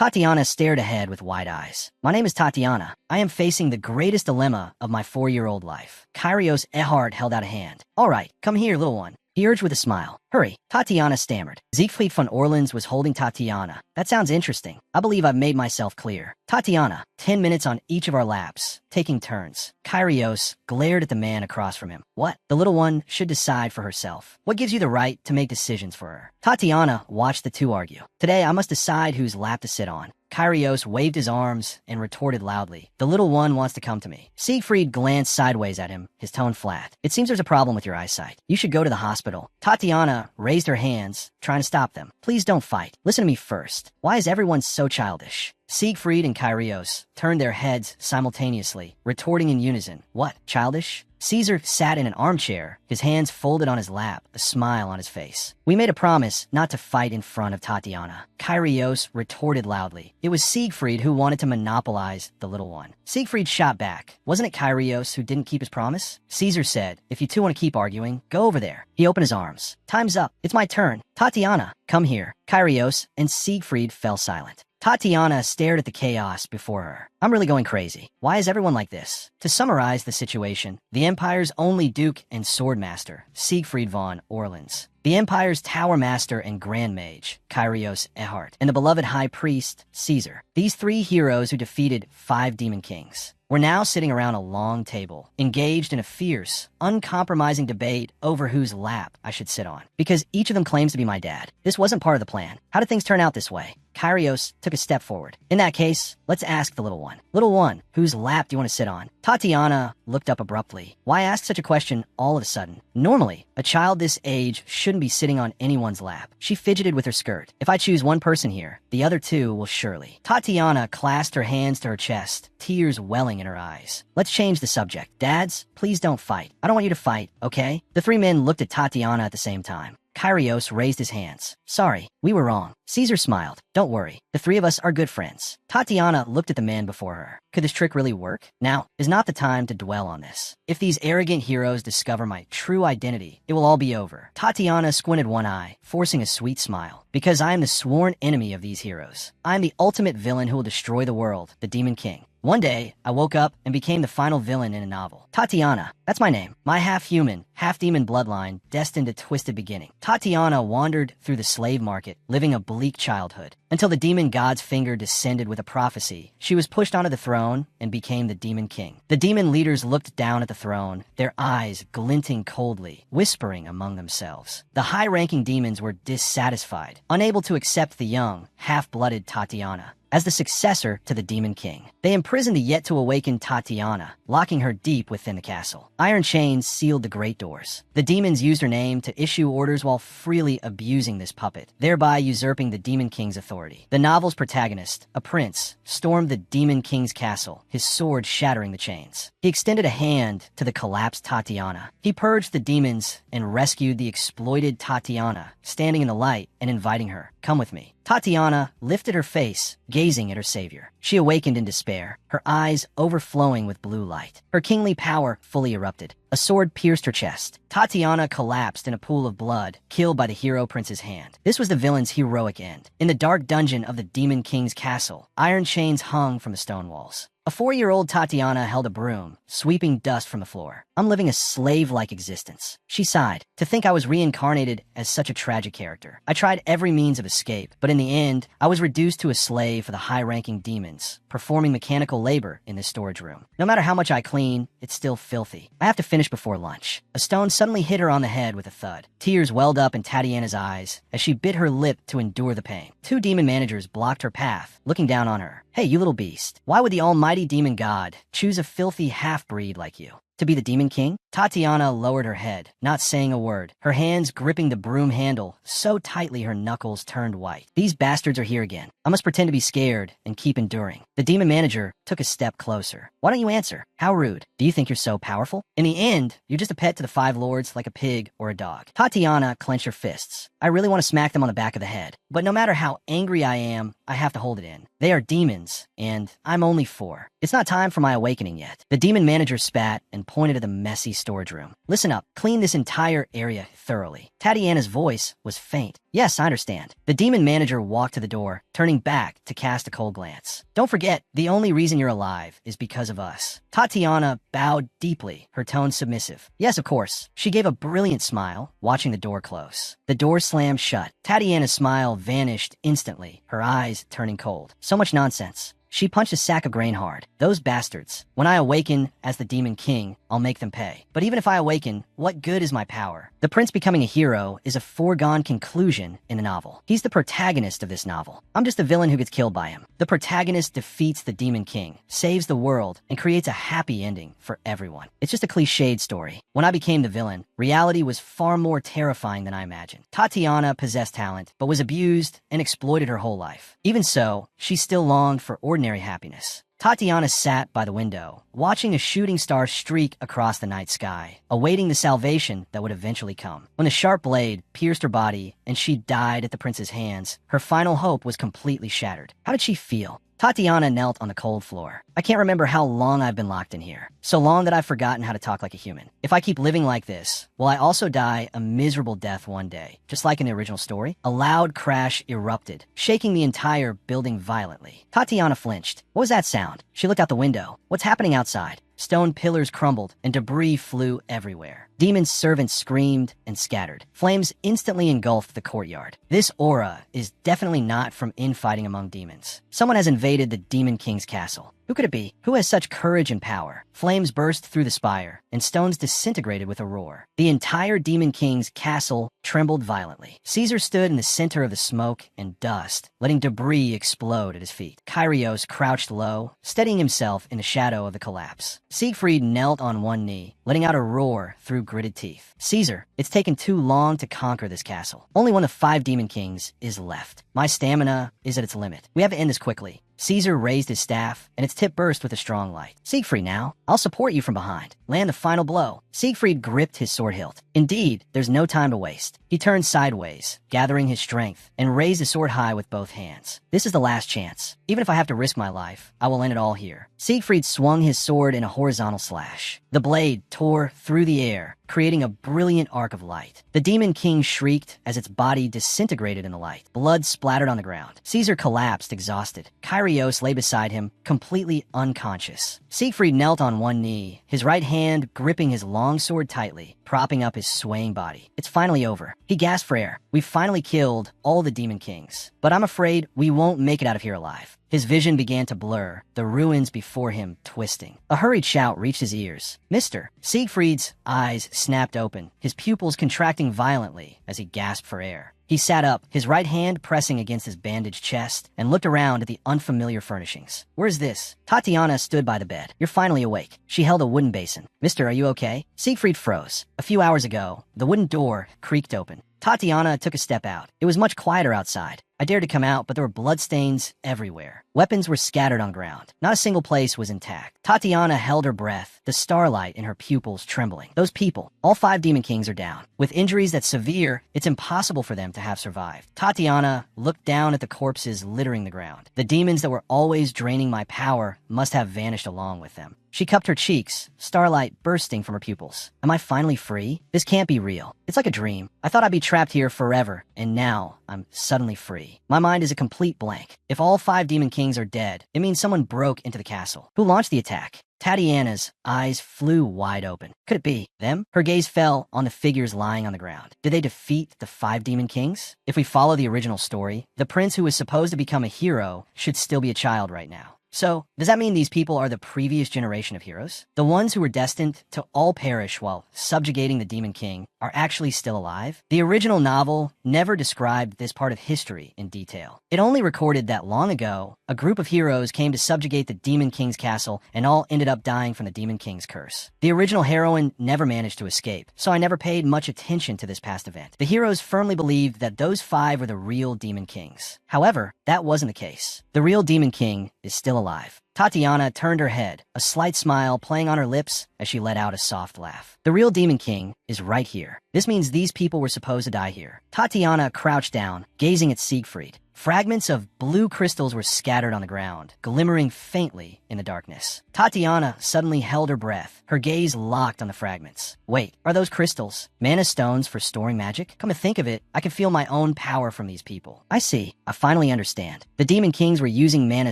Tatiana stared ahead with wide eyes. My name is Tatiana. I am facing the greatest dilemma of my 4-year-old life. Kyrios Ehart held out a hand. All right, come here, little one. He urged with a smile. Hurry, Tatiana stammered. Siegfried von Orleans was holding Tatiana. That sounds interesting. I believe I've made myself clear. Tatiana, 10 minutes on each of our laps, taking turns. Kyrios glared at the man across from him. What? The little one should decide for herself. What gives you the right to make decisions for her? Tatiana watched the two argue. Today I must decide whose lap to sit on. Kyrios waved his arms and retorted loudly. The little one wants to come to me. Siegfried glanced sideways at him, his tone flat. It seems there's a problem with your eyesight. You should go to the hospital. Tatiana raised her hands, trying to stop them. Please don't fight. Listen to me first. Why is everyone so childish? Siegfried and Kyrios turned their heads simultaneously, retorting in unison. What? Childish? Caesar sat in an armchair, his hands folded on his lap, a smile on his face. We made a promise not to fight in front of Tatiana. Kyrios retorted loudly. It was Siegfried who wanted to monopolize the little one. Siegfried shot back. Wasn't it Kyrios who didn't keep his promise? Caesar said, if you two want to keep arguing, go over there. He opened his arms. Time's up. It's my turn. Tatiana, come here. Kyrios and Siegfried fell silent. Tatiana stared at the chaos before her. I'm really going crazy. Why is everyone like this? To summarize the situation, the Empire's only Duke and Swordmaster, Siegfried von Orleans, the Empire's Tower Master and Grand Mage, Kyrios Ehart, and the beloved High Priest, Caesar. These three heroes who defeated 5 Demon Kings were now sitting around a long table, engaged in a fierce, uncompromising debate over whose lap I should sit on. Because each of them claims to be my dad. This wasn't part of the plan. How did things turn out this way? Kyrios took a step forward. In that case, let's ask the little one. Little one, whose lap do you want to sit on? Tatiana looked up abruptly. Why ask such a question all of a sudden? Normally, a child this age shouldn't be sitting on anyone's lap. She fidgeted with her skirt. If I choose one person here, the other two will surely. Tatiana clasped her hands to her chest, tears welling in her eyes. Let's change the subject. Dads, please don't fight. I don't want you to fight, okay? The 3 men looked at Tatiana at the same time. Kyrios raised his hands. Sorry, we were wrong. Caesar smiled. Don't worry. The 3 of us are good friends. Tatiana looked at the man before her. Could this trick really work? Now is not the time to dwell on this. If these arrogant heroes discover my true identity, it will all be over. Tatiana squinted one eye, forcing a sweet smile. Because I am the sworn enemy of these heroes. I am the ultimate villain who will destroy the world, the Demon King. One day, I woke up and became the final villain in a novel. Tatiana, that's my name. My half-human, half-demon bloodline, destined a twisted beginning. Tatiana wandered through the slave market, living a bleak childhood, until the demon god's finger descended with a prophecy. She was pushed onto the throne and became the Demon King. The demon leaders looked down at the throne, their eyes glinting coldly, whispering among themselves. The high-ranking demons were dissatisfied, unable to accept the young, half-blooded Tatiana as the successor to the Demon King. They imprisoned the yet-to-awaken Tatiana, locking her deep within the castle. Iron chains sealed the great doors. The demons used her name to issue orders while freely abusing this puppet, thereby usurping the Demon King's authority. The novel's protagonist, a prince, stormed the Demon King's castle, his sword shattering the chains. He extended a hand to the collapsed Tatiana. He purged the demons and rescued the exploited Tatiana, standing in the light and inviting her, "Come with me." Tatiana lifted her face, gazing at her savior. She awakened in despair, her eyes overflowing with blue light. Her kingly power fully erupted. A sword pierced her chest. Tatiana collapsed in a pool of blood, killed by the hero prince's hand. This was the villain's heroic end. In the dark dungeon of the Demon King's castle, iron chains hung from the stone walls. A 4-year-old Tatiana held a broom, sweeping dust from the floor. I'm living a slave-like existence. She sighed. To think I was reincarnated as such a tragic character. I tried every means of escape, but in the end, I was reduced to a slave for the high-ranking demons, performing mechanical labor in this storage room. No matter how much I clean, it's still filthy. I have to finish before lunch. A stone suddenly hit her on the head with a thud. Tears welled up in Tatiana's eyes as she bit her lip to endure the pain. 2 demon managers blocked her path, looking down on her. Hey, you little beast. Why would the almighty demon god choose a filthy half-breed like you to be the Demon King? Tatiana lowered her head, not saying a word, her hands gripping the broom handle so tightly her knuckles turned white. These bastards are here again. I must pretend to be scared and keep enduring. The demon manager took a step closer. Why don't you answer? How rude. Do you think you're so powerful? In the end, you're just a pet to the 5 lords like a pig or a dog. Tatiana clenched her fists. I really want to smack them on the back of the head. But no matter how angry I am, I have to hold it in. They are demons, and I'm only 4. It's not time for my awakening yet. The demon manager spat and pointed at the messy storage room. Listen up. Clean this entire area thoroughly. Tatiana's voice was faint. Yes, I understand. The demon manager walked to the door, turning back to cast a cold glance. Don't forget, the only reason you're alive is because of us. Tatiana bowed deeply, her tone submissive. Yes, of course. She gave a brilliant smile, watching the door close. The door slammed shut. Tatiana's smile vanished instantly, her eyes turning cold. So much nonsense. She punched a sack of grain hard. Those bastards. When I awaken as the Demon King, I'll make them pay. But even if I awaken, what good is my power? The prince becoming a hero is a foregone conclusion in a novel. He's the protagonist of this novel. I'm just the villain who gets killed by him. The protagonist defeats the Demon King, saves the world, and creates a happy ending for everyone. It's just a cliched story. When I became the villain, reality was far more terrifying than I imagined. Tatiana possessed talent, but was abused and exploited her whole life. Even so, she still longed for ordinary happiness. Tatiana sat by the window, watching a shooting star streak across the night sky, awaiting the salvation that would eventually come. When the sharp blade pierced her body and she died at the prince's hands, her final hope was completely shattered. How did she feel? Tatiana knelt on the cold floor. I can't remember how long I've been locked in here. So long that I've forgotten how to talk like a human. If I keep living like this, will I also die a miserable death one day? Just like in the original story? A loud crash erupted, shaking the entire building violently. Tatiana flinched. What was that sound? She looked out the window. What's happening outside? Stone pillars crumbled, and debris flew everywhere. Demon servants screamed and scattered. Flames instantly engulfed the courtyard. This aura is definitely not from infighting among demons. Someone has invaded the Demon King's castle. Who could it be? Who has such courage and power? Flames burst through the spire, and stones disintegrated with a roar. The entire Demon King's castle trembled violently. Caesar stood in the center of the smoke and dust, letting debris explode at his feet. Kyrios crouched low, steadying himself in the shadow of the collapse. Siegfried knelt on one knee, letting out a roar through gritted teeth. Caesar, it's taken too long to conquer this castle. Only one of 5 Demon Kings is left. My stamina is at its limit. We have to end this quickly. Caesar raised his staff, and its tip burst with a strong light. Siegfried now. I'll support you from behind. Land the final blow. Siegfried gripped his sword hilt. Indeed, there's no time to waste. He turned sideways, gathering his strength, and raised the sword high with both hands. This is the last chance. Even if I have to risk my life, I will end it all here. Siegfried swung his sword in a horizontal slash. The blade tore through the air, creating a brilliant arc of light. The Demon King shrieked as its body disintegrated in the light. Blood splattered on the ground. Caesar collapsed, exhausted. Kyrios lay beside him, completely unconscious. Siegfried knelt on one knee, his right hand gripping his long sword tightly, propping up his swaying body. It's finally over. He gasped for air. We've finally killed all the Demon Kings. But I'm afraid we won't make it out of here alive. His vision began to blur, the ruins before him twisting. A hurried shout reached his ears. Mister! Siegfried's eyes snapped open, his pupils contracting violently as he gasped for air. He sat up, his right hand pressing against his bandaged chest, and looked around at the unfamiliar furnishings. Where's this? Tatiana stood by the bed. You're finally awake. She held a wooden basin. Mister, are you okay? Siegfried froze. A few hours ago, the wooden door creaked open. Tatiana took a step out. It was much quieter outside. I dared to come out, but there were bloodstains everywhere. Weapons were scattered on the ground. Not a single place was intact. Tatiana held her breath, the starlight in her pupils trembling. Those people, all 5 Demon Kings are down. With injuries that severe, it's impossible for them to have survived. Tatiana looked down at the corpses littering the ground. The demons that were always draining my power must have vanished along with them. She cupped her cheeks, starlight bursting from her pupils. Am I finally free? This can't be real. It's like a dream. I thought I'd be trapped here forever, and now I'm suddenly free. My mind is a complete blank. If all 5 Demon Kings are dead, it means someone broke into the castle. Who launched the attack? Tatiana's eyes flew wide open. Could it be them? Her gaze fell on the figures lying on the ground. Did they defeat the 5 Demon Kings? If we follow the original story, the prince who was supposed to become a hero should still be a child right now. So, does that mean these people are the previous generation of heroes? The ones who were destined to all perish while subjugating the Demon King are actually still alive? The original novel never described this part of history in detail. It only recorded that long ago, a group of heroes came to subjugate the Demon King's castle and all ended up dying from the Demon King's curse. The original heroine never managed to escape, so I never paid much attention to this past event. The heroes firmly believed that those 5 were the real Demon Kings. However, that wasn't the case. The real Demon King is still alive. Tatiana turned her head, a slight smile playing on her lips as she let out a soft laugh. The real Demon King is right here. This means these people were supposed to die here. Tatiana crouched down, gazing at Siegfried. Fragments of blue crystals were scattered on the ground, glimmering faintly in the darkness. Tatiana suddenly held her breath, her gaze locked on the fragments. Wait, are those crystals mana stones for storing magic? Come to think of it, I can feel my own power from these people. I see. I finally understand. The Demon Kings were using mana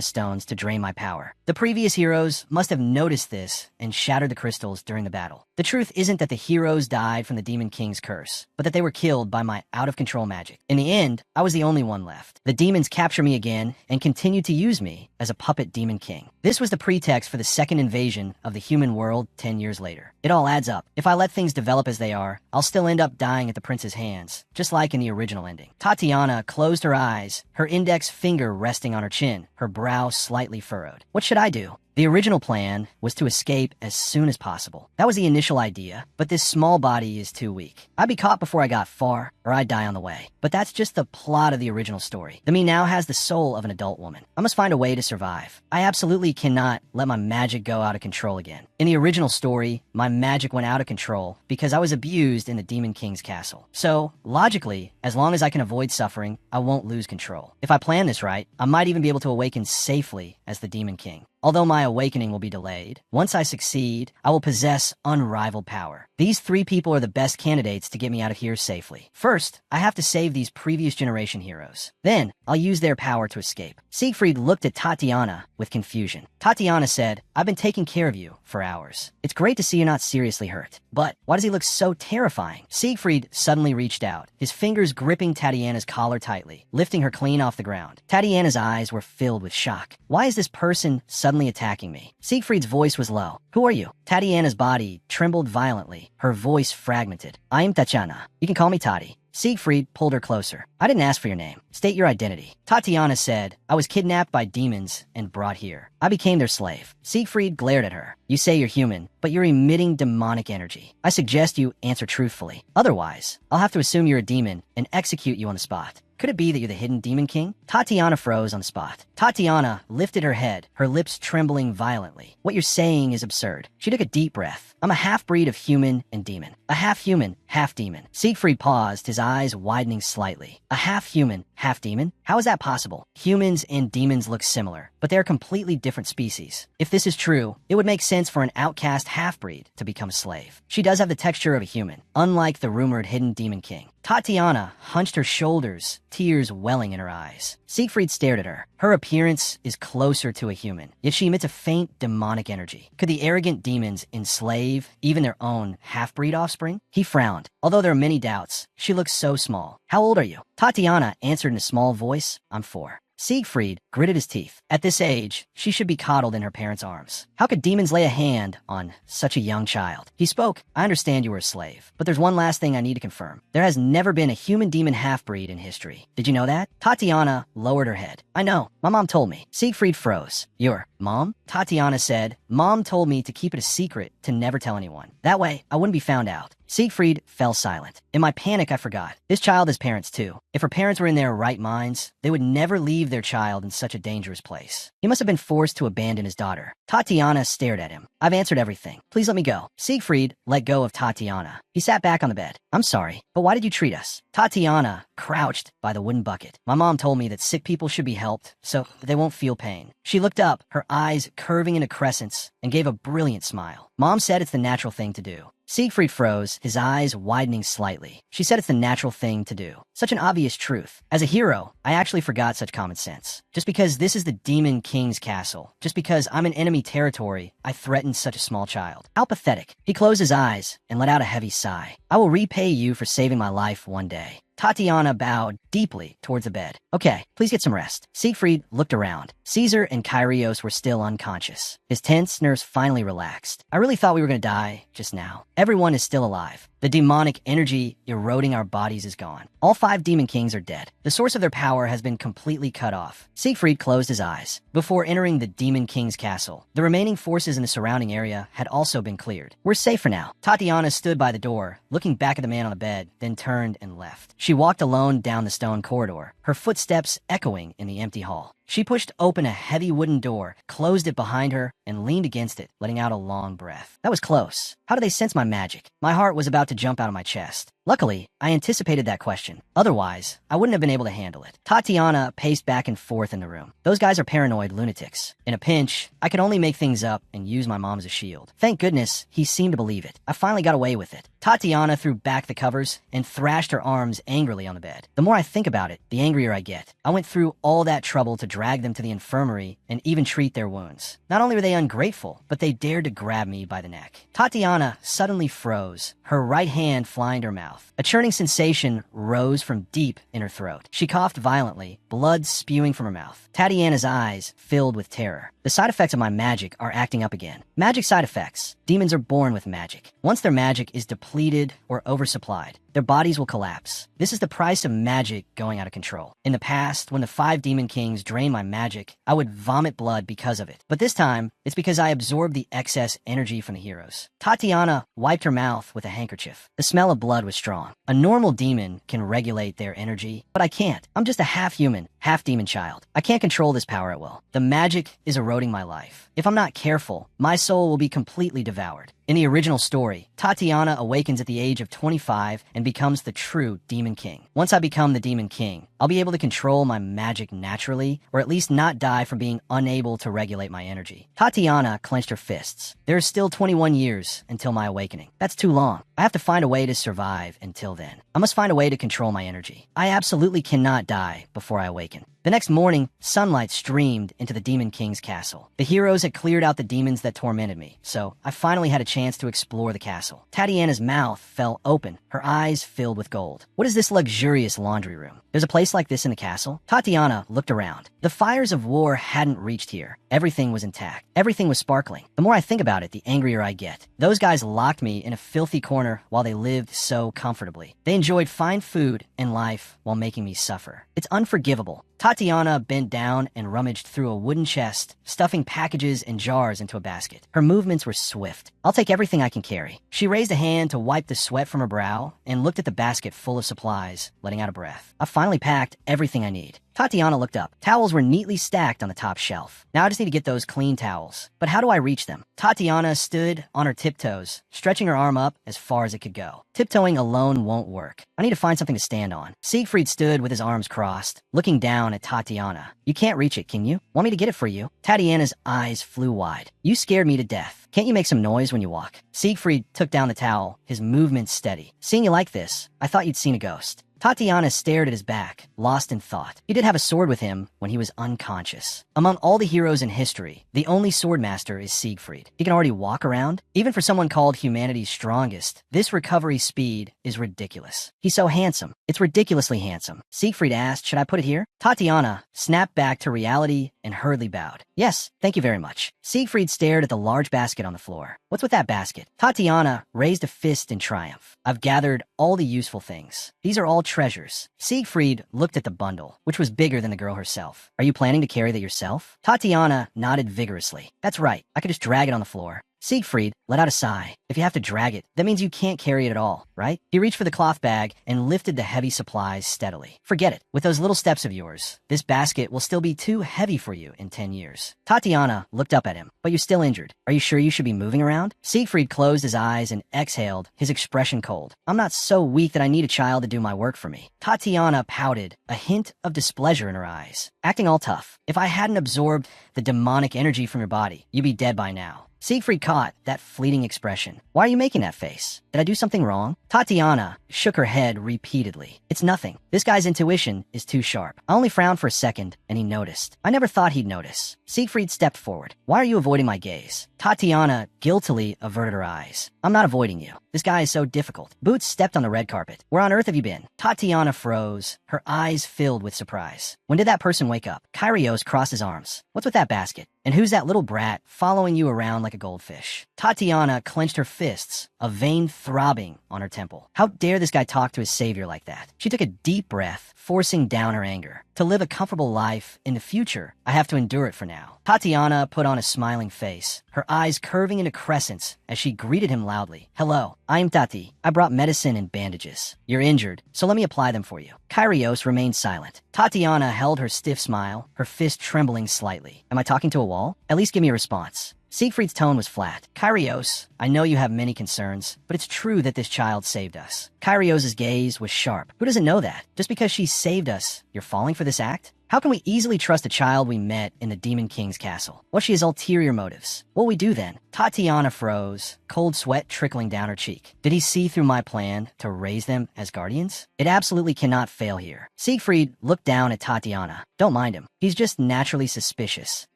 stones to drain my power. The previous heroes must have noticed this and shattered the crystals during the battle. The truth isn't that the heroes died from the Demon King's curse, but that they were killed by my out-of-control magic. In the end, I was the only one left. The demons captured me again and continued to use me as a puppet Demon King. This was the pretext for the second invasion of the human world 10 years later. It all adds up. If I let things develop as they are, I'll still end up dying at the prince's hands, just like in the original ending. Tatiana closed her eyes, her index finger resting on her chin, her brow slightly furrowed. What should I do? The original plan was to escape as soon as possible. That was the initial idea, but this small body is too weak. I'd be caught before I got far, or I'd die on the way. But that's just the plot of the original story. The me now has the soul of an adult woman. I must find a way to survive. I absolutely cannot let my magic go out of control again. In the original story, my magic went out of control because I was abused in the Demon King's castle. So, logically, as long as I can avoid suffering, I won't lose control. If I plan this right, I might even be able to awaken safely as the Demon King. Although my awakening will be delayed, once I succeed, I will possess unrivaled power. These three people are the best candidates to get me out of here safely. First, I have to save these previous generation heroes. Then, I'll use their power to escape. Siegfried looked at Tatiana with confusion. Tatiana said, "I've been taking care of you for hours. It's great to see you're not seriously hurt. But why does he look so terrifying?" Siegfried suddenly reached out, his fingers gripping Tatiana's collar tightly, lifting her clean off the ground. Tatiana's eyes were filled with shock. Why is this person suddenly attacking me? Siegfried's voice was low. "Who are you?" Tatiana's body trembled violently, her voice fragmented. "I'm Tatiana. You can call me Tati." Siegfried pulled her closer. "I didn't ask for your name. State your identity." Tatiana said, "I was kidnapped by demons and brought here. I became their slave." Siegfried glared at her. "You say you're human, but you're emitting demonic energy. I suggest you answer truthfully. Otherwise, I'll have to assume you're a demon and execute you on the spot. Could it be that you're the hidden Demon King?" Tatiana froze on the spot. Tatiana lifted her head, her lips trembling violently. "What you're saying is absurd." She took a deep breath. "I'm a half-breed of human and demon. A half-human, half-demon." Siegfried paused, his eyes widening slightly. "A half-human, half-demon? How is that possible? Humans and demons look similar, but they're completely different species. If this is true, it would make sense for an outcast half-breed to become a slave. She does have the texture of a human, unlike the rumored hidden Demon King." Tatiana hunched her shoulders, tears welling in her eyes. Siegfried stared at her. Her appearance is closer to a human, yet she emits a faint demonic energy. Could the arrogant demons enslave even their own half-breed offspring? He frowned. Although there are many doubts, she looks so small. "How old are you?" Tatiana answered in a small voice, "I'm 4. Siegfried gritted his teeth. At this age, she should be coddled in her parents' arms. How could demons lay a hand on such a young child? He spoke. "I understand you were a slave, but there's one last thing I need to confirm. There has never been a human-demon half-breed in history. Did you know that?" Tatiana lowered her head. "I know. My mom told me." Siegfried froze. "Your mom?" Tatiana said, "Mom told me to keep it a secret, to never tell anyone. That way, I wouldn't be found out." Siegfried fell silent. In my panic, I forgot. This child has parents too. If her parents were in their right minds, they would never leave their child in such a dangerous place. He must have been forced to abandon his daughter. Tatiana stared at him. "I've answered everything. Please let me go." Siegfried let go of Tatiana. He sat back on the bed. "I'm sorry, but why did you treat us?" Tatiana crouched by the wooden bucket. "My mom told me that sick people should be helped, so they won't feel pain." She looked up, her eyes curving into crescents, and gave a brilliant smile. "Mom said it's the natural thing to do." Siegfried froze, his eyes widening slightly. She said it's the natural thing to do. Such an obvious truth. As a hero, I actually forgot such common sense. Just because this is the Demon King's castle, just because I'm in enemy territory, I threatened such a small child. How pathetic. He closed his eyes and let out a heavy sigh. "I will repay you for saving my life one day." Tatiana bowed deeply towards the bed. "Okay, please get some rest." Siegfried looked around. Caesar and Kyrios were still unconscious. His tense nerves finally relaxed. "I really thought we were going to die just now. Everyone is still alive. The demonic energy eroding our bodies is gone. All 5 Demon Kings are dead. The source of their power has been completely cut off." Siegfried closed his eyes. Before entering the Demon King's castle, the remaining forces in the surrounding area had also been cleared. "We're safe for now." Tatiana stood by the door, looking back at the man on the bed, then turned and left. She walked alone down the stone corridor, her footsteps echoing in the empty hall. She pushed open a heavy wooden door, closed it behind her, and leaned against it, letting out a long breath. That was close. How did they sense my magic? My heart was about to jump out of my chest. Luckily, I anticipated that question. Otherwise, I wouldn't have been able to handle it. Tatiana paced back and forth in the room. Those guys are paranoid lunatics. In a pinch, I could only make things up and use my mom as a shield. Thank goodness, he seemed to believe it. I finally got away with it. Tatiana threw back the covers and thrashed her arms angrily on the bed. The more I think about it, the angrier I get. I went through all that trouble to drag them to the infirmary and even treat their wounds. Not only were they ungrateful, but they dared to grab me by the neck. Tatiana suddenly froze, her right hand flying to her mouth. A churning sensation rose from deep in her throat. She coughed violently, blood spewing from her mouth. Tatiana's eyes filled with terror. The side effects of my magic are acting up again. Magic side effects. Demons are born with magic. Once their magic is depleted or oversupplied, their bodies will collapse. This is the price of magic going out of control. In the past, when the 5 demon kings drained my magic, I would vomit blood because of it. But this time, it's because I absorbed the excess energy from the heroes. Tatiana wiped her mouth with a handkerchief. The smell of blood was strong. A normal demon can regulate their energy, but I can't. I'm just a half-human, half-demon child. I can't control this power at will. The magic is eroding my life. If I'm not careful, my soul will be completely devoured. In the original story, Tatiana awakens at the age of 25 and becomes the true Demon King. Once I become the Demon King, I'll be able to control my magic naturally, or at least not die from being unable to regulate my energy. Tatiana clenched her fists. There are still 21 years until my awakening. That's too long. I have to find a way to survive until then. I must find a way to control my energy. I absolutely cannot die before I awaken. The next morning, sunlight streamed into the Demon King's castle. The heroes had cleared out the demons that tormented me, so I finally had a chance to explore the castle. Tatiana's mouth fell open, her eyes filled with gold. What is this luxurious laundry room? There's a place like this in the castle? Tatiana looked around. The fires of war hadn't reached here. Everything was intact. Everything was sparkling. The more I think about it, the angrier I get. Those guys locked me in a filthy corner while they lived so comfortably. They enjoyed fine food and life while making me suffer. It's unforgivable. Tatiana bent down and rummaged through a wooden chest, stuffing packages and jars into a basket. Her movements were swift. I'll take everything I can carry. She raised a hand to wipe the sweat from her brow and looked at the basket full of supplies, letting out a breath. I finally packed everything I need. Tatiana looked up. Towels were neatly stacked on the top shelf. Now I just need to get those clean towels. But how do I reach them? Tatiana stood on her tiptoes, stretching her arm up as far as it could go. Tiptoeing alone won't work. I need to find something to stand on. Siegfried stood with his arms crossed, looking down at Tatiana. You can't reach it, can you? Want me to get it for you? Tatiana's eyes flew wide. You scared me to death. Can't you make some noise when you walk? Siegfried took down the towel, his movements steady. Seeing you like this, I thought you'd seen a ghost. Tatiana stared at his back, lost in thought. He did have a sword with him when he was unconscious. Among all the heroes in history, the only swordmaster is Siegfried. He can already walk around. Even for someone called humanity's strongest, this recovery speed is ridiculous. He's so handsome. It's ridiculously handsome. Siegfried asked, should I put it here? Tatiana snapped back to reality and hurriedly bowed. Yes, thank you very much. Siegfried stared at the large basket on the floor. What's with that basket? Tatiana raised a fist in triumph. I've gathered all the useful things. These are all treasures. Siegfried looked at the bundle, which was bigger than the girl herself. Are you planning to carry that yourself? Tatiana nodded vigorously. That's right. I could just drag it on the floor. Siegfried let out a sigh. If you have to drag it, that means you can't carry it at all, right? He reached for the cloth bag and lifted the heavy supplies steadily. Forget it. With those little steps of yours, this basket will still be too heavy for you in 10 years. Tatiana looked up at him. But you're still injured. Are you sure you should be moving around? Siegfried closed his eyes and exhaled, his expression cold. I'm not so weak that I need a child to do my work for me. Tatiana pouted, a hint of displeasure in her eyes, acting all tough. If I hadn't absorbed the demonic energy from your body, you'd be dead by now. Siegfried caught that fleeting expression. Why are you making that face? Did I do something wrong? Tatiana shook her head repeatedly. It's nothing. This guy's intuition is too sharp. I only frowned for a second, and he noticed. I never thought he'd notice. Siegfried stepped forward. Why are you avoiding my gaze? Tatiana guiltily averted her eyes. I'm not avoiding you. This guy is so difficult. Boots stepped on the red carpet. Where on earth have you been? Tatiana froze, her eyes filled with surprise. When did that person wake up? Kyrios crossed his arms. What's with that basket? And who's that little brat following you around like a goldfish? Tatiana clenched her fists, a vein throbbing on her temple. How dare this guy talk to his savior like that? She took a deep breath, forcing down her anger. To live a comfortable life in the future, I have to endure it for now. Tatiana put on a smiling face, her eyes curving into crescents as she greeted him loudly. Hello, I'm Tati. I brought medicine and bandages. You're injured, so let me apply them for you. Kyrios remained silent. Tatiana held her stiff smile, her fist trembling slightly. Am I talking to a wall? At least give me a response. Siegfried's tone was flat. Kyrios, I know you have many concerns, but it's true that this child saved us. Kyrios' gaze was sharp. Who doesn't know that? Just because she saved us, you're falling for this act? How can we easily trust a child we met in the Demon King's castle? What if she has ulterior motives? What will we do then? Tatiana froze, cold sweat trickling down her cheek. Did he see through my plan to raise them as guardians? It absolutely cannot fail here. Siegfried looked down at Tatiana. Don't mind him. He's just naturally suspicious.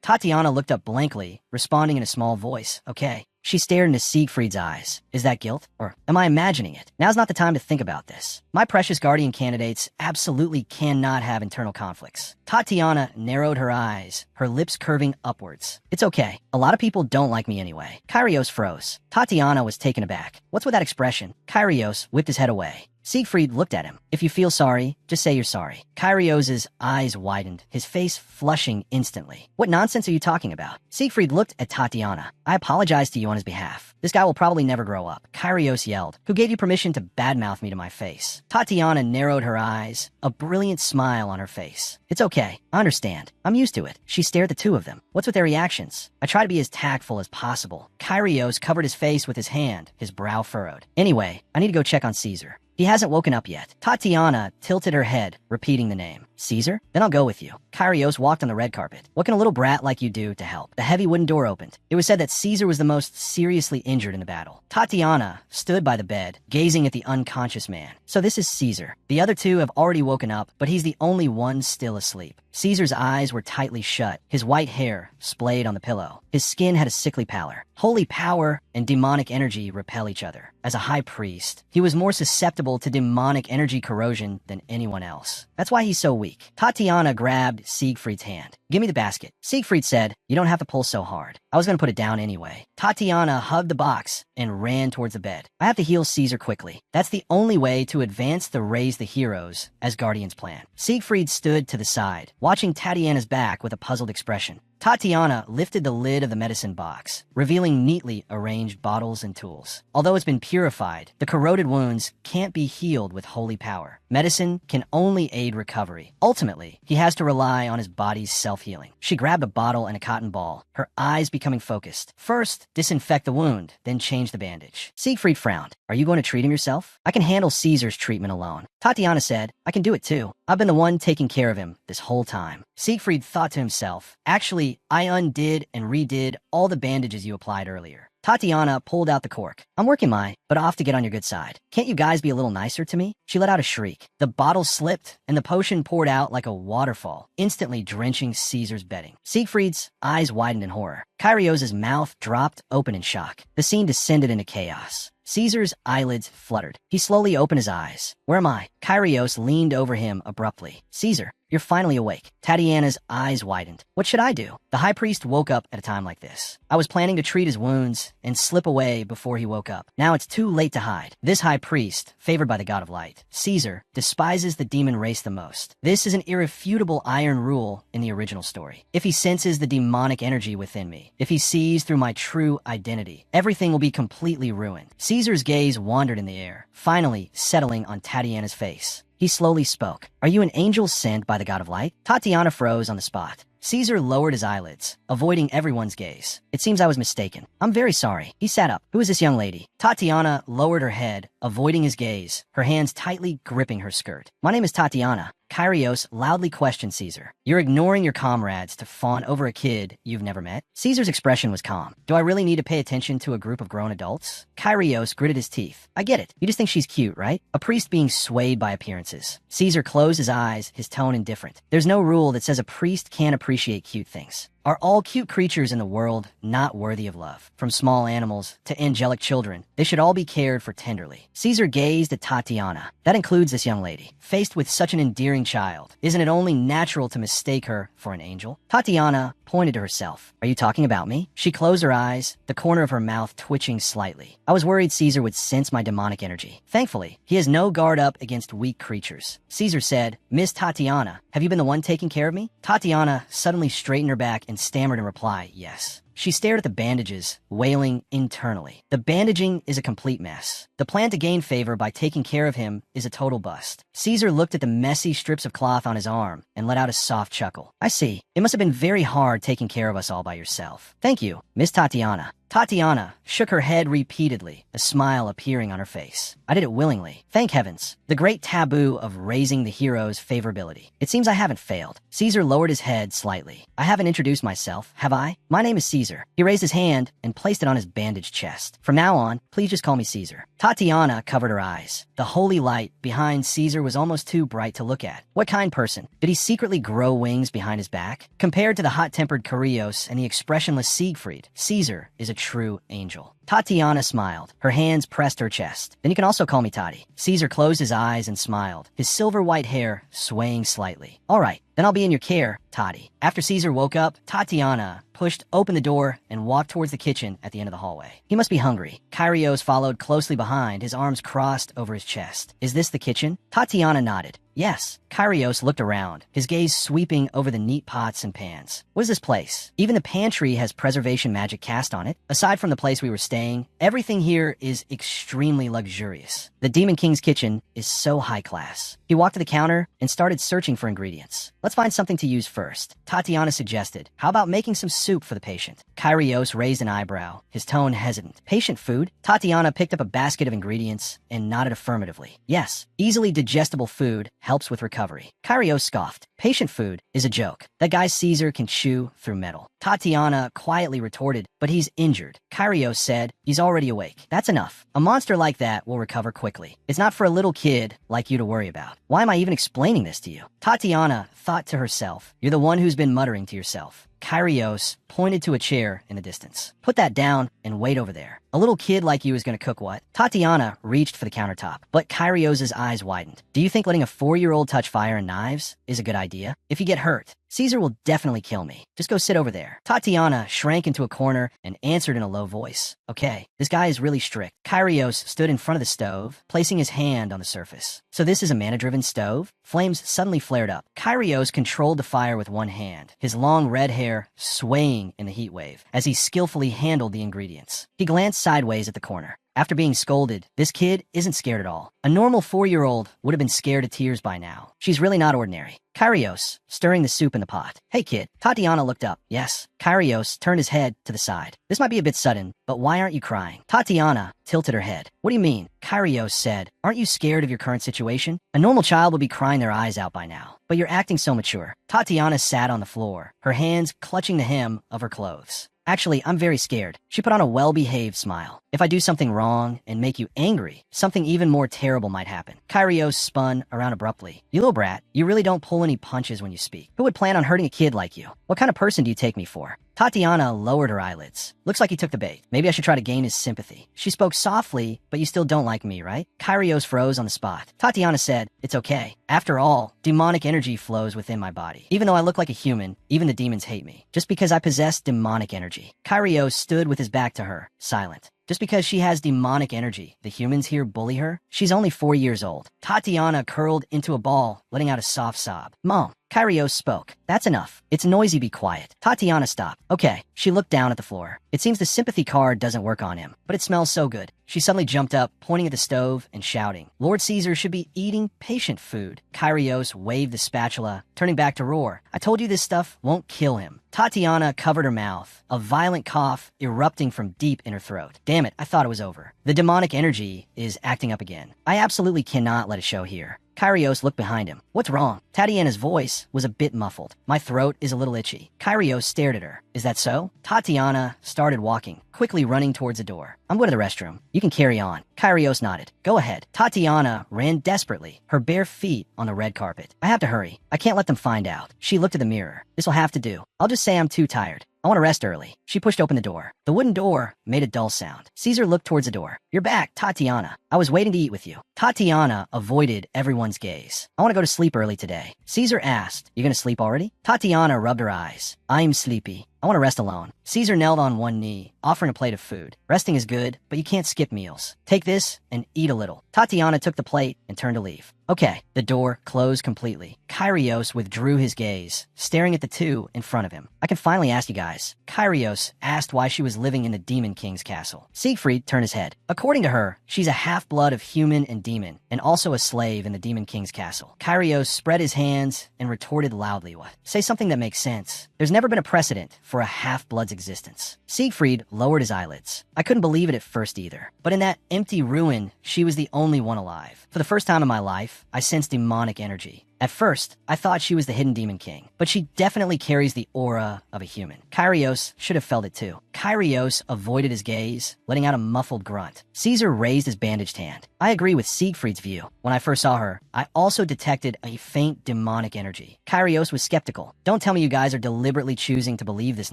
Tatiana looked up blankly, responding in a small voice. Okay. She stared into Siegfried's eyes. Is that guilt? Or am I imagining it? Now's not the time to think about this. My precious guardian candidates absolutely cannot have internal conflicts. Tatiana narrowed her eyes, her lips curving upwards. It's okay. A lot of people don't like me anyway. Kyrios froze. Tatiana was taken aback. What's with that expression? Kyrios whipped his head away. Siegfried looked at him. If you feel sorry, just say you're sorry. Kyrios' eyes widened, his face flushing instantly. What nonsense are you talking about? Siegfried looked at Tatiana. I apologize to you on his behalf. This guy will probably never grow up. Kyrios yelled. Who gave you permission to badmouth me to my face? Tatiana narrowed her eyes, a brilliant smile on her face. It's okay. I understand. I'm used to it. She stared at the two of them. What's with their reactions? I try to be as tactful as possible. Kyrios covered his face with his hand, his brow furrowed. Anyway, I need to go check on Caesar. He hasn't woken up yet. Tatiana tilted her head, repeating the name. Caesar? Then I'll go with you. Kyrios walked on the red carpet. What can a little brat like you do to help? The heavy wooden door opened. It was said that Caesar was the most seriously injured in the battle. Tatiana stood by the bed, gazing at the unconscious man. So this is Caesar. The other two have already woken up, but he's the only one still asleep. Caesar's eyes were tightly shut, his white hair splayed on the pillow. His skin had a sickly pallor. Holy power and demonic energy repel each other. As a high priest, he was more susceptible to demonic energy corrosion than anyone else. That's why he's so weak. Tatiana grabbed Siegfried's hand. Give me the basket. Siegfried said, you don't have to pull so hard. I was going to put it down anyway. Tatiana hugged the box and ran towards the bed. I have to heal Caesar quickly. That's the only way to advance the Raise the Heroes as Guardian's plan. Siegfried stood to the side, watching Tatiana's back with a puzzled expression. Tatiana lifted the lid of the medicine box, revealing neatly arranged bottles and tools. Although it's been purified, the corroded wounds can't be healed with holy power. Medicine can only aid recovery. Ultimately, he has to rely on his body's self-healing. She grabbed a bottle and a cotton ball, her eyes becoming focused. First, disinfect the wound, then change the bandage. Siegfried frowned. Are you going to treat him yourself? I can handle Caesar's treatment alone. Tatiana said, I can do it too. I've been the one taking care of him this whole time. Siegfried thought to himself, actually, I undid and redid all the bandages you applied earlier. Tatiana pulled out the cork. I'm working but off to get on your good side. Can't you guys be a little nicer to me? She let out a shriek. The bottle slipped, and the potion poured out like a waterfall, instantly drenching Caesar's bedding. Siegfried's eyes widened in horror. Kyrios' mouth dropped open in shock. The scene descended into chaos. Caesar's eyelids fluttered. He slowly opened his eyes. Where am I? Kyrios leaned over him abruptly. Caesar, you're finally awake. Tatiana's eyes widened. What should I do? The high priest woke up at a time like this. I was planning to treat his wounds and slip away before he woke up. Now it's too late to hide. This high priest, favored by the god of light, Caesar, despises the demon race the most. This is an irrefutable iron rule in the original story. If he senses the demonic energy within me, if he sees through my true identity, everything will be completely ruined. Caesar's gaze wandered in the air, finally settling on Tatiana's face. He slowly spoke. Are you an angel sent by the god of light? Tatiana froze on the spot. Caesar lowered his eyelids, avoiding everyone's gaze. It seems I was mistaken. I'm very sorry. He sat up. Who is this young lady? Tatiana lowered her head, avoiding his gaze, her hands tightly gripping her skirt. My name is Tatiana. Kyrios loudly questioned Caesar. You're ignoring your comrades to fawn over a kid you've never met? Caesar's expression was calm. Do I really need to pay attention to a group of grown adults? Kyrios gritted his teeth. I get it. You just think she's cute, right? A priest being swayed by appearances. Caesar closed his eyes, his tone indifferent. There's no rule that says a priest can't appreciate cute things. Are all cute creatures in the world not worthy of love? From small animals to angelic children, they should all be cared for tenderly. Caesar gazed at Tatiana. That includes this young lady. Faced with such an endearing child, isn't it only natural to mistake her for an angel? Tatiana pointed to herself. Are you talking about me? She closed her eyes, the corner of her mouth twitching slightly. I was worried Caesar would sense my demonic energy. Thankfully, he has no guard up against weak creatures. Caesar said, Miss Tatiana, have you been the one taking care of me? Tatiana suddenly straightened her back and stammered in reply, yes. She stared at the bandages, wailing internally. The bandaging is a complete mess. The plan to gain favor by taking care of him is a total bust. Caesar looked at the messy strips of cloth on his arm and let out a soft chuckle. I see. It must have been very hard taking care of us all by yourself. Thank you, Miss Tatiana. Tatiana shook her head repeatedly, a smile appearing on her face. I did it willingly. Thank heavens. The great taboo of raising the hero's favorability. It seems I haven't failed. Caesar lowered his head slightly. I haven't introduced myself, have I? My name is Caesar. He raised his hand and placed it on his bandaged chest. From now on, please just call me Caesar. Tatiana covered her eyes. The holy light behind Caesar was almost too bright to look at. What kind person? Did he secretly grow wings behind his back? Compared to the hot-tempered Kyrios and the expressionless Siegfried, Caesar is a true angel. Tatiana smiled. Her hands pressed her chest. Then you can also call me Tati. Caesar closed his eyes and smiled, his silver white hair swaying slightly. All right, then I'll be in your care, Tati. After Caesar woke up, Tatiana pushed open the door and walked towards the kitchen at the end of the hallway. He must be hungry. Kyrios followed closely behind, his arms crossed over his chest. Is this the kitchen? Tatiana nodded. Yes. Kyrios looked around, his gaze sweeping over the neat pots and pans. What is this place? Even the pantry has preservation magic cast on it. Aside from the place we were staying, everything here is extremely luxurious. The Demon King's kitchen is so high class. He walked to the counter and started searching for ingredients. Let's find something to use first. Tatiana suggested, how about making some soup for the patient? Kyrios raised an eyebrow, his tone hesitant. Patient food? Tatiana picked up a basket of ingredients and nodded affirmatively. Yes, easily digestible food helps with recovery. Kyrios scoffed. Patient food is a joke. That guy Caesar can chew through metal. Tatiana quietly retorted, but he's injured. Kyrios said, he's already awake. That's enough. A monster like that will recover quickly. It's not for a little kid like you to worry about. Why am I even explaining this to you? Tatiana thought to herself, you're the one who's been muttering to yourself. Kyrios pointed to a chair in the distance. Put that down and wait over there. A little kid like you is going to cook what? Tatiana reached for the countertop, but Kyrios' eyes widened. Do you think letting a 4-year-old touch fire and knives is a good idea? If you get hurt, Caesar will definitely kill me. Just go sit over there. Tatiana shrank into a corner and answered in a low voice. Okay, this guy is really strict. Kyrios stood in front of the stove, placing his hand on the surface. So this is a mana-driven stove? Flames suddenly flared up. Kyrios controlled the fire with one hand, his long red hair swaying in the heat wave as he skillfully handled the ingredients. He glanced sideways at the corner. After being scolded, this kid isn't scared at all. A normal 4-year-old would have been scared to tears by now. She's really not ordinary. Kyrios, stirring the soup in the pot. Hey kid. Tatiana looked up. Yes. Kyrios turned his head to the side. This might be a bit sudden, but why aren't you crying? Tatiana tilted her head. What do you mean? Kyrios said, aren't you scared of your current situation? A normal child would be crying their eyes out by now, but you're acting so mature. Tatiana sat on the floor, her hands clutching the hem of her clothes. Actually, I'm very scared. She put on a well-behaved smile. If I do something wrong and make you angry, something even more terrible might happen. Kyrios spun around abruptly. You little brat, you really don't pull any punches when you speak. Who would plan on hurting a kid like you? What kind of person do you take me for? Tatiana lowered her eyelids. Looks like he took the bait. Maybe I should try to gain his sympathy. She spoke softly, but you still don't like me, right? Kyrios froze on the spot. Tatiana said, it's okay. After all, demonic energy flows within my body. Even though I look like a human, even the demons hate me. Just because I possess demonic energy. Kyrios stood with his back to her, silent. Just because she has demonic energy, the humans here bully her? She's only 4 years old. Tatiana curled into a ball, letting out a soft sob. Mom, Kyrios spoke. That's enough. It's noisy, be quiet. Tatiana stopped. Okay. She looked down at the floor. It seems the sympathy card doesn't work on him, but it smells so good. She suddenly jumped up, pointing at the stove and shouting, Lord Caesar should be eating patient food. Kyrios waved the spatula, turning back to roar. I told you this stuff won't kill him. Tatiana covered her mouth, a violent cough erupting from deep in her throat. Damn it, I thought it was over. The demonic energy is acting up again. I absolutely cannot let it show here. Kyrios looked behind him. What's wrong? Tatiana's voice was a bit muffled. My throat is a little itchy. Kyrios stared at her. Is that so? Tatiana started walking, quickly running towards the door. I'm going to the restroom. You can carry on. Kyrios nodded. Go ahead. Tatiana ran desperately, her bare feet on the red carpet. I have to hurry. I can't let them find out. She looked at the mirror. This'll have to do. I'll just say I'm too tired. I want to rest early. She pushed open the door. The wooden door made a dull sound. Caesar looked towards the door. You're back, Tatiana. I was waiting to eat with you. Tatiana avoided everyone's gaze. I want to go to sleep early today. Caesar asked, you gonna sleep already? Tatiana rubbed her eyes. I'm sleepy. I want to rest alone. Caesar knelt on one knee, offering a plate of food. Resting is good, but you can't skip meals. Take this and eat a little. Tatiana took the plate and turned to leave. Okay, the door closed completely. Kyrios withdrew his gaze, staring at the two in front of him. I can finally ask you guys. Kyrios asked why she was living in the Demon King's castle. Siegfried turned his head. According to her, she's a half-blood of human and demon, and also a slave in the Demon King's castle. Kyrios spread his hands and retorted loudly, what? Say something that makes sense. There's never been a precedent for a half-blood's existence. Siegfried lowered his eyelids. I couldn't believe it at first either. But in that empty ruin, she was the only one alive. For the first time in my life, I sensed demonic energy. At first, I thought she was the hidden Demon King, but she definitely carries the aura of a human. Kyrios should have felt it too. Kyrios avoided his gaze, letting out a muffled grunt. Caesar raised his bandaged hand. I agree with Siegfried's view. When I first saw her, I also detected a faint demonic energy. Kyrios was skeptical. Don't tell me you guys are deliberately choosing to believe this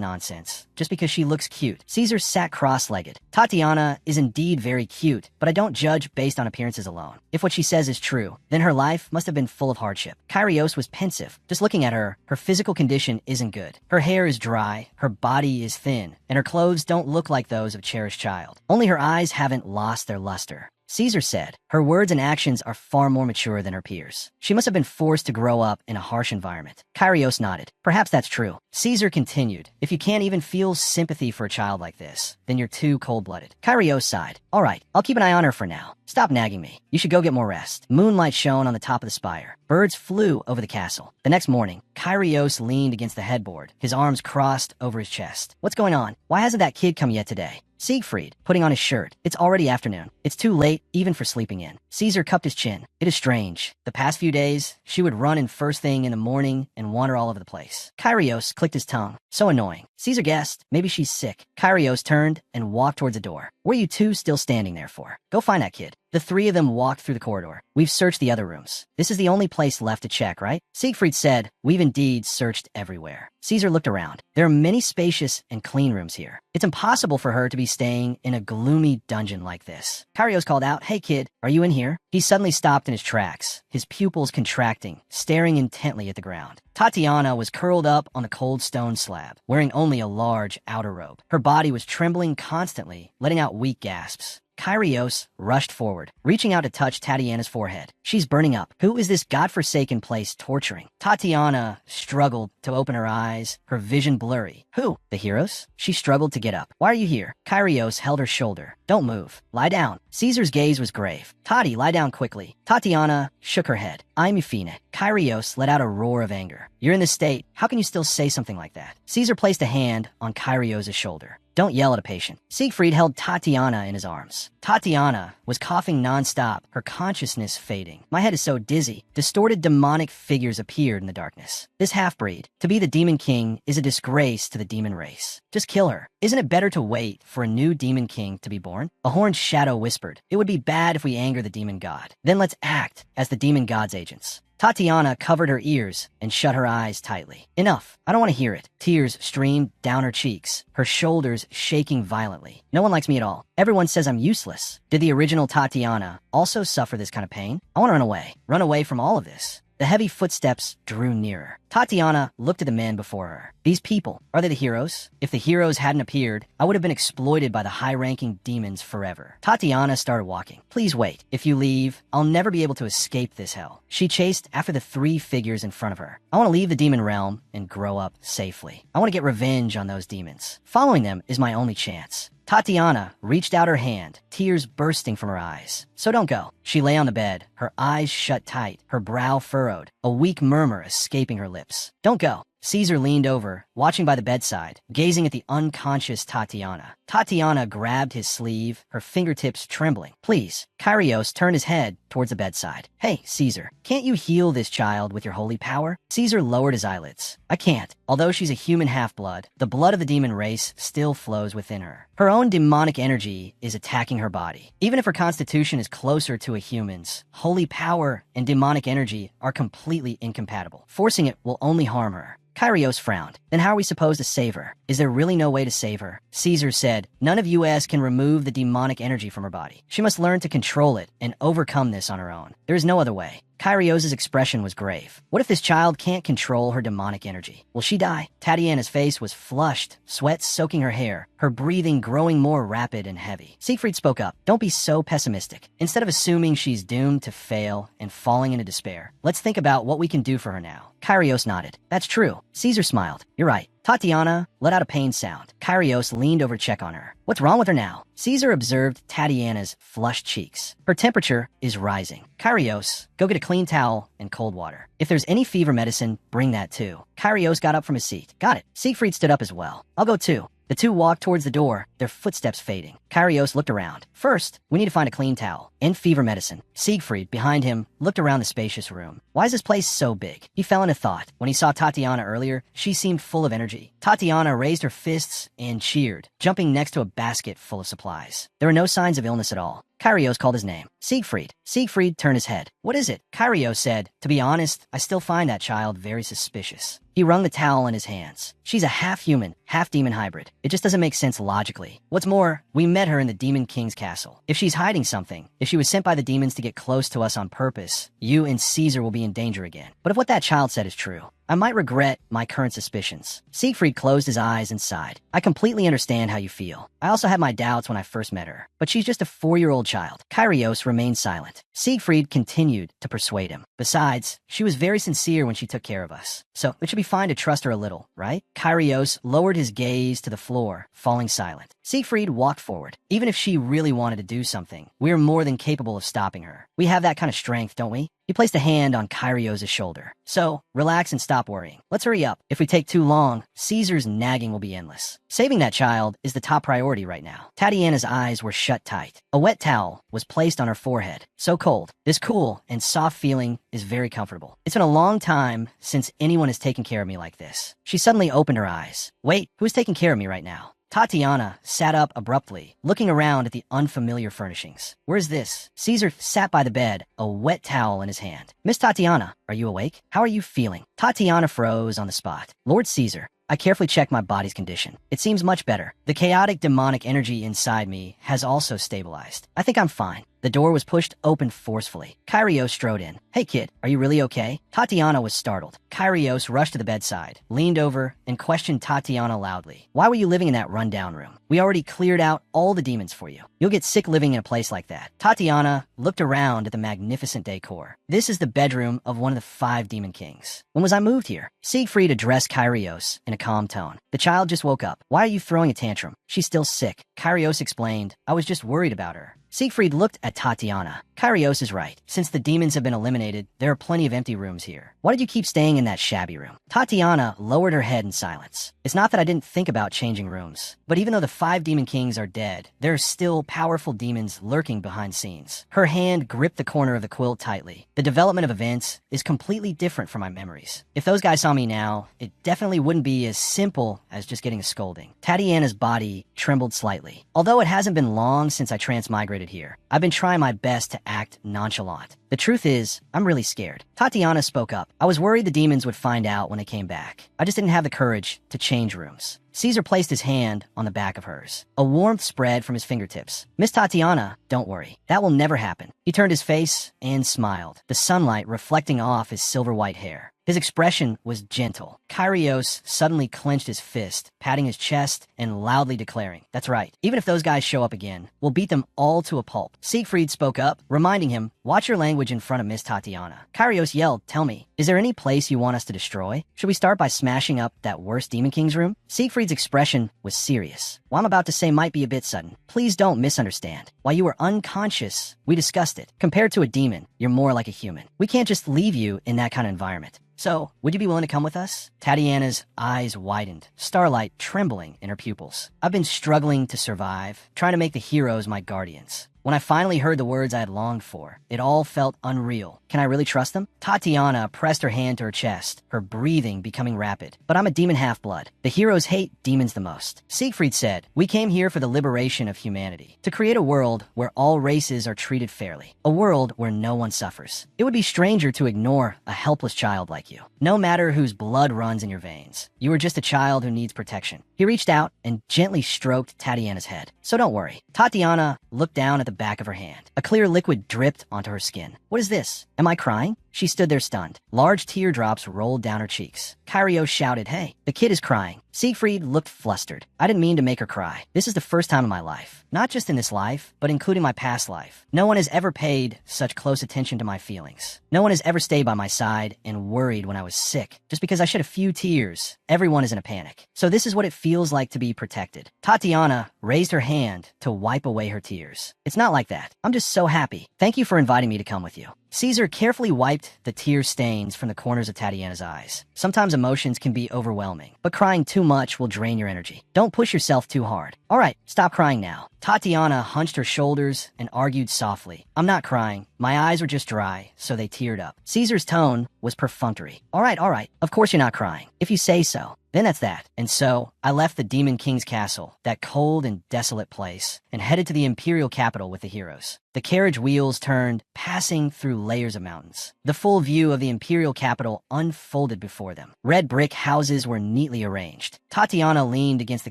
nonsense, just because she looks cute. Caesar sat cross-legged. Tatiana is indeed very cute, but I don't judge based on appearances alone. If what she says is true, then her life must have been full of hardship. Kyrios was pensive. Just looking at her, her physical condition isn't good. Her hair is dry, her body is thin, and her clothes don't look like those of a cherished child. Only her eyes haven't lost their luster. Caesar said, her words and actions are far more mature than her peers. She must have been forced to grow up in a harsh environment. Kyrios nodded. Perhaps that's true. Caesar continued, if you can't even feel sympathy for a child like this, then you're too cold-blooded. Kyrios sighed. All right, I'll keep an eye on her for now. Stop nagging me. You should go get more rest. Moonlight shone on the top of the spire. Birds flew over the castle. The next morning, Kyrios leaned against the headboard, his arms crossed over his chest. What's going on? Why hasn't that kid come yet today? Siegfried, putting on his shirt. It's already afternoon. It's too late, even for sleeping in. Caesar cupped his chin. It is strange. The past few days, she would run in first thing in the morning and wander all over the place. Kyrios clicked his tongue. So annoying. Caesar guessed, maybe she's sick. Kyrios turned and walked towards the door. What are you two still standing there for? Go find that kid. The three of them walked through the corridor. We've searched the other rooms. This is the only place left to check, right? Siegfried said, we've indeed searched everywhere. Caesar looked around. There are many spacious and clean rooms here. It's impossible for her to be staying in a gloomy dungeon like this. Kyrios called out, hey kid, are you in here? He suddenly stopped in his tracks, his pupils contracting, staring intently at the ground. Tatiana was curled up on the cold stone slab, wearing only a large outer robe. Her body was trembling constantly, letting out weak gasps. Kyrios rushed forward, reaching out to touch Tatiana's forehead. She's burning up. Who is this godforsaken place torturing? Tatiana struggled to open her eyes, her vision blurry. Who? The heroes? She struggled to get up. Why are you here? Kyrios held her shoulder. Don't move. Lie down. Caesar's gaze was grave. Tati, lie down quickly. Tatiana shook her head. I'm Euphine. Kyrios let out a roar of anger. You're in this state. How can you still say something like that? Caesar placed a hand on Kyrios' shoulder. Don't yell at a patient. Siegfried held Tatiana in his arms. Tatiana was coughing nonstop, her consciousness fading. My head is so dizzy. Distorted demonic figures appeared in the darkness. This half-breed, to be the Demon King, is a disgrace to the demon race. Just kill her. Isn't it better to wait for a new Demon King to be born? A horned shadow whispered, it would be bad if we anger the demon god. Then let's act as the demon god's agents. Tatiana covered her ears and shut her eyes tightly. Enough. I don't want to hear it. Tears streamed down her cheeks, her shoulders shaking violently. No one likes me at all. Everyone says I'm useless. Did the original Tatiana also suffer this kind of pain? I want to run away. Run away from all of this. The heavy footsteps drew nearer. Tatiana looked at the men before her. These people, are they the heroes? If the heroes hadn't appeared, I would have been exploited by the high-ranking demons forever. Tatiana started walking. Please wait. If you leave, I'll never be able to escape this hell. She chased after the three figures in front of her. I want to leave the demon realm and grow up safely. I want to get revenge on those demons. Following them is my only chance. Tatiana reached out her hand, tears bursting from her eyes. So don't go. She lay on the bed, her eyes shut tight, her brow furrowed, a weak murmur escaping her lips. Don't go. Caesar leaned over, watching by the bedside, gazing at the unconscious Tatiana. Tatiana grabbed his sleeve, her fingertips trembling. Please. Kyrios turned his head towards the bedside. Hey, Caesar, can't you heal this child with your holy power? Caesar lowered his eyelids. I can't. Although she's a human half-blood, the blood of the demon race still flows within her. Her own demonic energy is attacking her body. Even if her constitution is closer to a human's, holy power and demonic energy are completely incompatible. Forcing it will only harm her. Kyrios frowned. Then how are we supposed to save her? Is there really no way to save her? Caesar said, said, none of us can remove the demonic energy from her body. She must learn to control it and overcome this on her own. There is no other way. Kyrios' expression was grave. What if this child can't control her demonic energy? Will she die? Tatiana's face was flushed, sweat soaking her hair, her breathing growing more rapid and heavy. Siegfried spoke up. Don't be so pessimistic. Instead of assuming she's doomed to fail and falling into despair, let's think about what we can do for her now. Kyrios nodded. That's true. Caesar smiled. You're right. Tatiana let out a pained sound. Kyrios leaned over to check on her. What's wrong with her now? Caesar observed Tatiana's flushed cheeks. Her temperature is rising. Kyrios, go get a clean towel and cold water. If there's any fever medicine, bring that too. Kyrios got up from his seat. Got it. Siegfried stood up as well. I'll go too. The two walked towards the door, their footsteps fading. Kyrios looked around. First, we need to find a clean towel and fever medicine. Siegfried, behind him, looked around the spacious room. Why is this place so big? He fell into thought. When he saw Tatiana earlier, she seemed full of energy. Tatiana raised her fists and cheered, jumping next to a basket full of supplies. There were no signs of illness at all. Kyrios called his name. Siegfried. Siegfried turned his head. What is it? Kyrios said, to be honest, I still find that child very suspicious. He wrung the towel in his hands. She's a half-human, half-demon hybrid. It just doesn't make sense logically. What's more, we met her in the Demon King's castle. If she's hiding something, if she was sent by the demons to get close to us on purpose, you and Caesar will be in danger again. But if what that child said is true, I might regret my current suspicions. Siegfried closed his eyes and sighed. I completely understand how you feel. I also had my doubts when I first met her, but she's just a 4-year-old child. Kyrios remained silent. Siegfried continued to persuade him. Besides, she was very sincere when she took care of us, so it should be fine to trust her a little, right? Kyrios lowered his gaze to the floor, falling silent. Siegfried walked forward. Even if she really wanted to do something, we're more than capable of stopping her. We have that kind of strength, don't we? He placed a hand on Kyrios' shoulder. So, relax and stop worrying. Let's hurry up. If we take too long, Caesar's nagging will be endless. Saving that child is the top priority right now. Tatiana's eyes were shut tight. A wet towel was placed on her forehead. So cold. This cool and soft feeling is very comfortable. It's been a long time since anyone has taken care of me like this. She suddenly opened her eyes. Wait, who's taking care of me right now? Tatiana sat up abruptly, looking around at the unfamiliar furnishings. Where's this? Caesar sat by the bed, a wet towel in his hand. Miss Tatiana, are you awake? How are you feeling? Tatiana froze on the spot. Lord Caesar, I carefully checked my body's condition. It seems much better. The chaotic demonic energy inside me has also stabilized. I think I'm fine. The door was pushed open forcefully. Kyrios strode in. Hey kid, are you really okay? Tatiana was startled. Kyrios rushed to the bedside, leaned over, and questioned Tatiana loudly. Why were you living in that rundown room? We already cleared out all the demons for you. You'll get sick living in a place like that. Tatiana looked around at the magnificent decor. This is the bedroom of one of the 5 demon kings. When was I moved here? Siegfried addressed Kyrios in a calm tone. The child just woke up. Why are you throwing a tantrum? She's still sick. Kyrios explained. I was just worried about her. Siegfried looked at Tatiana. Kyrios is right. Since the demons have been eliminated, there are plenty of empty rooms here. Why did you keep staying in that shabby room? Tatiana lowered her head in silence. It's not that I didn't think about changing rooms, but even though the 5 demon kings are dead, there are still powerful demons lurking behind scenes. Her hand gripped the corner of the quilt tightly. The development of events is completely different from my memories. If those guys saw me now, it definitely wouldn't be as simple as just getting a scolding. Tatiana's body trembled slightly. Although it hasn't been long since I transmigrated here, I've been trying my best to act nonchalant. The truth is, I'm really scared. Tatiana spoke up. I was worried the demons would find out when they came back. I just didn't have the courage to change rooms. Caesar placed his hand on the back of hers. A warmth spread from his fingertips. Miss Tatiana, don't worry. That will never happen. He turned his face and smiled, the sunlight reflecting off his silver-white hair. His expression was gentle. Kyrios suddenly clenched his fist, patting his chest and loudly declaring, that's right. Even if those guys show up again, we'll beat them all to a pulp. Siegfried spoke up, reminding him, watch your language in front of Miss Tatiana. Kyrios yelled, tell me, is there any place you want us to destroy? Should we start by smashing up that worst Demon King's room? Siegfried's expression was serious. What I'm about to say might be a bit sudden. Please don't misunderstand. While you were unconscious, we discussed it. Compared to a demon, you're more like a human. We can't just leave you in that kind of environment. So, would you be willing to come with us? Tatiana's eyes widened, starlight trembling in her pupils. I've been struggling to survive, trying to make the heroes my guardians. When I finally heard the words I had longed for, it all felt unreal. Can I really trust them? Tatiana pressed her hand to her chest, her breathing becoming rapid. But I'm a demon half-blood. The heroes hate demons the most. Siegfried said, "We came here for the liberation of humanity, to create a world where all races are treated fairly, a world where no one suffers. It would be stranger to ignore a helpless child like you, no matter whose blood runs in your veins. You are just a child who needs protection." He reached out and gently stroked Tatiana's head. "So don't worry." Tatiana looked down at the back of her hand. A clear liquid dripped onto her skin. "What is this? Am I crying?" She stood there stunned. Large teardrops rolled down her cheeks. Kyrios shouted, "Hey, the kid is crying." Siegfried looked flustered. "I didn't mean to make her cry. This is the first time in my life. Not just in this life, but including my past life. No one has ever paid such close attention to my feelings. No one has ever stayed by my side and worried when I was sick. Just because I shed a few tears, everyone is in a panic. So this is what it feels like to be protected." Tatiana raised her hand to wipe away her tears. "It's not like that. I'm just so happy. Thank you for inviting me to come with you." Caesar carefully wiped the tear stains from the corners of Tatiana's eyes. Sometimes emotions can be overwhelming, but crying too much will drain your energy. Don't push yourself too hard. "All right, stop crying now." Tatiana hunched her shoulders and argued softly, "I'm not crying. My eyes were just dry, so they teared up." Caesar's tone was perfunctory. All right. Of course you're not crying. If you say so. Then that's that." And so, I left the Demon King's castle, that cold and desolate place, and headed to the imperial capital with the heroes. The carriage wheels turned, passing through layers of mountains. The full view of the imperial capital unfolded before them. Red brick houses were neatly arranged. Tatiana leaned against the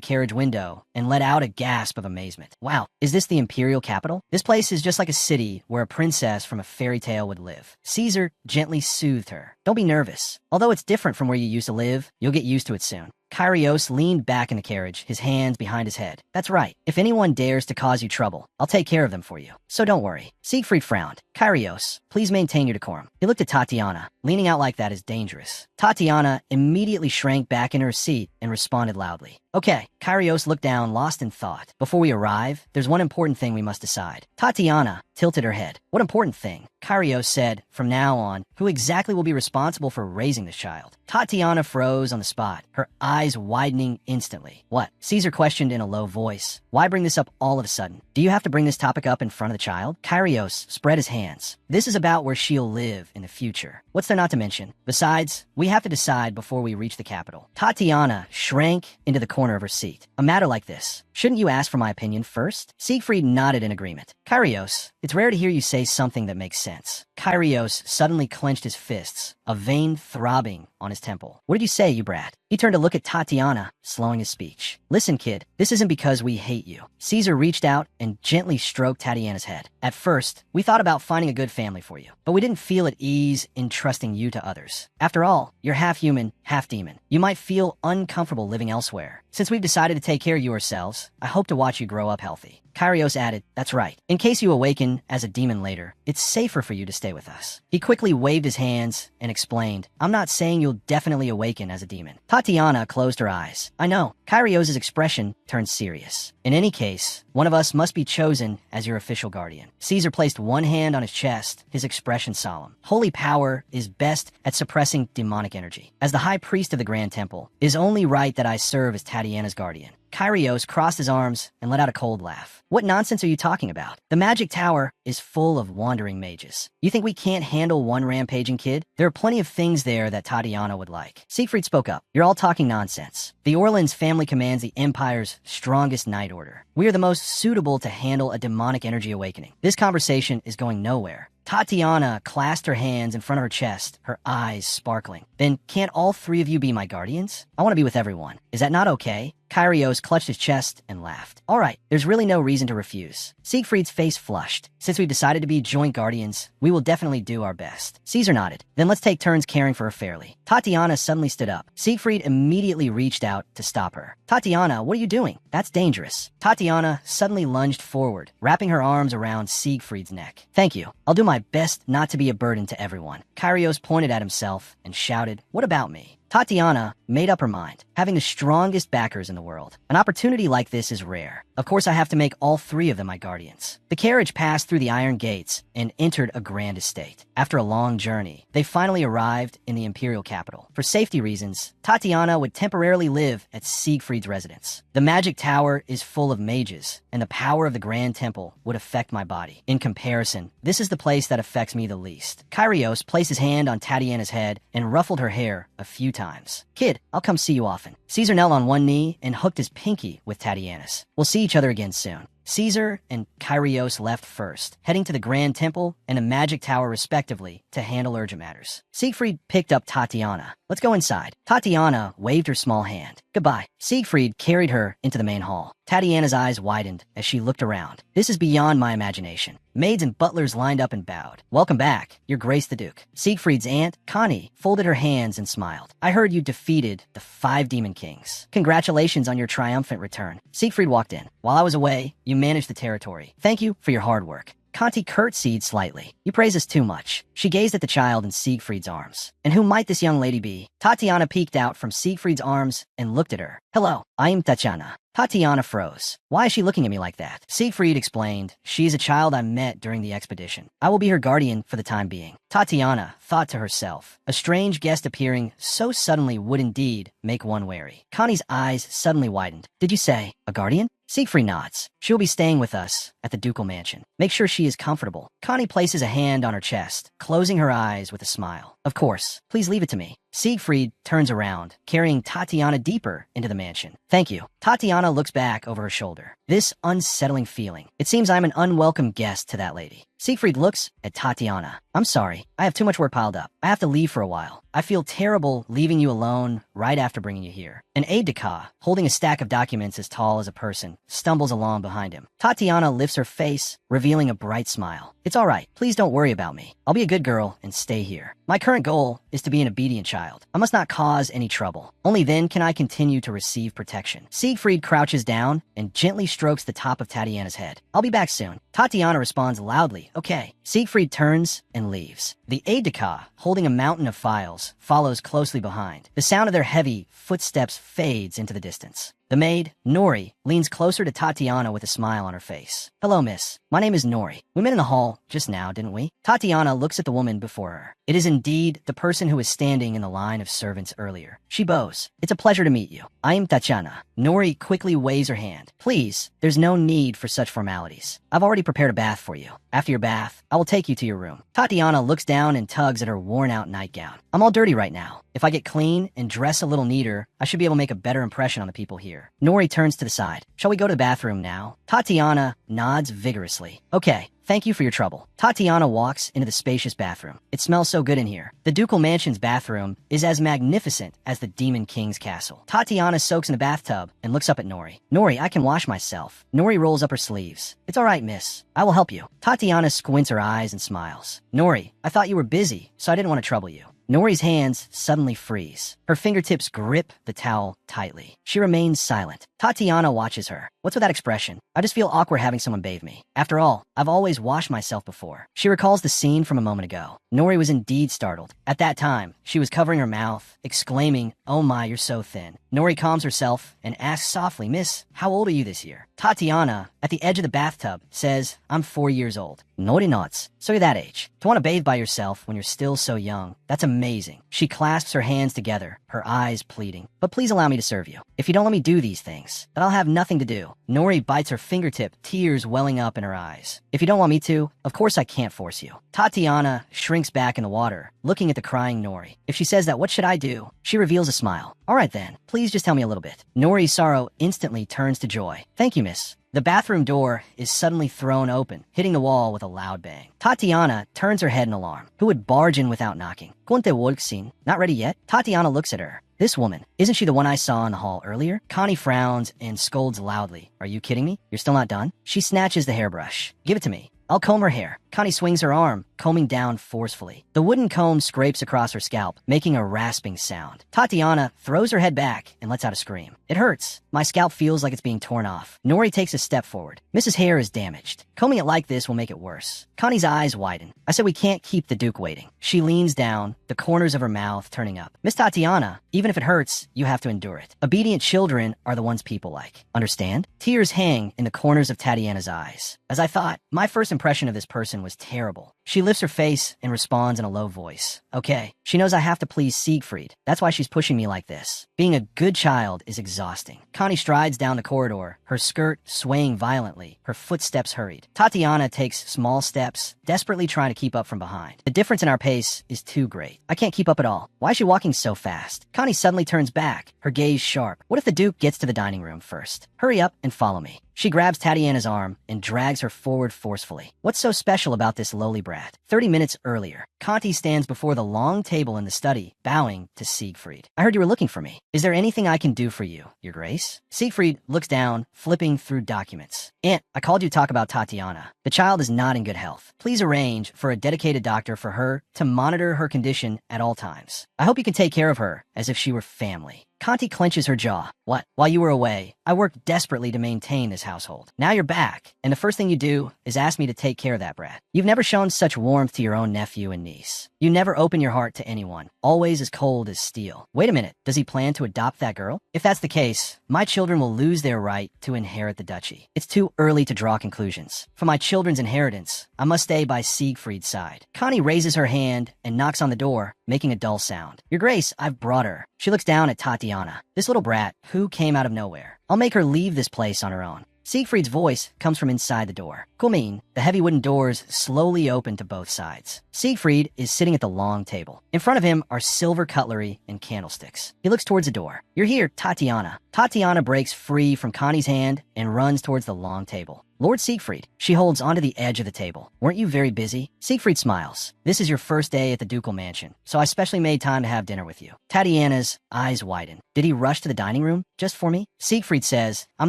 carriage window and let out a gasp of amazement. "Wow, is this the imperial capital? This place is just like a city where a princess from a fairy tale would live." Caesar gently soothed her. "Don't be nervous. Although it's different from where you used to live, you'll get used to it soon." Kyrios leaned back in the carriage, his hands behind his head. "That's right. If anyone dares to cause you trouble, I'll take care of them for you. So don't worry." Siegfried frowned. "Kyrios, please maintain your decorum." He looked at Tatiana. "Leaning out like that is dangerous." Tatiana immediately shrank back in her seat and responded loudly. "Okay." Kyrios looked down, lost in thought. "Before we arrive, there's one important thing we must decide." Tatiana tilted her head. "What important thing?" Kyrios said, "From now on, who exactly will be responsible for raising this child?" Tatiana froze on the spot, her eyes widening instantly. "What?" Caesar questioned in a low voice. "Why bring this up all of a sudden? Do you have to bring this topic up in front of the child?" Kyrios spread his hands. "This is about where she'll live in the future. What's there not to mention? Besides, we have to decide before we reach the capital." Tatiana shrank into the corner of her seat. "A matter like this, shouldn't you ask for my opinion first?" Siegfried nodded in agreement. "Kyrios, it's rare to hear you say something that makes sense." Kyrios suddenly clenched his fists, a vein throbbing on his temple. "What did you say, you brat?" He turned to look at Tatiana, slowing his speech. "Listen, kid, this isn't because we hate you." Caesar reached out and gently stroked Tatiana's head. "At first, we thought about finding a good family for you, but we didn't feel at ease in trusting you to others. After all, you're half human, half demon. You might feel uncomfortable living elsewhere. Since we've decided to take care of you ourselves, I hope to watch you grow up healthy." Kyrios added, "That's right. In case you awaken as a demon later, it's safer for you to stay with us." He quickly waved his hands and explained, "I'm not saying you'll definitely awaken as a demon." Tatiana closed her eyes. "I know." Kyrios' expression turned serious. "In any case, one of us must be chosen as your official guardian." Caesar placed one hand on his chest, his expression solemn. "Holy power is best at suppressing demonic energy. As the high priest of the Grand Temple, it is only right that I serve as Tatiana's guardian." Kyrios crossed his arms and let out a cold laugh. "What nonsense are you talking about? The magic tower is full of wandering mages. You think we can't handle one rampaging kid? There are plenty of things there that Tatiana would like." Siegfried spoke up. "You're all talking nonsense. The Orlan's family commands the Empire's strongest night order. We are the most suitable to handle a demonic energy awakening. This conversation is going nowhere." Tatiana clasped her hands in front of her chest, her eyes sparkling. "Then can't all three of you be my guardians? I want to be with everyone. Is that not okay?" Kyrios clutched his chest and laughed. "All right, there's really no reason to refuse." Siegfried's face flushed. "Since we've decided to be joint guardians, we will definitely do our best." Caesar nodded. "Then let's take turns caring for her fairly." Tatiana suddenly stood up. Siegfried immediately reached out to stop her. "Tatiana, what are you doing? That's dangerous." Tatiana suddenly lunged forward, wrapping her arms around Siegfried's neck. "Thank you. I'll do my best not to be a burden to everyone." Kyrios pointed at himself and shouted, "What about me?" Tatiana made up her mind, having the strongest backers in the world. An opportunity like this is rare. Of course, I have to make all three of them my guardians. The carriage passed through the iron gates and entered a grand estate. After a long journey, they finally arrived in the imperial capital. For safety reasons, Tatiana would temporarily live at Siegfried's residence. The magic tower is full of mages, and the power of the grand temple would affect my body. In comparison, this is the place that affects me the least. Kyrios placed his hand on Tatiana's head and ruffled her hair a few times. Kid, I'll come see you often. Caesar knelt on one knee and hooked his pinky with Tatiana's. We'll see each other again soon. Caesar and Kyrios left first, heading to the Grand Temple and a magic tower respectively to handle urgent matters. Siegfried picked up Tatiana. Let's go inside. Tatiana waved her small hand. Goodbye. Siegfried carried her into the main hall. Tatiana's eyes widened as she looked around. This is beyond my imagination. Maids and butlers lined up and bowed. Welcome back, Your Grace the Duke. Siegfried's aunt, Connie, folded her hands and smiled. I heard you defeated the 5 demon kings. Congratulations on your triumphant return. Siegfried walked in. While I was away, you managed the territory. Thank you for your hard work. Conti curtsied slightly. You praise us too much. She gazed at the child in Siegfried's arms. And who might this young lady be? Tatiana peeked out from Siegfried's arms and looked at her. Hello, I am Tatiana. Tatiana froze. Why is she looking at me like that? Siegfried explained. She is a child I met during the expedition. I will be her guardian for the time being. Tatiana thought to herself. A strange guest appearing so suddenly would indeed make one wary. Connie's eyes suddenly widened. Did you say a guardian? Siegfried nods. She will be staying with us at the ducal mansion. Make sure she is comfortable. Connie places a hand on her chest, closing her eyes with a smile. Of course. Please leave it to me. Siegfried turns around, carrying Tatiana deeper into the mansion. Thank you. Tatiana looks back over her shoulder. This unsettling feeling. It seems I'm an unwelcome guest to that lady. Siegfried looks at Tatiana. I'm sorry. I have too much work piled up. I have to leave for a while. I feel terrible leaving you alone right after bringing you here. An aide-de-camp, holding a stack of documents as tall as a person, stumbles along behind him. Tatiana lifts her face, revealing a bright smile. It's all right. Please don't worry about me. I'll be a good girl and stay here. My current goal is to be an obedient child. I must not cause any trouble. Only then can I continue to receive protection. Siegfried crouches down and gently strokes the top of Tatiana's head. I'll be back soon. Tatiana responds loudly, okay. Siegfried turns and leaves. The aide-de-camp, holding a mountain of files, follows closely behind. The sound of their heavy footsteps fades into the distance. The maid, Nori, leans closer to Tatiana with a smile on her face. Hello, miss. My name is Nori. We met in the hall just now, didn't we? Tatiana looks at the woman before her. It is indeed the person who was standing in the line of servants earlier. She bows. It's a pleasure to meet you. I am Tatiana. Nori quickly waves her hand. Please, there's no need for such formalities. I've already prepared a bath for you. After your bath, I will take you to your room. Tatiana looks down and tugs at her worn-out nightgown. I'm all dirty right now. If I get clean and dress a little neater, I should be able to make a better impression on the people here. Nori turns to the side. Shall we go to the bathroom now? Tatiana nods vigorously. Okay. Thank you for your trouble. Tatiana walks into the spacious bathroom. It smells so good in here. The ducal mansion's bathroom is as magnificent as the Demon King's castle. Tatiana soaks in the bathtub and looks up at Nori. Nori, I can wash myself. Nori rolls up her sleeves. It's all right, miss. I will help you. Tatiana squints her eyes and smiles. Nori, I thought you were busy, so I didn't want to trouble you. Nori's hands suddenly freeze. Her fingertips grip the towel tightly. She remains silent. Tatiana watches her. What's with that expression? I just feel awkward having someone bathe me. After all, I've always washed myself before. She recalls the scene from a moment ago. Nori was indeed startled. At that time, she was covering her mouth, exclaiming, "Oh my, you're so thin." Nori calms herself and asks softly, "Miss, how old are you this year?" Tatiana, at the edge of the bathtub, says, "I'm 4 years old." Nori nods. So you're that age. To want to bathe by yourself when you're still so young, that's amazing. She clasps her hands together, her eyes pleading. But please allow me to serve you. If you don't let me do these things, then I'll have nothing to do. Nori bites her fingertip, tears welling up in her eyes. If you don't want me to, of course I can't force you. Tatiana shrinks back in the water, looking at the crying Nori. If she says that, what should I do? She reveals a smile. All right then, please just tell me a little bit. Nori's sorrow instantly turns to joy. Thank you, miss. The bathroom door is suddenly thrown open, hitting the wall with a loud bang. Tatiana turns her head in alarm. Who would barge in without knocking? Kunte Wolksin. Not ready yet? Tatiana looks at her. This woman, isn't she the one I saw in the hall earlier? Connie frowns and scolds loudly. Are you kidding me? You're still not done? She snatches the hairbrush. Give it to me. I'll comb her hair. Connie swings her arm, combing down forcefully. The wooden comb scrapes across her scalp, making a rasping sound. Tatiana throws her head back and lets out a scream. It hurts. My scalp feels like it's being torn off. Nori takes a step forward. Mrs. Hair is damaged. Combing it like this will make it worse. Connie's eyes widen. I said we can't keep the Duke waiting. She leans down, the corners of her mouth turning up. Miss Tatiana, even if it hurts, you have to endure it. Obedient children are the ones people like. Understand? Tears hang in the corners of Tatiana's eyes. As I thought, my first impression of this person was terrible. She lifts her face and responds in a low voice. Okay. She knows I have to please Siegfried. That's why she's pushing me like this. Being a good child is exhausting. Connie strides down the corridor, her skirt swaying violently, her footsteps hurried. Tatiana takes small steps, desperately trying to keep up from behind. The difference in our pace is too great. I can't keep up at all. Why is she walking so fast? Connie suddenly turns back, her gaze sharp. What if the Duke gets to the dining room first? Hurry up and follow me. She grabs Tatiana's arm and drags her forward forcefully. What's so special about this lowly brat? 30 minutes earlier, Conti stands before the long table in the study, bowing to Siegfried. I heard you were looking for me. Is there anything I can do for you, Your Grace? Siegfried looks down, flipping through documents. Aunt, I called you to talk about Tatiana. The child is not in good health. Please arrange for a dedicated doctor for her to monitor her condition at all times. I hope you can take care of her as if she were family. Conti clenches her jaw. What? While you were away, I worked desperately to maintain this household. Now you're back, and the first thing you do is ask me to take care of that brat. You've never shown such warmth to your own nephew and niece. You never open your heart to anyone, always as cold as steel. Wait a minute, does he plan to adopt that girl? If that's the case, my children will lose their right to inherit the duchy. It's too early to draw conclusions. For my children's inheritance, I must stay by Siegfried's side. Connie raises her hand and knocks on the door, making a dull sound. Your Grace, I've brought her. She looks down at Tatiana, this little brat who came out of nowhere. I'll make her leave this place on her own. Siegfried's voice comes from inside the door. Kulmin, the heavy wooden doors slowly open to both sides. Siegfried is sitting at the long table. In front of him are silver cutlery and candlesticks. He looks towards the door. You're here, Tatiana. Tatiana breaks free from Connie's hand and runs towards the long table. Lord Siegfried, she holds onto the edge of the table. Weren't you very busy? Siegfried smiles. This is your first day at the ducal mansion, so I specially made time to have dinner with you. Tatiana's eyes widen. Did he rush to the dining room just for me? Siegfried says, I'm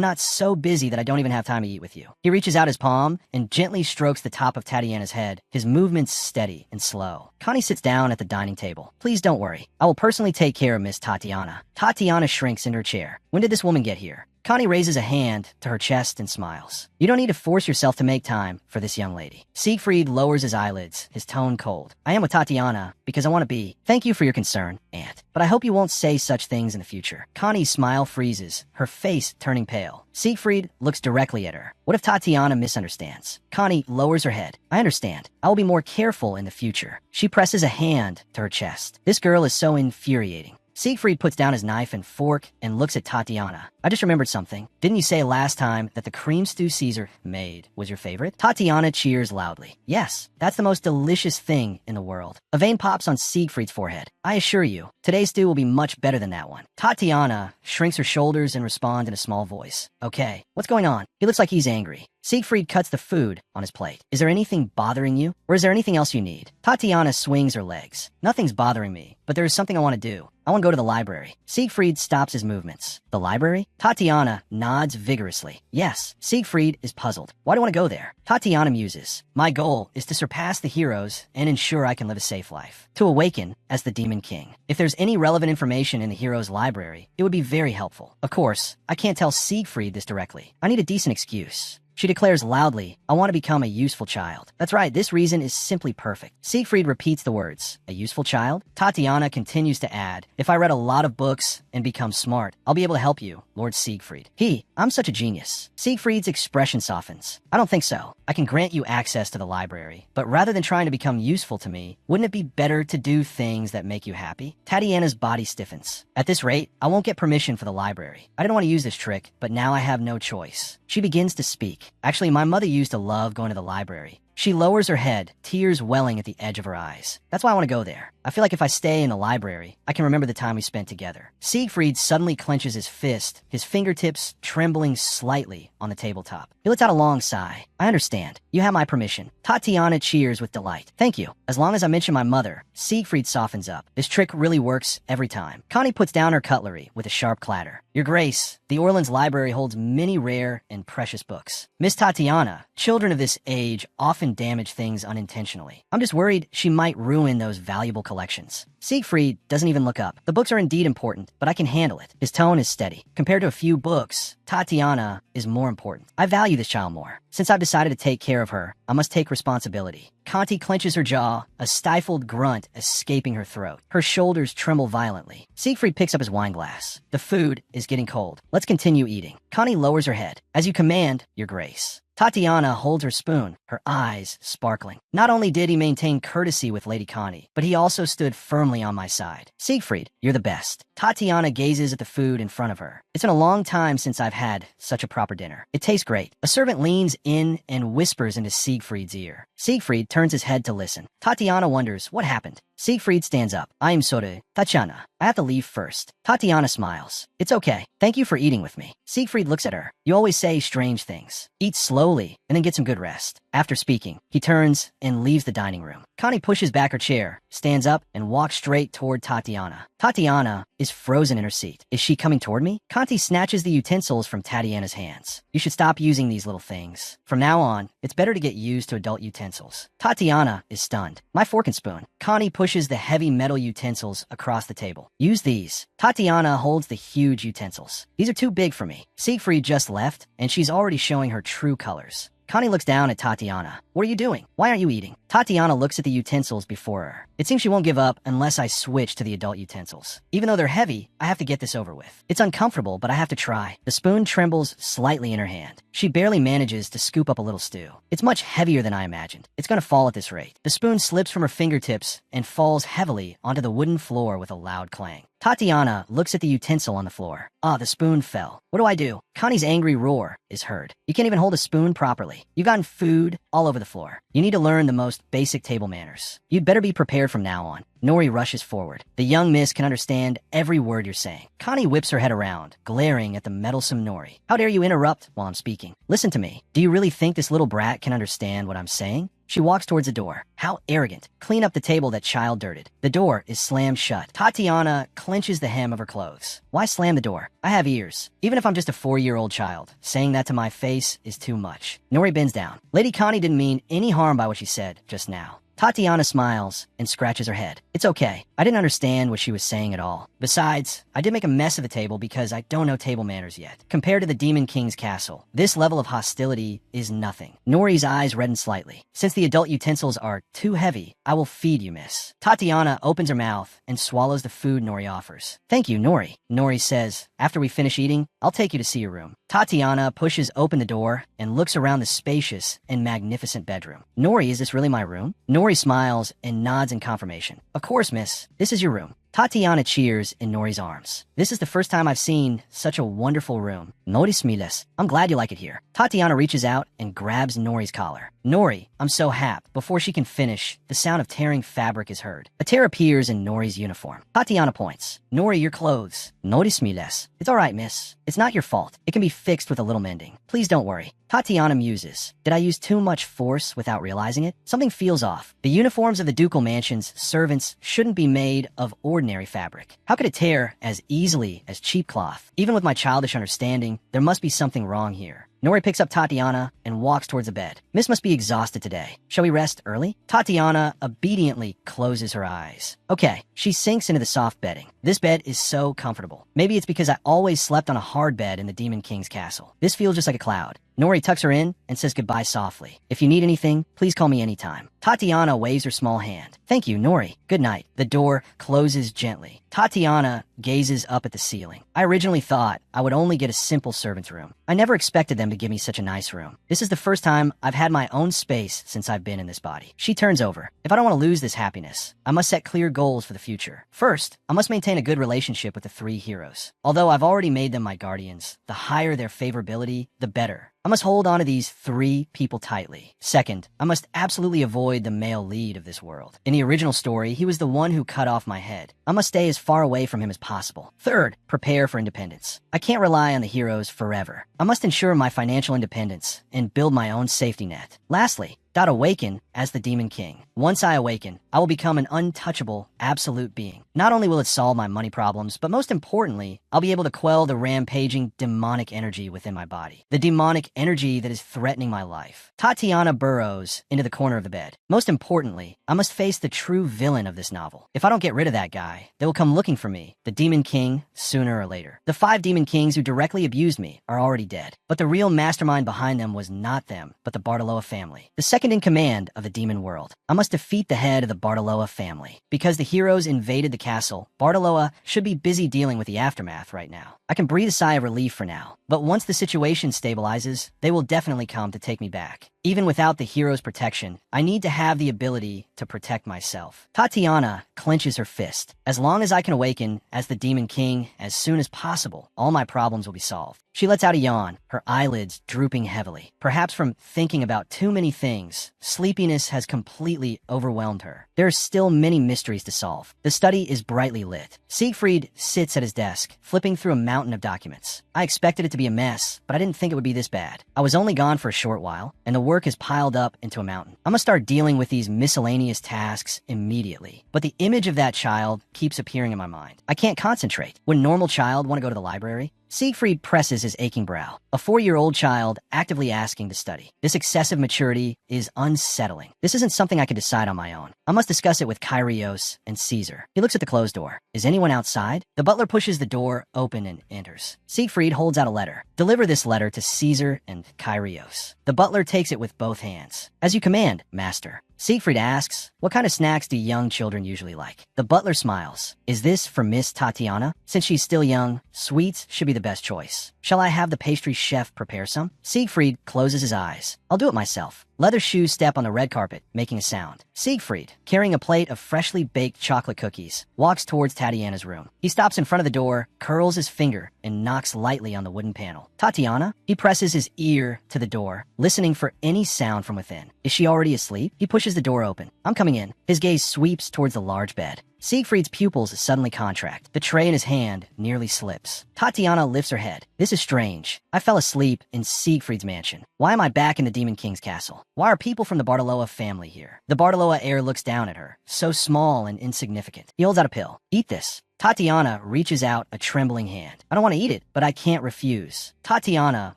not so busy that I don't even have time to eat with you. He reaches out his palm and gently strokes the top of Tatiana's head, his movements steady and slow. Connie sits down at the dining table. Please don't worry. I will personally take care of Miss Tatiana. Tatiana shrinks in her chair. When did this woman get here? Connie raises a hand to her chest and smiles. You don't need to force yourself to make time for this young lady. Siegfried lowers his eyelids, his tone cold. I am with Tatiana because I want to be. Thank you for your concern, Aunt. But I hope you won't say such things in the future. Connie's smile freezes, her face turning pale. Siegfried looks directly at her. What if Tatiana misunderstands? Connie lowers her head. I understand. I will be more careful in the future. She presses a hand to her chest. This girl is so infuriating. Siegfried puts down his knife and fork and looks at Tatiana. I just remembered something. Didn't you say last time that the cream stew Caesar made was your favorite? Tatiana cheers loudly. Yes, that's the most delicious thing in the world. A vein pops on Siegfried's forehead. I assure you, today's stew will be much better than that one. Tatiana shrinks her shoulders and responds in a small voice. Okay, what's going on? He looks like he's angry. Siegfried cuts the food on his plate. Is there anything bothering you? Or is there anything else you need? Tatiana swings her legs. Nothing's bothering me, but there is something I want to do. I want to go to the library. Siegfried stops his movements. The library? Tatiana nods vigorously. Yes, Siegfried is puzzled. Why do I want to go there? Tatiana muses. My goal is to surpass the heroes and ensure I can live a safe life. To awaken as the Demon King. If there's any relevant information in the heroes' library, it would be very helpful. Of course, I can't tell Siegfried this directly. I need a decent excuse. She declares loudly, I want to become a useful child. That's right, this reason is simply perfect. Siegfried repeats the words, a useful child? Tatiana continues to add, if I read a lot of books and become smart, I'll be able to help you, Lord Siegfried. I'm such a genius. Siegfried's expression softens. I don't think so. I can grant you access to the library, but rather than trying to become useful to me, wouldn't it be better to do things that make you happy? Tatiana's body stiffens. At this rate, I won't get permission for the library. I didn't want to use this trick, but now I have no choice. She begins to speak. Actually, my mother used to love going to the library. She lowers her head, tears welling at the edge of her eyes. That's why I want to go there. I feel like if I stay in the library, I can remember the time we spent together. Siegfried suddenly clenches his fist, his fingertips trembling slightly on the tabletop. He lets out a long sigh. I understand. You have my permission. Tatiana cheers with delight. Thank you. As long as I mention my mother, Siegfried softens up. This trick really works every time. Connie puts down her cutlery with a sharp clatter. Your Grace, the Orleans Library holds many rare and precious books. Miss Tatiana, children of this age often damage things unintentionally. I'm just worried she might ruin those valuable collections. Siegfried doesn't even look up. The books are indeed important, but I can handle it. His tone is steady. Compared to a few books, Tatiana is more important. I value this child more. Since I've decided to take care of her, I must take responsibility. Conti clenches her jaw, a stifled grunt escaping her throat. Her shoulders tremble violently. Siegfried picks up his wine glass. The food is getting cold. Let's continue eating. Connie lowers her head. As you command, Your Grace. Tatiana holds her spoon, her eyes sparkling. Not only did he maintain courtesy with Lady Connie, but he also stood firmly on my side. Siegfried, you're the best. Tatiana gazes at the food in front of her. It's been a long time since I've had such a proper dinner. It tastes great. A servant leans in and whispers into Siegfried's ear. Siegfried turns his head to listen. Tatiana wonders what happened. Siegfried stands up. I am sorry. Tatiana, I have to leave first. Tatiana smiles. It's okay. Thank you for eating with me. Siegfried looks at her. You always say strange things. Eat slowly and then get some good rest. After speaking, he turns and leaves the dining room. Connie pushes back her chair, stands up, and walks straight toward Tatiana. Tatiana is frozen in her seat. Is she coming toward me? Conti snatches the utensils from Tatiana's hands. You should stop using these little things. From now on, it's better to get used to adult utensils. Tatiana is stunned. My fork and spoon. Connie pushes the heavy metal utensils across the table. Use these. Tatiana holds the huge utensils. These are too big for me. Siegfried just left, and she's already showing her true colors. Connie looks down at Tatiana. What are you doing? Why aren't you eating? Tatiana looks at the utensils before her. It seems she won't give up unless I switch to the adult utensils. Even though they're heavy, I have to get this over with. It's uncomfortable, but I have to try. The spoon trembles slightly in her hand. She barely manages to scoop up a little stew. It's much heavier than I imagined. It's gonna fall at this rate. The spoon slips from her fingertips and falls heavily onto the wooden floor with a loud clang. Tatiana looks at the utensil on the floor. Ah, the spoon fell. What do I do? Connie's angry roar is heard. You can't even hold a spoon properly. You've gotten food all over the floor. You need to learn the most basic table manners. You'd better be prepared from now on. Nori rushes forward. The young miss can understand every word you're saying. Connie whips her head around, glaring at the meddlesome Nori. How dare you interrupt while I'm speaking? Listen to me. Do you really think this little brat can understand what I'm saying? She walks towards the door. How arrogant. Clean up the table that child dirted. The door is slammed shut. Tatiana clenches the hem of her clothes. Why slam the door? I have ears. Even if I'm just a 4-year-old child, saying that to my face is too much. Nori bends down. Lady Connie didn't mean any harm by what she said just now. Tatiana smiles and scratches her head. It's okay. I didn't understand what she was saying at all. Besides, I did make a mess of the table because I don't know table manners yet. Compared to the Demon King's castle, this level of hostility is nothing. Nori's eyes redden slightly. Since the adult utensils are too heavy, I will feed you, miss. Tatiana opens her mouth and swallows the food Nori offers. Thank you, Nori. Nori says, after we finish eating, I'll take you to see your room. Tatiana pushes open the door and looks around the spacious and magnificent bedroom. Nori, is this really my room? Nori smiles and nods in confirmation. Of course, miss. This is your room. Tatiana cheers in Nori's arms. This is the first time I've seen such a wonderful room. Noris miles. I'm glad you like it here. Tatiana reaches out and grabs Nori's collar. Nori, I'm so happy. Before she can finish, the sound of tearing fabric is heard. A tear appears in Nori's uniform. Tatiana points. Nori, your clothes. Noris miles. It's all right, miss. It's not your fault. It can be fixed with a little mending. Please don't worry. Tatiana muses. Did I use too much force without realizing it? Something feels off. The uniforms of the ducal mansion's servants shouldn't be made of ordinary fabric. How could it tear as easily as cheap cloth? Even with my childish understanding, there must be something wrong here. Nori picks up Tatiana and walks towards the bed. Miss must be exhausted today. Shall we rest early? Tatiana obediently closes her eyes. Okay, she sinks into the soft bedding. This bed is so comfortable. Maybe it's because I always slept on a hard bed in the Demon King's castle. This feels just like a cloud. Nori tucks her in and says goodbye softly. If you need anything, please call me anytime. Tatiana waves her small hand. Thank you, Nori. Good night. The door closes gently. Tatiana gazes up at the ceiling. I originally thought I would only get a simple servant's room. I never expected them to give me such a nice room. This is the first time I've had my own space since I've been in this body. She turns over. If I don't want to lose this happiness, I must set clear goals for the future. First, I must maintain a good relationship with the 3 heroes. Although I've already made them my guardians, the higher their favorability, the better. I must hold on to these 3 people tightly. Second, I must absolutely avoid the male lead of this world. In the original story, he was the one who cut off my head. I must stay as far away from him as possible. Third, prepare for independence. I can't rely on the heroes forever. I must ensure my financial independence and build my own safety net. Lastly, awaken as the Demon King. Once I awaken, I will become an untouchable, absolute being. Not only will it solve my money problems, but most importantly, I'll be able to quell the rampaging demonic energy within my body. The demonic energy that is threatening my life. Tatiana burrows into the corner of the bed. Most importantly, I must face the true villain of this novel. If I don't get rid of that guy, they will come looking for me, the Demon King, sooner or later. The 5 Demon Kings who directly abused me are already dead, but the real mastermind behind them was not them, but the Bartoloa family. The second in command of the demon world. I must defeat the head of the Bartoloa family. Because the heroes invaded the castle, Bartoloa should be busy dealing with the aftermath right now. I can breathe a sigh of relief for now, but once the situation stabilizes, they will definitely come to take me back. Even without the hero's protection, I need to have the ability to protect myself. Tatiana clenches her fist. As long as I can awaken as the Demon King as soon as possible, all my problems will be solved. She lets out a yawn, her eyelids drooping heavily. Perhaps from thinking about too many things, sleepiness has completely overwhelmed her. There are still many mysteries to solve. The study is brightly lit. Siegfried sits at his desk, flipping through a mountain of documents. I expected it to be a mess, but I didn't think it would be this bad. I was only gone for a short while, and the work is piled up into a mountain. I must start dealing with these miscellaneous tasks immediately. But the image of that child keeps appearing in my mind. I can't concentrate. Would a normal child want to go to the library? Siegfried presses his aching brow. A 4-year-old child actively asking to study. This excessive maturity is unsettling. This isn't something I can decide on my own. I must discuss it with Kyrios and Caesar. He looks at the closed door. Is anyone outside? The butler pushes the door open and enters. Siegfried holds out a letter. Deliver this letter to Caesar and Kyrios. The butler takes it with both hands. As you command, master. Siegfried asks, what kind of snacks do young children usually like? The butler smiles. Is this for Miss Tatiana? Since she's still young, sweets should be the best choice. Shall I have the pastry chef prepare some? Siegfried closes his eyes. I'll do it myself. Leather shoes step on the red carpet, making a sound. Siegfried, carrying a plate of freshly baked chocolate cookies, walks towards Tatiana's room. He stops in front of the door, curls his finger, and knocks lightly on the wooden panel. Tatiana? He presses his ear to the door, listening for any sound from within. Is she already asleep? He pushes the door open. I'm coming in. His gaze sweeps towards the large bed. Siegfried's pupils suddenly contract. The tray in his hand nearly slips. Tatiana lifts her head. This is strange. I fell asleep in Siegfried's mansion. Why am I back in the Demon King's castle? Why are people from the Bartoloa family here? The Bartoloa heir looks down at her, so small and insignificant. He holds out a pill. Eat this. Tatiana reaches out a trembling hand. I don't want to eat it, but I can't refuse. Tatiana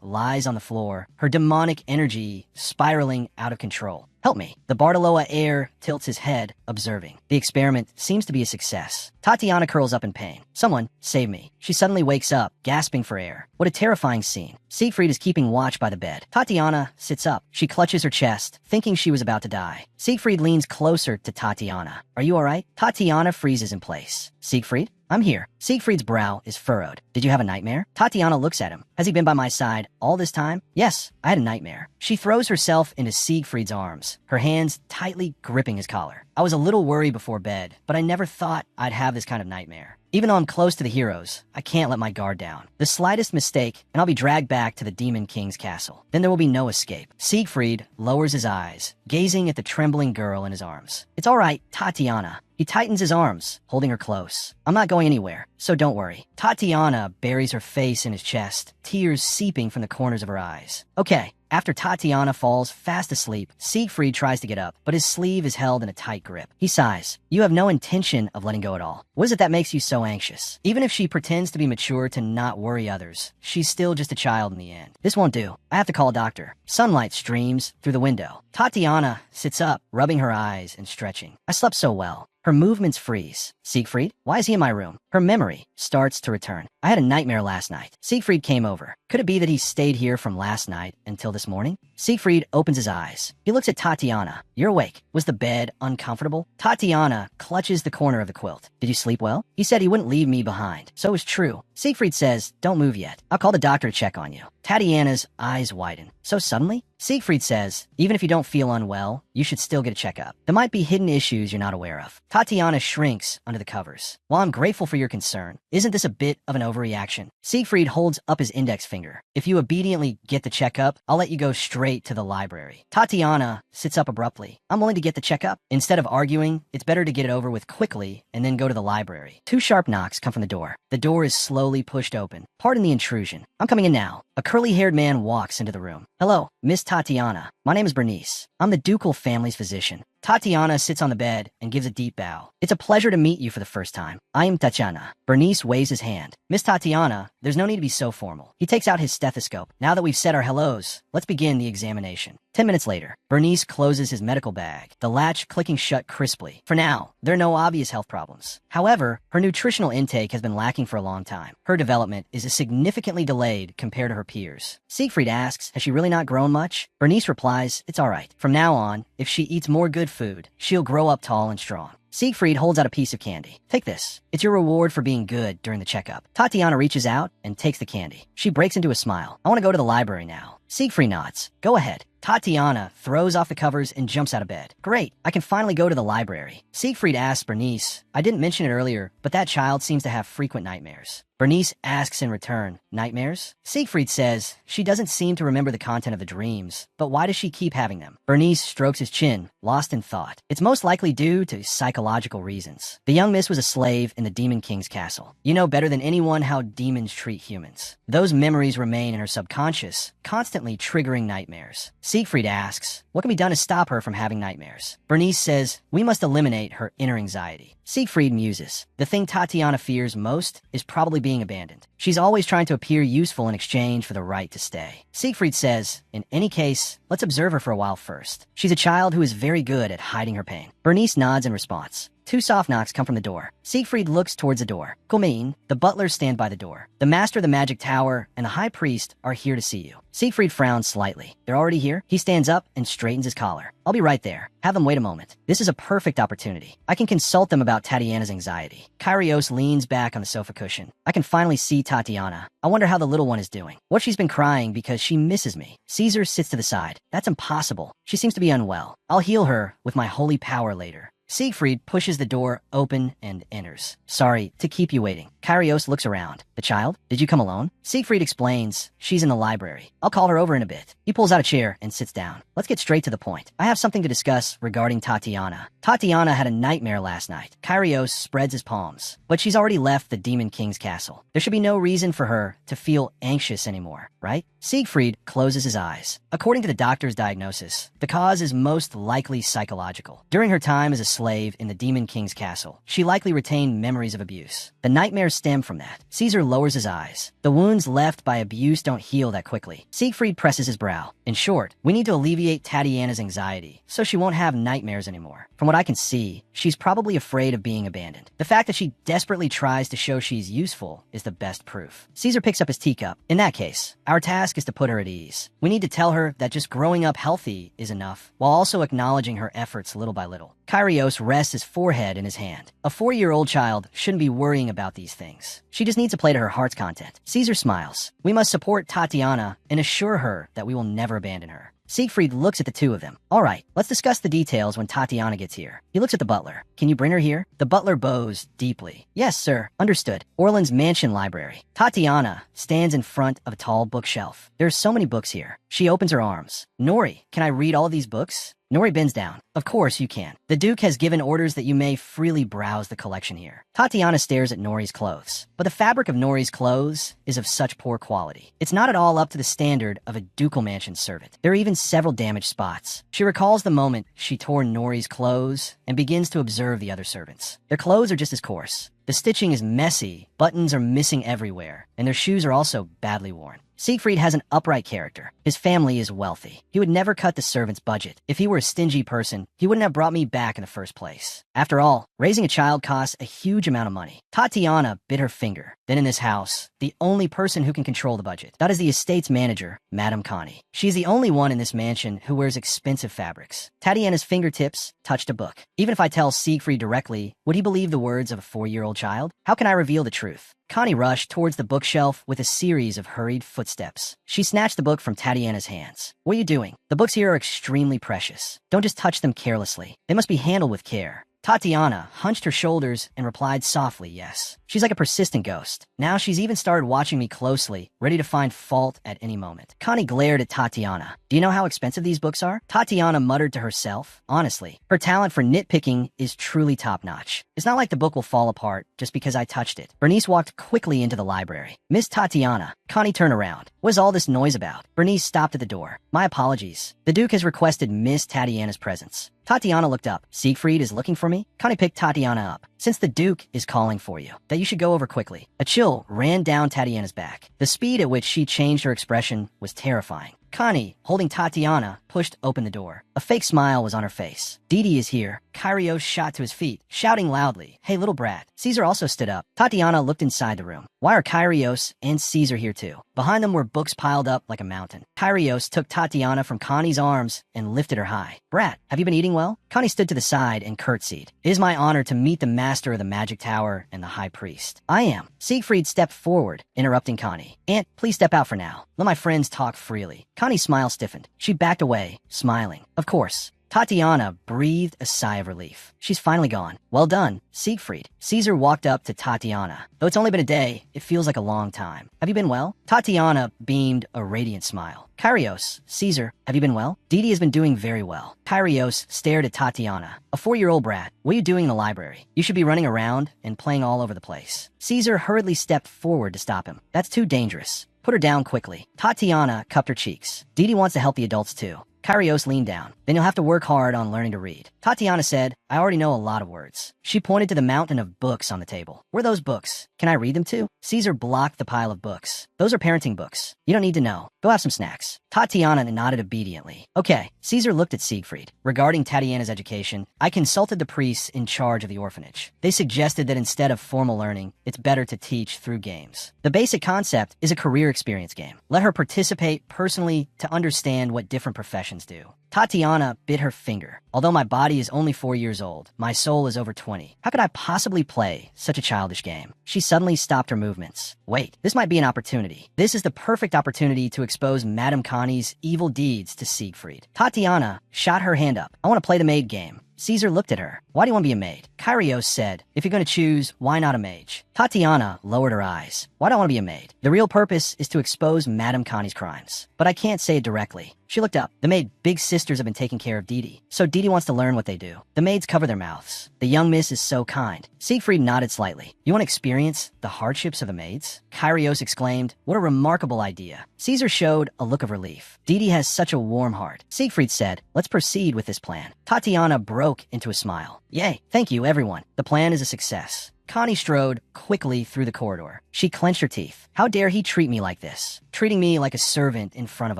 lies on the floor, her demonic energy spiraling out of control. Help me. The Bartoloa heir tilts his head, observing. The experiment seems to be a success. Tatiana curls up in pain. Someone, save me. She suddenly wakes up, gasping for air. What a terrifying scene. Siegfried is keeping watch by the bed. Tatiana sits up. She clutches her chest, thinking she was about to die. Siegfried leans closer to Tatiana. Are you all right? Tatiana freezes in place. Siegfried? I'm here. Siegfried's brow is furrowed. Did you have a nightmare? Tatiana looks at him. Has he been by my side all this time? Yes, I had a nightmare. She throws herself into Siegfried's arms, her hands tightly gripping his collar. I was a little worried before bed, but I never thought I'd have this kind of nightmare. Even though I'm close to the heroes, I can't let my guard down. The slightest mistake, and I'll be dragged back to the Demon King's castle. Then there will be no escape. Siegfried lowers his eyes, gazing at the trembling girl in his arms. It's all right, Tatiana. He tightens his arms, holding her close. I'm not going anywhere, so don't worry. Tatiana buries her face in his chest, tears seeping from the corners of her eyes. Okay. After Tatiana falls fast asleep, Siegfried tries to get up, but his sleeve is held in a tight grip. He sighs. You have no intention of letting go at all. What is it that makes you so anxious? Even if she pretends to be mature to not worry others, she's still just a child in the end. This won't do. I have to call a doctor. Sunlight streams through the window. Tatiana sits up, rubbing her eyes and stretching. I slept so well. Her movements freeze. Siegfried? Why is he in my room? Her memory starts to return. I had a nightmare last night. Siegfried came over. Could it be that he stayed here from last night until this morning? Siegfried opens his eyes. He looks at Tatiana. You're awake. Was the bed uncomfortable? Tatiana clutches the corner of the quilt. Did you sleep well? He said he wouldn't leave me behind. So it was true. Siegfried says, don't move yet. I'll call the doctor to check on you. Tatiana's eyes widen. So suddenly? Siegfried says, even if you don't feel unwell, you should still get a checkup. There might be hidden issues you're not aware of. Tatiana shrinks under the covers. While I'm grateful for your your concern. Isn't this a bit of an overreaction? Siegfried holds up his index finger. If you obediently get the checkup, I'll let you go straight to the library. Tatiana sits up abruptly. I'm willing to get the checkup. Instead of arguing, it's better to get it over with quickly and then go to the library. Two sharp knocks come from the door. The door is slowly pushed open. Pardon the intrusion. I'm coming in now. A curly-haired man walks into the room. Hello, Miss Tatiana. My name is Bernice. I'm the ducal family's physician. Tatiana sits on the bed and gives a deep bow. It's a pleasure to meet you for the first time. I am Tatiana. Bernice waves his hand. Miss Tatiana, there's no need to be so formal. He takes out his stethoscope. Now that we've said our hellos, let's begin the examination. 10 minutes later, Bernice closes his medical bag, the latch clicking shut crisply. For now, there are no obvious health problems. However, her nutritional intake has been lacking for a long time. Her development is significantly delayed compared to her peers. Siegfried asks, has she really not grown much? Bernice replies, it's all right. From now on, if she eats more good food, she'll grow up tall and strong. Siegfried holds out a piece of candy. Take this. It's your reward for being good during the checkup. Tatiana reaches out and takes the candy. She breaks into a smile. I want to go to the library now. Siegfried nods. Go ahead. Tatiana throws off the covers and jumps out of bed. Great, I can finally go to the library. Siegfried asks Bernice, I didn't mention it earlier, but that child seems to have frequent nightmares. Bernice asks in return, nightmares? Siegfried says, she doesn't seem to remember the content of the dreams, but why does she keep having them? Bernice strokes his chin, lost in thought. It's most likely due to psychological reasons. The young miss was a slave in the Demon King's castle. You know better than anyone how demons treat humans. Those memories remain in her subconscious, constantly triggering nightmares. Siegfried asks, what can be done to stop her from having nightmares? Bernice says, we must eliminate her inner anxiety. Siegfried muses. The thing Tatiana fears most is probably being abandoned. She's always trying to appear useful in exchange for the right to stay. Siegfried says, in any case, let's observe her for a while first. She's a child who is very good at hiding her pain. Bernice nods in response. Two soft knocks come from the door. Siegfried looks towards the door. Kumin, the butlers stand by the door. The master of the magic tower and the high priest are here to see you. Siegfried frowns slightly. They're already here? He stands up and straightens his collar. I'll be right there. Have them wait a moment. This is a perfect opportunity. I can consult them about Tatiana's anxiety. Kyrios leans back on the sofa cushion. I can finally see Tatiana. I wonder how the little one is doing. What she's been crying because she misses me. Caesar sits to the side. That's impossible. She seems to be unwell. I'll heal her with my holy power later. Siegfried pushes the door open and enters. Sorry to keep you waiting. Kyrios looks around. The child? Did you come alone? Siegfried explains. She's in the library. I'll call her over in a bit. He pulls out a chair and sits down. Let's get straight to the point. I have something to discuss regarding Tatiana. Tatiana had a nightmare last night. Kyrios spreads his palms. But she's already left the Demon King's castle. There should be no reason for her to feel anxious anymore, right? Siegfried closes his eyes. According to the doctor's diagnosis, the cause is most likely psychological. During her time as a slave in the Demon King's castle, she likely retained memories of abuse. The nightmares stem from that. Caesar lowers his eyes. The wounds left by abuse don't heal that quickly. Siegfried presses his brow. In short, we need to alleviate Tatiana's anxiety, so she won't have nightmares anymore. From what I can see, she's probably afraid of being abandoned. The fact that she desperately tries to show she's useful is the best proof. Caesar picks up his teacup. In that case, our task is to put her at ease. We need to tell her that just growing up healthy is enough, while also acknowledging her efforts little by little. Kyrios rests his forehead in his hand. A 4-year-old child shouldn't be worrying about these things. She just needs to play to her heart's content. Caesar smiles. We must support Tatiana and assure her that we will never abandon her. Siegfried looks at the two of them. All right, let's discuss the details when Tatiana gets here. He looks at the butler. Can you bring her here? The butler bows deeply. Yes, sir. Understood. Orland's mansion library. Tatiana stands in front of a tall bookshelf. There are so many books here. She opens her arms. Nori, can I read all of these books? Nori bends down. Of course you can. The Duke has given orders that you may freely browse the collection here. Tatiana stares at Nori's clothes. But the fabric of Nori's clothes is of such poor quality. It's not at all up to the standard of a ducal mansion servant. There are even several damaged spots. She recalls the moment she tore Nori's clothes and begins to observe the other servants. Their clothes are just as coarse. The stitching is messy, buttons are missing everywhere, and their shoes are also badly worn. Siegfried has an upright character. His family is wealthy. He would never cut the servant's budget. If he were a stingy person, he wouldn't have brought me back in the first place. After all, raising a child costs a huge amount of money. Tatiana bit her finger. Then in this house, the only person who can control the budget, that is the estate's manager, Madame Connie. She's the only one in this mansion who wears expensive fabrics. Tatiana's fingertips touched a book. Even if I tell Siegfried directly, would he believe the words of a 4-year-old child? How can I reveal the truth? Connie rushed towards the bookshelf with a series of hurried footsteps. She snatched the book from Tatiana's hands. What are you doing? The books here are extremely precious. Don't just touch them carelessly. They must be handled with care. Tatiana hunched her shoulders and replied softly, yes. She's like a persistent ghost. Now she's even started watching me closely, ready to find fault at any moment. Connie glared at Tatiana. Do you know how expensive these books are? Tatiana muttered to herself. Honestly, her talent for nitpicking is truly top-notch. It's not like the book will fall apart just because I touched it. Bernice walked quickly into the library. Miss Tatiana. Connie turned around. What is all this noise about? Bernice stopped at the door. My apologies. The Duke has requested Miss Tatiana's presence. Tatiana looked up. Siegfried is looking for me? Connie picked Tatiana up. Since the Duke is calling for you, that you should go over quickly. A chill ran down Tatiana's back. The speed at which she changed her expression was terrifying. Connie, holding Tatiana, pushed open the door. A fake smile was on her face. Didi is here. Kyrios shot to his feet, shouting loudly, "Hey, little brat." Caesar also stood up. Tatiana looked inside the room. Why are Kyrios and Caesar here too? Behind them were books piled up like a mountain. Kyrios took Tatiana from Connie's arms and lifted her high. "Brat, have you been eating well?" Connie stood to the side and curtsied. "It is my honor to meet the master of the magic tower and the high priest." "I am." Siegfried stepped forward, interrupting Connie. "Aunt, please step out for now. Let my friends talk freely." Connie's smile stiffened. She backed away, smiling. "Of course." Tatiana breathed a sigh of relief. She's finally gone. "Well done, Siegfried." Caesar walked up to Tatiana. "Though it's only been a day, it feels like a long time. Have you been well?" Tatiana beamed a radiant smile. "Kyrios, Caesar, have you been well?" Didi has been doing very well. Kyrios stared at Tatiana. "A 4-year-old brat, what are you doing in the library? You should be running around and playing all over the place." Caesar hurriedly stepped forward to stop him. "That's too dangerous. Put her down quickly." Tatiana cupped her cheeks. "Didi wants to help the adults too." Kyrios leaned down. "Then you'll have to work hard on learning to read." Tatiana said, "I already know a lot of words." She pointed to the mountain of books on the table. "Where are those books? Can I read them too?" Caesar blocked the pile of books. "Those are parenting books. You don't need to know. Go have some snacks." Tatiana nodded obediently. "Okay." Caesar looked at Siegfried. "Regarding Tatiana's education, I consulted the priests in charge of the orphanage. They suggested that instead of formal learning, it's better to teach through games. The basic concept is a career experience game. Let her participate personally to understand what different professions do." Tatiana bit her finger. "Although my body is only 4 years old, my soul is over 20. How could I possibly play such a childish game?" She suddenly stopped her movements. "Wait, this might be an opportunity. This is the perfect opportunity to expose Madame Connie's evil deeds to Siegfried." Tatiana shot her hand up. "I want to play the maid game." Caesar looked at her. "Why do you want to be a maid?" Kyrios said, "If you're going to choose, why not a mage?" Tatiana lowered her eyes. "Why do I want to be a maid? The real purpose is to expose Madame Connie's crimes. But I can't say it directly." She looked up. "The maid big sisters have been taking care of Didi. So Didi wants to learn what they do." The maids cover their mouths. "The young miss is so kind." Siegfried nodded slightly. "You want to experience the hardships of the maids?" Kyrios exclaimed, "What a remarkable idea." Caesar showed a look of relief. "Didi has such a warm heart." Siegfried said, "Let's proceed with this plan." Tatiana broke into a smile. "Yay, thank you, everyone. The plan is a success." Connie strode quickly through the corridor. She clenched her teeth. How dare he treat me like this? Treating me like a servant in front of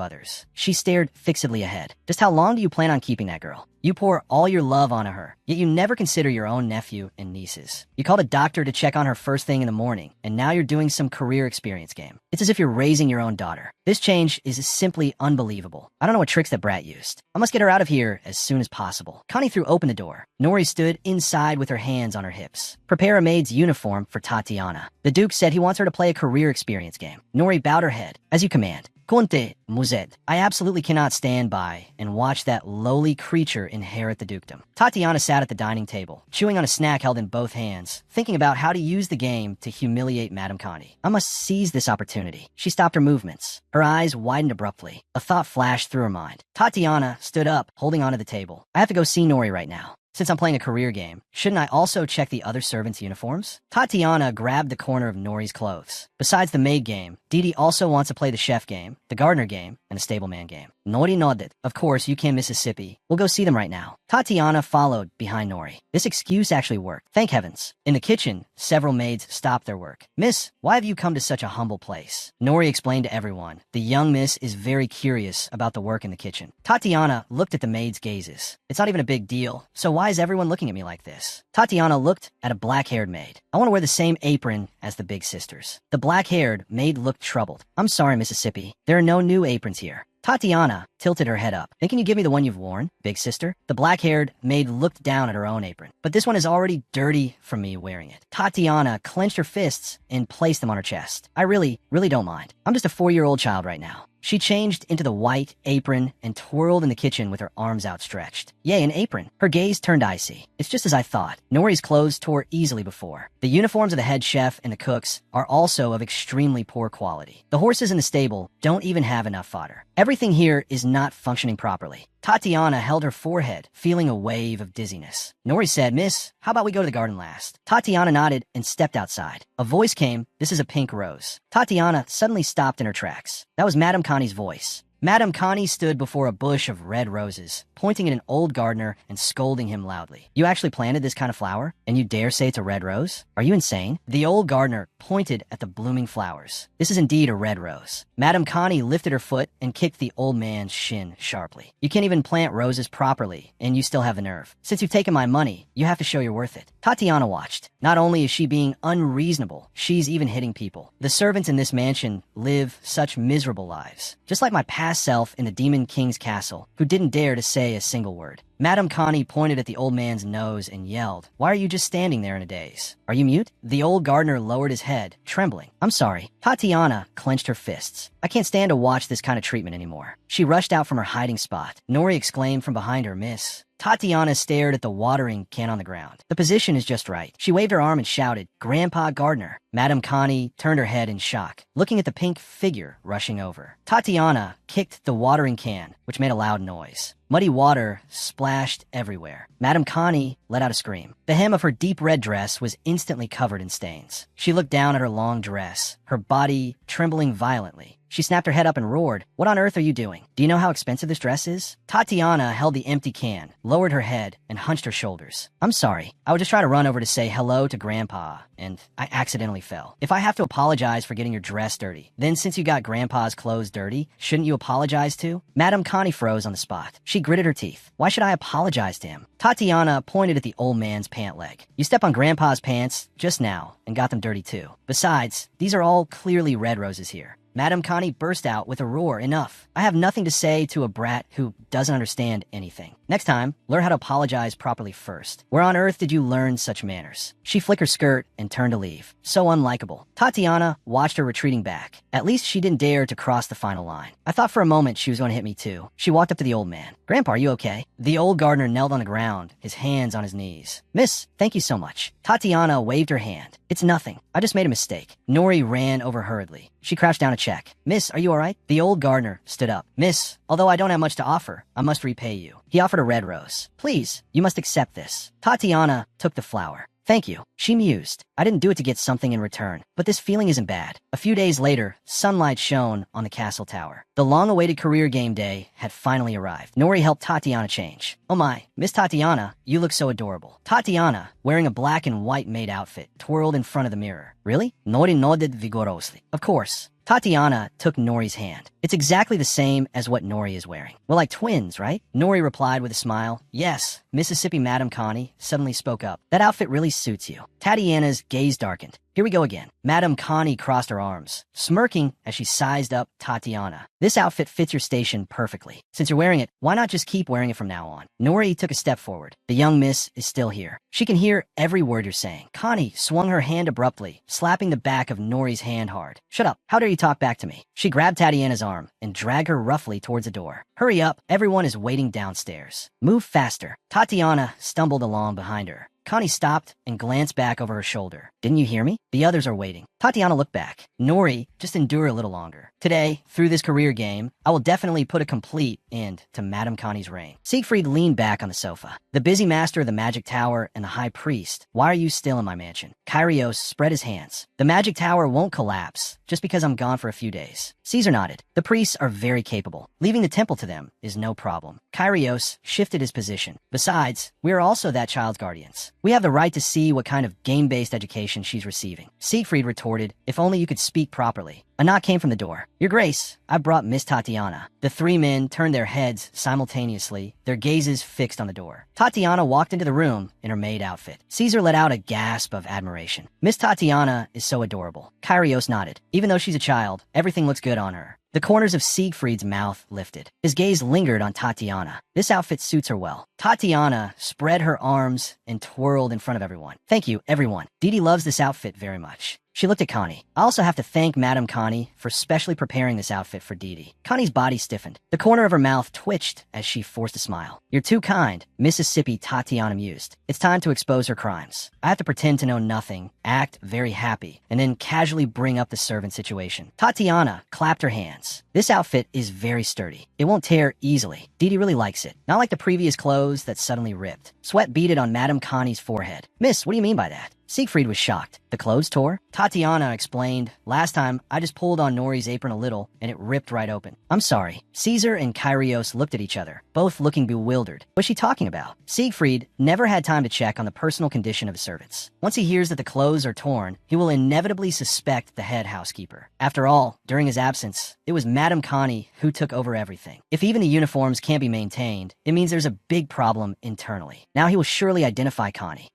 others. She stared fixedly ahead. Just how long do you plan on keeping that girl? You pour all your love onto her, yet you never consider your own nephew and nieces. You called a doctor to check on her first thing in the morning, and now you're doing some career experience game. It's as if you're raising your own daughter. This change is simply unbelievable. I don't know what tricks that brat used. I must get her out of here as soon as possible. Connie threw open the door. Nori stood inside with her hands on her hips. Prepare a maid's uniform for Tatiana. The Duke said he wants her to play a career experience game. Nori bowed her head. As you command. Conte, Muzet. I absolutely cannot stand by and watch that lowly creature inherit the dukedom. Tatiana sat at the dining table, chewing on a snack held in both hands, thinking about how to use the game to humiliate Madame Connie. I must seize this opportunity. She stopped her movements. Her eyes widened abruptly. A thought flashed through her mind. Tatiana stood up, holding onto the table. I have to go see Nori right now. Since I'm playing a career game, shouldn't I also check the other servants' uniforms? Tatiana grabbed the corner of Nori's clothes. Besides the maid game, Didi also wants to play the chef game, the gardener game, and the stableman game. Nori nodded. Of course, you can Mississippi. We'll go see them right now. Tatiana followed behind Nori. This excuse actually worked. Thank heavens. In the kitchen, several maids stopped their work. Miss, why have you come to such a humble place? Nori explained to everyone. The young miss is very curious about the work in the kitchen. Tatiana looked at the maids' gazes. It's not even a big deal, so why is everyone looking at me like this? Tatiana looked at a black-haired maid. I want to wear the same apron as the big sisters. The black-haired maid looked troubled. I'm sorry, Mississippi. There are no new aprons here. Tatiana tilted her head up. Then can you give me the one you've worn, big sister? The black-haired maid looked down at her own apron. But this one is already dirty from me wearing it. Tatiana clenched her fists and placed them on her chest. I really don't mind. I'm just a 4-year-old child right now. She changed into the white apron and twirled in the kitchen with her arms outstretched. Yay, an apron. Her gaze turned icy. It's just as I thought. Nori's clothes tore easily before. The uniforms of the head chef and the cooks are also of extremely poor quality. The horses in the stable don't even have enough fodder. Everything here is not functioning properly. Tatiana held her forehead, feeling a wave of dizziness. Nori said, "Miss, how about we go to the garden last?" Tatiana nodded and stepped outside. A voice came, "This is a pink rose." Tatiana suddenly stopped in her tracks. That was Madame Connie's voice. Madame Connie stood before a bush of red roses, pointing at an old gardener and scolding him loudly. "You actually planted this kind of flower? And you dare say it's a red rose? Are you insane?" The old gardener pointed at the blooming flowers. "This is indeed a red rose." Madame Connie lifted her foot and kicked the old man's shin sharply. "You can't even plant roses properly, and you still have the nerve. Since you've taken my money, you have to show you're worth it." Tatiana watched. Not only is she being unreasonable, she's even hitting people. The servants in this mansion live such miserable lives. Just like my past self in the Demon King's castle, who didn't dare to say a single word. Madame Connie pointed at the old man's nose and yelled, "Why are you just standing there in a daze? Are you mute?" The old gardener lowered his head, trembling. "I'm sorry." Tatiana clenched her fists. "I can't stand to watch this kind of treatment anymore." She rushed out from her hiding spot. Nori exclaimed from behind her, "Miss." Tatiana stared at the watering can on the ground. The position is just right. She waved her arm and shouted, "Grandpa Gardener." Madame Connie turned her head in shock, looking at the pink figure rushing over. Tatiana kicked the watering can, which made a loud noise. Muddy water splashed everywhere. Madame Connie let out a scream. The hem of her deep red dress was instantly covered in stains. She looked down at her long dress, her body trembling violently. She snapped her head up and roared, "What on earth are you doing? Do you know how expensive this dress is?" Tatiana held the empty can, lowered her head, and hunched her shoulders. "I'm sorry. I would just try to run over to say hello to Grandpa, and I accidentally fell. If I have to apologize for getting your dress dirty, then since you got Grandpa's clothes dirty, shouldn't you apologize too?" Madame Connie froze on the spot. She gritted her teeth. "Why should I apologize to him?" Tatiana pointed at the old man's pant leg. "You stepped on Grandpa's pants just now and got them dirty too. Besides, these are all clearly red roses here." Madame Connie burst out with a roar, "Enough. I have nothing to say to a brat who doesn't understand anything. Next time, learn how to apologize properly first. Where on earth did you learn such manners?" She flicked her skirt and turned to leave. So unlikable. Tatiana watched her retreating back. At least she didn't dare to cross the final line. I thought for a moment she was going to hit me too. She walked up to the old man. "Grandpa, are you okay?" The old gardener knelt on the ground, his hands on his knees. "Miss, thank you so much." Tatiana waved her hand. "It's nothing. I just made a mistake." Nori ran over hurriedly. She crouched down to check. "Miss, are you all right?" The old gardener stood up. "Miss, although I don't have much to offer, I must repay you." He offered a red rose. "Please, you must accept this." Tatiana took the flower. "Thank you." She mused. "I didn't do it to get something in return, but this feeling isn't bad." A few days later, sunlight shone on the castle tower. The long-awaited career game day had finally arrived. Nori helped Tatiana change. "Oh my, Miss Tatiana, you look so adorable." Tatiana, wearing a black and white maid outfit, twirled in front of the mirror. "Really?" Nori nodded vigorously. "Of course." Tatiana took Nori's hand. "It's exactly the same as what Nori is wearing. We're like twins, right?" Nori replied with a smile. "Yes." Mississippi Madame Connie suddenly spoke up. "That outfit really suits you." Tatiana's gaze darkened. "Here we go again." Madame Connie crossed her arms, smirking as she sized up Tatiana. "This outfit fits your station perfectly. Since you're wearing it, why not just keep wearing it from now on?" Nori took a step forward. "The young miss is still here. She can hear every word you're saying." Connie swung her hand abruptly, slapping the back of Nori's hand hard. "Shut up. How dare you talk back to me?" She grabbed Tatiana's arm and dragged her roughly towards the door. "Hurry up. Everyone is waiting downstairs." "Move faster." Tatiana stumbled along behind her. Connie stopped and glanced back over her shoulder. "Didn't you hear me? The others are waiting." Tatiana looked back. "Nori, just endure a little longer. Today, through this career game, I will definitely put a complete end to Madame Connie's reign." Siegfried leaned back on the sofa. "The busy master of the magic tower and the high priest, why are you still in my mansion?" Kyrios spread his hands. "The magic tower won't collapse just because I'm gone for a few days." Caesar nodded. "The priests are very capable. Leaving the temple to them is no problem." Kyrios shifted his position. "Besides, we are also that child's guardians. We have the right to see what kind of game-based education she's receiving." Siegfried retorted, "If only you could speak properly." A knock came from the door. "Your Grace, I brought Miss Tatiana." The three men turned their heads simultaneously, their gazes fixed on the door. Tatiana walked into the room in her maid outfit. Caesar let out a gasp of admiration. "Miss Tatiana is so adorable." Kyrios nodded. "Even though she's a child, everything looks good on her." The corners of Siegfried's mouth lifted. His gaze lingered on Tatiana. "This outfit suits her well." Tatiana spread her arms and twirled in front of everyone. "Thank you, everyone. Didi loves this outfit very much." She looked at Connie. I also have to thank Madame Connie for specially preparing this outfit for Didi. Connie's body stiffened. The corner of her mouth twitched as she forced a smile. You're too kind, Mississippi Tatiana mused. It's time to expose her crimes. I have to pretend to know nothing, act very happy, and then casually bring up the servant situation. Tatiana clapped her hands. This outfit is very sturdy. It won't tear easily. Didi really likes it. Not like the previous clothes that suddenly ripped. Sweat beaded on Madame Connie's forehead. Miss, what do you mean by that? Siegfried was shocked. The clothes tore? Tatiana explained, last time I just pulled on Nori's apron a little and it ripped right open. I'm sorry. Caesar and Kyrios looked at each other, both looking bewildered. What's she talking about? Siegfried never had time to check on the personal condition of his servants. Once he hears that the clothes are torn, he will inevitably suspect the head housekeeper. After all, during his absence, it was Madame Connie who took over everything. If even the uniforms can't be maintained, it means there's a big problem internally. Now he will surely identify Connie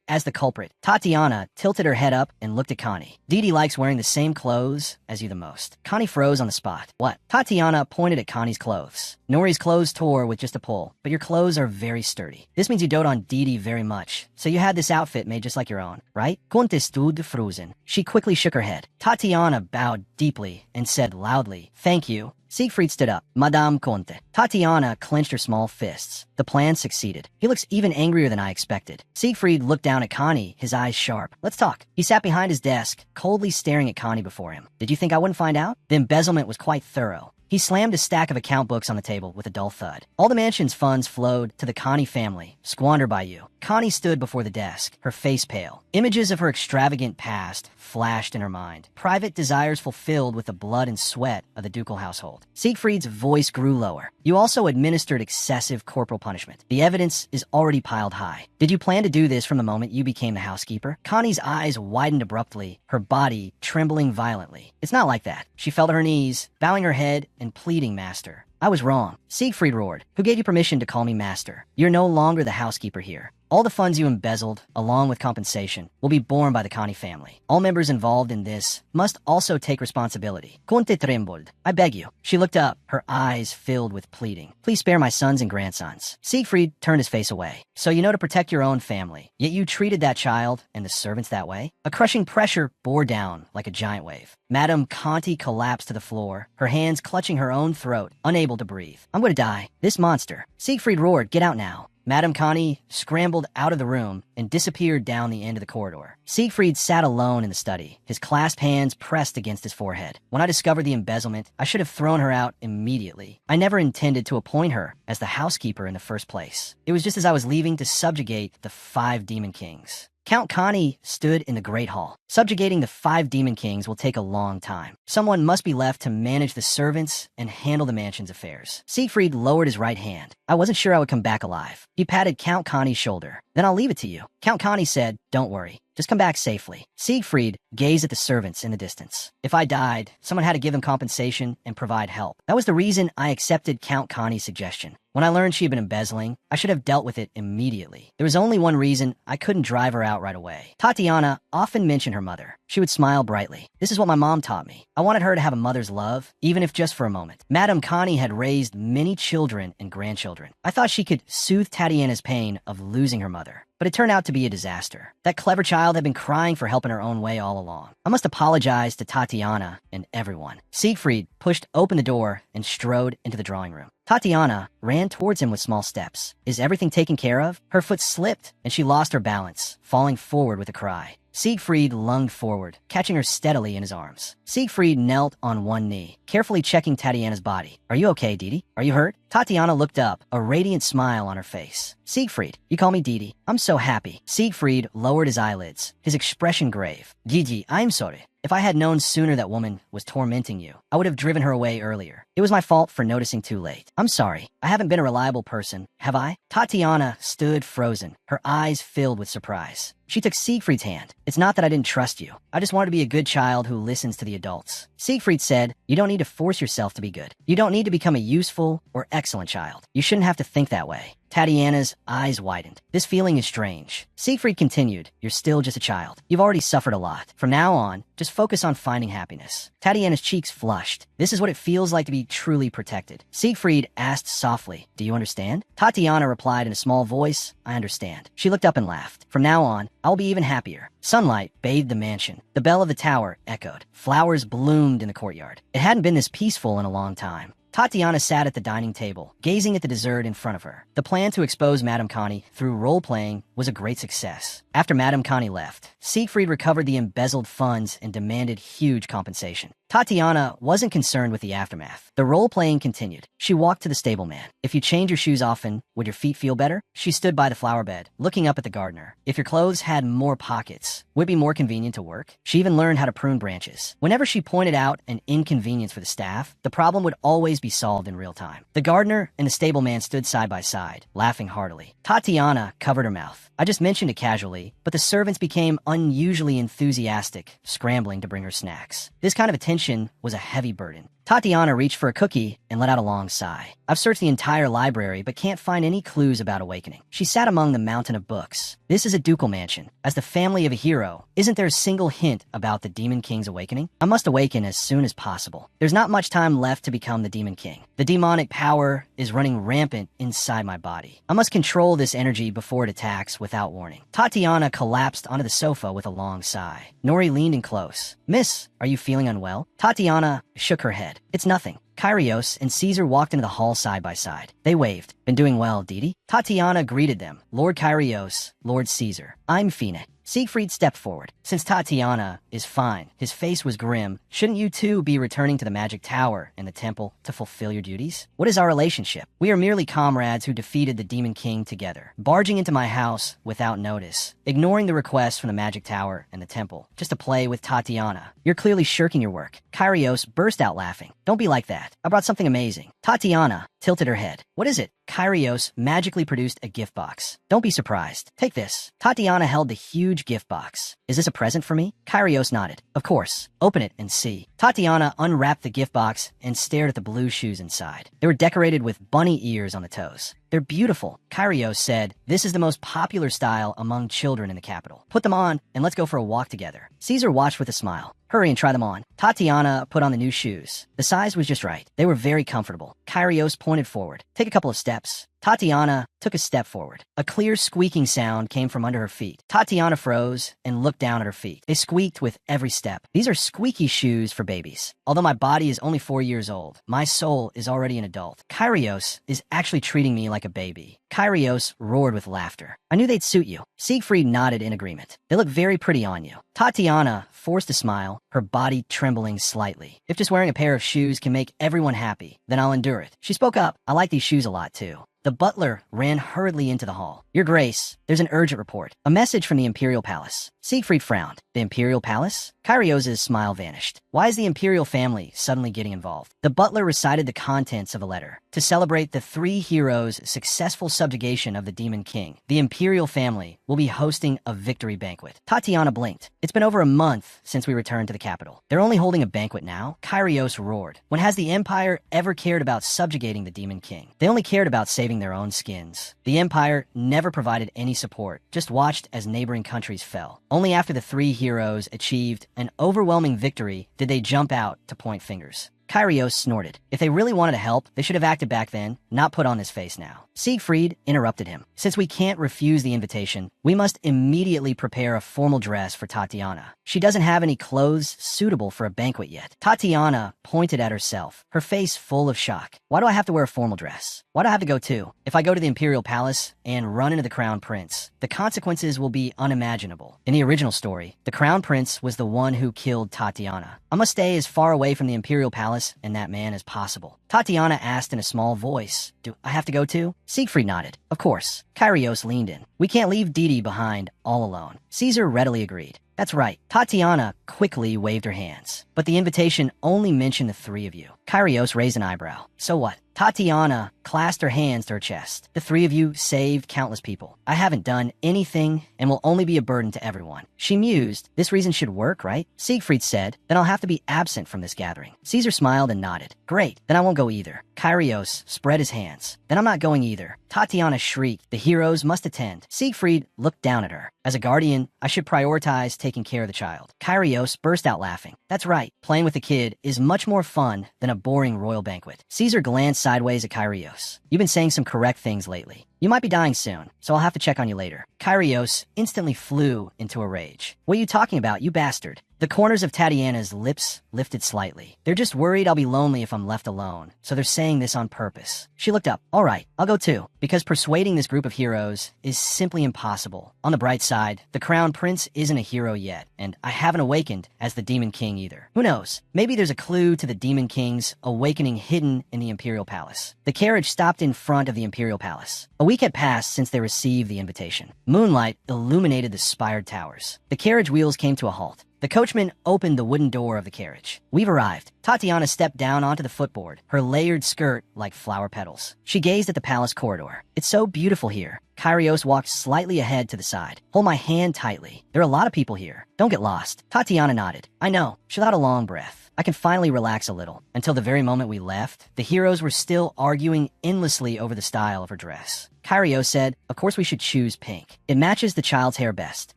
as the culprit. Tatiana tilted her head up and looked at Connie. Didi likes wearing the same clothes as you the most. Connie froze on the spot. What? Tatiana pointed at Connie's clothes. Nori's clothes tore with just a pull, but your clothes are very sturdy. This means you dote on Didi very much, so you had this outfit made just like your own, right? Conte stod frozen. She quickly shook her head. Tatiana bowed deeply and said loudly, thank you. Siegfried stood up. Madame Conte. Tatiana clenched her small fists. The plan succeeded. He looks even angrier than I expected. Siegfried looked down at Connie, his eyes sharp. Let's talk. He sat behind his desk, coldly staring at Connie before him. Did you think I wouldn't find out? The embezzlement was quite thorough. He slammed a stack of account books on the table with a dull thud. All the mansion's funds flowed to the Connie family, squandered by you. Connie stood before the desk, her face pale. Images of her extravagant past flashed in her mind. Private desires fulfilled with the blood and sweat of the ducal household. Siegfried's voice grew lower. You also administered excessive corporal punishment. The evidence is already piled high. Did you plan to do this from the moment you became the housekeeper? Connie's eyes widened abruptly, her body trembling violently. It's not like that. She fell to her knees, bowing her head and pleading, Master. I was wrong. Siegfried roared. Who gave you permission to call me Master? You're no longer the housekeeper here. All the funds you embezzled, along with compensation, will be borne by the Connie family. All members involved in this must also take responsibility. Conte trembled. I beg you. She looked up, her eyes filled with pleading. Please spare my sons and grandsons. Siegfried turned his face away. So you know to protect your own family, yet you treated that child and the servants that way? A crushing pressure bore down like a giant wave. Madame Conti collapsed to the floor, her hands clutching her own throat, unable to breathe. I'm going to die. This monster. Siegfried roared, get out now. Madame Connie scrambled out of the room and disappeared down the end of the corridor. Siegfried sat alone in the study, his clasped hands pressed against his forehead. When I discovered the embezzlement, I should have thrown her out immediately. I never intended to appoint her as the housekeeper in the first place. It was just as I was leaving to subjugate the 5 demon kings. Count Connie stood in the Great Hall. Subjugating the 5 demon kings will take a long time. Someone must be left to manage the servants and handle the mansion's affairs. Siegfried lowered his right hand. I wasn't sure I would come back alive. He patted Count Connie's shoulder. Then I'll leave it to you. Count Connie said, don't worry. Just come back safely. Siegfried gazed at the servants in the distance. If I died, someone had to give him compensation and provide help. That was the reason I accepted Count Connie's suggestion. When I learned she had been embezzling, I should have dealt with it immediately. There was only one reason I couldn't drive her out right away. Tatiana often mentioned her mother. She would smile brightly. This is what my mom taught me. I wanted her to have a mother's love, even if just for a moment. Madame Connie had raised many children and grandchildren. I thought she could soothe Tatiana's pain of losing her mother. But it turned out to be a disaster. That clever child had been crying for help in her own way all along. I must apologize to Tatiana and everyone. Siegfried pushed open the door and strode into the drawing room. Tatiana ran towards him with small steps. Is everything taken care of? Her foot slipped and she lost her balance, falling forward with a cry. Siegfried lunged forward, catching her steadily in his arms. Siegfried knelt on one knee, carefully checking Tatiana's body. Are you okay, Didi? Are you hurt? Tatiana looked up, a radiant smile on her face. Siegfried, you call me Didi. I'm so happy. Siegfried lowered his eyelids, his expression grave. Didi, I'm sorry. If I had known sooner that woman was tormenting you, I would have driven her away earlier. It was my fault for noticing too late. I'm sorry. I haven't been a reliable person, have I? Tatiana stood frozen, her eyes filled with surprise. She took Siegfried's hand. It's not that I didn't trust you. I just wanted to be a good child who listens to the adults. Siegfried said, you don't need to force yourself to be good. You don't need to become a useful or excellent child. You shouldn't have to think that way. Tatiana's eyes widened. This feeling is strange. Siegfried continued, you're still just a child. You've already suffered a lot. From now on, just focus on finding happiness. Tatiana's cheeks flushed. This is what it feels like to be truly protected. Siegfried asked softly, do you understand? Tatiana replied in a small voice, I understand. She looked up and laughed. From now on, I'll be even happier. Sunlight bathed the mansion. The bell of the tower echoed. Flowers bloomed in the courtyard. It hadn't been this peaceful in a long time. Tatiana sat at the dining table, gazing at the dessert in front of her. The plan to expose Madame Connie through role-playing was a great success. After Madame Connie left, Siegfried recovered the embezzled funds and demanded huge compensation. Tatiana wasn't concerned with the aftermath. The role-playing continued. She walked to the stableman. If you change your shoes often, would your feet feel better? She stood by the flower bed, looking up at the gardener. If your clothes had more pockets, would it be more convenient to work? She even learned how to prune branches. Whenever she pointed out an inconvenience for the staff, the problem would always be solved in real time. The gardener and the stableman stood side by side, laughing heartily. Tatiana covered her mouth. I just mentioned it casually, but the servants became unusually enthusiastic, scrambling to bring her snacks. This kind of attention was a heavy burden. Tatiana reached for a cookie and let out a long sigh. I've searched the entire library but can't find any clues about awakening. She sat among the mountain of books. This is a ducal mansion. As the family of a hero, isn't there a single hint about the Demon King's awakening? I must awaken as soon as possible. There's not much time left to become the Demon King. The demonic power is running rampant inside my body. I must control this energy before it attacks without warning. Tatiana collapsed onto the sofa with a long sigh. Nori leaned in close. Miss, are you feeling unwell? Tatiana shook her head. It's nothing. Kyrios and Caesar walked into the hall side by side. They waved. Been doing well, Didi? Tatiana greeted them. Lord Kyrios, Lord Caesar. I'm Fina. Siegfried stepped forward. Since Tatiana is fine, his face was grim, shouldn't you two be returning to the magic tower and the temple to fulfill your duties? What is our relationship? We are merely comrades who defeated the Demon King together, barging into my house without notice, ignoring the requests from the magic tower and the temple, just to play with Tatiana. You're clearly shirking your work. Kyrios burst out laughing. Don't be like that. I brought something amazing. Tatiana tilted her head. What is it? Kyrios magically produced a gift box. Don't be surprised. Take this. Tatiana held the huge gift box. Is this a present for me? Kyrios nodded. Of course. Open it and see. Tatiana unwrapped the gift box and stared at the blue shoes inside. They were decorated with bunny ears on the toes. They're beautiful. Kyrios said, this is the most popular style among children in the capital. Put them on and let's go for a walk together. Caesar watched with a smile. Hurry and try them on. Tatiana put on the new shoes. The size was just right. They were very comfortable. Kyrios pointed forward. Take a couple of steps. Tatiana took a step forward. A clear squeaking sound came from under her feet. Tatiana froze and looked down at her feet. They squeaked with every step. These are squeaky shoes for babies. Although my body is only 4 years old, my soul is already an adult. Kyrios is actually treating me like a baby. Kyrios roared with laughter. I knew they'd suit you. Siegfried nodded in agreement. They look very pretty on you. Tatiana forced a smile, her body trembling slightly. If just wearing a pair of shoes can make everyone happy, then I'll endure it. She spoke up. I like these shoes a lot too. The butler ran hurriedly into the hall. Your Grace, there's an urgent report. A message from the Imperial Palace. Siegfried frowned. The Imperial Palace? Kyrios' smile vanished. Why is the Imperial family suddenly getting involved? The butler recited the contents of a letter. To celebrate the 3 heroes' successful subjugation of the Demon King, the Imperial family will be hosting a victory banquet. Tatiana blinked. It's been over a month since we returned to the capital. They're only holding a banquet now? Kyrios roared. When has the Empire ever cared about subjugating the Demon King? They only cared about saving their own skins. The Empire never provided any support, just watched as neighboring countries fell. Only after the 3 heroes achieved an overwhelming victory did they jump out to point fingers. Kyrios snorted. If they really wanted to help, they should have acted back then, not put on this face now. Siegfried interrupted him. Since we can't refuse the invitation, we must immediately prepare a formal dress for Tatiana. She doesn't have any clothes suitable for a banquet yet. Tatiana pointed at herself, her face full of shock. Why do I have to wear a formal dress? Why do I have to go too? If I go to the Imperial Palace and run into the Crown Prince, the consequences will be unimaginable. In the original story, the Crown Prince was the one who killed Tatiana. I must stay as far away from the Imperial Palace and that man as possible. Tatiana asked in a small voice, do I have to go too? Siegfried nodded. Of course. Kyrios leaned in. We can't leave Didi behind all alone. Caesar readily agreed. That's right. Tatiana quickly waved her hands. But the invitation only mentioned the 3 of you. Kyrios raised an eyebrow. So what? Tatiana clasped her hands to her chest. The three of you saved countless people. I haven't done anything and will only be a burden to everyone. She mused. This reason should work, right? Siegfried said, then I'll have to be absent from this gathering. Caesar smiled and nodded. Great, then I won't go either. Kyrios spread his hands. Then I'm not going either. Tatiana shrieked. The heroes must attend. Siegfried looked down at her. As a guardian, I should prioritize taking care of the child. Kyrios burst out laughing. That's right. Playing with a kid is much more fun than a boring royal banquet. Caesar glanced sideways at Kyrios. You've been saying some correct things lately. You might be dying soon, so I'll have to check on you later. Kyrios instantly flew into a rage. What are you talking about, you bastard? The corners of Tatiana's lips lifted slightly. They're just worried I'll be lonely if I'm left alone, so they're saying this on purpose. She looked up. All right, I'll go too, because persuading this group of heroes is simply impossible. On the bright side, the Crown Prince isn't a hero yet, and I haven't awakened as the Demon King either. Who knows? Maybe there's a clue to the Demon King's awakening hidden in the Imperial Palace. The carriage stopped in front of the Imperial Palace. A week had passed since they received the invitation. Moonlight illuminated the spired towers. The carriage wheels came to a halt. The coachman opened the wooden door of the carriage. We've arrived. Tatiana stepped down onto the footboard, her layered skirt like flower petals. She gazed at the palace corridor. It's so beautiful here. Kyrios walked slightly ahead to the side. Hold my hand tightly. There are a lot of people here. Don't get lost. Tatiana nodded. I know. She let out a long breath. I can finally relax a little. Until the very moment we left, the heroes were still arguing endlessly over the style of her dress. Kyrios said, of course we should choose pink. It matches the child's hair best.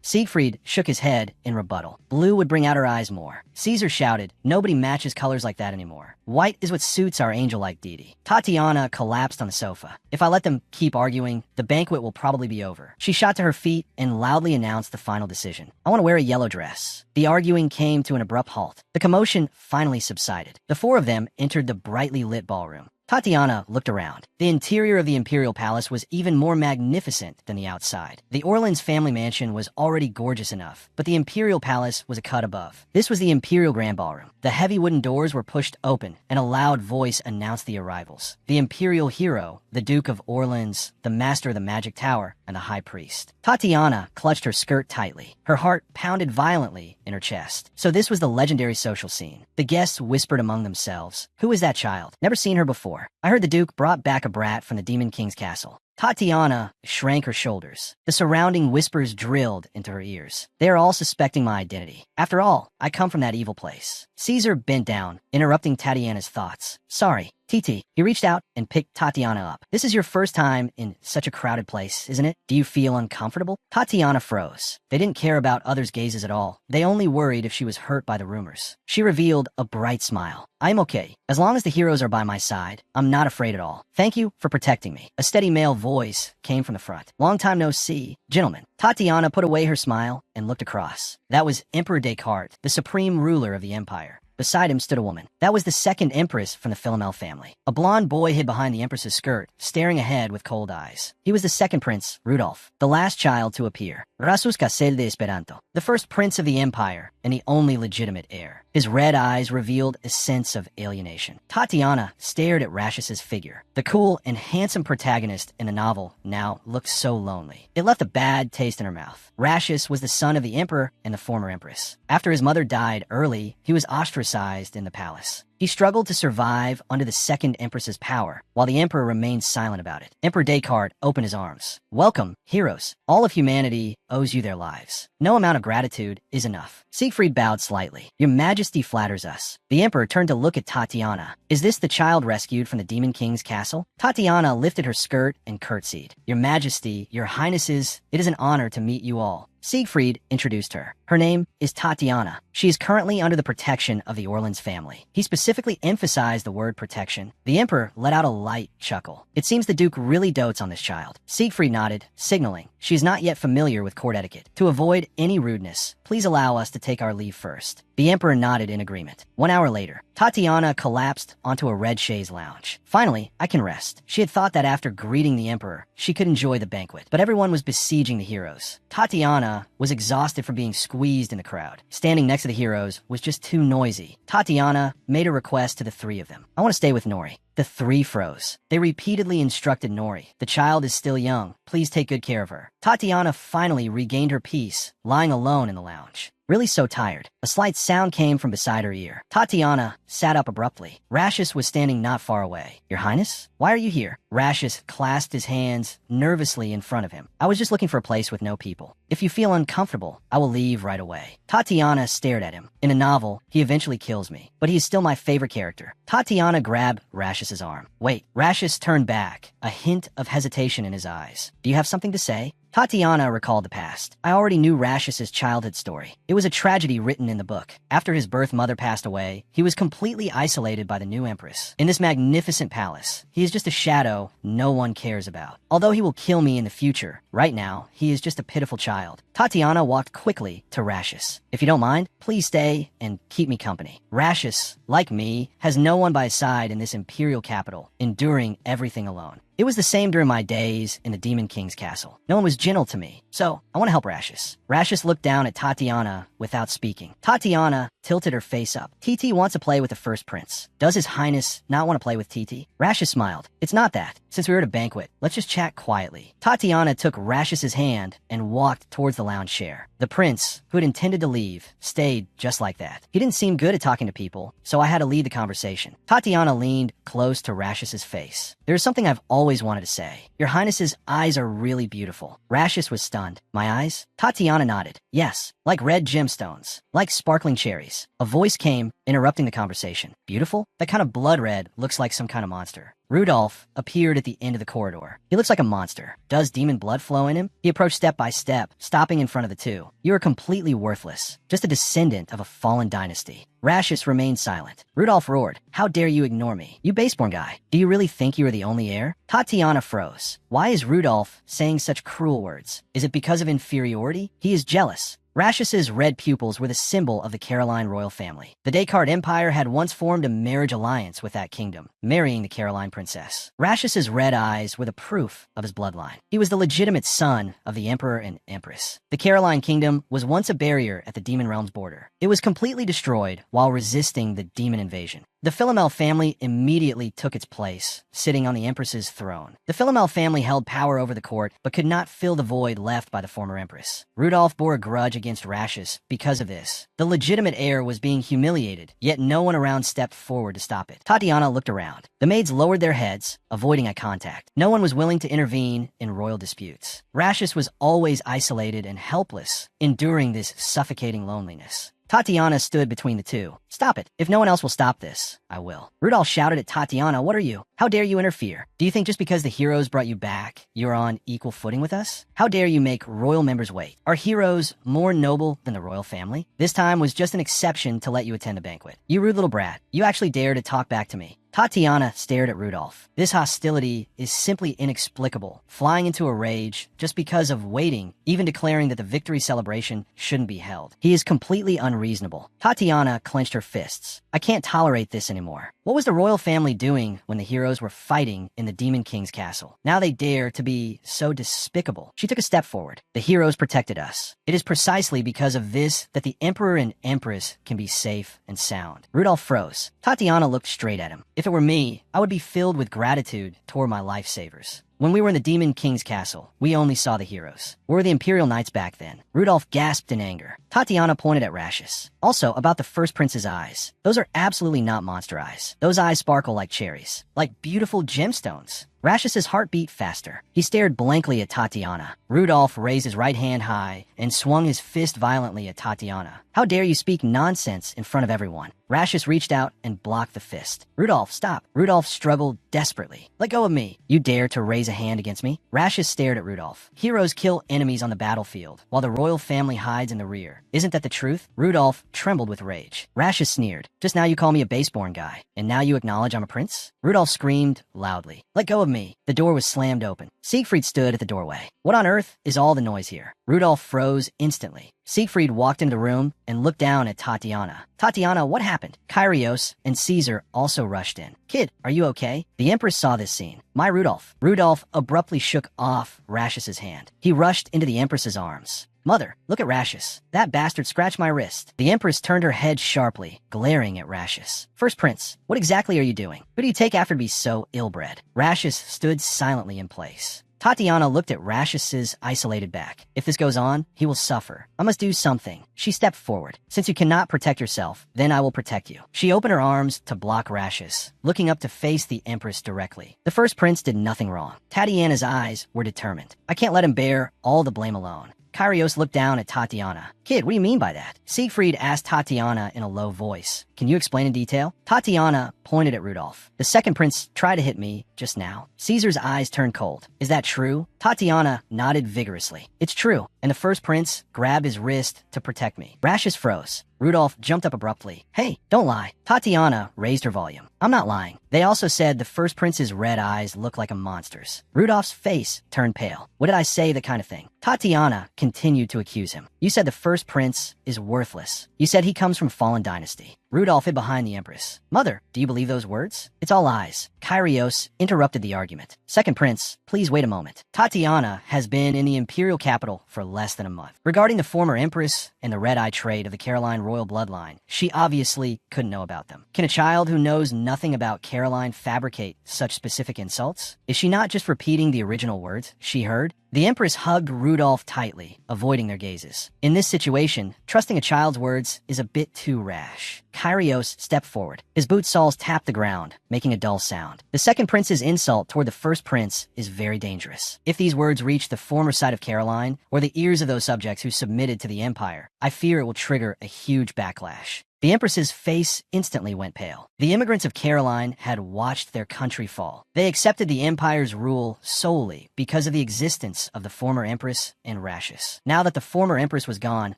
Siegfried shook his head in rebuttal. Blue would bring out her eyes more. Caesar shouted, nobody matches colors like that anymore. White is what suits our angel-like deity. Tatiana collapsed on the sofa. If I let them keep arguing, the banquet will probably be over. She shot to her feet and loudly announced the final decision. I want to wear a yellow dress. The arguing came to an abrupt halt. The commotion finally subsided. The four of them entered the brightly lit ballroom. Tatiana looked around. The interior of the Imperial Palace was even more magnificent than the outside. The Orleans family mansion was already gorgeous enough, but the Imperial Palace was a cut above. This was the Imperial Grand Ballroom. The heavy wooden doors were pushed open, and a loud voice announced the arrivals. The Imperial hero, the Duke of Orleans, the Master of the Magic Tower, and the High Priest. Tatiana clutched her skirt tightly. Her heart pounded violently in her chest. So this was the legendary social scene. The guests whispered among themselves. Who is that child? Never seen her before. I heard the Duke brought back a brat from the Demon King's castle. Tatiana shrank her shoulders. The surrounding whispers drilled into her ears. They are all suspecting my identity. After all, I come from that evil place. Caesar bent down, interrupting Tatiana's thoughts. Sorry, Titi. He reached out and picked Tatiana up. This is your first time in such a crowded place, isn't it? Do you feel uncomfortable? Tatiana froze. They didn't care about others' gazes at all. They only worried if she was hurt by the rumors. She revealed a bright smile. I'm okay. As long as the heroes are by my side, I'm not afraid at all. Thank you for protecting me. A steady male voice came from the front. Long time no see. Gentlemen. Tatiana put away her smile and looked across. That was Emperor Descartes, the supreme ruler of the empire. Beside him stood a woman. That was the second empress from the Philomel family. A blonde boy hid behind the empress's skirt, staring ahead with cold eyes. He was the second prince, Rudolph, the last child to appear. Rasus Casel de Esperanto, the first prince of the empire and the only legitimate heir. His red eyes revealed a sense of alienation. Tatiana stared at Rashus's figure. The cool and handsome protagonist in the novel now looked so lonely. It left a bad taste in her mouth. Rashus was the son of the emperor and the former empress. After his mother died early, he was ostracized in the palace. He struggled to survive under the second empress's power, while the emperor remained silent about it. Emperor Descartes opened his arms. Welcome, heroes. All of humanity owes you their lives. No amount of gratitude is enough. Siegfried bowed slightly. Your Majesty flatters us. The emperor turned to look at Tatiana. Is this the child rescued from the Demon King's castle? Tatiana lifted her skirt and curtsied. Your Majesty, your Highnesses, it is an honor to meet you all. Siegfried introduced her. Her name is Tatiana. She is currently under the protection of the Orleans family. He specifically emphasized the word protection. The emperor let out a light chuckle. It seems the Duke really dotes on this child. Siegfried nodded, signaling. She is not yet familiar with court etiquette. To avoid any rudeness, please allow us to take our leave first. The emperor nodded in agreement. 1 hour later, Tatiana collapsed onto a red chaise lounge. Finally, I can rest. She had thought that after greeting the emperor, she could enjoy the banquet, but everyone was besieging the heroes. Tatiana was exhausted from being squeezed in the crowd. Standing next to the heroes was just too noisy. Tatiana made a request to the three of them. I want to stay with Nori. The three froze. They repeatedly instructed Nori. The child is still young. Please take good care of her. Tatiana finally regained her peace, lying alone in the lounge. Really so tired. A slight sound came from beside her ear. Tatiana sat up abruptly. Rashis was standing not far away. Your Highness? Why are you here? Rashis clasped his hands nervously in front of him. I was just looking for a place with no people. If you feel uncomfortable, I will leave right away. Tatiana stared at him. In a novel, he eventually kills me, but he is still my favorite character. Tatiana grabbed Rashis's arm. Wait, Rashis turned back, a hint of hesitation in his eyes. Do you have something to say? Tatiana recalled the past. I already knew Rashis's childhood story. It was a tragedy written in the book. After his birth mother passed away, he was completely isolated by the new empress. In this magnificent palace, he is just a shadow no one cares about. Although he will kill me in the future, right now, he is just a pitiful child. Tatiana walked quickly to Rashis. If you don't mind, please stay and keep me company. Rashis, like me, has no one by his side in this imperial capital, enduring everything alone. It was the same during my days in the Demon King's castle. No one was gentle to me, so I want to help Rashis. Rashis looked down at Tatiana without speaking. Tatiana tilted her face up. TT wants to play with the first prince. Does his highness not want to play with TT? Rashis smiled. It's not that. Since we were at a banquet, let's just chat quietly. Tatiana took Rashis's hand and walked towards the lounge chair. The prince, who had intended to leave, stayed just like that. He didn't seem good at talking to people, so I had to lead the conversation. Tatiana leaned close to Rashis's face. There's something I've always wanted to say. Your Highness's eyes are really beautiful. Rashis was stunned. My eyes? Tatiana nodded. Yes, like red gemstones, like sparkling cherries. A voice came, interrupting the conversation. Beautiful? That kind of blood red looks like some kind of monster. Rudolph appeared at the end of the corridor. He looks like a monster. Does demon blood flow in him? He approached step by step, stopping in front of the two. You are completely worthless. Just a descendant of a fallen dynasty. Rashis remained silent. Rudolph roared. How dare you ignore me? You baseborn guy. Do you really think you are the only heir? Tatiana froze. Why is Rudolph saying such cruel words? Is it because of inferiority? He is jealous. Rashis's red pupils were the symbol of the Caroline royal family. The Descartes Empire had once formed a marriage alliance with that kingdom, marrying the Caroline princess. Rashis's red eyes were the proof of his bloodline. He was the legitimate son of the emperor and empress. The Caroline kingdom was once a barrier at the demon realm's border. It was completely destroyed while resisting the demon invasion. The Philomel family immediately took its place, sitting on the empress's throne. The Philomel family held power over the court, but could not fill the void left by the former empress. Rudolph bore a grudge against Rashis because of this. The legitimate heir was being humiliated, yet no one around stepped forward to stop it. Tatiana looked around. The maids lowered their heads, avoiding eye contact. No one was willing to intervene in royal disputes. Rashis was always isolated and helpless, enduring this suffocating loneliness. Tatiana stood between the two. Stop it. If no one else will stop this, I will. Rudolph shouted at Tatiana, what are you? How dare you interfere? Do you think just because the heroes brought you back, you're on equal footing with us? How dare you make royal members wait? Are heroes more noble than the royal family? This time was just an exception to let you attend the banquet. You rude little brat. You actually dare to talk back to me. Tatiana stared at Rudolph. This hostility is simply inexplicable, flying into a rage just because of waiting, even declaring that the victory celebration shouldn't be held. He is completely unreasonable. Tatiana clenched her fists. I can't tolerate this anymore. What was the royal family doing when the heroes were fighting in the Demon King's castle? Now they dare to be so despicable. She took a step forward. The heroes protected us. It is precisely because of this that the emperor and empress can be safe and sound. Rudolph froze. Tatiana looked straight at him. If it were me, I would be filled with gratitude toward my lifesavers. When we were in the Demon King's castle, we only saw the heroes. We were the Imperial Knights back then. Rudolph gasped in anger. Tatiana pointed at Rashis. Also, about the first prince's eyes. Those are absolutely not monster eyes. Those eyes sparkle like cherries, like beautiful gemstones. Rashis's heart beat faster. He stared blankly at Tatiana. Rudolph raised his right hand high and swung his fist violently at Tatiana. How dare you speak nonsense in front of everyone? Rashis reached out and blocked the fist. Rudolph, stop. Rudolph struggled desperately. Let go of me. You dare to raise a hand against me? Rashis stared at Rudolph. Heroes kill enemies on the battlefield, while the royal family hides in the rear. Isn't that the truth? Rudolph trembled with rage. Rashis sneered. Just now you call me a baseborn guy, and now you acknowledge I'm a prince? Rudolph screamed loudly. Let go of me. The door was slammed open. Siegfried stood at the doorway. What on earth is all the noise here? Rudolph froze instantly. Siegfried walked into the room and looked down at Tatiana. Tatiana, what happened? Kyrios and Caesar also rushed in. Kid, are you okay? The Empress saw this scene. My Rudolph. Rudolph abruptly shook off Rashis's hand. He rushed into the Empress's arms. Mother, look at Rashus. That bastard scratched my wrist. The Empress turned her head sharply, glaring at Rashus. First Prince, what exactly are you doing? Who do you take after to be so ill-bred? Rashus stood silently in place. Tatiana looked at Rashus's isolated back. If this goes on, he will suffer. I must do something. She stepped forward. Since you cannot protect yourself, then I will protect you. She opened her arms to block Rashus, looking up to face the Empress directly. The first prince did nothing wrong. Tatiana's eyes were determined. I can't let him bear all the blame alone. Kyrios looked down at Tatiana. Kid, what do you mean by that? Siegfried asked Tatiana in a low voice. Can you explain in detail? Tatiana pointed at Rudolph. The second prince tried to hit me just now. Caesar's eyes turned cold. Is that true? Tatiana nodded vigorously. It's true. And the first prince grabbed his wrist to protect me. Rashus froze. Rudolph jumped up abruptly. Hey, don't lie. Tatiana raised her volume. I'm not lying. They also said the first prince's red eyes looked like a monster's. Rudolph's face turned pale. What did I say? The kind of thing. Tatiana continued to accuse him. You said the first prince is worthless. You said he comes from fallen dynasty. Rudolph hid behind the Empress. Mother, do you believe those words? It's all lies. Kyrios interrupted the argument. Second prince, please wait a moment. Tatiana has been in the imperial capital for less than a month. Regarding the former Empress and the red-eye trade of the Caroline royal bloodline, she obviously couldn't know about them. Can a child who knows nothing about Caroline fabricate such specific insults? Is she not just repeating the original words she heard? The Empress hugged Rudolph tightly, avoiding their gazes. In this situation, trusting a child's words is a bit too rash. Kyrios stepped forward. His boot soles tapped the ground, making a dull sound. The second prince's insult toward the first prince is very dangerous. If these words reach the former side of Caroline, or the ears of those subjects who submitted to the empire, I fear it will trigger a huge backlash. The Empress's face instantly went pale. The immigrants of Caroline had watched their country fall. They accepted the empire's rule solely because of the existence of the former Empress and Rashus. Now that the former Empress was gone,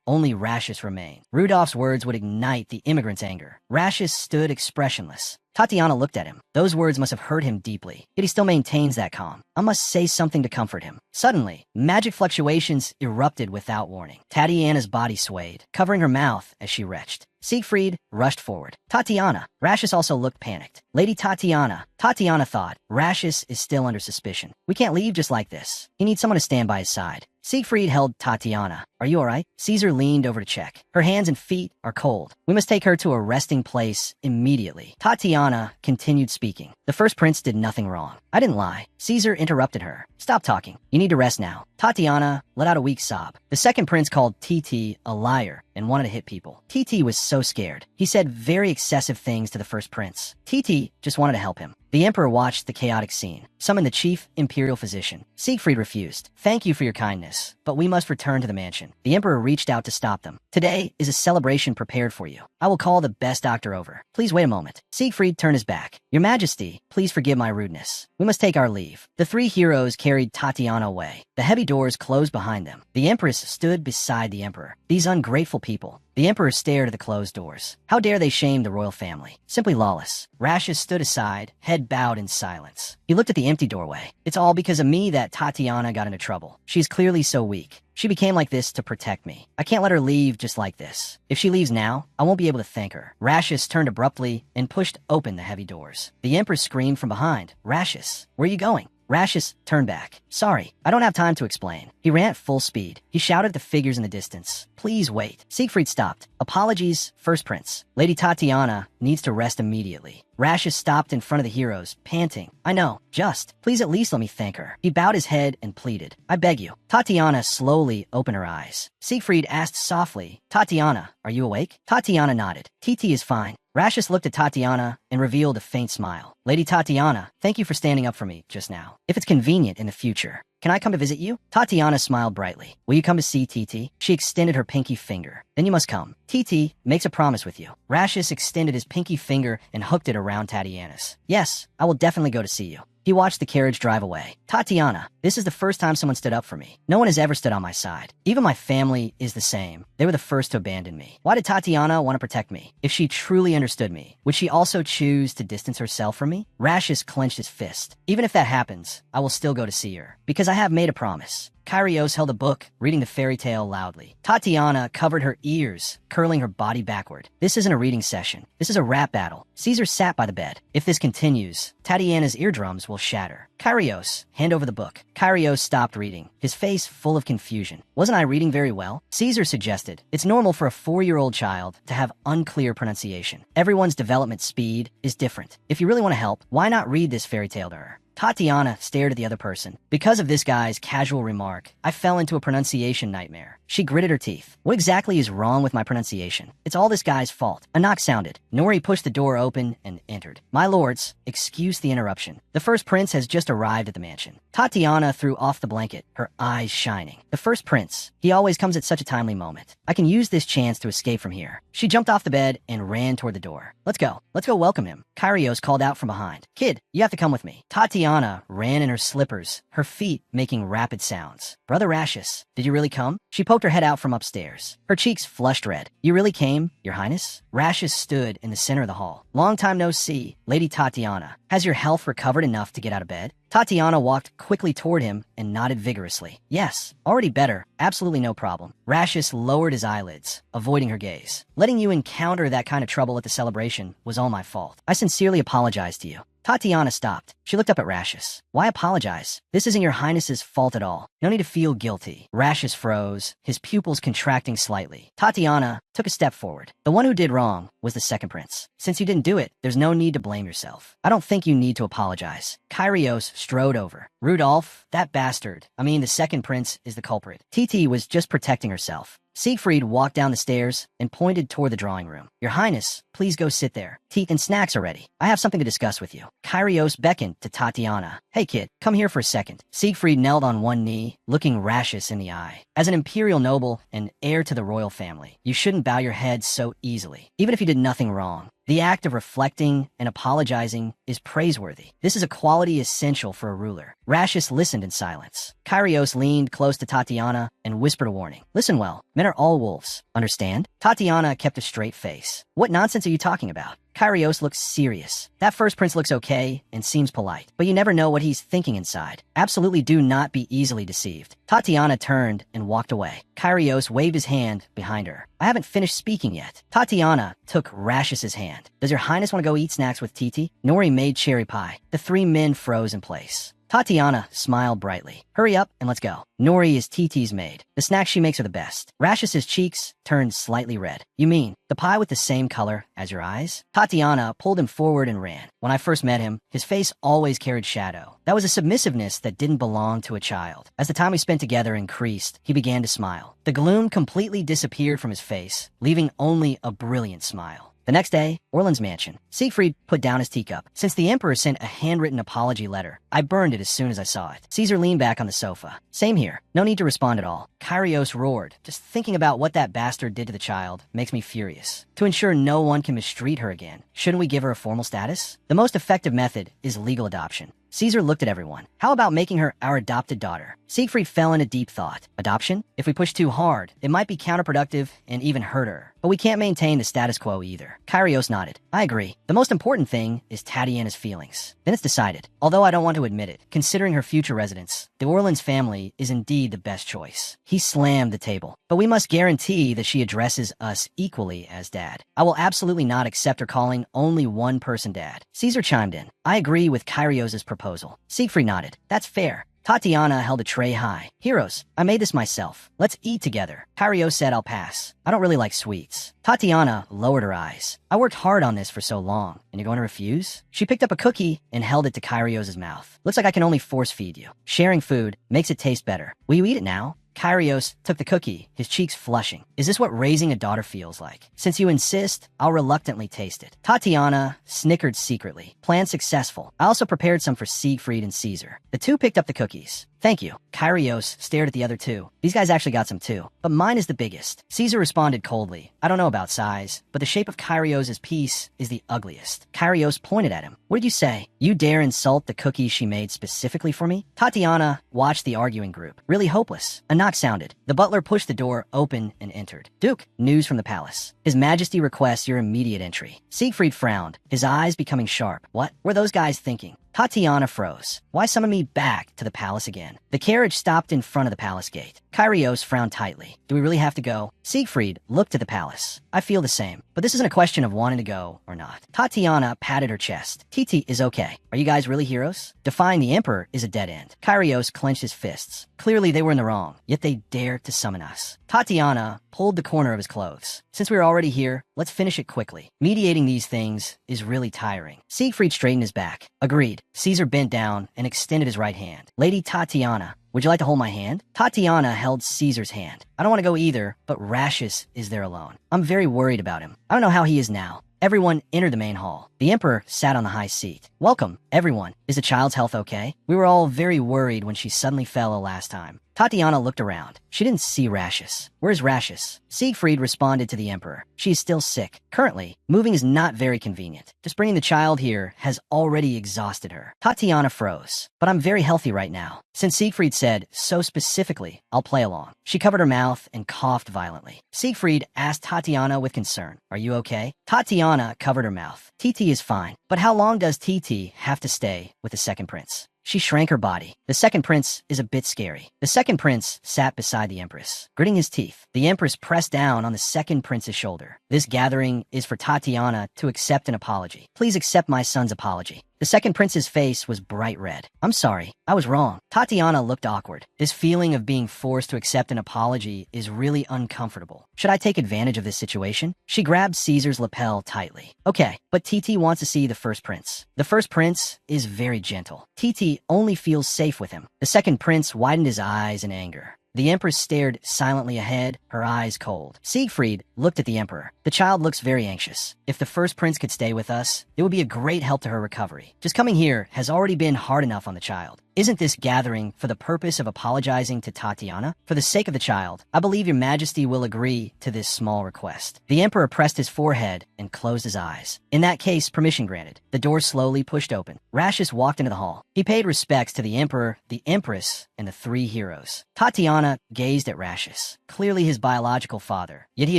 only Rashus remained. Rudolph's words would ignite the immigrants' anger. Rashus stood expressionless. Tatiana looked at him. Those words must have hurt him deeply, yet he still maintains that calm. I must say something to comfort him. Suddenly, magic fluctuations erupted without warning. Tatiana's body swayed, covering her mouth as she retched. Siegfried rushed forward. Tatiana. Rashus also looked panicked. Lady Tatiana. Tatiana thought, Rashus is still under suspicion. We can't leave just like this. He needs someone to stand by his side. Siegfried held Tatiana. Are you all right? Caesar leaned over to check. Her hands and feet are cold. We must take her to a resting place immediately. Tatiana continued speaking. The first prince did nothing wrong. I didn't lie. Caesar interrupted her. Stop talking. You need to rest now. Tatiana let out a weak sob. The second prince called TT a liar and wanted to hit people. TT was so scared. He said very excessive things to the first prince. TT just wanted to help him. The emperor watched the chaotic scene, summoned the chief imperial physician. Siegfried refused. Thank you for your kindness, but we must return to the mansion. The emperor reached out to stop them. Today is a celebration prepared for you. I will call the best doctor over. Please wait a moment. Siegfried turned his back. Your Majesty, please forgive my rudeness. We must take our leave. The three heroes carried Tatiana away. The heavy doors closed behind them. The empress stood beside the emperor. These ungrateful people. The emperor stared at the closed doors. How dare they shame the royal family? Simply lawless. Rashus stood aside, head bowed in silence. He looked at the empty doorway. It's all because of me that Tatiana got into trouble. She's clearly so weak. She became like this to protect me. I can't let her leave just like this. If she leaves now, I won't be able to thank her. Rashus turned abruptly and pushed open the heavy doors. The empress screamed from behind. Rashus, where are you going? Rashus turned back. Sorry, I don't have time to explain. He ran at full speed. He shouted at the figures in the distance. Please wait. Siegfried stopped. Apologies, first prince. Lady Tatiana needs to rest immediately. Rashus stopped in front of the heroes, panting. I know, just. Please at least let me thank her. He bowed his head and pleaded. I beg you. Tatiana slowly opened her eyes. Siegfried asked softly, Tatiana, are you awake? Tatiana nodded. TT is fine. Rashus looked at Tatiana and revealed a faint smile. Lady Tatiana, thank you for standing up for me just now. If it's convenient in the future, can I come to visit you? Tatiana smiled brightly. Will you come to see TT? She extended her pinky finger. Then you must come. TT makes a promise with you. Rashus extended his pinky finger and hooked it around Tatiana's. Yes, I will definitely go to see you. He watched the carriage drive away. Tatiana, this is the first time someone stood up for me. No one has ever stood on my side. Even my family is the same. They were the first to abandon me. Why did Tatiana want to protect me? If she truly understood me, would she also choose to distance herself from me? Rashus clenched his fist. Even if that happens, I will still go to see her, because I have made a promise. Kyrios held a book, reading the fairy tale loudly. Tatiana covered her ears, curling her body backward. This isn't a reading session. This is a rap battle. Caesar sat by the bed. If this continues, Tatiana's eardrums will shatter. Kyrios, hand over the book. Kyrios stopped reading, his face full of confusion. Wasn't I reading very well? Caesar suggested. It's normal for a 4-year-old child to have unclear pronunciation. Everyone's development speed is different. If you really want to help, why not read this fairy tale to her? Tatiana stared at the other person. Because of this guy's casual remark, I fell into a pronunciation nightmare. She gritted her teeth. What exactly is wrong with my pronunciation? It's all this guy's fault. A knock sounded. Nori pushed the door open and entered. My lords, excuse the interruption. The first prince has just arrived at the mansion. Tatiana threw off the blanket, her eyes shining. The first prince. He always comes at such a timely moment. I can use this chance to escape from here. She jumped off the bed and ran toward the door. Let's go. Let's go welcome him. Kyrios called out from behind. Kid, you have to come with me. Tatiana ran in her slippers, her feet making rapid sounds. Brother Rashis, did you really come? She poked her head out from upstairs. Her cheeks flushed red. You really came, Your Highness? Rashis stood in the center of the hall. Long time no see, Lady Tatiana. Has your health recovered enough to get out of bed? Tatiana walked quickly toward him and nodded vigorously. Yes, already better. Absolutely no problem. Rashis lowered his eyelids, avoiding her gaze. Letting you encounter that kind of trouble at the celebration was all my fault. I sincerely apologize to you. Tatiana stopped. She looked up at Rashis. Why apologize? This isn't your highness's fault at all. No need to feel guilty. Rashis froze, his pupils contracting slightly. Tatiana took a step forward. The one who did wrong was the second prince. Since you didn't do it, there's no need to blame yourself. I don't think you need to apologize. Kyrios strode over. Rudolph, that bastard. The second prince is the culprit. Titi was just protecting herself. Siegfried walked down the stairs and pointed toward the drawing room. Your Highness, please go sit there. Tea and snacks are ready. I have something to discuss with you. Kyrios beckoned to Tatiana. Hey kid, come here for a second. Siegfried knelt on one knee, looking Rashis in the eye. As an imperial noble and heir to the royal family, you shouldn't bow your head so easily, even if you did nothing wrong. The act of reflecting and apologizing is praiseworthy. This is a quality essential for a ruler. Rashis listened in silence. Kyrios leaned close to Tatiana and whispered a warning. Listen well. Men are all wolves. Understand? Tatiana kept a straight face. What nonsense are you talking about? Kyrios looks serious. That first prince looks okay and seems polite, but you never know what he's thinking inside. Absolutely do not be easily deceived. Tatiana turned and walked away. Kyrios waved his hand behind her. I haven't finished speaking yet. Tatiana took Rashis's hand. Does your highness want to go eat snacks with Titi? Nori made cherry pie. The three men froze in place. Tatiana smiled brightly. Hurry up and let's go. Nori is Titi's maid. The snacks she makes are the best. Rashis's cheeks turned slightly red. You mean the pie with the same color as your eyes? Tatiana pulled him forward and ran. When I first met him, his face always carried shadow. That was a submissiveness that didn't belong to a child. As the time we spent together increased, he began to smile. The gloom completely disappeared from his face, leaving only a brilliant smile. The next day, Orland's mansion. Siegfried put down his teacup. Since the emperor sent a handwritten apology letter, I burned it as soon as I saw it. Caesar leaned back on the sofa. Same here. No need to respond at all. Kyrios roared. Just thinking about what that bastard did to the child makes me furious. To ensure no one can mistreat her again, shouldn't we give her a formal status? The most effective method is legal adoption. Caesar looked at everyone. How about making her our adopted daughter? Siegfried fell into deep thought. Adoption? If we push too hard, it might be counterproductive and even hurt her. But we can't maintain the status quo either. Kyrios nodded. I agree. The most important thing is Tatiana's feelings. Then it's decided. Although I don't want to admit it, considering her future residence, the Orland's family is indeed the best choice. He slammed the table. But we must guarantee that she addresses us equally as dad. I will absolutely not accept her calling only one person dad. Caesar chimed in. I agree with Kyrios' proposal. Siegfried nodded. That's fair. Tatiana held a tray high. Heroes, I made this myself. Let's eat together. Kyrios said I'll pass. I don't really like sweets. Tatiana lowered her eyes. I worked hard on this for so long, and you're going to refuse? She picked up a cookie and held it to Kyrios' mouth. Looks like I can only force feed you. Sharing food makes it taste better. Will you eat it now? Kyrios took the cookie, his cheeks flushing. Is this what raising a daughter feels like? Since you insist, I'll reluctantly taste it. Tatiana snickered secretly. Plan successful. I also prepared some for Siegfried and Caesar. The two picked up the cookies. Thank you. Kyrios stared at the other two. These guys actually got some too, but mine is the biggest. Caesar responded coldly. I don't know about size, but the shape of Kyrios' piece is the ugliest. Kyrios pointed at him. What did you say? You dare insult the cookies she made specifically for me? Tatiana watched the arguing group. Really hopeless. A knock sounded. The butler pushed the door open and entered. Duke, news from the palace. His Majesty requests your immediate entry. Siegfried frowned, his eyes becoming sharp. What were those guys thinking? Tatiana froze. Why summon me back to the palace again? The carriage stopped in front of the palace gate. Kyrios frowned tightly. Do we really have to go? Siegfried looked at the palace. I feel the same, but this isn't a question of wanting to go or not. Tatiana patted her chest. Titi is okay. Are you guys really heroes? Defying the Emperor is a dead end. Kyrios clenched his fists. Clearly they were in the wrong, yet they dared to summon us. Tatiana pulled the corner of his clothes. Since we are already here, let's finish it quickly. Mediating these things is really tiring. Siegfried straightened his back. Agreed. Caesar bent down and extended his right hand. Lady Tatiana, would you like to hold my hand? Tatiana held Caesar's hand. I don't want to go either, but Rashis is there alone. I'm very worried about him. I don't know how he is now. Everyone entered the main hall. The Emperor sat on the high seat. Welcome, everyone. Is the child's health okay? We were all very worried when she suddenly fell the last time. Tatiana looked around. She didn't see Rashis. Where's Rashis? Siegfried responded to the Emperor. She is still sick. Currently, moving is not very convenient. Just bringing the child here has already exhausted her. Tatiana froze. But I'm very healthy right now. Since Siegfried said so specifically, I'll play along. She covered her mouth and coughed violently. Siegfried asked Tatiana with concern, are you okay? Tatiana covered her mouth. Titi is fine. But how long does Titi have to stay with the second prince? She shrank her body. The second prince is a bit scary. The second prince sat beside the Empress, gritting his teeth. The Empress pressed down on the second prince's shoulder. This gathering is for Tatiana to accept an apology. Please accept my son's apology. The second prince's face was bright red. I'm sorry. I was wrong. Tatiana looked awkward. This feeling of being forced to accept an apology is really uncomfortable. Should I take advantage of this situation? She grabbed Caesar's lapel tightly. Okay, but Titi wants to see the first prince. The first prince is very gentle. Titi only feels safe with him. The second prince widened his eyes in anger. The Empress stared silently ahead, her eyes cold. Siegfried looked at the Emperor. The child looks very anxious. If the first prince could stay with us, it would be a great help to her recovery. Just coming here has already been hard enough on the child. Isn't this gathering for the purpose of apologizing to Tatiana? For the sake of the child, I believe your majesty will agree to this small request. The Emperor pressed his forehead and closed his eyes. In that case, permission granted. The door slowly pushed open. Rashis walked into the hall. He paid respects to the Emperor, the Empress, and the three heroes. Tatiana gazed at Rashis, clearly his biological father, yet he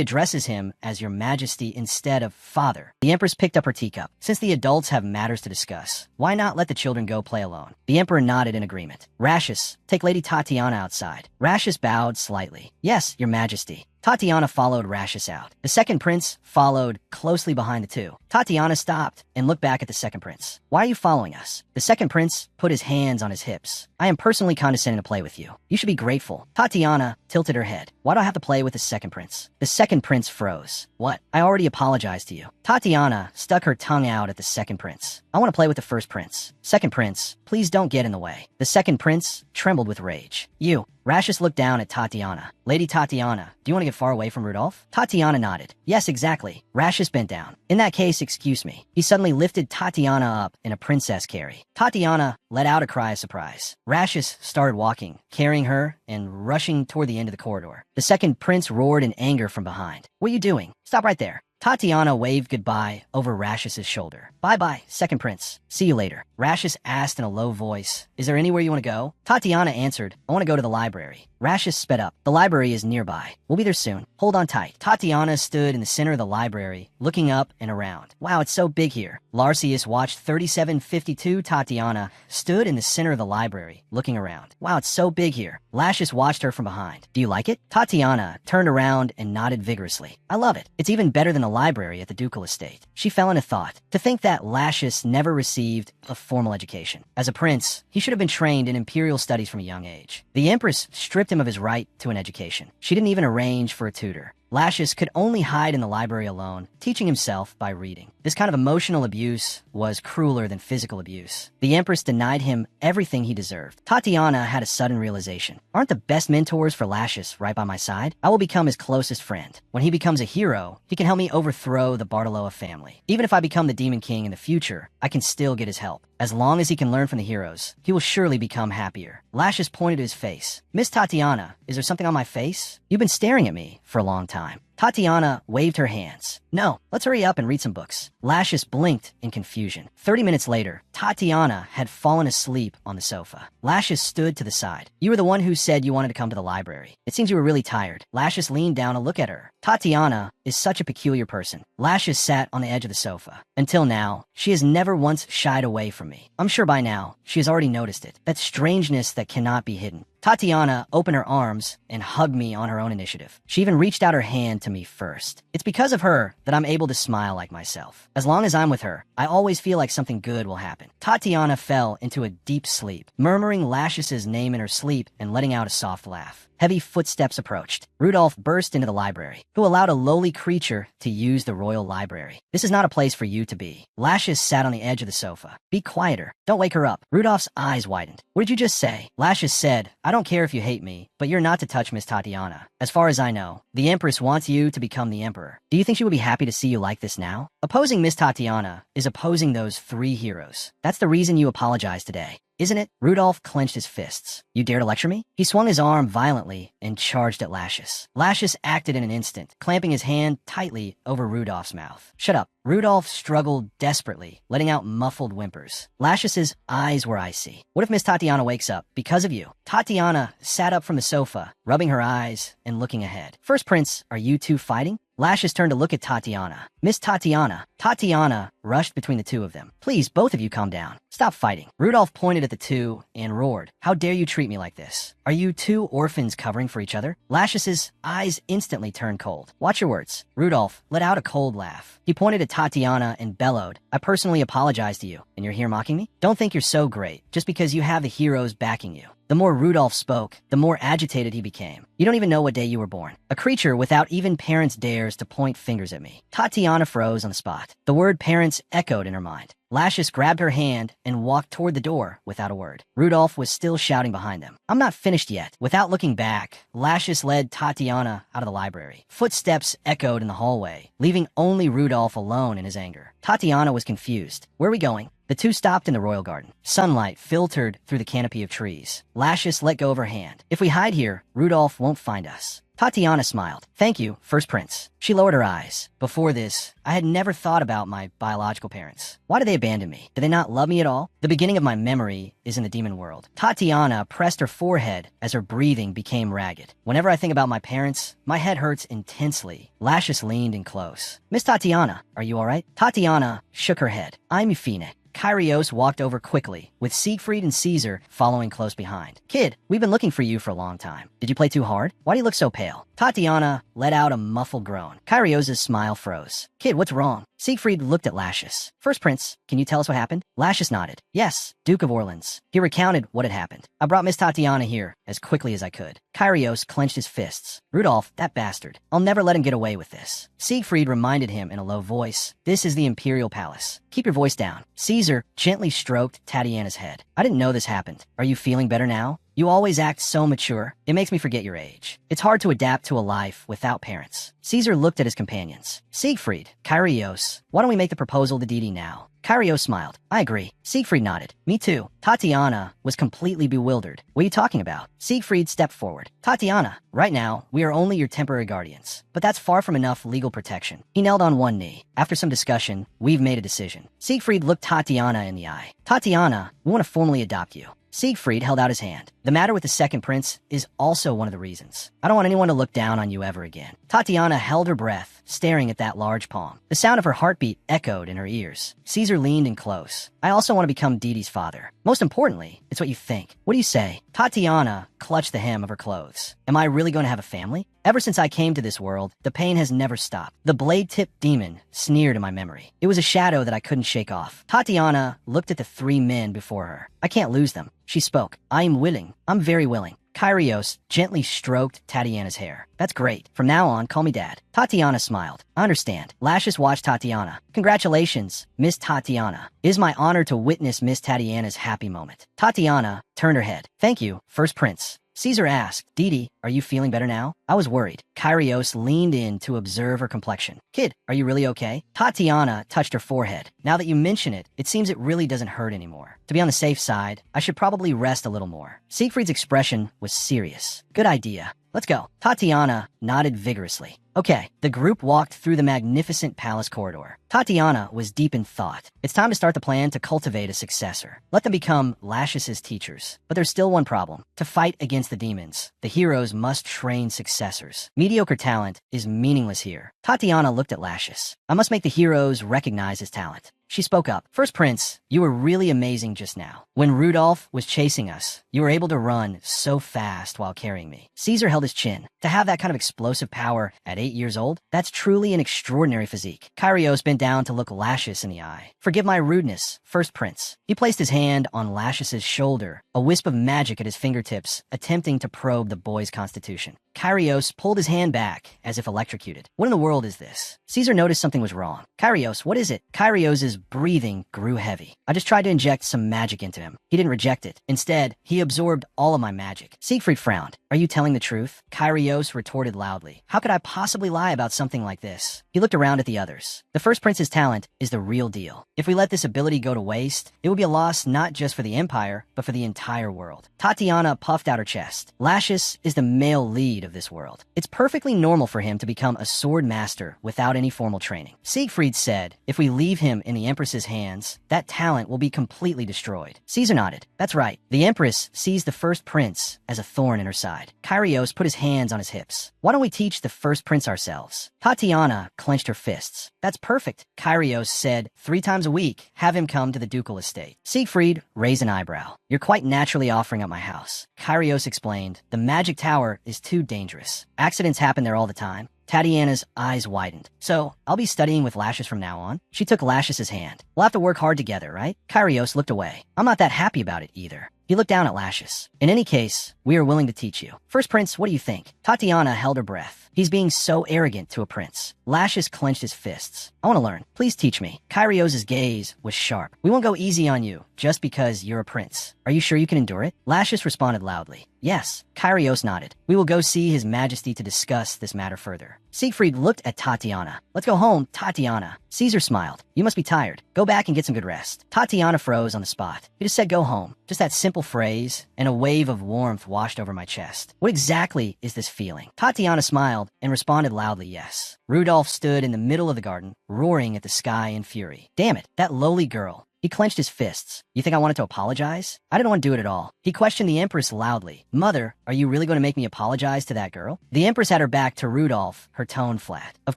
addresses him as your majesty instead of father. The Empress picked up her teacup. Since the adults have matters to discuss, why not let the children go play alone? The Emperor nodded in agreement. Rashis, take Lady Tatiana outside. Rashis bowed slightly. Yes, your majesty. Tatiana followed Rashis out. The second prince followed closely behind the two. Tatiana stopped and looked back at the second prince. Why are you following us? The second prince put his hands on his hips. I am personally condescending to play with you. You should be grateful. Tatiana tilted her head. Why do I have to play with the second prince? The second prince froze. What? I already apologized to you. Tatiana stuck her tongue out at the second prince. I want to play with the first prince. Second prince, please don't get in the way. The second prince trembled with rage. You. Rashis looked down at Tatiana. Lady Tatiana, do you want to get far away from Rudolph? Tatiana nodded. Yes, exactly. Rashis bent down. In that case, excuse me. He suddenly lifted Tatiana up in a princess carry. Tatiana let out a cry of surprise. Rashis started walking, carrying her and rushing toward the end of the corridor. The second prince roared in anger from behind. What are you doing? Stop right there. Tatiana waved goodbye over Rashis' shoulder. Bye-bye, second prince. See you later. Rashis asked in a low voice, is there anywhere you want to go? Tatiana answered, I want to go to the library. Rashis sped up. The library is nearby. We'll be there soon. Hold on tight. Tatiana stood in the center of the library, looking up and around. Wow, it's so big here. Larsius watched 3752. Tatiana stood in the center of the library, looking around. Wow, it's so big here. Lashis watched her from behind. Do you like it? Tatiana turned around and nodded vigorously. I love it. It's even better than a library at the ducal estate. She fell into thought. To think that Lashis never received a formal education. As a prince, he should have been trained in imperial studies from a young age. The Empress stripped him of his right to an education. She didn't even arrange for a tutor. Lashis could only hide in the library alone, teaching himself by reading. This kind of emotional abuse was crueler than physical abuse. The Empress denied him everything he deserved. Tatiana had a sudden realization. Aren't the best mentors for Lashis right by my side? I will become his closest friend. When he becomes a hero, he can help me overthrow the Bartoloa family. Even if I become the Demon King in the future, I can still get his help. As long as he can learn from the heroes, he will surely become happier. Lashis pointed to his face. Miss Tatiana, is there something on my face? You've been staring at me for a long time. Tatiana waved her hands. No, let's hurry up and read some books. Lashis blinked in confusion. 30 minutes later, Tatiana had fallen asleep on the sofa. Lashis stood to the side. You were the one who said you wanted to come to the library. It seems you were really tired. Lashis leaned down to look at her. Tatiana is such a peculiar person. Lashis sat on the edge of the sofa. Until now, she has never once shied away from me. I'm sure by now, she has already noticed it. That strangeness that cannot be hidden. Tatiana opened her arms and hugged me on her own initiative. She even reached out her hand to me first. It's because of her that I'm able to smile like myself. As long as I'm with her, I always feel like something good will happen. Tatiana fell into a deep sleep, murmuring Lashus's name in her sleep and letting out a soft laugh. Heavy footsteps approached. Rudolph burst into the library, who allowed a lowly creature to use the royal library. This is not a place for you to be. Lashus sat on the edge of the sofa. Be quieter. Don't wake her up. Rudolph's eyes widened. What did you just say? Lashus said, I don't care if you hate me, but you're not to touch Miss Tatiana. As far as I know, the Empress wants you to become the Emperor. Do you think she would be happy to see you like this now? Opposing Miss Tatiana is opposing those 3 heroes. That's the reason you apologize today, isn't it? Rudolph clenched his fists. You dare to lecture me? He swung his arm violently and charged at Lashus. Lashus acted in an instant, clamping his hand tightly over Rudolph's mouth. Shut up. Rudolph struggled desperately, letting out muffled whimpers. Lashus's eyes were icy. What if Miss Tatiana wakes up because of you? Tatiana sat up from the sofa, rubbing her eyes and looking ahead. First Prince, are you two fighting? Lashus turned to look at Tatiana. Miss Tatiana. Tatiana rushed between the two of them. Please, both of you calm down. Stop fighting. Rudolph pointed at the two and roared. How dare you treat me like this? Are you 2 orphans covering for each other? Lashus's eyes instantly turned cold. Watch your words. Rudolph let out a cold laugh. He pointed at Tatiana and bellowed, I personally apologize to you, and you're here mocking me? Don't think you're so great, just because you have the heroes backing you. The more Rudolph spoke, the more agitated he became. You don't even know what day you were born. A creature without even parents dares to point fingers at me. Tatiana froze on the spot. The word parents echoed in her mind. Lashus grabbed her hand and walked toward the door without a word. Rudolph was still shouting behind them. I'm not finished yet. Without looking back, Lashus led Tatiana out of the library. Footsteps echoed in the hallway, leaving only Rudolph alone in his anger. Tatiana was confused. Where are we going? The two stopped in the royal garden. Sunlight filtered through the canopy of trees. Lashus let go of her hand. If we hide here, Rudolph won't find us. Tatiana smiled. Thank you, First Prince. She lowered her eyes. Before this, I had never thought about my biological parents. Why did they abandon me? Did they not love me at all? The beginning of my memory is in the demon world. Tatiana pressed her forehead as her breathing became ragged. Whenever I think about my parents, my head hurts intensely. Lashus leaned in close. Miss Tatiana, are you all right? Tatiana shook her head. I'm Euphine. Kyrios walked over quickly, with Siegfried and Caesar following close behind. Kid, we've been looking for you for a long time. Did you play too hard? Why do you look so pale? Tatiana let out a muffled groan. Kyrios' smile froze. Kid, what's wrong? Siegfried looked at Lashus. First Prince, can you tell us what happened? Lashus nodded. Yes, Duke of Orleans. He recounted what had happened. I brought Miss Tatiana here as quickly as I could. Kyrios clenched his fists. Rudolph, that bastard. I'll never let him get away with this. Siegfried reminded him in a low voice. This is the Imperial Palace. Keep your voice down. Caesar gently stroked Tatiana's head. I didn't know this happened. Are you feeling better now? You always act so mature. It makes me forget your age. It's hard to adapt to a life without parents. Caesar looked at his companions. Siegfried, Kyrios, why don't we make the proposal to Didi now? Kyrios smiled. I agree. Siegfried nodded. Me too. Tatiana was completely bewildered. What are you talking about? Siegfried stepped forward. Tatiana, right now, we are only your temporary guardians. But that's far from enough legal protection. He knelt on one knee. After some discussion, we've made a decision. Siegfried looked Tatiana in the eye. Tatiana, we want to formally adopt you. Siegfried held out his hand. The matter with the second prince is also one of the reasons. I don't want anyone to look down on you ever again. Tatiana held her breath, staring at that large palm. The sound of her heartbeat echoed in her ears. Caesar leaned in close. I also want to become Didi's father. Most importantly, it's what you think. What do you say? Tatiana clutched the hem of her clothes. Am I really going to have a family? Ever since I came to this world, the pain has never stopped. The blade-tipped demon sneered in my memory. It was a shadow that I couldn't shake off. Tatiana looked at the 3 men before her. I can't lose them. She spoke. I am willing. I'm very willing. Kyrios gently stroked Tatiana's hair. That's great. From now on, call me Dad. Tatiana smiled. I understand. Lashus watched Tatiana. Congratulations, Miss Tatiana. It is my honor to witness Miss Tatiana's happy moment. Tatiana turned her head. Thank you, First Prince. Caesar asked, Didi, are you feeling better now? I was worried. Kyrios leaned in to observe her complexion. Kid, are you really okay? Tatiana touched her forehead. Now that you mention it, it seems it really doesn't hurt anymore. To be on the safe side, I should probably rest a little more. Siegfried's expression was serious. Good idea. Let's go. Tatiana nodded vigorously. Okay, the group walked through the magnificent palace corridor. Tatiana was deep in thought. It's time to start the plan to cultivate a successor. Let them become Lashus's teachers. But there's still one problem. To fight against the demons, the heroes must train successors. Mediocre talent is meaningless here. Tatiana looked at Lashus. I must make the heroes recognize his talent. She spoke up. First Prince, you were really amazing just now. When Rudolph was chasing us, you were able to run so fast while carrying me. Caesar held his chin. To have that kind of explosive power at 8 years old, that's truly an extraordinary physique. Kyrios bent down to look Laches in the eye. Forgive my rudeness, First Prince. He placed his hand on Laches' shoulder, a wisp of magic at his fingertips, attempting to probe the boy's constitution. Kyrios pulled his hand back as if electrocuted. What in the world is this? Caesar noticed something was wrong. Kyrios, what is it? Kyrios' breathing grew heavy. I just tried to inject some magic into him. He didn't reject it. Instead, he absorbed all of my magic. Siegfried frowned. Are you telling the truth? Kyrios retorted loudly. How could I possibly lie about something like this? He looked around at the others. The First Prince's talent is the real deal. If we let this ability go to waste, it would be a loss not just for the Empire, but for the entire world. Tatiana puffed out her chest. Laches is the male lead of this world. It's perfectly normal for him to become a sword master without any formal training. Siegfried said, if we leave him in the Empress's hands, that talent will be completely destroyed. Caesar nodded. That's right. The Empress sees the First Prince as a thorn in her side. Kyrios put his hands on his hips. Why don't we teach the First Prince ourselves? Tatiana clenched her fists. That's perfect. Kyrios said, 3 times a week, have him come to the ducal estate. Siegfried raised an eyebrow. You're quite naturally offering up my house. Kyrios explained, the magic tower is too dangerous. Accidents happen there all the time. Tatiana's eyes widened. So, I'll be studying with Laches from now on? She took Laches' hand. We'll have to work hard together, right? Kyrios looked away. I'm not that happy about it either. He looked down at Laches. In any case, we are willing to teach you. First Prince, what do you think? Tatiana held her breath. He's being so arrogant to a prince. Laches clenched his fists. I want to learn. Please teach me. Kyrios' gaze was sharp. We won't go easy on you just because you're a prince. Are you sure you can endure it? Laches responded loudly. Yes. Kyrios nodded. We will go see His Majesty to discuss this matter further. Siegfried looked at Tatiana. Let's go home, Tatiana. Caesar smiled. You must be tired. Go back and get some good rest. Tatiana froze on the spot. He just said go home. Just that simple phrase, and a wave of warmth washed over my chest. What exactly is this feeling? Tatiana smiled and responded loudly yes. Rudolph stood in the middle of the garden, roaring at the sky in fury. Damn it, that lowly girl. He clenched his fists. You think I wanted to apologize? I didn't want to do it at all. He questioned the Empress loudly. Mother, are you really going to make me apologize to that girl? The Empress had her back to Rudolph, her tone flat. Of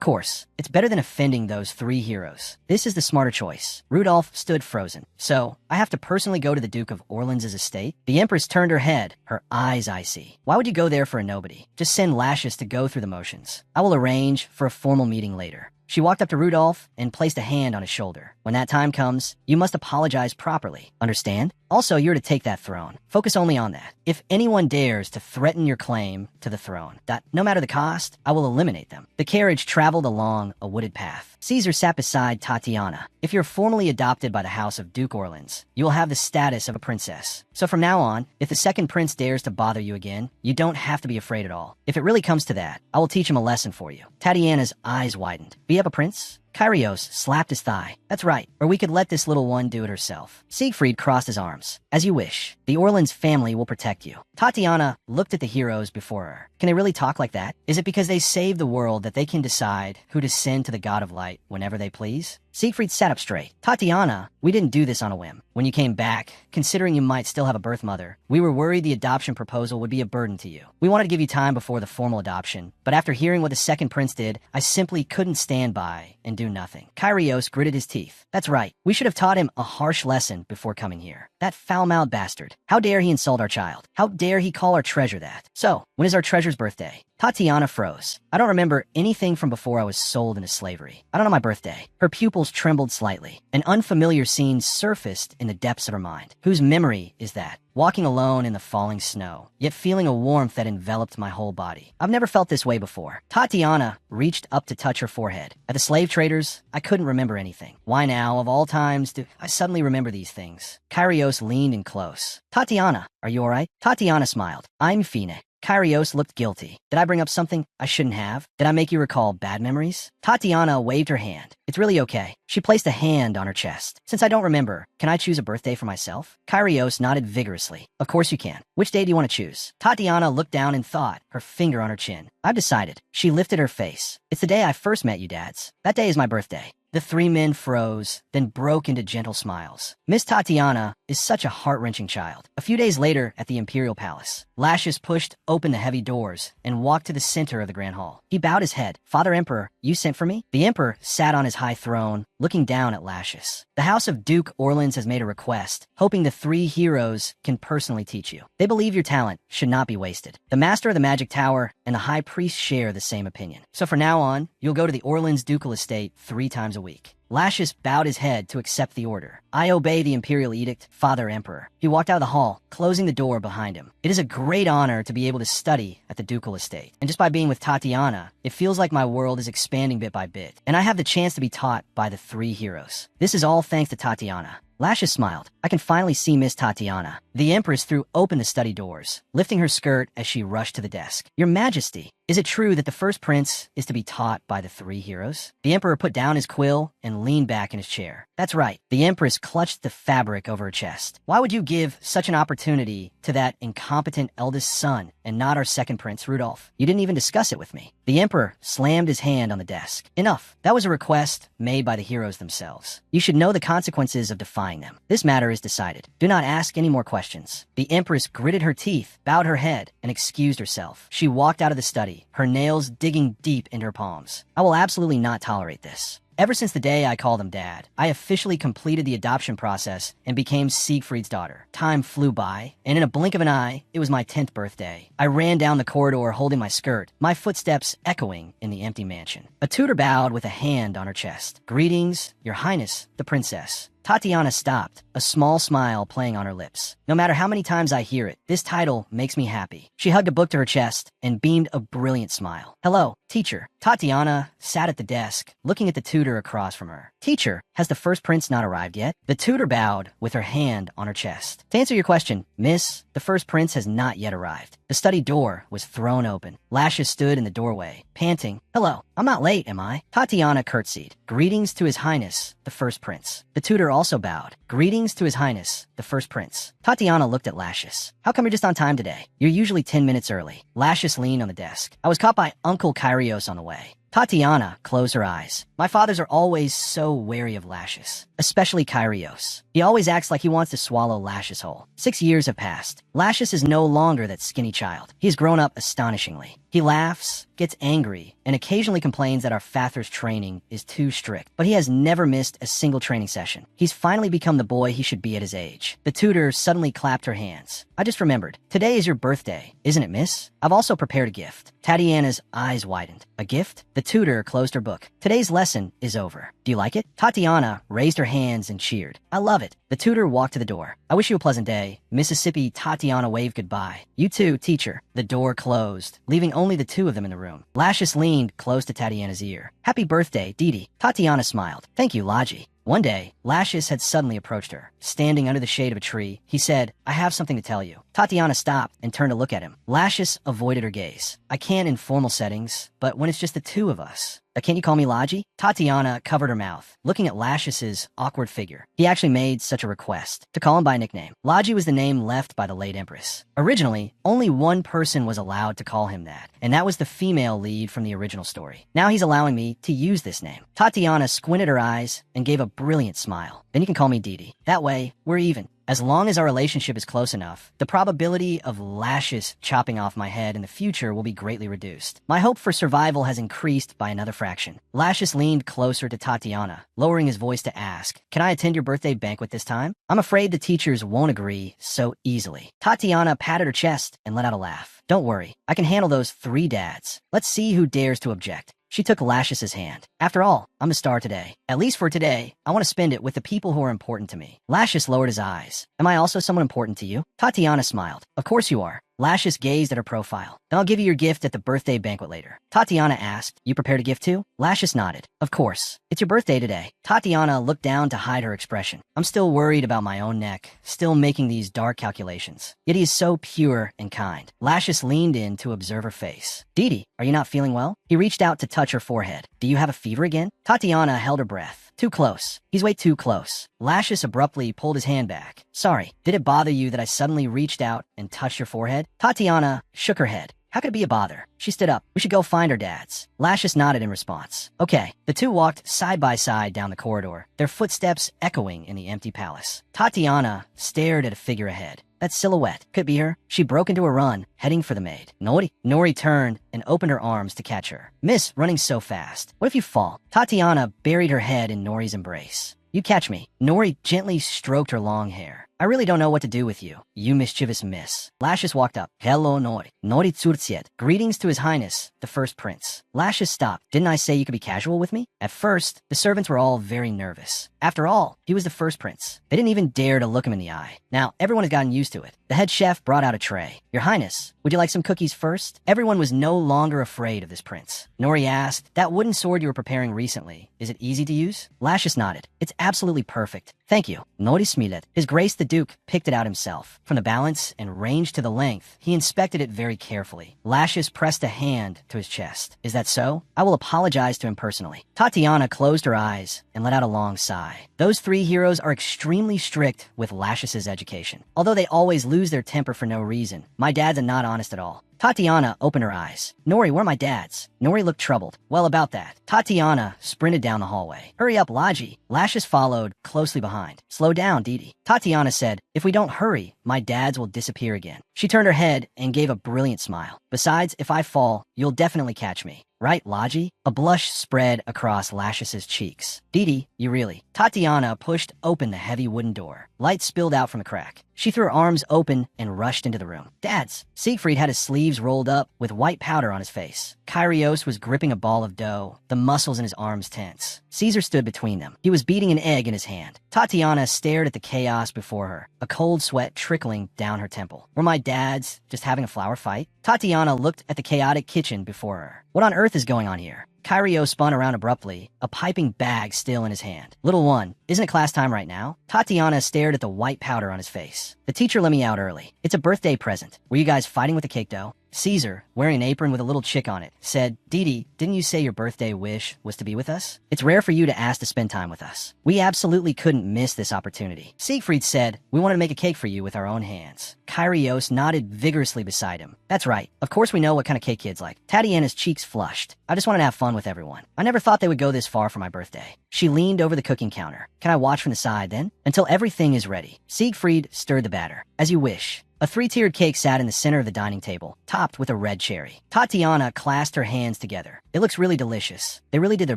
course. It's better than offending those 3 heroes. This is the smarter choice. Rudolph stood frozen. So, I have to personally go to the Duke of Orleans' estate? The Empress turned her head, her eyes icy. Why would you go there for a nobody? Just send Laches to go through the motions. I will arrange for a formal meeting later. She walked up to Rudolph and placed a hand on his shoulder. When that time comes, you must apologize properly. Understand? Also, you're to take that throne. Focus only on that. If anyone dares to threaten your claim to the throne, no matter the cost, I will eliminate them. The carriage traveled along a wooded path. Caesar sat beside Tatiana. If you're formally adopted by the House of Duke Orleans, you will have the status of a princess. So from now on, if the second prince dares to bother you again, you don't have to be afraid at all. If it really comes to that, I will teach him a lesson for you. Tatiana's eyes widened. Be up a prince? Kyrios slapped his thigh. That's right, or we could let this little one do it herself. Siegfried crossed his arms. As you wish. The Orleans family will protect you. Tatiana looked at the heroes before her. Can they really talk like that? Is it because they saved the world that they can decide who to send to the God of Light whenever they please? Siegfried sat up straight. Tatiana, we didn't do this on a whim. When you came back, considering you might still have a birth mother, we were worried the adoption proposal would be a burden to you. We wanted to give you time before the formal adoption, but after hearing what the second prince did, I simply couldn't stand by and do nothing. Kyrios gritted his teeth. That's right. We should have taught him a harsh lesson before coming here. That foul-mouthed bastard. How dare he insult our child? How dare he call our treasure that? So, when is our treasure's birthday? Tatiana froze. I don't remember anything from before I was sold into slavery. I don't know my birthday. Her pupils trembled slightly. An unfamiliar scene surfaced in the depths of her mind. Whose memory is that? Walking alone in the falling snow, yet feeling a warmth that enveloped my whole body. I've never felt this way before. Tatiana reached up to touch her forehead. At the slave traders, I couldn't remember anything. Why now, of all times, do I suddenly remember these things? Kyrios leaned in close. Tatiana, are you alright? Tatiana smiled. I'm Fine. Kyrios looked guilty. Did I bring up something I shouldn't have? Did I make you recall bad memories? Tatiana waved her hand. It's really okay. She placed a hand on her chest. Since I don't remember, can I choose a birthday for myself? Kyrios nodded vigorously. Of course you can. Which day do you want to choose? Tatiana looked down in thought, her finger on her chin. I've decided. She lifted her face. It's the day I first met you, dads. That day is my birthday. The three men froze, then broke into gentle smiles. Miss Tatiana is such a heart-wrenching child. A few days later, at the Imperial Palace, Lashes pushed open the heavy doors and walked to the center of the Grand Hall. He bowed his head. "Father Emperor, you sent for me?" The Emperor sat on his high throne, looking down at Lashes. "The House of Duke Orleans has made a request, hoping the three heroes can personally teach you. They believe your talent should not be wasted. The Master of the Magic Tower and the High Priest share the same opinion. So from now on, you'll go to the Orleans Ducal Estate 3 times a week." Lashes bowed his head to accept the order. "I obey the imperial edict, Father Emperor." He walked out of the hall, closing the door behind him. "It is a great honor to be able to study at the ducal estate. And just by being with Tatiana, it feels like my world is expanding bit by bit. And I have the chance to be taught by the three heroes. This is all thanks to Tatiana." Lashes smiled. "I can finally see Miss Tatiana." The Empress threw open the study doors, lifting her skirt as she rushed to the desk. "Your Majesty, is it true that the first prince is to be taught by the three heroes?" The Emperor put down his quill and leaned back in his chair. "That's right." The Empress clutched the fabric over her chest. "Why would you give such an opportunity to that incompetent eldest son and not our second prince, Rudolph? You didn't even discuss it with me." The Emperor slammed his hand on the desk. "Enough. That was a request made by the heroes themselves. You should know the consequences of defying them. This matter is decided. Do not ask any more questions." The Empress gritted her teeth, bowed her head, and excused herself. She walked out of the study, her nails digging deep into her palms. "I will absolutely not tolerate this. Ever since the day I called him Dad, I officially completed the adoption process and became Siegfried's daughter. Time flew by, and in a blink of an eye, it was my 10th birthday. I ran down the corridor holding my skirt, my footsteps echoing in the empty mansion. A tutor bowed with a hand on her chest. "Greetings, Your Highness, the Princess." Tatiana stopped, a small smile playing on her lips. "No matter how many times I hear it, this title makes me happy." She hugged a book to her chest and beamed a brilliant smile. "Hello, teacher." Tatiana sat at the desk, looking at the tutor across from her. "Teacher, has the first prince not arrived yet?" The tutor bowed with her hand on her chest. "To answer your question, miss, the first prince has not yet arrived." The study door was thrown open. Lashes stood in the doorway, panting. "Hello, I'm not late, am I?" Tatiana curtsied. "Greetings to His Highness, the first prince." The tutor also bowed. "Greetings to His Highness, the first prince." Tatiana looked at Lashes. "How come you're just on time today? You're usually 10 minutes early." Lashes leaned on the desk. "I was caught by Uncle Kyrios on the way." Tatiana closed her eyes. "My fathers are always so wary of Lashes, especially Kyrios. He always acts like he wants to swallow Lashes whole." 6 years have passed. Lashes is no longer that skinny child. He has grown up astonishingly. He laughs, gets angry, and occasionally complains that our father's training is too strict. But he has never missed a single training session. He's finally become the boy he should be at his age. The tutor suddenly clapped her hands. "I just remembered. Today is your birthday, isn't it, miss? I've also prepared a gift." Tatiana's eyes widened. "A gift?" The tutor closed her book. "Today's lesson is over. Do you like it?" Tatiana raised her hands and cheered. "I love it." The tutor walked to the door. "I wish you a pleasant day." Mississippi Tatiana waved goodbye. "You too, teacher." The door closed, leaving only the two of them in the room. Lashes leaned close to Tatiana's ear. "Happy birthday, Didi." Tatiana smiled. "Thank you, Laji." One day, Lashes had suddenly approached her. Standing under the shade of a tree, he said, "I have something to tell you." Tatiana stopped and turned to look at him. Lashes avoided her gaze. "I can in formal settings, but when it's just the two of us." Can't you call me Laji?" Tatiana covered her mouth, looking at Lashes' awkward figure. He actually made such a request, to call him by a nickname. Laji was the name left by the late Empress. Originally, only one person was allowed to call him that, and that was the female lead from the original story. Now he's allowing me to use this name. Tatiana squinted her eyes and gave a brilliant smile. "Then you can call me Didi. That way, we're even. As long as our relationship is close enough, the probability of Lashes chopping off my head in the future will be greatly reduced. My hope for survival has increased by another fraction." Lashes leaned closer to Tatiana, lowering his voice to ask, "Can I attend your birthday banquet this time?" "I'm afraid the teachers won't agree so easily." Tatiana patted her chest and let out a laugh. "Don't worry, I can handle those 3 dads. Let's see who dares to object." She took Lashes' hand. "After all, I'm the star today. At least for today, I want to spend it with the people who are important to me." Lashes lowered his eyes. "Am I also someone important to you?" Tatiana smiled. "Of course you are." Lashes gazed at her profile. "Then I'll give you your gift at the birthday banquet later." Tatiana asked, "You prepared a gift too?" Lashes nodded. "Of course. It's your birthday today." Tatiana looked down to hide her expression. "I'm still worried about my own neck, still making these dark calculations. Yet he is so pure and kind." Lashes leaned in to observe her face. "Didi, are you not feeling well?" He reached out to touch her forehead. "Do you have a fever again?" Tatiana held her breath. "Too close. He's way too close." Lashes abruptly pulled his hand back. "Sorry, did it bother you that I suddenly reached out and touched your forehead?" Tatiana shook her head. How could it be a bother? She stood up. We should go find our dads. Lashes nodded in response. Okay. The two walked side by side down the corridor, their footsteps echoing in the empty palace. Tatiana stared at a figure ahead. That silhouette. Could be her. She broke into a run, heading for the maid. Nori. Nori turned and opened her arms to catch her. Miss, running so fast. What if you fall? Tatiana buried her head in Nori's embrace. You catch me. Nori gently stroked her long hair. I really don't know what to do with you, you mischievous miss. Lashes walked up. Hello, Nori. Nori Tsurtsiet. Greetings to His Highness, the First Prince. Lashes stopped. Didn't I say you could be casual with me? At first, the servants were all very nervous. After all, he was the First Prince. They didn't even dare to look him in the eye. Now, everyone has gotten used to it. The head chef brought out a tray. Your Highness, would you like some cookies first? Everyone was no longer afraid of this prince. Nori asked, that wooden sword you were preparing recently, is it easy to use? Lashes nodded. It's absolutely perfect. Thank you. Nori Smilet. His Grace the Duke picked it out himself. From the balance and range to the length, he inspected it very carefully. Lashes pressed a hand to his chest. Is that so? I will apologize to him personally. Tatiana closed her eyes and let out a long sigh. Those three heroes are extremely strict with Lashes' education. Although they always lose their temper for no reason, my dads are not honest at all. Tatiana opened her eyes. Nori, where are my dads? Nori looked troubled. Well, about that. Tatiana sprinted down the hallway. Hurry up, Laji. Lashes followed closely behind. Slow down, Didi. Tatiana said, if we don't hurry, my dads will disappear again. She turned her head and gave a brilliant smile. Besides, if I fall, you'll definitely catch me. Right, Laji? A blush spread across Lashes' cheeks. Didi, you really. Tatiana pushed open the heavy wooden door. Light spilled out from the crack. She threw her arms open and rushed into the room. Dads! Siegfried had his sleeves rolled up with white powder on his face. Kyrios was gripping a ball of dough, the muscles in his arms tense. Caesar stood between them. He was beating an egg in his hand. Tatiana stared at the chaos before her, a cold sweat trickling down her temple. Were my dads just having a flower fight? Tatiana looked at the chaotic kitchen before her. What on earth is going on here? Kyrio spun around abruptly, a piping bag still in his hand. Little one, isn't it class time right now? Tatiana stared at the white powder on his face. The teacher let me out early. It's a birthday present. Were you guys fighting with the cake dough? Caesar, wearing an apron with a little chick on it, said, Didi, didn't you say your birthday wish was to be with us? It's rare for you to ask to spend time with us. We absolutely couldn't miss this opportunity. Siegfried said, we wanted to make a cake for you with our own hands. Kyrios nodded vigorously beside him. That's right. Of course we know what kind of cake kids like. Tatiana's cheeks flushed. I just wanted to have fun with everyone. I never thought they would go this far for my birthday. She leaned over the cooking counter. Can I watch from the side then? Until everything is ready. Siegfried stirred the batter. As you wish. A three-tiered cake sat in the center of the dining table, topped with a red cherry. Tatiana clasped her hands together. It looks really delicious. They really did their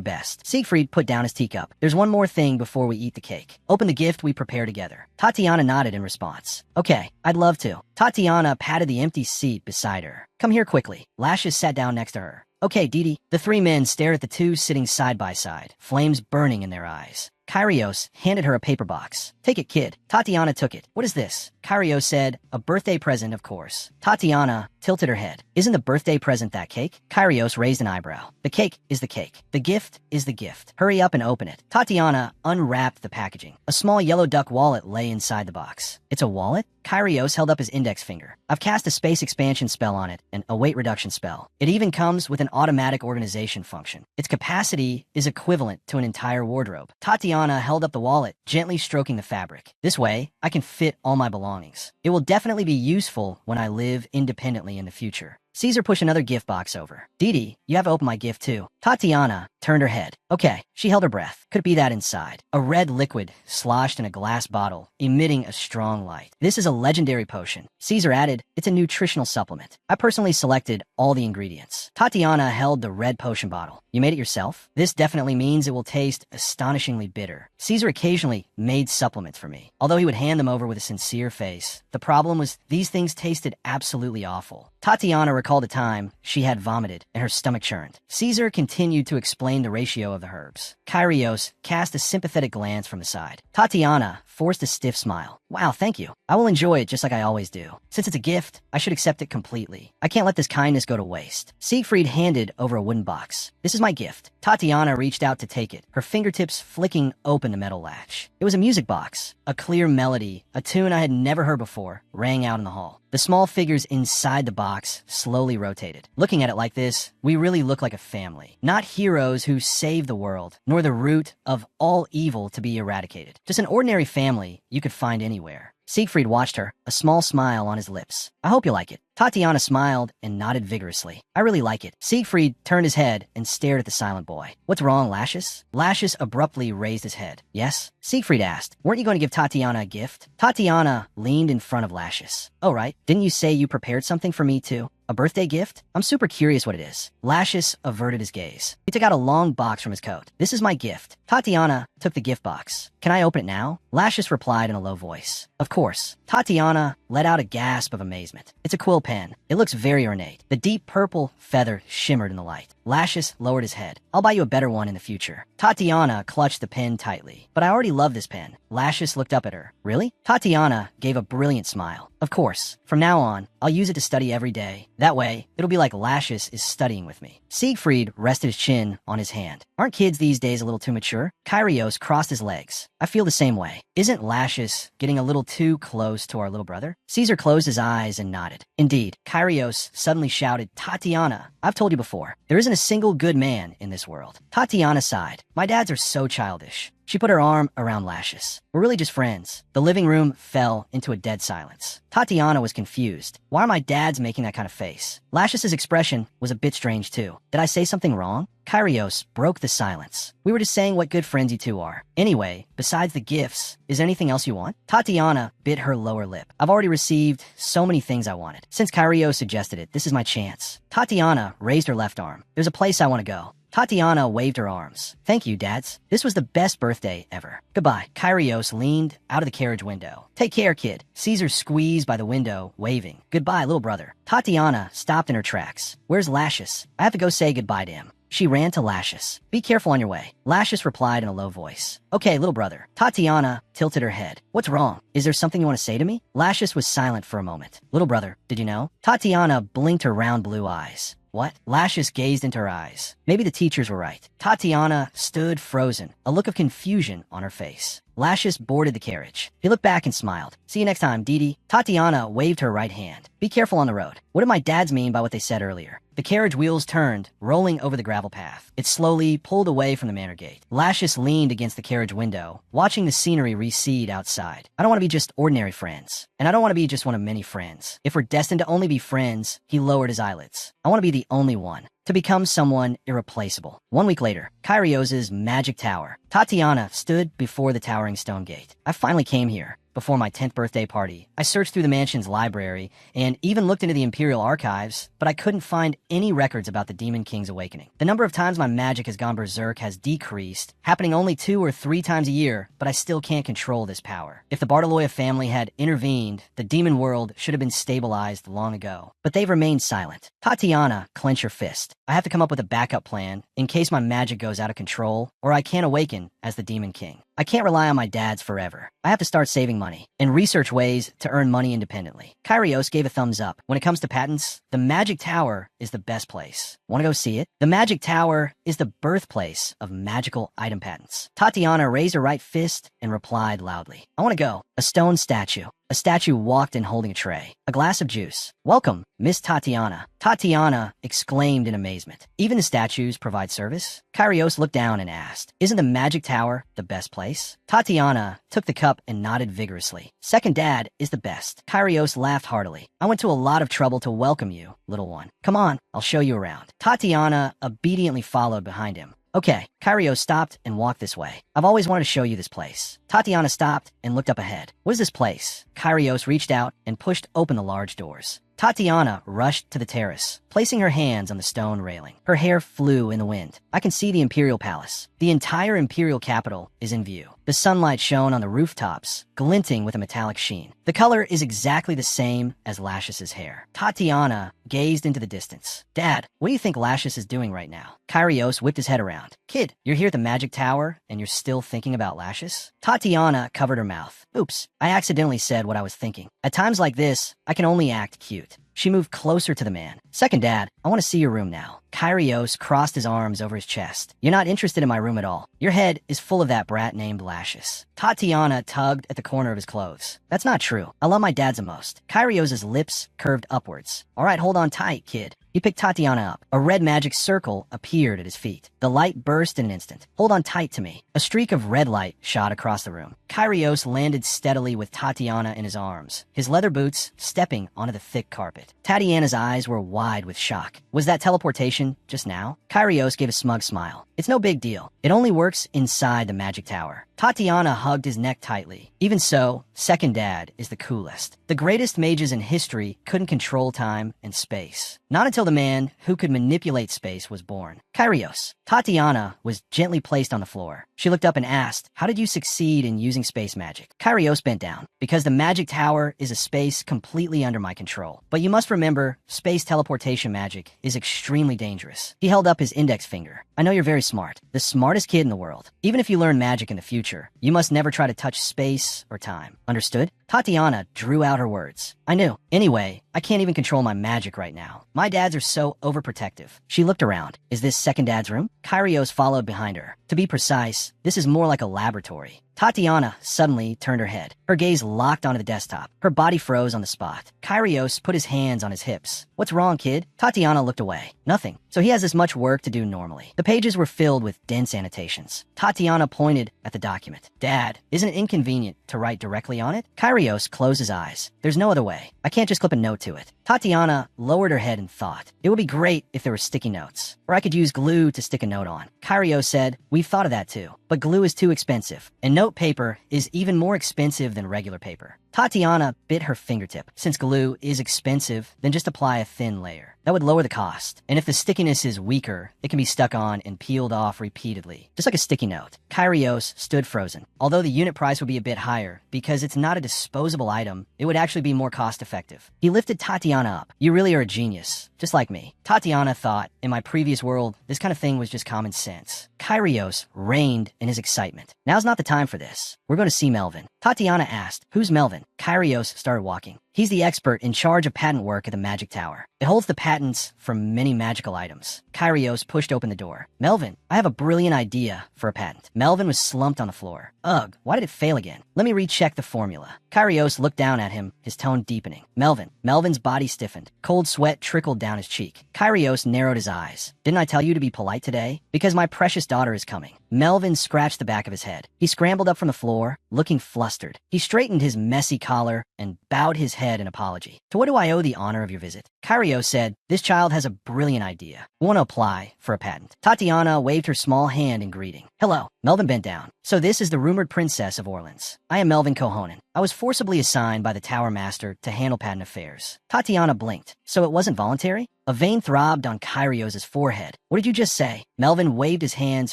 best. Siegfried put down his teacup. There's one more thing before we eat the cake. Open the gift we prepare together. Tatiana nodded in response. Okay, I'd love to. Tatiana patted the empty seat beside her. Come here quickly. Lashes sat down next to her. Okay, Didi. The three men stared at the two sitting side by side, flames burning in their eyes. Kyrios handed her a paper box. Take it, kid. Tatiana took it. What is this? Kyrios said, a birthday present, of course. Tatiana tilted her head. Isn't the birthday present that cake? Kyrios raised an eyebrow. The cake is the cake. The gift is the gift. Hurry up and open it. Tatiana unwrapped the packaging. A small yellow duck wallet lay inside the box. It's a wallet? Kyrios held up his index finger. I've cast a space expansion spell on it and a weight reduction spell. It even comes with an automatic organization function. Its capacity is equivalent to an entire wardrobe. Tatiana held up the wallet, gently stroking the fabric. This way, I can fit all my belongings. It will definitely be useful when I live independently in the future. Caesar pushed another gift box over. Didi, you have to open my gift too. Tatiana turned her head. Okay, she held her breath. Could it be that inside? A red liquid sloshed in a glass bottle, emitting a strong light. This is a legendary potion. Caesar added, it's a nutritional supplement. I personally selected all the ingredients. Tatiana held the red potion bottle. You made it yourself? This definitely means it will taste astonishingly bitter. Caesar occasionally made supplements for me, although he would hand them over with a sincere face. The problem was these things tasted absolutely awful. Tatiana recalled a time she had vomited and her stomach churned. Caesar continued to explain the ratio of the herbs. Kyrios cast a sympathetic glance from the side. Tatiana forced a stiff smile. Wow, thank you. I will enjoy it just like I always do. Since it's a gift, I should accept it completely. I can't let this kindness go to waste. Siegfried handed over a wooden box. This is my gift. Tatiana reached out to take it, her fingertips flicking open the metal latch. It was a music box. A clear melody, a tune I had never heard before, rang out in the hall. The small figures inside the box slowly rotated. Looking at it like this, we really look like a family. Not heroes who save the world, nor the root of all evil to be eradicated. Just an ordinary family you could find anywhere. Siegfried watched her, a small smile on his lips. I hope you like it. Tatiana smiled and nodded vigorously. I really like it. Siegfried turned his head and stared at the silent boy. What's wrong, Lashes? Lashes abruptly raised his head. Yes? Siegfried asked. Weren't you going to give Tatiana a gift? Tatiana leaned in front of Lashes. Oh, right. Didn't you say you prepared something for me, too? A birthday gift? I'm super curious what it is. Lashes averted his gaze. He took out a long box from his coat. This is my gift. Tatiana took the gift box. Can I open it now? Lashes replied in a low voice. Of course. Tatiana let out a gasp of amazement. It's a quill pen. It looks very ornate. The deep purple feather shimmered in the light. Lashes lowered his head. I'll buy you a better one in the future. Tatiana clutched the pen tightly. But I already love this pen. Lashes looked up at her. Really? Tatiana gave a brilliant smile. Of course. From now on, I'll use it to study every day. That way, it'll be like Lashes is studying with me. Siegfried rested his chin on his hand. Aren't kids these days a little too mature? Kyrios crossed his legs. I feel the same way. Isn't Lashes getting a little too close to our little brother? Caesar closed his eyes and nodded. Indeed, Kyrios suddenly shouted, Tatiana, I've told you before, there isn't a single good man in this world. Tatiana sighed. My dads are so childish. She put her arm around Lashes. We're really just friends. The living room fell into a dead silence. Tatiana was confused. Why are my dads making that kind of face? Lashes' expression was a bit strange too. Did I say something wrong? Kyrios broke the silence. We were just saying what good friends you two are. Anyway, besides the gifts, is there anything else you want? Tatiana bit her lower lip. I've already received so many things I wanted. Since Kyrios suggested it, this is my chance. Tatiana raised her left arm. There's a place I want to go. Tatiana waved her arms. Thank you, dads. This was the best birthday ever. Goodbye. Kyrios leaned out of the carriage window. Take care, kid. Caesar squeezed by the window, waving. Goodbye, little brother. Tatiana stopped in her tracks. Where's Lashes? I have to go say goodbye to him. She ran to Lashes. Be careful on your way. Lashes replied in a low voice. Okay, little brother. Tatiana tilted her head. What's wrong? Is there something you want to say to me? Lashes was silent for a moment. Little brother, did you know? Tatiana blinked her round blue eyes. What? Lashes gazed into her eyes. Maybe the teachers were right. Tatiana stood frozen, a look of confusion on her face. Lashes boarded the carriage. He looked back and smiled. See you next time, Dee. Tatiana waved her right hand. Be careful on the road. What did my dads mean by what they said earlier? The carriage wheels turned, rolling over the gravel path. It slowly pulled away from the manor gate. Lashes leaned against the carriage window, watching the scenery recede outside. I don't want to be just ordinary friends. And I don't want to be just one of many friends. If we're destined to only be friends, he lowered his eyelids. I want to be the only one. To become someone irreplaceable. 1 week later, Kyrios' magic tower. Tatiana stood before the towering stone gate. I finally came here. Before my 10th birthday party, I searched through the mansion's library and even looked into the Imperial archives, but I couldn't find any records about the Demon King's awakening. The number of times my magic has gone berserk has decreased, happening only 2 or 3 times a year, but I still can't control this power. If the Bartoloya family had intervened, the demon world should have been stabilized long ago. But they've remained silent. Tatiana clenched her fist. I have to come up with a backup plan in case my magic goes out of control or I can't awaken as the Demon King. I can't rely on my dads forever. I have to start saving money and research ways to earn money independently. Kyrios gave a thumbs up. When it comes to patents, the Magic Tower is the best place. Want to go see it? The Magic Tower is the birthplace of magical item patents. Tatiana raised her right fist and replied loudly. I want to go. A stone statue. A statue walked in holding a tray. A glass of juice. Welcome, Miss Tatiana. Tatiana exclaimed in amazement. Even the statues provide service? Kyrios looked down and asked, isn't the Magic Tower the best place? Tatiana took the cup and nodded vigorously. Second dad is the best. Kyrios laughed heartily. I went to a lot of trouble to welcome you, little one. Come on, I'll show you around. Tatiana obediently followed behind him. Okay, Kyrios stopped and walked this way. I've always wanted to show you this place. Tatiana stopped and looked up ahead. What is this place? Kyrios reached out and pushed open the large doors. Tatiana rushed to the terrace, placing her hands on the stone railing. Her hair flew in the wind. I can see the Imperial Palace. The entire Imperial capital is in view. The sunlight shone on the rooftops, glinting with a metallic sheen. The color is exactly the same as Lashes' hair. Tatiana gazed into the distance. Dad, what do you think Lashes is doing right now? Kyrios whipped his head around. Kid, you're here at the Magic Tower and you're still thinking about Lashes? Tatiana covered her mouth. Oops, I accidentally said what I was thinking. At times like this, I can only act cute. She moved closer to the man. Second dad, I want to see your room now. Kyrios crossed his arms over his chest. You're not interested in my room at all. Your head is full of that brat named Lashes. Tatiana tugged at the corner of his clothes. That's not true. I love my dads the most. Kyrios' lips curved upwards. All right, hold on tight, kid. He picked Tatiana up. A red magic circle appeared at his feet. The light burst in an instant. Hold on tight to me. A streak of red light shot across the room. Kyrios landed steadily with Tatiana in his arms, his leather boots stepping onto the thick carpet. Tatiana's eyes were wide with shock. Was that teleportation just now? Kyrios gave a smug smile. It's no big deal. It only works inside the magic tower. Tatiana hugged his neck tightly. Even so, second dad is the coolest. The greatest mages in history couldn't control time and space. Not until the man who could manipulate space was born. Kyrios. Tatiana was gently placed on the floor. She looked up and asked, how did you succeed in using space magic? Kyrios bent down. Because the magic tower is a space completely under my control. But you must remember, space teleportation magic is extremely dangerous. He held up his index finger. I know you're very smart. The smartest kid in the world. Even if you learn magic in the future, you must never try to touch space or time. Understood? Tatiana drew out her words. I knew. Anyway, I can't even control my magic right now. My dads are so overprotective. She looked around. Is this second dad's room? Kyrios followed behind her. To be precise, this is more like a laboratory. Tatiana suddenly turned her head. Her gaze locked onto the desktop. Her body froze on the spot. Kyrios put his hands on his hips. What's wrong, kid? Tatiana looked away. Nothing. So he has this much work to do normally. The pages were filled with dense annotations. Tatiana pointed at the document. Dad, isn't it inconvenient to write directly on it? Kyrios closed his eyes. There's no other way. I can't just clip a note to it. Tatiana lowered her head and thought. It would be great if there were sticky notes. Or I could use glue to stick a note on. Kyrios said, we've thought of that too. But glue is too expensive. And note paper is even more expensive than regular paper. Tatiana bit her fingertip. Since glue is expensive, then just apply a thin layer. That would lower the cost. And if the stickiness is weaker, it can be stuck on and peeled off repeatedly. Just like a sticky note. Kyrios stood frozen. Although the unit price would be a bit higher, because it's not a disposable item, it would actually be more cost effective. He lifted Tatiana up. You really are a genius. Just like me. Tatiana thought, in my previous world, this kind of thing was just common sense. Kyrios reigned in his excitement. Now's not the time for this. We're going to see Melvin. Tatiana asked, who's Melvin? Kyrios started walking. He's the expert in charge of patent work at the Magic Tower. It holds the patents for many magical items. Kyrios pushed open the door. Melvin, I have a brilliant idea for a patent. Melvin was slumped on the floor. Ugh, why did it fail again? Let me recheck the formula. Kyrios looked down at him, his tone deepening. Melvin's body stiffened. Cold sweat trickled down his cheek. Kyrios narrowed his eyes. Didn't I tell you to be polite today? Because my precious daughter is coming. Melvin scratched the back of his head. He scrambled up from the floor, looking flustered. He straightened his messy collar and bowed his head in apology. To what do I owe the honor of your visit? Kyrios said, this child has a brilliant idea. We want to apply for a patent. Tatiana waved her small hand in greeting. Hello. Melvin bent down. So this is the rumored princess of Orleans. I am Melvin Kohonen. I was forcibly assigned by the Tower Master to handle patent affairs. Tatiana blinked. So it wasn't voluntary? A vein throbbed on Kyrios' forehead. What did you just say? Melvin waved his hands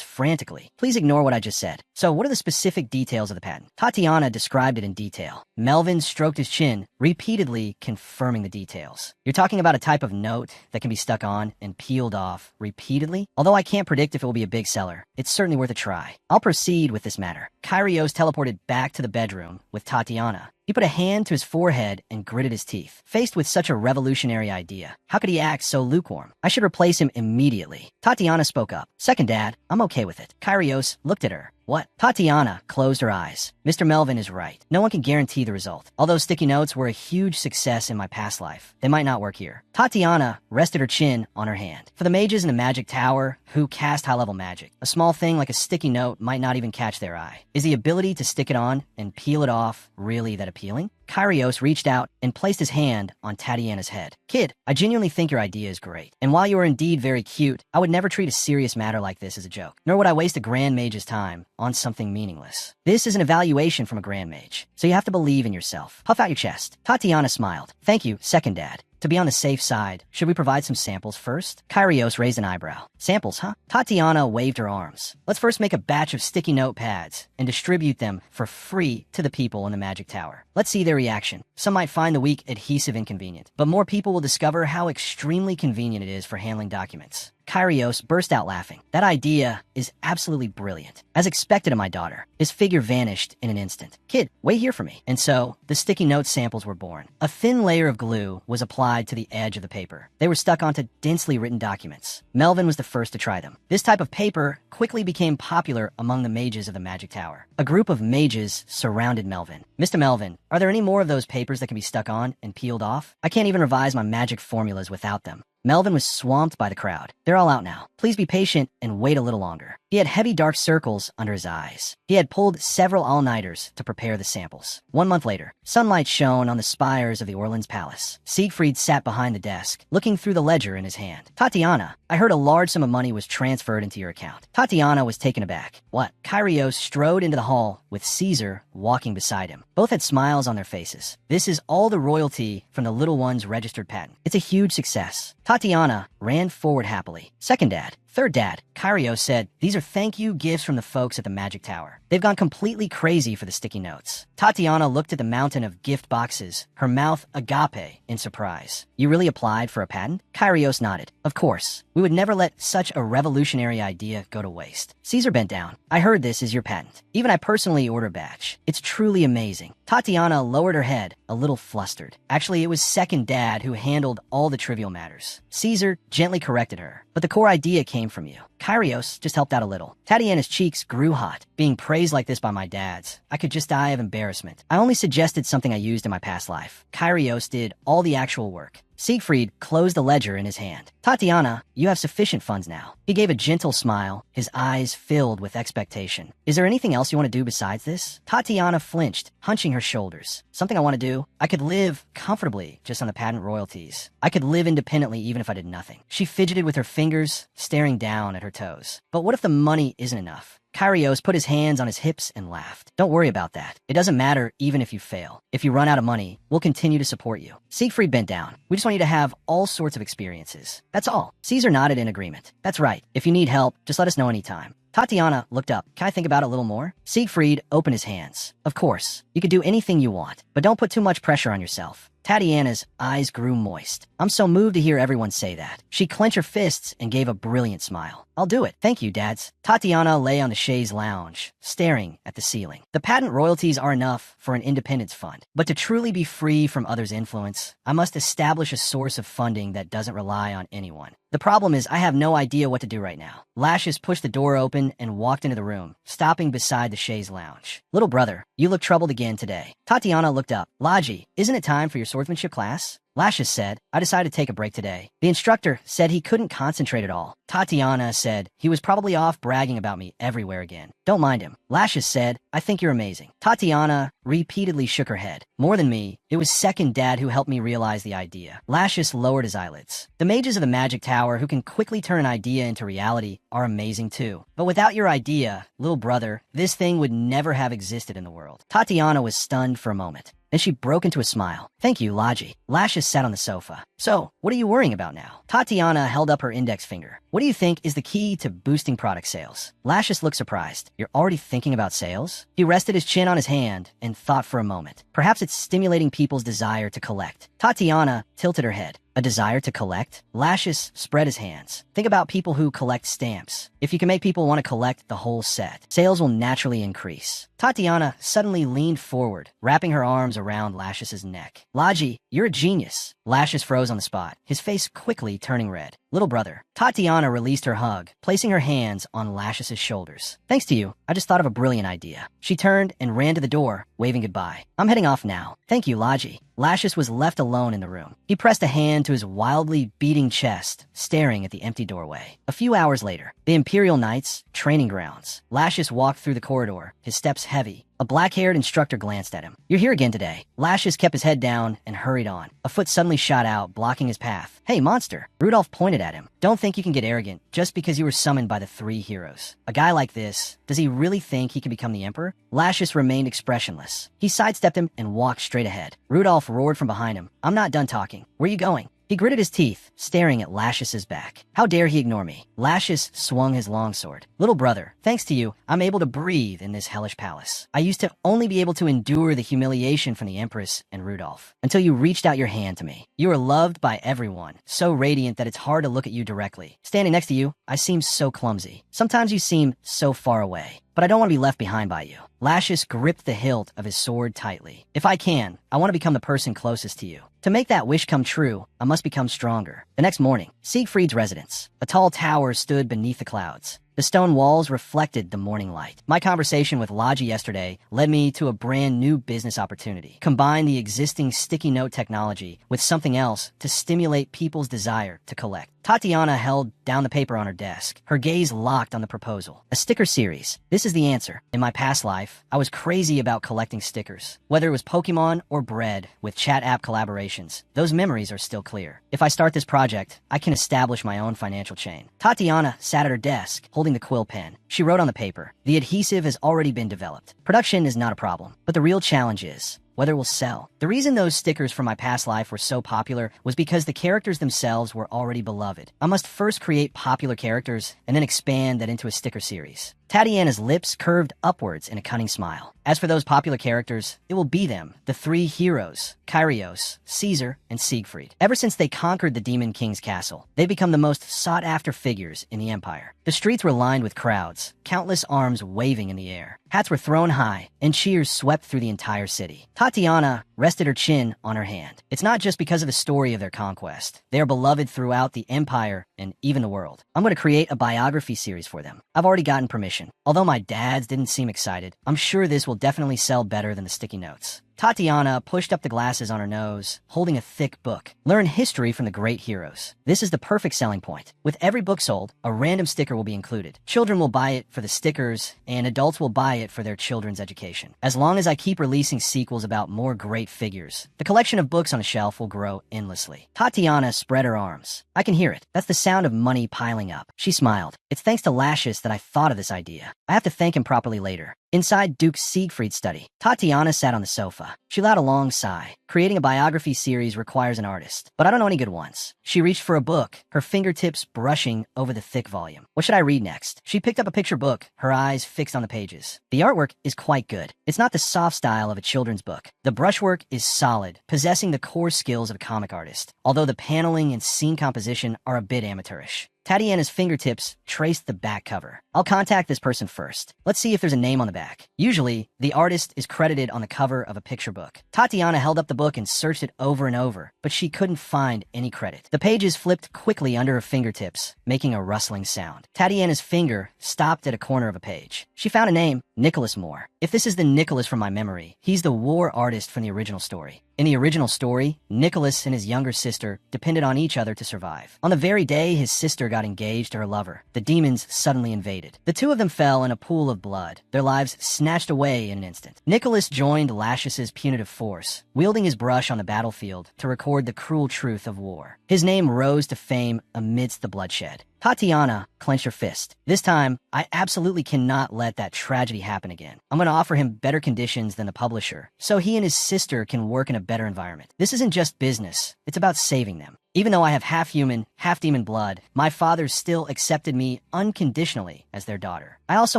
frantically. Please ignore what I just said. So what are the specific details of the patent? Tatiana described it in detail. Melvin stroked his chin, repeatedly confirming the details. You're talking about a type of note that can be stuck on and peeled off repeatedly? Although I can't predict if it will be a big seller, it's certainly worth a try. I'll proceed with this matter. Kyrios teleported back to the bedroom with Tatiana. He put a hand to his forehead and gritted his teeth. Faced with such a revolutionary idea, how could he act so lukewarm? I should replace him immediately. Tatiana spoke up. Second dad, I'm okay with it. Kyrios looked at her. What? Tatiana closed her eyes. Mr. Melvin is right. No one can guarantee the result. Although sticky notes were a huge success in my past life, they might not work here. Tatiana rested her chin on her hand. For the mages in the Magic Tower who cast high-level magic, a small thing like a sticky note might not even catch their eye. Is the ability to stick it on and peel it off really that appealing? Kyrios reached out and placed his hand on Tatiana's head. Kid, I genuinely think your idea is great. And while you are indeed very cute, I would never treat a serious matter like this as a joke. Nor would I waste a Grand Mage's time on something meaningless. This is an evaluation from a Grand Mage, so you have to believe in yourself. Puff out your chest. Tatiana smiled. Thank you, second dad. To be on the safe side, should we provide some samples first? Kyrios raised an eyebrow. Samples, huh? Tatiana waved her arms. Let's first make a batch of sticky note pads and distribute them for free to the people in the Magic Tower. Let's see their reaction. Some might find the weak adhesive inconvenient, but more people will discover how extremely convenient it is for handling documents. Kyrios burst out laughing. That idea is absolutely brilliant. As expected of my daughter, his figure vanished in an instant. Kid, wait here for me. And so, the sticky note samples were born. A thin layer of glue was applied to the edge of the paper. They were stuck onto densely written documents. Melvin was the first to try them. This type of paper quickly became popular among the mages of the Magic Tower. A group of mages surrounded Melvin. Mr. Melvin, are there any more of those papers that can be stuck on and peeled off? I can't even revise my magic formulas without them. Melvin was swamped by the crowd. They're all out now. Please be patient and wait a little longer. He had heavy dark circles under his eyes. He had pulled several all-nighters to prepare the samples. 1 month later, sunlight shone on the spires of the Orleans Palace. Siegfried sat behind the desk, looking through the ledger in his hand. Tatiana, I heard a large sum of money was transferred into your account. Tatiana was taken aback. What? Kyrios strode into the hall with Caesar walking beside him. Both had smiles on their faces. This is all the royalty from the little one's registered patent. It's a huge success. Tatiana ran forward happily. Second dad. Third dad, Kyrios said, these are thank you gifts from the folks at the Magic Tower. They've gone completely crazy for the sticky notes. Tatiana looked at the mountain of gift boxes, her mouth agape in surprise. You really applied for a patent? Kyrios nodded. Of course. We would never let such a revolutionary idea go to waste. Caesar bent down. I heard this is your patent. Even I personally order a batch. It's truly amazing. Tatiana lowered her head, a little flustered. Actually, it was second dad who handled all the trivial matters. Caesar gently corrected her, but the core idea came from you. Kyrios just helped out a little. Tatiana's cheeks grew hot. Being praised like this by my dads, I could just die of embarrassment. I only suggested something I used in my past life. Kyrios did all the actual work. Siegfried closed the ledger in his hand. Tatiana, you have sufficient funds now. He gave a gentle smile, his eyes filled with expectation. Is there anything else you want to do besides this? Tatiana flinched, hunching her shoulders. Something I want to do? I could live comfortably just on the patent royalties. I could live independently even if I did nothing. She fidgeted with her fingers, staring down at her toes. But what if the money isn't enough? Kyrios put his hands on his hips and laughed. Don't worry about that. It doesn't matter even if you fail. If you run out of money, we'll continue to support you. Siegfried bent down. We just want you to have all sorts of experiences. That's all. Caesar nodded in agreement. That's right. If you need help, just let us know anytime. Tatiana looked up. Can I think about it a little more? Siegfried opened his hands. Of course. You can do anything you want, but don't put too much pressure on yourself. Tatiana's eyes grew moist. I'm so moved to hear everyone say that. She clenched her fists and gave a brilliant smile. I'll do it. Thank you, dads. Tatiana lay on the chaise lounge, staring at the ceiling. The patent royalties are enough for an independence fund. But to truly be free from others' influence, I must establish a source of funding that doesn't rely on anyone. The problem is I have no idea what to do right now. Lashes pushed the door open and walked into the room, stopping beside the chaise lounge. Little brother, you look troubled again today. Tatiana looked up. Laji, isn't it time for your swordsmanship class? Lashes said, I decided to take a break today. The instructor said he couldn't concentrate at all. Tatiana said, he was probably off bragging about me everywhere again. Don't mind him. Lashes said, I think you're amazing. Tatiana repeatedly shook her head. More than me, it was second dad who helped me realize the idea. Lashes lowered his eyelids. The mages of the Magic Tower who can quickly turn an idea into reality are amazing too. But without your idea, little brother, this thing would never have existed in the world. Tatiana was stunned for a moment. Then she broke into a smile. Thank you, Laji. Lashes sat on the sofa. So, what are you worrying about now? Tatiana held up her index finger. What do you think is the key to boosting product sales? Lashes looked surprised. You're already thinking about sales? He rested his chin on his hand and thought for a moment. Perhaps it's stimulating people's desire to collect. Tatiana tilted her head. A desire to collect? Lashes spread his hands. Think about people who collect stamps. If you can make people want to collect the whole set, sales will naturally increase. Tatiana suddenly leaned forward, wrapping her arms around Lashes' neck. Laji, you're a genius. Lashes froze on the spot, his face quickly turning red. Little brother. Tatiana released her hug, placing her hands on Lashes' shoulders. Thanks to you, I just thought of a brilliant idea. She turned and ran to the door, waving goodbye. I'm heading off now. Thank you, Laji. Lashes was left alone in the room. He pressed a hand to his wildly beating chest, staring at the empty doorway. A few hours later, the Imperial Knights' training grounds. Lashes walked through the corridor, his steps heavy. A black-haired instructor glanced at him. You're here again today. Lashes kept his head down and hurried on. A foot suddenly shot out, blocking his path. Hey, monster. Rudolph pointed at him. Don't think you can get arrogant just because you were summoned by the three heroes. A guy like this, does he really think he can become the emperor? Lashes remained expressionless. He sidestepped him and walked straight ahead. Rudolph roared from behind him. I'm not done talking. Where are you going? He gritted his teeth, staring at Lascius's back. How dare he ignore me? Lascius swung his longsword. Little brother, thanks to you, I'm able to breathe in this hellish palace. I used to only be able to endure the humiliation from the Empress and Rudolph, until you reached out your hand to me. You are loved by everyone, so radiant that it's hard to look at you directly. Standing next to you, I seem so clumsy. Sometimes you seem so far away, but I don't want to be left behind by you. Lascius gripped the hilt of his sword tightly. If I can, I want to become the person closest to you. To make that wish come true, I must become stronger. The next morning, Siegfried's residence. A tall tower stood beneath the clouds. The stone walls reflected the morning light. My conversation with Logi yesterday led me to a brand new business opportunity. Combine the existing sticky note technology with something else to stimulate people's desire to collect. Tatiana held down the paper on her desk, her gaze locked on the proposal. A sticker series. This is the answer. In my past life, I was crazy about collecting stickers. Whether it was Pokemon or bread with chat app collaborations, those memories are still clear. If I start this project, I can establish my own financial chain. Tatiana sat at her desk, holding the quill pen. She wrote on the paper, "The adhesive has already been developed. Production is not a problem, but the real challenge is whether it will sell." The reason those stickers from my past life were so popular was because the characters themselves were already beloved. I must first create popular characters and then expand that into a sticker series. Tatiana's lips curved upwards in a cunning smile. As for those popular characters, it will be them, the three heroes, Kyrios, Caesar, and Siegfried. Ever since they conquered the Demon King's castle, they've become the most sought-after figures in the Empire. The streets were lined with crowds, countless arms waving in the air. Hats were thrown high, and cheers swept through the entire city. Tatiana rested her chin on her hand. It's not just because of the story of their conquest. They are beloved throughout the Empire and even the world. I'm going to create a biography series for them. I've already gotten permission. Although my dads didn't seem excited, I'm sure this will definitely sell better than the sticky notes. Tatiana pushed up the glasses on her nose, holding a thick book. Learn history from the great heroes. This is the perfect selling point. With every book sold, a random sticker will be included. Children will buy it for the stickers, and adults will buy it for their children's education. As long as I keep releasing sequels about more great figures, the collection of books on a shelf will grow endlessly. Tatiana spread her arms. I can hear it. That's the sound of money piling up. She smiled. It's thanks to Lascius that I thought of this idea. I have to thank him properly later. Inside Duke Siegfried's study, Tatiana sat on the sofa. She let out a long sigh. Creating a biography series requires an artist, but I don't know any good ones. She reached for a book, her fingertips brushing over the thick volume. What should I read next? She picked up a picture book, her eyes fixed on the pages. The artwork is quite good. It's not the soft style of a children's book. The brushwork is solid, possessing the core skills of a comic artist, although the paneling and scene composition are a bit amateurish. Tatiana's fingertips traced the back cover. I'll contact this person first. Let's see if there's a name on the back. Usually, the artist is credited on the cover of a picture book. Tatiana held up the book and searched it over and over, but she couldn't find any credit. The pages flipped quickly under her fingertips, making a rustling sound. Tatiana's finger stopped at a corner of a page. She found a name, Nicholas Moore. If this is the Nicholas from my memory, he's the war artist from the original story. In the original story, Nicholas and his younger sister depended on each other to survive. On the very day his sister got engaged to her lover, the demons suddenly invaded. The two of them fell in a pool of blood, their lives snatched away in an instant. Nicholas joined Lascius's punitive force, wielding his brush on the battlefield to record the cruel truth of war. His name rose to fame amidst the bloodshed. Tatiana clenched her fist. This time, I absolutely cannot let that tragedy happen again. I'm going to offer him better conditions than the publisher, so he and his sister can work in a better environment. This isn't just business. It's about saving them. Even though I have half human, half demon blood, my fathers still accepted me unconditionally as their daughter. I also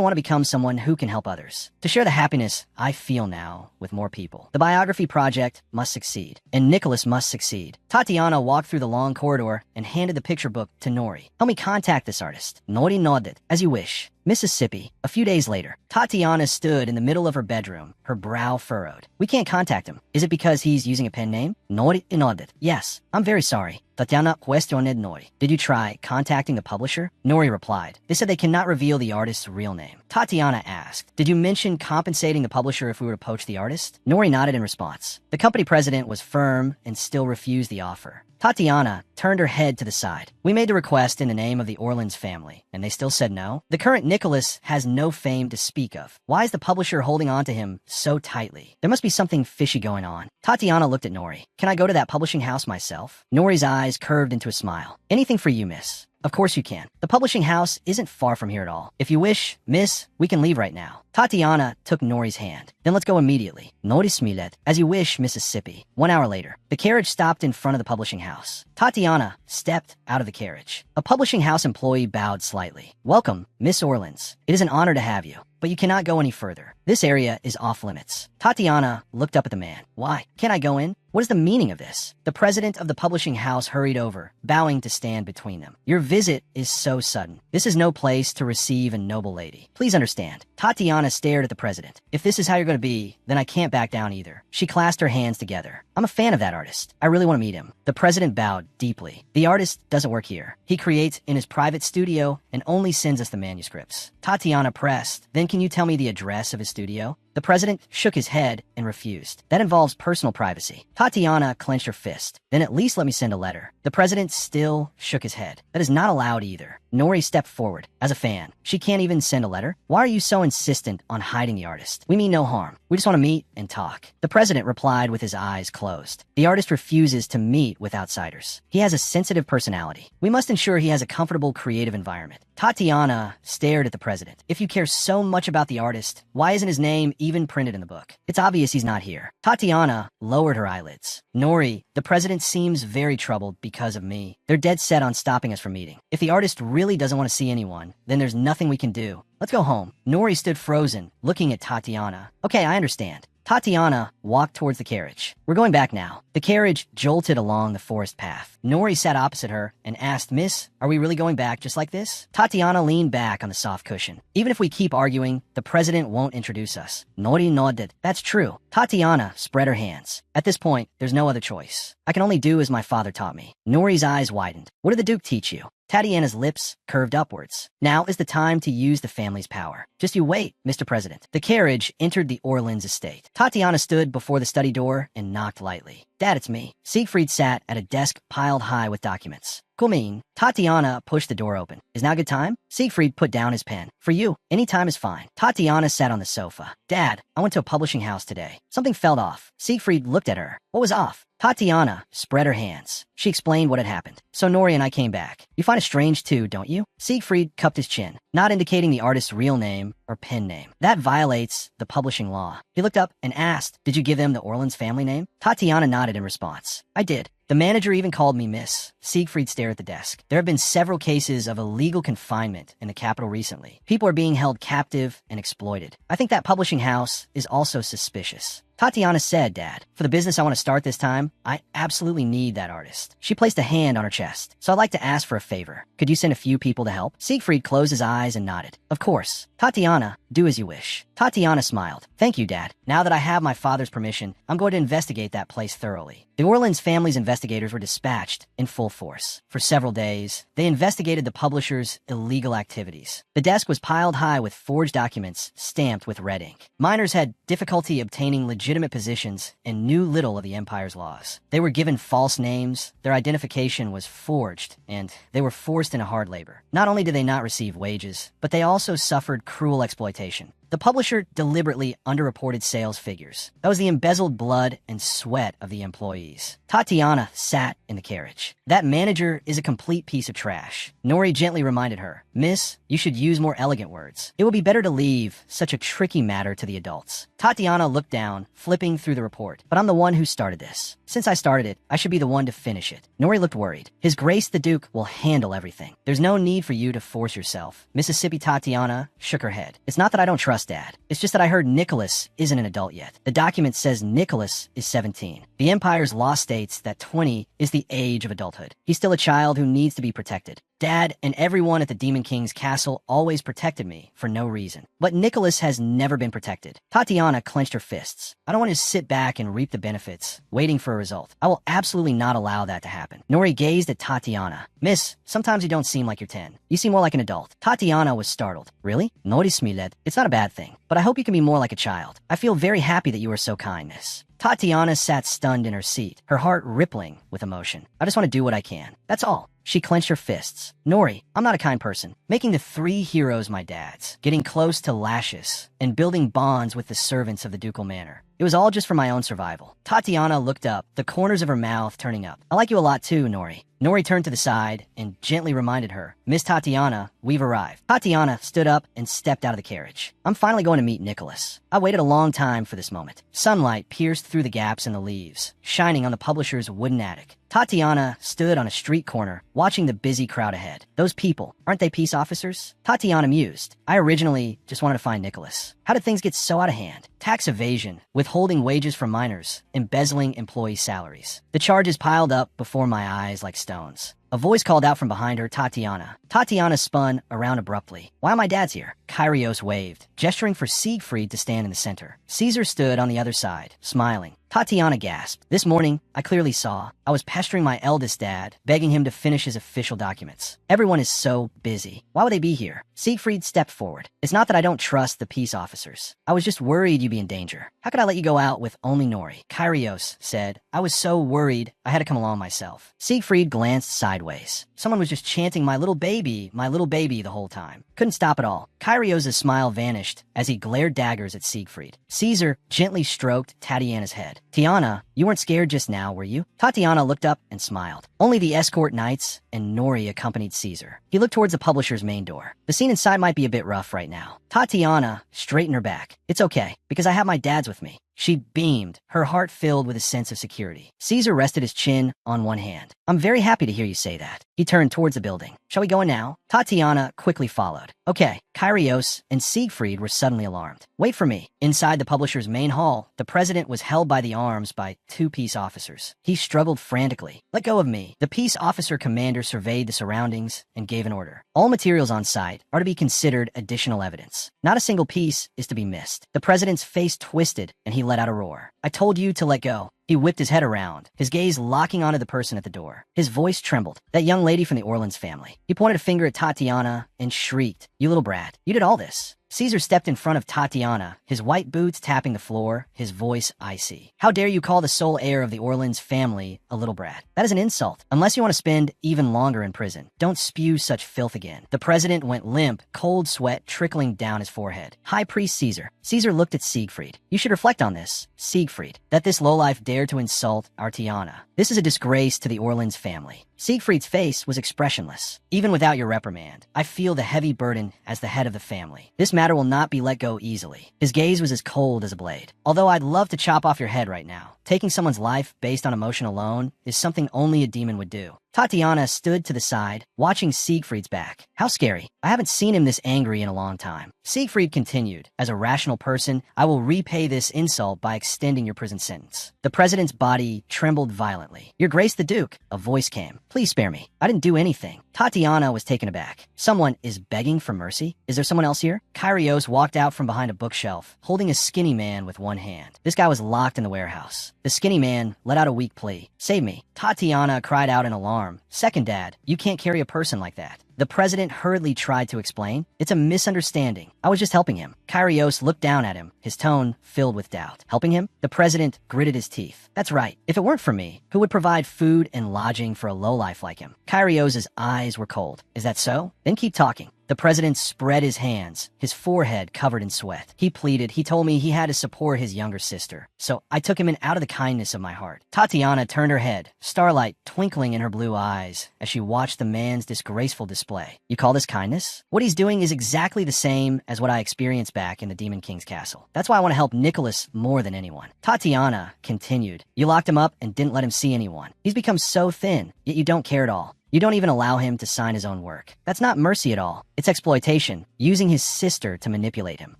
want to become someone who can help others, to share the happiness I feel now with more people. The biography project must succeed, and Nicholas must succeed. Tatiana walked through the long corridor and handed the picture book to Nori. Help me contact this artist. Nori nodded. As you wish. Mississippi. A few days later, Tatiana stood in the middle of her bedroom, her brow furrowed. We can't contact him. Is it because he's using a pen name? Nori nodded. Yes, I'm very sorry. Tatiana questioned Nori. Did you try contacting the publisher? Nori replied. They said they cannot reveal the artist's real name. Tatiana asked, did you mention compensating the publisher if we were to poach the artist? Nori nodded in response. The company president was firm and still refused the offer. Tatiana turned her head to the side. We made the request in the name of the Orleans family, and they still said no? The current Nicholas has no fame to speak of. Why is the publisher holding on to him so tightly? There must be something fishy going on. Tatiana looked at Nori. Can I go to that publishing house myself? Nori's eyes curved into a smile. Anything for you, miss. Of course you can. The publishing house isn't far from here at all. If you wish, miss, we can leave right now. Tatiana took Nori's hand. Then let's go immediately. Nori Smilet. As you wish, Mississippi. 1 hour later, the carriage stopped in front of the publishing house. Tatiana stepped out of the carriage. A publishing house employee bowed slightly. Welcome, Miss Orleans. It is an honor to have you, but you cannot go any further. This area is off limits. Tatiana looked up at the man. Why? Can't I go in? What is the meaning of this? The president of the publishing house hurried over, bowing to stand between them. Your visit is so sudden. This is no place to receive a noble lady. Please understand. Tatiana stared at the president. If this is how you're going to be, then I can't back down either. She clasped her hands together. I'm a fan of that artist. I really want to meet him. The president bowed deeply. The artist doesn't work here. He creates in his private studio and only sends us the manuscripts. Tatiana pressed. Then can you tell me the address of his studio? The president shook his head and refused. That involves personal privacy. Tatiana clenched her fist. Then at least let me send a letter. The president still shook his head. That is not allowed either. Nori stepped forward. As a fan, she can't even send a letter? Why are you so insistent on hiding the artist? We mean no harm. We just want to meet and talk. The president replied with his eyes closed. The artist refuses to meet with outsiders. He has a sensitive personality. We must ensure he has a comfortable creative environment. Tatiana stared at the president. If you care so much about the artist, why isn't his name even printed in the book? It's obvious he's not here. Tatiana lowered her eyelids. Nori, the president seems very troubled because of me. They're dead set on stopping us from meeting. If the artist really doesn't want to see anyone, then there's nothing we can do. Let's go home. Nori stood frozen, looking at Tatiana. Okay, I understand. Tatiana walked towards the carriage. We're going back now. The carriage jolted along the forest path. Nori sat opposite her and asked, Miss, are we really going back just like this? Tatiana leaned back on the soft cushion. Even if we keep arguing, the president won't introduce us. Nori nodded. That's true. Tatiana spread her hands. At this point, there's no other choice. I can only do as my father taught me. Nori's eyes widened. What did the Duke teach you? Tatiana's lips curved upwards. Now is the time to use the family's power. Just you wait, Mr. President. The carriage entered the Orleans estate. Tatiana stood before the study door and knocked lightly. Dad, it's me. Siegfried sat at a desk piled high with documents. Come. Tatiana pushed the door open. Is now a good time? Siegfried put down his pen. For you, any time is fine. Tatiana sat on the sofa. Dad, I went to a publishing house today. Something fell off. Siegfried looked at her. What was off? Tatiana spread her hands. She explained what had happened. So Nori and I came back. You find it strange too, don't you? Siegfried cupped his chin, not indicating the artist's real name or pen name. That violates the publishing law. He looked up and asked, did you give them the Orleans family name? Tatiana nodded in response. I did. The manager even called me Miss. Siegfried stared at the desk. There have been several cases of illegal confinement in the capital recently. People are being held captive and exploited. I think that publishing house is also suspicious. Tatiana said, Dad, for the business I want to start this time, I absolutely need that artist. She placed a hand on her chest. So I'd like to ask for a favor. Could you send a few people to help? Siegfried closed his eyes and nodded. Of course. Tatiana, do as you wish. Tatiana smiled. Thank you, Dad. Now that I have my father's permission, I'm going to investigate that place thoroughly. The Orleans family's investigators were dispatched in full force. For several days, they investigated the publisher's illegal activities. The desk was piled high with forged documents stamped with red ink. Miners had difficulty obtaining legitimate positions and knew little of the empire's laws. They were given false names, their identification was forged, and they were forced into hard labor. Not only did they not receive wages, but they also suffered cruel exploitation. The publisher deliberately underreported sales figures. That was the embezzled blood and sweat of the employees. Tatiana sat in the carriage. That manager is a complete piece of trash. Nori gently reminded her, Miss, you should use more elegant words. It would be better to leave such a tricky matter to the adults. Tatiana looked down, flipping through the report. But I'm the one who started this. Since I started it, I should be the one to finish it. Nori looked worried. His Grace the Duke will handle everything. There's no need for you to force yourself. Mississippi Tatiana shook her head. It's not that I don't trust Dad. It's just that I heard Nicholas isn't an adult yet. The document says Nicholas is 17. The Empire's law states that 20 is the age of adulthood. He's still a child who needs to be protected. Dad and everyone at the Demon King's castle always protected me for no reason. But Nicholas has never been protected. Tatiana clenched her fists. I don't want to sit back and reap the benefits, waiting for a result. I will absolutely not allow that to happen. Nori gazed at Tatiana. Miss, sometimes you don't seem like you're 10. You seem more like an adult. Tatiana was startled. Really? Nori Smilet. It's not a bad thing, but I hope you can be more like a child. I feel very happy that you are so kind, Miss. Tatiana sat stunned in her seat, her heart rippling with emotion. I just want to do what I can. That's all. She clenched her fists. Nori, I'm not a kind person. Making the 3 heroes my dads, getting close to Lascious, and building bonds with the servants of the ducal manor. It was all just for my own survival. Tatiana looked up, the corners of her mouth turning up. I like you a lot too, Nori. Nori turned to the side and gently reminded her, Miss Tatiana, we've arrived. Tatiana stood up and stepped out of the carriage. I'm finally going to meet Nicholas. I waited a long time for this moment. Sunlight pierced through the gaps in the leaves, shining on the publisher's wooden attic. Tatiana stood on a street corner, watching the busy crowd ahead. Those people, aren't they peace officers? Tatiana mused. I originally just wanted to find Nicholas. How did things get so out of hand? Tax evasion, withholding wages from minors, embezzling employee salaries. The charges piled up before my eyes like stones. A voice called out from behind her, Tatiana. Tatiana spun around abruptly. Why are my dads here? Kyrios waved, gesturing for Siegfried to stand in the center. Caesar stood on the other side, smiling. Tatiana gasped. This morning, I clearly saw. I was pestering my eldest dad, begging him to finish his official documents. Everyone is so busy. Why would they be here? Siegfried stepped forward. It's not that I don't trust the peace officers. I was just worried you'd be in danger. How could I let you go out with only Nori? Kyrios said. I was so worried, I had to come along myself. Siegfried glanced sideways. Someone was just chanting my little baby, the whole time. Couldn't stop it all. Kyrios' smile vanished as he glared daggers at Siegfried. Caesar gently stroked Tatiana's head. Tiana, you weren't scared just now, were you? Tatiana looked up and smiled. Only the escort knights and Nori accompanied Caesar. He looked towards the publisher's main door. The scene inside might be a bit rough right now. Tatiana straightened her back. It's okay, because I have my dads with me. She beamed, her heart filled with a sense of security. Caesar rested his chin on one hand. I'm very happy to hear you say that. He turned towards the building. Shall we go in now? Tatiana quickly followed. Okay. Kyrios and Siegfried were suddenly alarmed. Wait for me. Inside the publisher's main hall, the president was held by the arms by two peace officers. He struggled frantically. Let go of me. The peace officer commander surveyed the surroundings and gave an order. All materials on site are to be considered additional evidence. Not a single piece is to be missed. The president's face twisted and he let out a roar. I told you to let go. He whipped his head around, his gaze locking onto the person at the door. His voice trembled. That young lady from the Orleans family. He pointed a finger at Tatiana and shrieked, You little brat, you did all this. Caesar stepped in front of Tatiana, his white boots tapping the floor, his voice icy. How dare you call the sole heir of the Orleans family a little brat? That is an insult. Unless you want to spend even longer in prison, don't spew such filth again. The president went limp, cold sweat trickling down his forehead. High Priest Caesar. Caesar looked at Siegfried. You should reflect on this, Siegfried, that this lowlife dared to insult our Tiana. This is a disgrace to the Orleans family. Siegfried's face was expressionless. Even without your reprimand, I feel the heavy burden as the head of the family. This matter will not be let go easily. His gaze was as cold as a blade. Although I'd love to chop off your head right now, taking someone's life based on emotion alone is something only a demon would do. Tatiana stood to the side, watching Siegfried's back. How scary. I haven't seen him this angry in a long time. Siegfried continued, As a rational person, I will repay this insult by extending your prison sentence. The president's body trembled violently. Your Grace the Duke, a voice came. Please spare me. I didn't do anything. Tatiana was taken aback. Someone is begging for mercy? Is there someone else here? Kyrios walked out from behind a bookshelf, holding a skinny man with one hand. This guy was locked in the warehouse. The skinny man let out a weak plea. Save me. Tatiana cried out in alarm. Second dad, you can't carry a person like that. The president hurriedly tried to explain. It's a misunderstanding. I was just helping him. Kyrios looked down at him, his tone filled with doubt. Helping him? The president gritted his teeth. That's right. If it weren't for me, who would provide food and lodging for a lowlife like him? Kyrios' eyes were cold. Is that so? Then keep talking. The president spread his hands, his forehead covered in sweat. He pleaded. He told me he had to support his younger sister. So I took him in out of the kindness of my heart. Tatiana turned her head, starlight twinkling in her blue eyes as she watched the man's disgraceful display. You call this kindness? What he's doing is exactly the same as what I experienced back in the Demon King's castle. That's why I want to help Nicholas more than anyone. Tatiana continued. You locked him up and didn't let him see anyone. He's become so thin, yet you don't care at all. You don't even allow him to sign his own work. That's not mercy at all. It's exploitation, using his sister to manipulate him.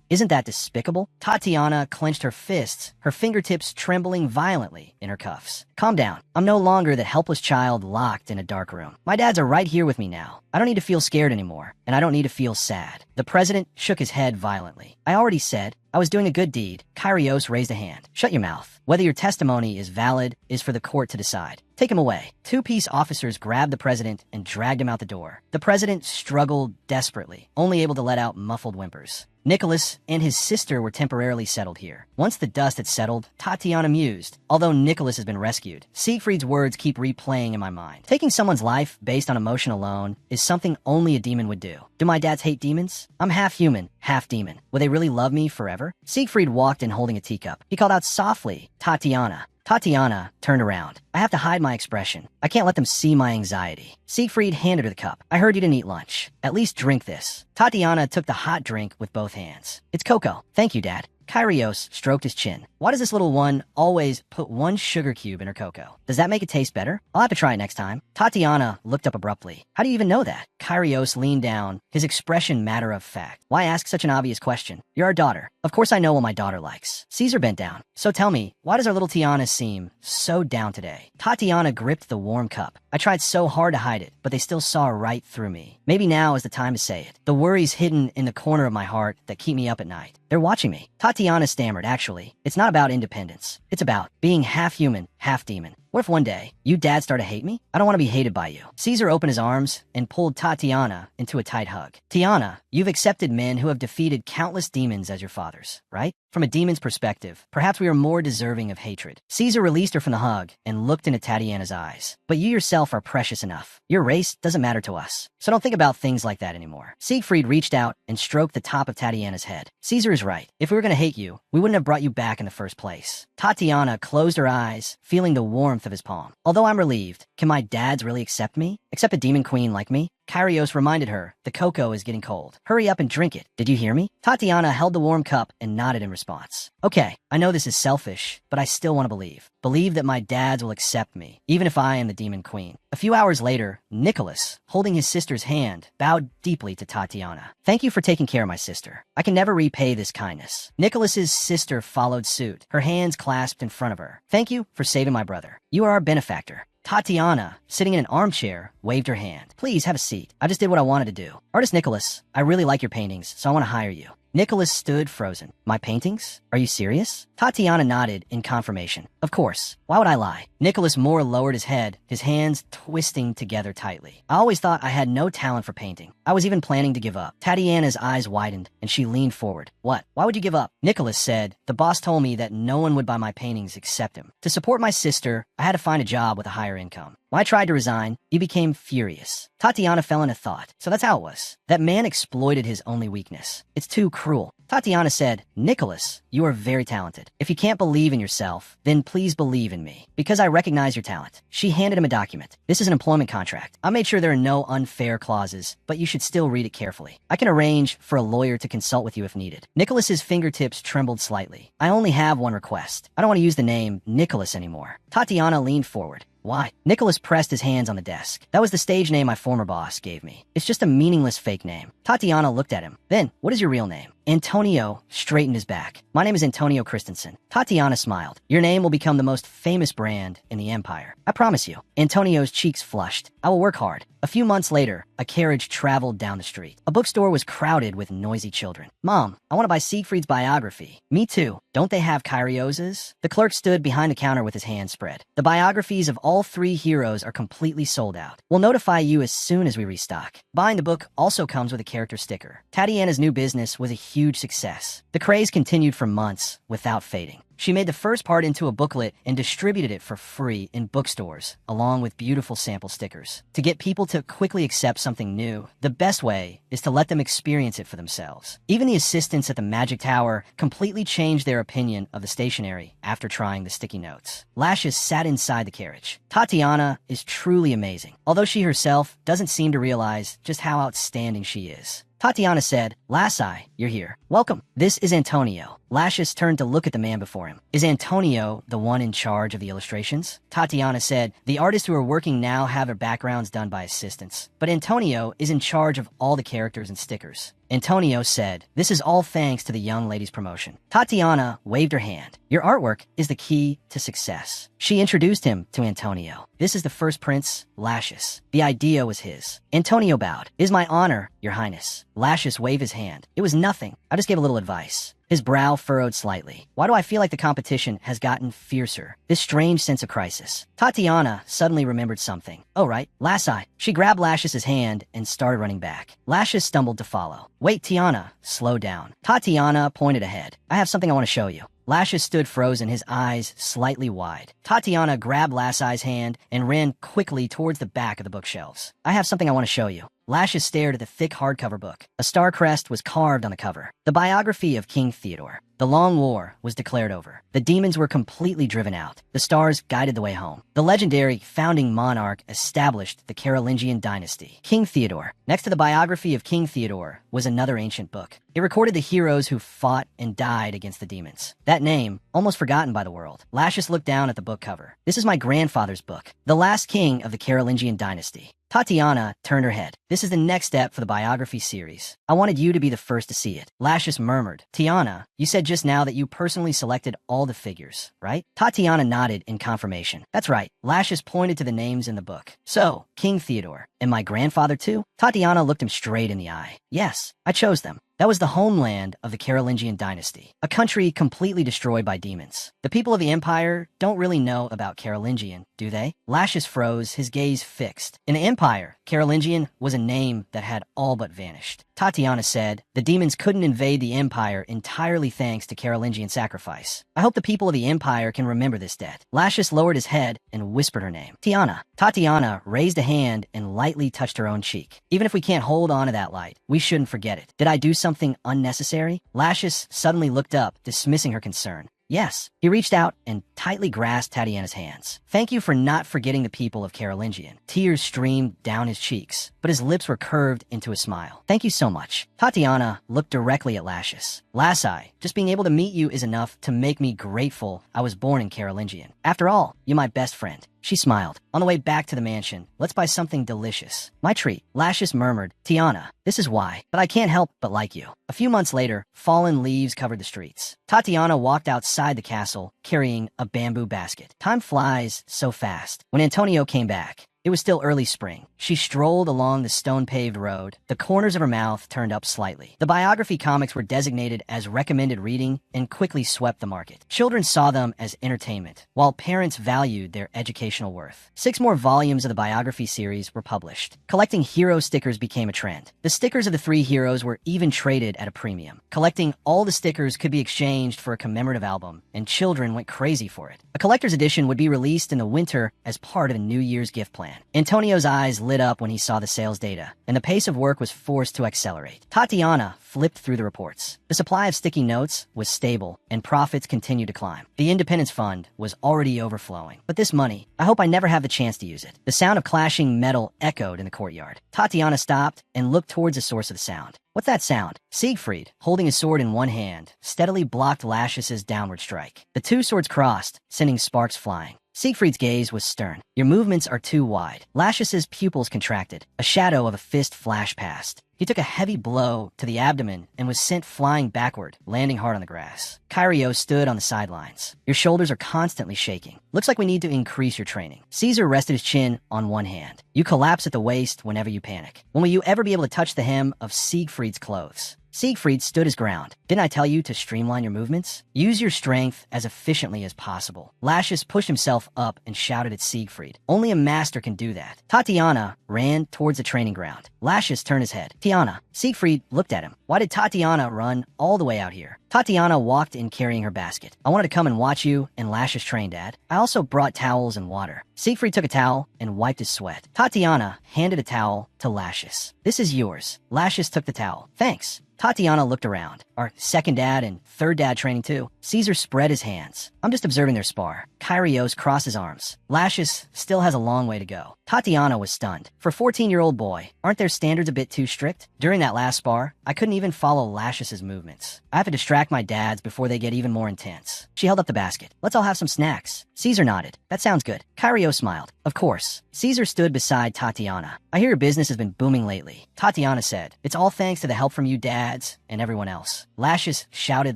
Isn't that despicable? Tatiana clenched her fists, her fingertips trembling violently in her cuffs. Calm down. I'm no longer that helpless child locked in a dark room. My dads are right here with me now. I don't need to feel scared anymore, and I don't need to feel sad. The president shook his head violently. I already said I was doing a good deed. Kyrios raised a hand. Shut your mouth. Whether your testimony is valid is for the court to decide. Take him away. Two peace officers grabbed the president and dragged him out the door. The president struggled desperately, only able to let out muffled whimpers. Nicholas and his sister were temporarily settled here. Once the dust had settled, Tatiana mused. Although Nicholas has been rescued, Siegfried's words keep replaying in my mind. Taking someone's life based on emotion alone is something only a demon would do. Do my dads hate demons? I'm half human, half demon. Will they really love me forever? Siegfried walked in holding a teacup. He called out softly, Tatiana. Tatiana turned around. I have to hide my expression. I can't let them see my anxiety. Siegfried handed her the cup. I heard you didn't eat lunch. At least drink this. Tatiana took the hot drink with both hands. It's cocoa. Thank you, Dad. Kyrios stroked his chin. Why does this little one always put one sugar cube in her cocoa? Does that make it taste better? I'll have to try it next time. Tatiana looked up abruptly. How do you even know that? Kyrios leaned down, his expression matter of fact. Why ask such an obvious question? You're our daughter. Of course I know what my daughter likes. Caesar bent down. So tell me, why does our little Tiana seem so down today? Tatiana gripped the warm cup. I tried so hard to hide it, but they still saw right through me. Maybe now is the time to say it. The worries hidden in the corner of my heart that keep me up at night. They're watching me. Tatiana stammered, actually. It's not about independence. It's about being half human, half demon. What if one day, you dad start to hate me? I don't want to be hated by you. Caesar opened his arms and pulled Tatiana into a tight hug. Tiana, you've accepted men who have defeated countless demons as your fathers, right? From a demon's perspective, perhaps we are more deserving of hatred. Caesar released her from the hug and looked into Tatiana's eyes. But you yourself are precious enough. Your race doesn't matter to us. So don't think about things like that anymore. Siegfried reached out and stroked the top of Tatiana's head. Caesar is right. If we were going to hate you, we wouldn't have brought you back in the first place. Tatiana closed her eyes, feeling the warmth of his palm. Although I'm relieved, can my dads really accept me? Accept a demon queen like me? Kyrios reminded her, the cocoa is getting cold. Hurry up and drink it. Did you hear me? Tatiana held the warm cup and nodded in response. Okay, I know this is selfish, but I still want to believe. Believe that my dads will accept me, even if I am the demon queen. A few hours later, Nicholas, holding his sister's hand, bowed deeply to Tatiana. Thank you for taking care of my sister. I can never repay this kindness. Nicholas's sister followed suit, her hands clasped in front of her. Thank you for saving my brother. You are our benefactor. Tatiana, sitting in an armchair, waved her hand. Please have a seat. I just did what I wanted to do. Artist Nicholas, I really like your paintings, so I want to hire you. Nicholas stood frozen. My paintings? Are you serious? Tatiana nodded in confirmation. Of course. Why would I lie? Nicholas more lowered his head, his hands twisting together tightly. I always thought I had no talent for painting. I was even planning to give up. Tatiana's eyes widened, and she leaned forward. What? Why would you give up? Nicholas said, the boss told me that no one would buy my paintings except him. To support my sister, I had to find a job with a higher income. When I tried to resign, he became furious. Tatiana fell into thought. So that's how it was. That man exploited his only weakness. It's too cruel. Tatiana said, Nicholas, you are very talented. If you can't believe in yourself, then please believe in me, because I recognize your talent. She handed him a document. This is an employment contract. I made sure there are no unfair clauses, but you should still read it carefully. I can arrange for a lawyer to consult with you if needed. Nicholas's fingertips trembled slightly. I only have one request. I don't want to use the name Nicholas anymore. Tatiana leaned forward. Why? Nicholas pressed his hands on the desk. That was the stage name my former boss gave me. It's just a meaningless fake name. Tatiana looked at him. Then, what is your real name? Antonio straightened his back. My name is Antonio Christensen. Tatiana smiled. Your name will become the most famous brand in the empire. I promise you. Antonio's cheeks flushed. I will work hard. A few months later, a carriage traveled down the street. A bookstore was crowded with noisy children. Mom, I want to buy Siegfried's biography. Me too. Don't they have Kyrios's? The clerk stood behind the counter with his hands spread. The biographies of all three heroes are completely sold out. We'll notify you as soon as we restock. Buying the book also comes with a character sticker. Tatiana's new business was a huge success. The craze continued for months without fading. She made the first part into a booklet and distributed it for free in bookstores, along with beautiful sample stickers. To get people to quickly accept something new, the best way is to let them experience it for themselves. Even the assistants at the Magic Tower completely changed their opinion of the stationery after trying the sticky notes. Lashes sat inside the carriage. Tatiana is truly amazing, although she herself doesn't seem to realize just how outstanding she is. Tatiana said, Lassi, you're here. Welcome. This is Antonio. Lascius turned to look at the man before him. Is Antonio the one in charge of the illustrations? Tatiana said, the artists who are working now have their backgrounds done by assistants, but Antonio is in charge of all the characters and stickers. Antonio said, this is all thanks to the young lady's promotion. Tatiana waved her hand. Your artwork is the key to success. She introduced him to Antonio. This is the first prince, Lascius. The idea was his. Antonio bowed. It is my honor, your highness. Lascius waved his hand. It was nothing. I just gave a little advice. His brow furrowed slightly. Why do I feel like the competition has gotten fiercer? This strange sense of crisis. Tatiana suddenly remembered something. Oh, right. Lassi. She grabbed Lascius's hand and started running back. Lascius stumbled to follow. Wait, Tiana. Slow down. Tatiana pointed ahead. I have something I want to show you. Lascius stood frozen, his eyes slightly wide. Tatiana grabbed Lassi's hand and ran quickly towards the back of the bookshelves. I have something I want to show you. Lashes stared at the thick hardcover book. A star crest was carved on the cover. The biography of King Theodore. The long war was declared over. The demons were completely driven out. The stars guided the way home. The legendary founding monarch established the Carolingian dynasty. King Theodore. Next to the biography of King Theodore was another ancient book. It recorded the heroes who fought and died against the demons. That name, almost forgotten by the world. Lashes looked down at the book cover. This is my grandfather's book, The Last King of the Carolingian dynasty. Tatiana turned her head. This is the next step for the biography series. I wanted you to be the first to see it. Lashes murmured. Tiana, you said just now that you personally selected all the figures, right? Tatiana nodded in confirmation. That's right. Lashes pointed to the names in the book. So, King Theodore, and my grandfather too? Tatiana looked him straight in the eye. Yes, I chose them. That was the homeland of the Carolingian dynasty, a country completely destroyed by demons. The people of the empire don't really know about Carolingian, do they? Lashes froze, his gaze fixed. In the empire, Carolingian was a name that had all but vanished. Tatiana said, the demons couldn't invade the empire entirely thanks to Carolingian sacrifice. I hope the people of the empire can remember this debt. Lashes lowered his head and whispered her name. Tiana. Tatiana raised a hand and lightly touched her own cheek. Even if we can't hold on to that light, we shouldn't forget it. Did I do something unnecessary? Lashes suddenly looked up, dismissing her concern. Yes. He reached out and tightly grasped Tatiana's hands. Thank you for not forgetting the people of Carolingian. Tears streamed down his cheeks, but his lips were curved into a smile. Thank you so much. Tatiana looked directly at Lashes. Lasai, just being able to meet you is enough to make me grateful I was born in Carolingian. After all, you're my best friend. She smiled. On the way back to the mansion, let's buy something delicious. My treat. Lashes murmured, Tiana, this is why, but I can't help but like you. A few months later, fallen leaves covered the streets. Tatiana walked outside the castle, carrying a bamboo basket. Time flies so fast. When Antonio came back, it was still early spring. She strolled along the stone-paved road. The corners of her mouth turned up slightly. The biography comics were designated as recommended reading and quickly swept the market. Children saw them as entertainment, while parents valued their educational worth. 6 more volumes of the biography series were published. Collecting hero stickers became a trend. The stickers of the 3 heroes were even traded at a premium. Collecting all the stickers could be exchanged for a commemorative album, and children went crazy for it. A collector's edition would be released in the winter as part of a New Year's gift plan. Antonio's eyes lit up when he saw the sales data, and the pace of work was forced to accelerate. Tatiana flipped through the reports. The supply of sticky notes was stable, and profits continued to climb. The Independence Fund was already overflowing. But this money, I hope I never have the chance to use it. The sound of clashing metal echoed in the courtyard. Tatiana stopped and looked towards the source of the sound. What's that sound? Siegfried, holding his sword in one hand, steadily blocked Lashes' downward strike. The 2 swords crossed, sending sparks flying. Siegfried's gaze was stern. Your movements are too wide. Lashes' pupils contracted. A shadow of a fist flashed past. He took a heavy blow to the abdomen and was sent flying backward, landing hard on the grass. Kyrio stood on the sidelines. Your shoulders are constantly shaking. Looks like we need to increase your training. Caesar rested his chin on one hand. You collapse at the waist whenever you panic. When will you ever be able to touch the hem of Siegfried's clothes? Siegfried stood his ground. Didn't I tell you to streamline your movements? Use your strength as efficiently as possible. Lashes pushed himself up and shouted at Siegfried. Only a master can do that. Tatiana ran towards the training ground. Lashes turned his head. Tiana. Siegfried looked at him. Why did Tatiana run all the way out here? Tatiana walked in carrying her basket. I wanted to come and watch you and Lashes train, Dad. I also brought towels and water. Siegfried took a towel and wiped his sweat. Tatiana handed a towel to Lashes. This is yours. Lashes took the towel. Thanks. Tatiana looked around. Our second dad and third dad training too. Caesar spread his hands. I'm just observing their spar. Kyrios crossed his arms. Lashes still has a long way to go. Tatiana was stunned. For a 14-year-old boy, aren't their standards a bit too strict? During that last spar, I couldn't even follow Lashes' movements. I have to distract my dads before they get even more intense. She held up the basket. Let's all have some snacks. Caesar nodded. That sounds good. Kyrio smiled. Of course. Caesar stood beside Tatiana. I hear your business has been booming lately. Tatiana said, it's all thanks to the help from you dads and everyone else. Lashes shouted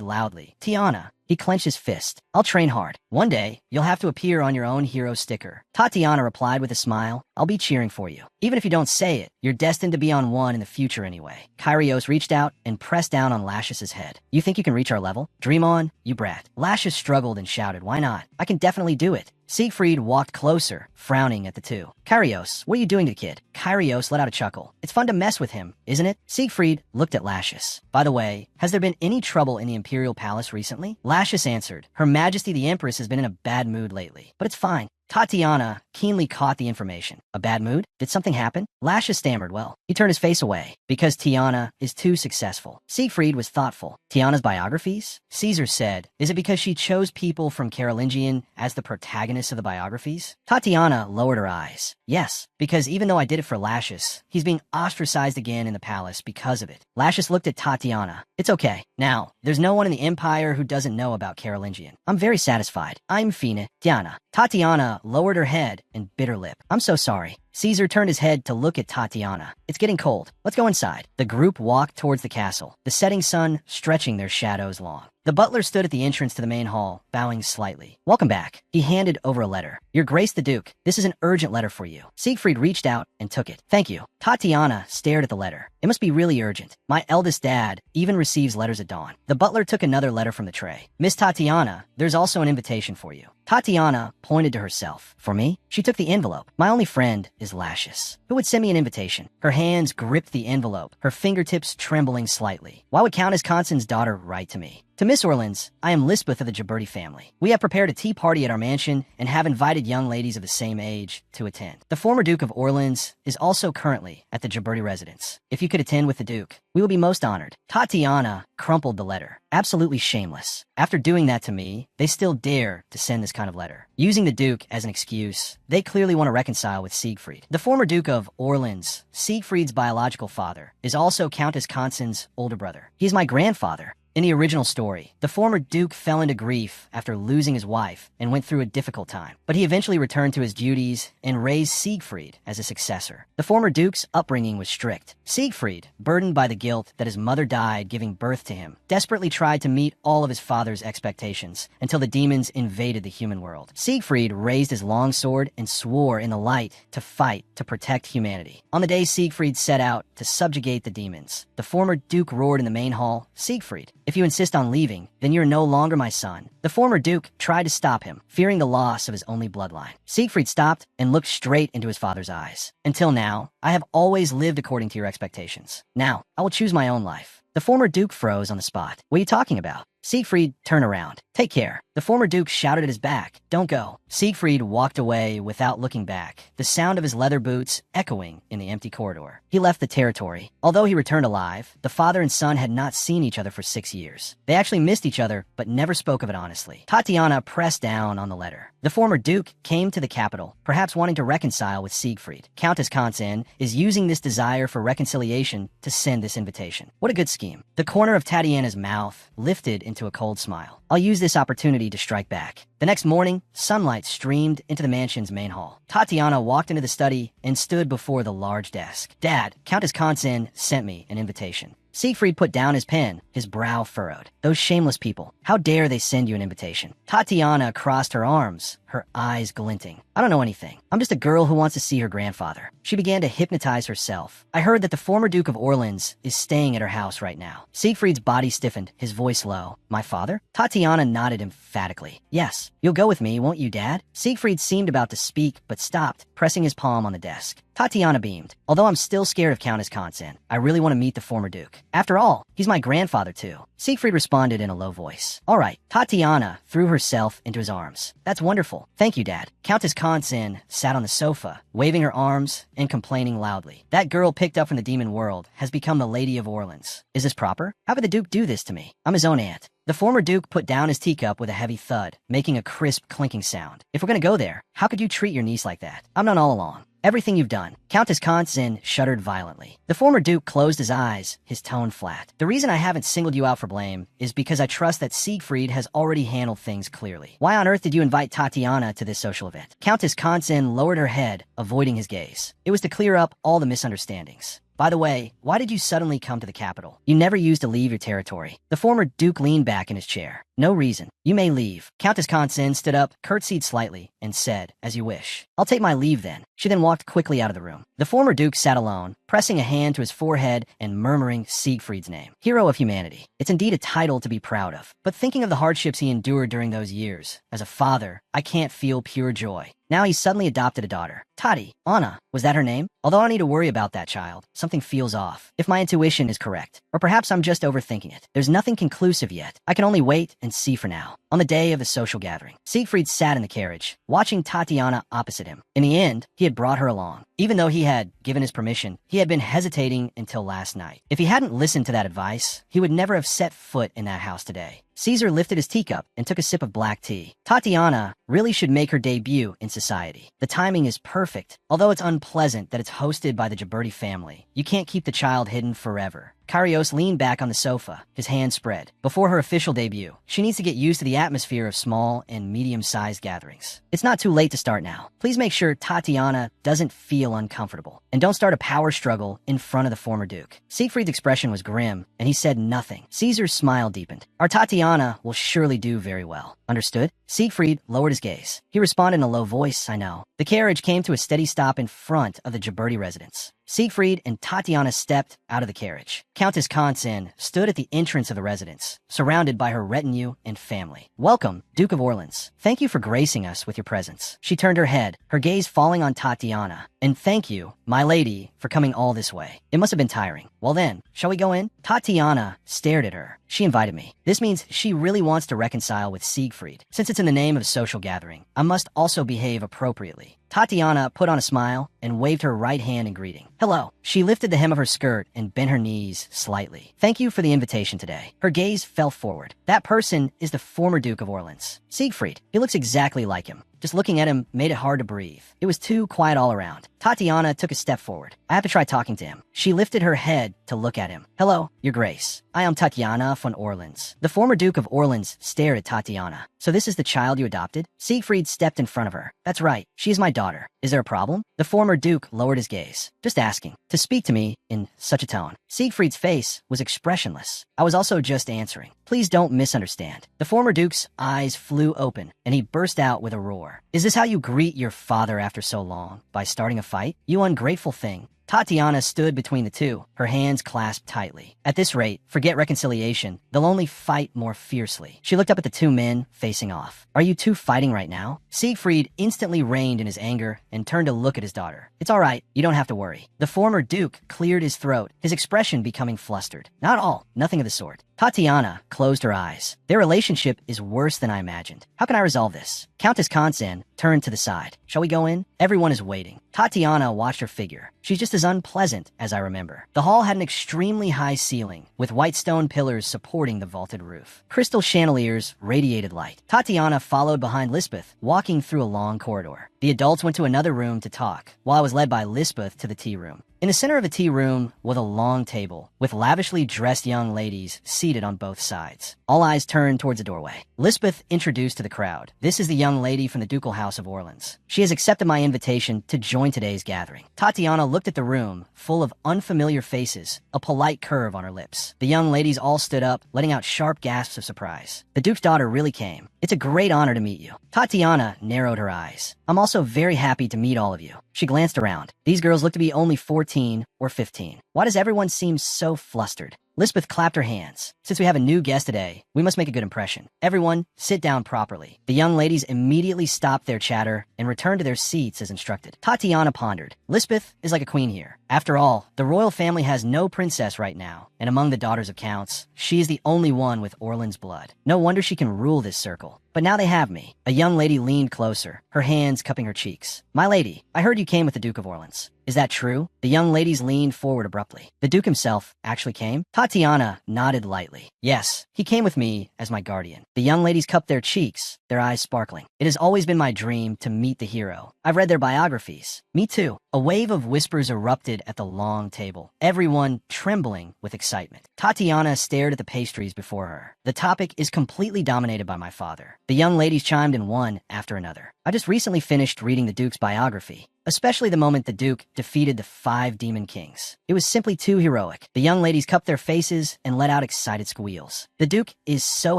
loudly. Tiana. He clenched his fist. I'll train hard. One day, you'll have to appear on your own hero sticker. Tatiana replied with a smile. I'll be cheering for you. Even if you don't say it, you're destined to be on one in the future anyway. Kyrios reached out and pressed down on Lashes' head. You think you can reach our level? Dream on, you brat. Lashes struggled and shouted, why not? I can definitely do it. Siegfried walked closer, frowning at the two. Kyrios, what are you doing to the kid? Kyrios let out a chuckle. It's fun to mess with him, isn't it? Siegfried looked at Lashes. By the way, has there been any trouble in the Imperial Palace recently? Lashes answered. Her Majesty the Empress has been in a bad mood lately, but it's fine. Tatiana keenly caught the information. A bad mood? Did something happen? Lashes stammered. Well, he turned his face away because Tiana is too successful. Siegfried was thoughtful. Tiana's biographies? Caesar said, is it because she chose people from Carolingian as the protagonists of the biographies? Tatiana lowered her eyes. Yes, because even though I did it for Lashes, he's being ostracized again in the palace because of it. Lashes looked at Tatiana. It's okay. Now, there's no one in the Empire who doesn't know about Carolingian. I'm very satisfied. I'm fine, Tiana. Tatiana lowered her head and bit her lip. I'm so sorry. Caesar turned his head to look at Tatiana. It's getting cold. Let's go inside. The group walked towards the castle, the setting sun stretching their shadows long. The butler stood at the entrance to the main hall, bowing slightly. Welcome back. He handed over a letter. Your Grace the Duke, this is an urgent letter for you. Siegfried reached out and took it. Thank you. Tatiana stared at the letter. It must be really urgent. My eldest dad even receives letters at dawn. The butler took another letter from the tray. Miss Tatiana, there's also an invitation for you. Tatiana pointed to herself. For me? She took the envelope. My only friend is Lashes. Who would send me an invitation? Her hands gripped the envelope, her fingertips trembling slightly. Why would Countess Constance's daughter write to me? To Miss Orleans, I am Lisbeth of the Gibberti family. We have prepared a tea party at our mansion and have invited young ladies of the same age to attend. The former Duke of Orleans is also currently at the Gibberti residence. If you could attend with the Duke, we will be most honored. Tatiana crumpled the letter. Absolutely shameless. After doing that to me, they still dare to send this kind of letter. Using the Duke as an excuse, they clearly want to reconcile with Siegfried. The former Duke of Orleans, Siegfried's biological father, is also Countess Constance's older brother. He is my grandfather. In the original story, the former Duke fell into grief after losing his wife and went through a difficult time, but he eventually returned to his duties and raised Siegfried as a successor. The former Duke's upbringing was strict. Siegfried, burdened by the guilt that his mother died giving birth to him, desperately tried to meet all of his father's expectations until the demons invaded the human world. Siegfried raised his longsword and swore in the light to fight to protect humanity. On the day Siegfried set out to subjugate the demons, the former Duke roared in the main hall, Siegfried, if you insist on leaving, then you're no longer my son. The former Duke tried to stop him, fearing the loss of his only bloodline. Siegfried stopped and looked straight into his father's eyes. Until now, I have always lived according to your expectations. Now, I will choose my own life. The former Duke froze on the spot. What are you talking about? Siegfried turned around. Take care. The former Duke shouted at his back. Don't go. Siegfried walked away without looking back, the sound of his leather boots echoing in the empty corridor. He left the territory. Although he returned alive, the father and son had not seen each other for 6 years. They actually missed each other, but never spoke of it honestly. Tatiana pressed down on the letter. The former Duke came to the capital, perhaps wanting to reconcile with Siegfried. Countess Constance is using this desire for reconciliation to send this invitation. What a good scheme. The corner of Tatiana's mouth lifted into a cold smile. I'll use this opportunity to strike back. The next morning, sunlight streamed into the mansion's main hall. Tatiana walked into the study and stood before the large desk. Dad, Countess Constance sent me an invitation. Siegfried put down his pen, his brow furrowed. Those shameless people. How dare they send you an invitation? Tatiana crossed her arms, her eyes glinting. I don't know anything. I'm just a girl who wants to see her grandfather. She began to hypnotize herself. I heard that the former Duke of Orleans is staying at her house right now. Siegfried's body stiffened, his voice low. My father? Tatiana nodded emphatically. Yes. You'll go with me, won't you, Dad? Siegfried seemed about to speak, but stopped, pressing his palm on the desk. Tatiana beamed. Although I'm still scared of Countess Constance, I really want to meet the former Duke. After all, he's my grandfather too. Siegfried responded in a low voice. All right. Tatiana threw herself into his arms. That's wonderful. Thank you, Dad. Countess Constance sat on the sofa, waving her arms and complaining loudly. That girl picked up from the demon world has become the Lady of Orleans. Is this proper? How could the Duke do this to me? I'm his own aunt. The former Duke put down his teacup with a heavy thud, making a crisp clinking sound. If we're gonna go there, how could you treat your niece like that? I've known all along. Everything you've done. Countess Constance shuddered violently. The former Duke closed his eyes, his tone flat. The reason I haven't singled you out for blame is because I trust that Siegfried has already handled things clearly. Why on earth did you invite Tatiana to this social event? Countess Constance lowered her head, avoiding his gaze. It was to clear up all the misunderstandings. By the way, why did you suddenly come to the capital? You never used to leave your territory. The former Duke leaned back in his chair. No reason. You may leave. Countess Constance stood up, curtsied slightly, and said, as you wish. I'll take my leave then. She then walked quickly out of the room. The former Duke sat alone, pressing a hand to his forehead and murmuring Siegfried's name. Hero of humanity. It's indeed a title to be proud of. But thinking of the hardships he endured during those years, as a father, I can't feel pure joy. Now he's suddenly adopted a daughter. Tati, Anna, was that her name? Although I don't need to worry about that child, something feels off. If my intuition is correct, or perhaps I'm just overthinking it. There's nothing conclusive yet. I can only wait and see for now. On the day of the social gathering, Siegfried sat in the carriage, watching Tatiana opposite him. In the end, he had brought her along. Even though he had given his permission, he had been hesitating until last night. If he hadn't listened to that advice, he would never have set foot in that house today. Caesar lifted his teacup and took a sip of black tea. Tatiana really should make her debut in society. The timing is perfect, although it's unpleasant that it's hosted by the Ghiberti family. You can't keep the child hidden forever. Kyrios leaned back on the sofa, his hands spread. Before her official debut, she needs to get used to the atmosphere of small and medium-sized gatherings. It's not too late to start now. Please make sure Tatiana doesn't feel uncomfortable. And don't start a power struggle in front of the former duke. Siegfried's expression was grim, and he said nothing. Caesar's smile deepened. Our Tatiana will surely do very well. Understood? Siegfried lowered his gaze. He responded in a low voice, I know. The carriage came to a steady stop in front of the Ghiberti residence. Siegfried and Tatiana stepped out of the carriage. Countess Konstantin stood at the entrance of the residence, surrounded by her retinue and family. Welcome, Duke of Orleans. Thank you for gracing us with your presence. She turned her head, her gaze falling on Tatiana. And thank you, my lady, for coming all this way. It must have been tiring. Well then, shall we go in? Tatiana stared at her. She invited me. This means she really wants to reconcile with Siegfried. Since it's in the name of a social gathering, I must also behave appropriately. Tatiana put on a smile and waved her right hand in greeting. Hello. She lifted the hem of her skirt and bent her knees slightly. Thank you for the invitation today. Her gaze fell forward. That person is the former Duke of Orleans. Siegfried. He looks exactly like him. Just looking at him made it hard to breathe. It was too quiet all around. Tatiana took a step forward. I have to try talking to him. She lifted her head to look at him. Hello, Your Grace. I am Tatiana von Orleans. The former Duke of Orleans stared at Tatiana. So this is the child you adopted? Siegfried stepped in front of her. That's right. She is my daughter. Is there a problem? The former Duke lowered his gaze. Just asking. To speak to me in such a tone. Siegfried's face was expressionless. I was also just answering. Please don't misunderstand. The former Duke's eyes flew open, and he burst out with a roar. Is this how you greet your father after so long? By starting a fight? You ungrateful thing. Tatiana stood between the two, her hands clasped tightly. At this rate, forget reconciliation. They'll only fight more fiercely. She looked up at the two men facing off. Are you two fighting right now? Siegfried instantly reined in his anger and turned to look at his daughter. It's all right. You don't have to worry. The former Duke cleared his throat, his expression becoming flustered. Not all. Nothing of the sort. Tatiana closed her eyes. Their relationship is worse than I imagined. How can I resolve this? Countess Konstantin turned to the side. Shall we go in? Everyone is waiting. Tatiana watched her figure. She's just as unpleasant as I remember. The hall had an extremely high ceiling, with white stone pillars supporting the vaulted roof. Crystal chandeliers radiated light. Tatiana followed behind Lisbeth, walking through a long corridor. The adults went to another room to talk, while I was led by Lisbeth to the tea room. In the center of the tea room was a long table, with lavishly dressed young ladies seated on both sides. All eyes turned towards the doorway. Lisbeth introduced to the crowd. This is the young lady from the Ducal House of Orleans. She has accepted my invitation to join today's gathering. Tatiana looked at the room, full of unfamiliar faces, a polite curve on her lips. The young ladies all stood up, letting out sharp gasps of surprise. The Duke's daughter really came. It's a great honor to meet you. Tatiana narrowed her eyes. I'm also very happy to meet all of you. She glanced around. These girls look to be only 14 or 15. Why does everyone seem so flustered? Lisbeth clapped her hands. Since we have a new guest today, we must make a good impression. Everyone, sit down properly. The young ladies immediately stopped their chatter and returned to their seats as instructed. Tatiana pondered. Lisbeth is like a queen here. After all, the royal family has no princess right now, and among the daughters of counts, she is the only one with Orleans blood. No wonder she can rule this circle. But now they have me. A young lady leaned closer, her hands cupping her cheeks. My lady, I heard you came with the Duke of Orleans. Is that true? The young ladies leaned forward abruptly. The Duke himself actually came? Tatiana nodded lightly. Yes, he came with me as my guardian. The young ladies cupped their cheeks, their eyes sparkling. It has always been my dream to meet the hero. I've read their biographies. Me too. A wave of whispers erupted at the long table, everyone trembling with excitement. Tatiana stared at the pastries before her. The topic is completely dominated by my father. The young ladies chimed in one after another. I just recently finished reading the Duke's biography, especially the moment the Duke defeated the 5 demon kings. It was simply too heroic. The young ladies cupped their faces and let out excited squeals. The Duke is so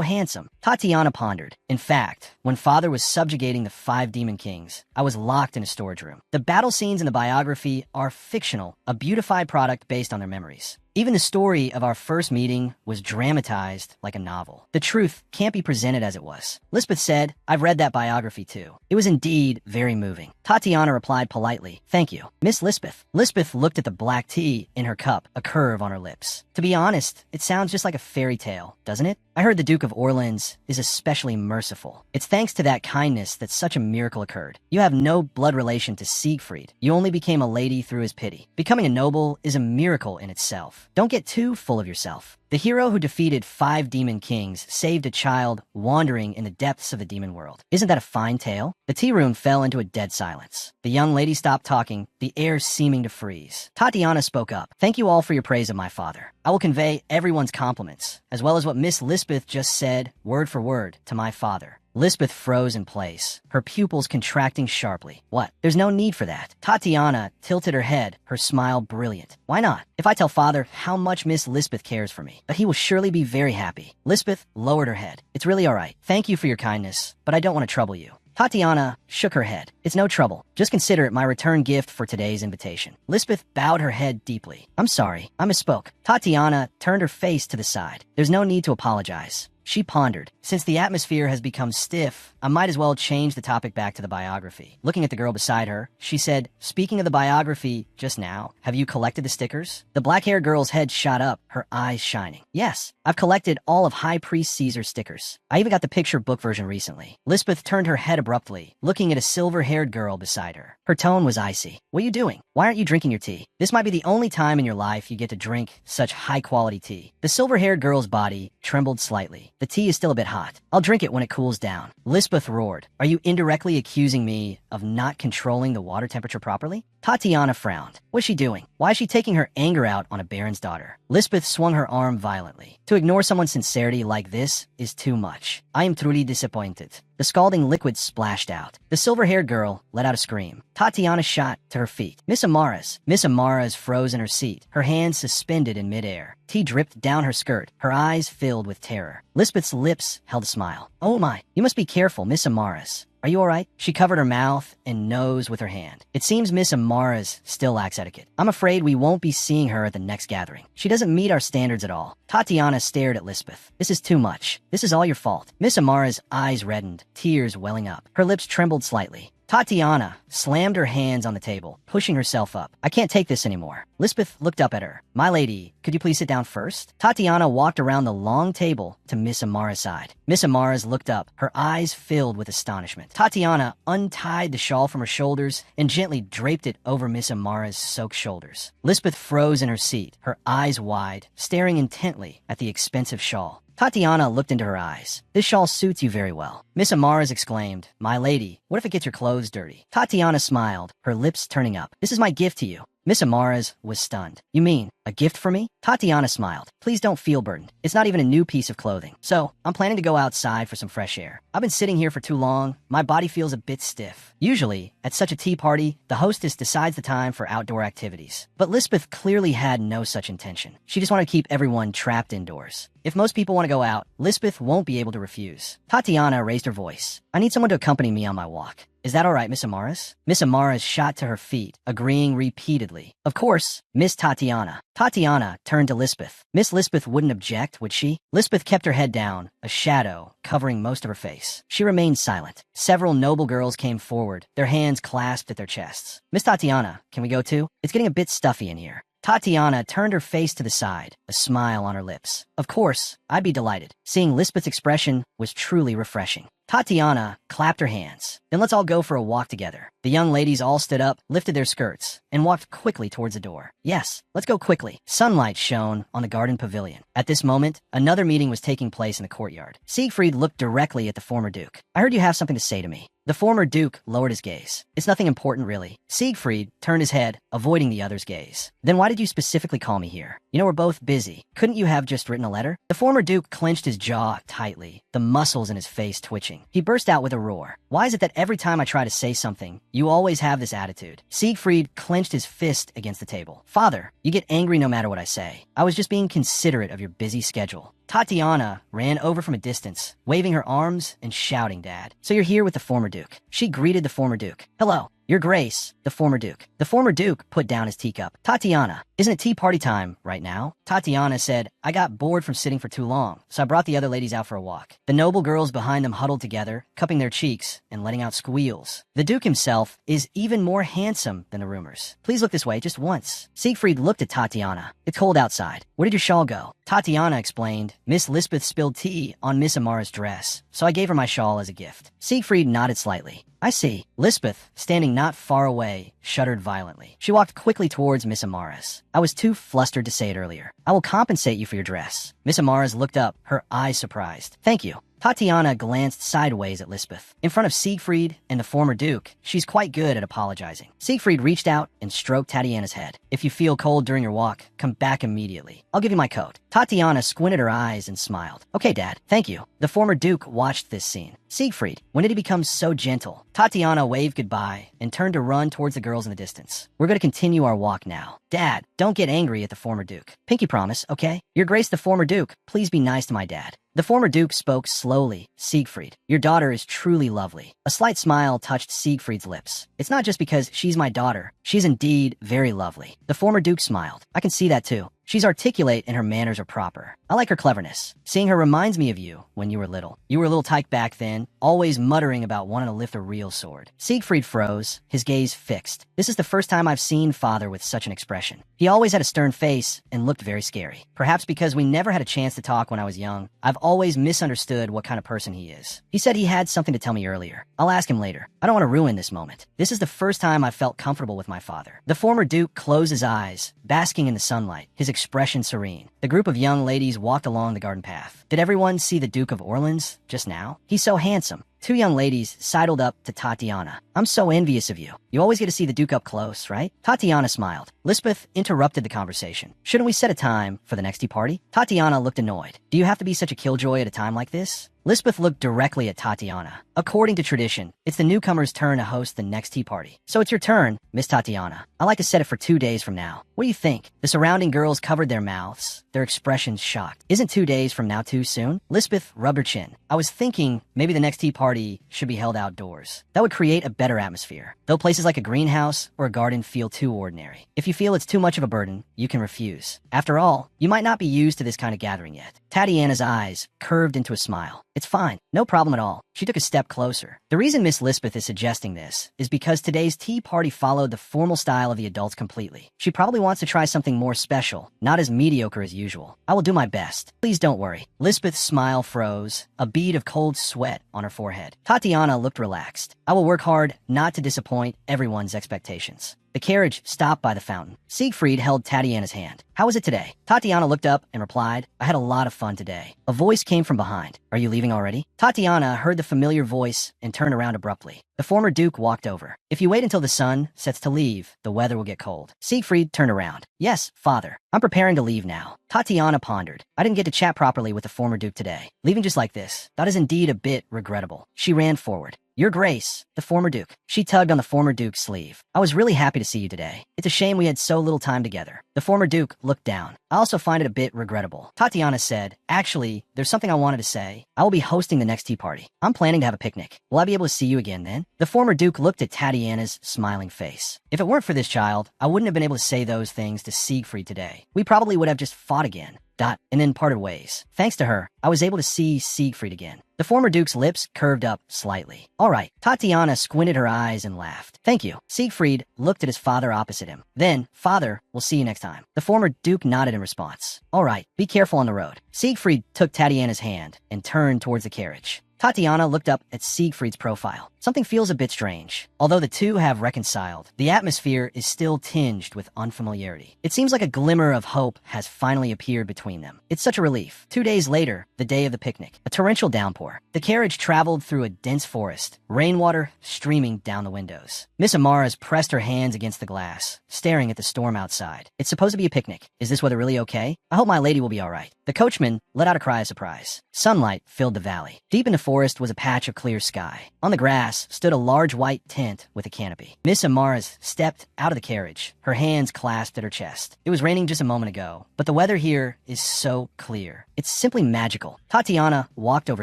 handsome. Tatiana pondered. In fact, when father was subjugating the 5 demon kings, I was locked in a storage room. The battle scenes in the biography are fictional, a beautified product based on their memories. Even the story of our first meeting was dramatized like a novel. The truth can't be presented as it was. Lisbeth said, I've read that biography too. It was indeed very moving. Tatiana replied politely, thank you, Miss Lisbeth. Lisbeth looked at the black tea in her cup, a curve on her lips. To be honest, it sounds just like a fairy tale, doesn't it? I heard the Duke of Orleans is especially merciful. It's thanks to that kindness that such a miracle occurred. You have no blood relation to Siegfried. You only became a lady through his pity. Becoming a noble is a miracle in itself. Don't get too full of yourself. The hero who defeated 5 demon kings saved a child wandering in the depths of the demon world. Isn't that a fine tale? The tea room fell into a dead silence. The young lady stopped talking, the air seeming to freeze. Tatiana spoke up. Thank you all for your praise of my father. I will convey everyone's compliments, as well as what Miss Lisbeth just said, word for word, to my father. Lisbeth froze in place, her pupils contracting sharply. What? There's no need for that. Tatiana tilted her head, her smile brilliant. Why not? If I tell father how much Miss Lisbeth cares for me, but he will surely be very happy. Lisbeth lowered her head. It's really all right. Thank you for your kindness, but I don't want to trouble you. Tatiana shook her head. It's no trouble. Just consider it my return gift for today's invitation. Lisbeth bowed her head deeply. I'm sorry, I misspoke. Tatiana turned her face to the side. There's no need to apologize. She pondered. Since the atmosphere has become stiff, I might as well change the topic back to the biography. Looking at the girl beside her, she said, speaking of the biography just now, have you collected the stickers? The black-haired girl's head shot up, her eyes shining. Yes, I've collected all of High Priest Caesar's stickers. I even got the picture book version recently. Lisbeth turned her head abruptly, looking at a silver-haired girl beside her. Her tone was icy. What are you doing? Why aren't you drinking your tea? This might be the only time in your life you get to drink such high-quality tea. The silver-haired girl's body trembled slightly. The tea is still a bit hot. I'll drink it when it cools down. Lisbeth roared. Are you indirectly accusing me of not controlling the water temperature properly? Tatiana frowned. What's she doing? Why is she taking her anger out on a baron's daughter? Lisbeth swung her arm violently. To ignore someone's sincerity like this is too much. I am truly disappointed. The scalding liquid splashed out. The silver-haired girl let out a scream. Tatiana shot to her feet. Miss Amara's froze in her seat, her hands suspended in midair. Tea dripped down her skirt, her eyes filled with terror. Lisbeth's lips held a smile. Oh my, you must be careful, Miss Amara's. Are you all right? She covered her mouth and nose with her hand. It seems Miss Amara's still lacks etiquette. I'm afraid we won't be seeing her at the next gathering. She doesn't meet our standards at all. Tatiana stared at Lisbeth. This is too much. This is all your fault. Miss Amara's eyes reddened, tears welling up. Her lips trembled slightly. Tatiana slammed her hands on the table, pushing herself up. I can't take this anymore. Lisbeth looked up at her. My lady, could you please sit down first? Tatiana walked around the long table to Miss Amara's side. Miss Amara's looked up, her eyes filled with astonishment. Tatiana untied the shawl from her shoulders and gently draped it over Miss Amara's soaked shoulders. Lisbeth froze in her seat, her eyes wide, staring intently at the expensive shawl. Tatiana looked into her eyes. This shawl suits you very well. Miss Amara's exclaimed, My lady, what if it gets your clothes dirty? Tatiana smiled, her lips turning up. This is my gift to you. Miss Amara's was stunned. You mean, a gift for me? Tatiana smiled. Please don't feel burdened. It's not even a new piece of clothing. So, I'm planning to go outside for some fresh air. I've been sitting here for too long. My body feels a bit stiff. Usually, at such a tea party, the hostess decides the time for outdoor activities. But Lisbeth clearly had no such intention. She just wanted to keep everyone trapped indoors. If most people want to go out, Lisbeth won't be able to refuse. Tatiana raised her voice. I need someone to accompany me on my walk. Is that all right, Miss Amara's? Miss Amara's shot to her feet, agreeing repeatedly. Of course, Miss Tatiana. Tatiana turned to Lisbeth. Miss Lisbeth wouldn't object, would she? Lisbeth kept her head down, a shadow covering most of her face. She remained silent. Several noble girls came forward, their hands clasped at their chests. Miss Tatiana, can we go too? It's getting a bit stuffy in here. Tatiana turned her face to the side, a smile on her lips. Of course, I'd be delighted. Seeing Lisbeth's expression was truly refreshing. Tatiana clapped her hands. Then let's all go for a walk together. The young ladies all stood up, lifted their skirts, and walked quickly towards the door. Yes, let's go quickly. Sunlight shone on the garden pavilion. At this moment, another meeting was taking place in the courtyard. Siegfried looked directly at the former duke. I heard you have something to say to me. The former duke lowered his gaze. It's nothing important, really. Siegfried turned his head, avoiding the other's gaze. Then why did you specifically call me here? You know we're both busy. Couldn't you have just written a letter? The former duke clenched his jaw tightly, the muscles in his face twitching. He burst out with a roar. Why is it that every time I try to say something, you always have this attitude? Siegfried clenched his fist against the table. Father, you get angry no matter what I say. I was just being considerate of your busy schedule. Tatiana ran over from a distance, waving her arms and shouting, Dad. So you're here with the former duke. She greeted the former duke. Hello. Your Grace, the former Duke. The former Duke put down his teacup. Tatiana, isn't it tea party time right now? Tatiana said, I got bored from sitting for too long, so I brought the other ladies out for a walk. The noble girls behind them huddled together, cupping their cheeks and letting out squeals. The Duke himself is even more handsome than the rumors. Please look this way just once. Siegfried looked at Tatiana. It's cold outside. Where did your shawl go? Tatiana explained, Miss Lisbeth spilled tea on Miss Amara's dress, so I gave her my shawl as a gift. Siegfried nodded slightly. I see. Lisbeth, standing not far away, shuddered violently. She walked quickly towards Miss Amara's. I was too flustered to say it earlier. I will compensate you for your dress. Miss Amara's looked up, her eyes surprised. Thank you. Tatiana glanced sideways at Lisbeth. In front of Siegfried and the former Duke, she's quite good at apologizing. Siegfried reached out and stroked Tatiana's head. If you feel cold during your walk, come back immediately. I'll give you my coat. Tatiana squinted her eyes and smiled. Okay, Dad. Thank you. The former Duke watched this scene. Siegfried, when did he become so gentle? Tatiana waved goodbye and turned to run towards the girls in the distance. We're going to continue our walk now. Dad, don't get angry at the former Duke. Pinky promise, okay? Your Grace, the former Duke, please be nice to my dad. The former Duke spoke slowly. Siegfried, your daughter is truly lovely. A slight smile touched Siegfried's lips. It's not just because she's my daughter. She's indeed very lovely. The former Duke smiled. I can see that too. She's articulate and her manners are proper. I like her cleverness. Seeing her reminds me of you when you were little. You were a little tyke back then, always muttering about wanting to lift a real sword. Siegfried froze, his gaze fixed. This is the first time I've seen father with such an expression. He always had a stern face and looked very scary. Perhaps because we never had a chance to talk when I was young, I've always misunderstood what kind of person he is. He said he had something to tell me earlier. I'll ask him later. I don't want to ruin this moment. This is the first time I felt comfortable with my father. The former Duke closed his eyes, basking in the sunlight, his expression serene. The group of young ladies walked along the garden path. Did everyone see the Duke of Orleans just now? He's so handsome. Two young ladies sidled up to Tatiana. I'm so envious of you. You always get to see the Duke up close, right? Tatiana smiled. Lisbeth interrupted the conversation. Shouldn't we set a time for the next tea party? Tatiana looked annoyed. Do you have to be such a killjoy at a time like this? Lisbeth looked directly at Tatiana. According to tradition, it's the newcomer's turn to host the next tea party. So it's your turn, Miss Tatiana. I like to set it for 2 days from now. What do you think? The surrounding girls covered their mouths, their expressions shocked. Isn't 2 days from now too soon? Lisbeth rubbed her chin. I was thinking maybe the next tea party should be held outdoors. That would create a better atmosphere. Though places like a greenhouse or a garden feel too ordinary. If you feel it's too much of a burden, you can refuse. After all, you might not be used to this kind of gathering yet. Tatiana's eyes curved into a smile. It's fine. No problem at all. She took a step closer. The reason Miss Lisbeth is suggesting this is because today's tea party followed the formal style of the adults completely. She probably wants to try something more special, not as mediocre as usual. I will do my best. Please don't worry. Lisbeth's smile froze, a bead of cold sweat on her forehead. Tatiana looked relaxed. I will work hard not to disappoint everyone's expectations. The carriage stopped by the fountain. Siegfried held Tatiana's hand. How was it today? Tatiana looked up and replied, I had a lot of fun today. A voice came from behind. Are you leaving already? Tatiana heard the familiar voice and turned around abruptly. The former Duke walked over. If you wait until the sun sets to leave, the weather will get cold. Siegfried turned around. Yes, father. I'm preparing to leave now. Tatiana pondered. I didn't get to chat properly with the former Duke today. Leaving just like this. That is indeed a bit regrettable. She ran forward. Your Grace, the former Duke. She tugged on the former Duke's sleeve. I was really happy to see you today. It's a shame we had so little time together. The former Duke looked down. I also find it a bit regrettable. Tatiana said, actually, there's something I wanted to say. I will be hosting the next tea party. I'm planning to have a picnic. Will I be able to see you again then? The former Duke looked at Tatiana's smiling face. If it weren't for this child, I wouldn't have been able to say those things to Siegfried today. We probably would have just fought again. And then parted ways. Thanks to her, I was able to see Siegfried again. The former Duke's lips curved up slightly. All right. Tatiana squinted her eyes and laughed. Thank you. Siegfried looked at his father opposite him. Then, father, we'll see you next time. The former Duke nodded in response. All right. Be careful on the road. Siegfried took Tatiana's hand and turned towards the carriage. Tatiana looked up at Siegfried's profile. Something feels a bit strange. Although the two have reconciled, the atmosphere is still tinged with unfamiliarity. It seems like a glimmer of hope has finally appeared between them. It's such a relief. 2 days later, the day of the picnic, a torrential downpour. The carriage traveled through a dense forest, rainwater streaming down the windows. Miss Amara's pressed her hands against the glass, staring at the storm outside. It's supposed to be a picnic. Is this weather really okay? I hope my lady will be all right. The coachman let out a cry of surprise. Sunlight filled the valley. Deep in the forest was a patch of clear sky. On the grass, grass stood a large white tent with a canopy. Miss Amaras stepped out of the carriage, her hands clasped at her chest. It was raining just a moment ago, but the weather here is so clear. It's simply magical. Tatiana walked over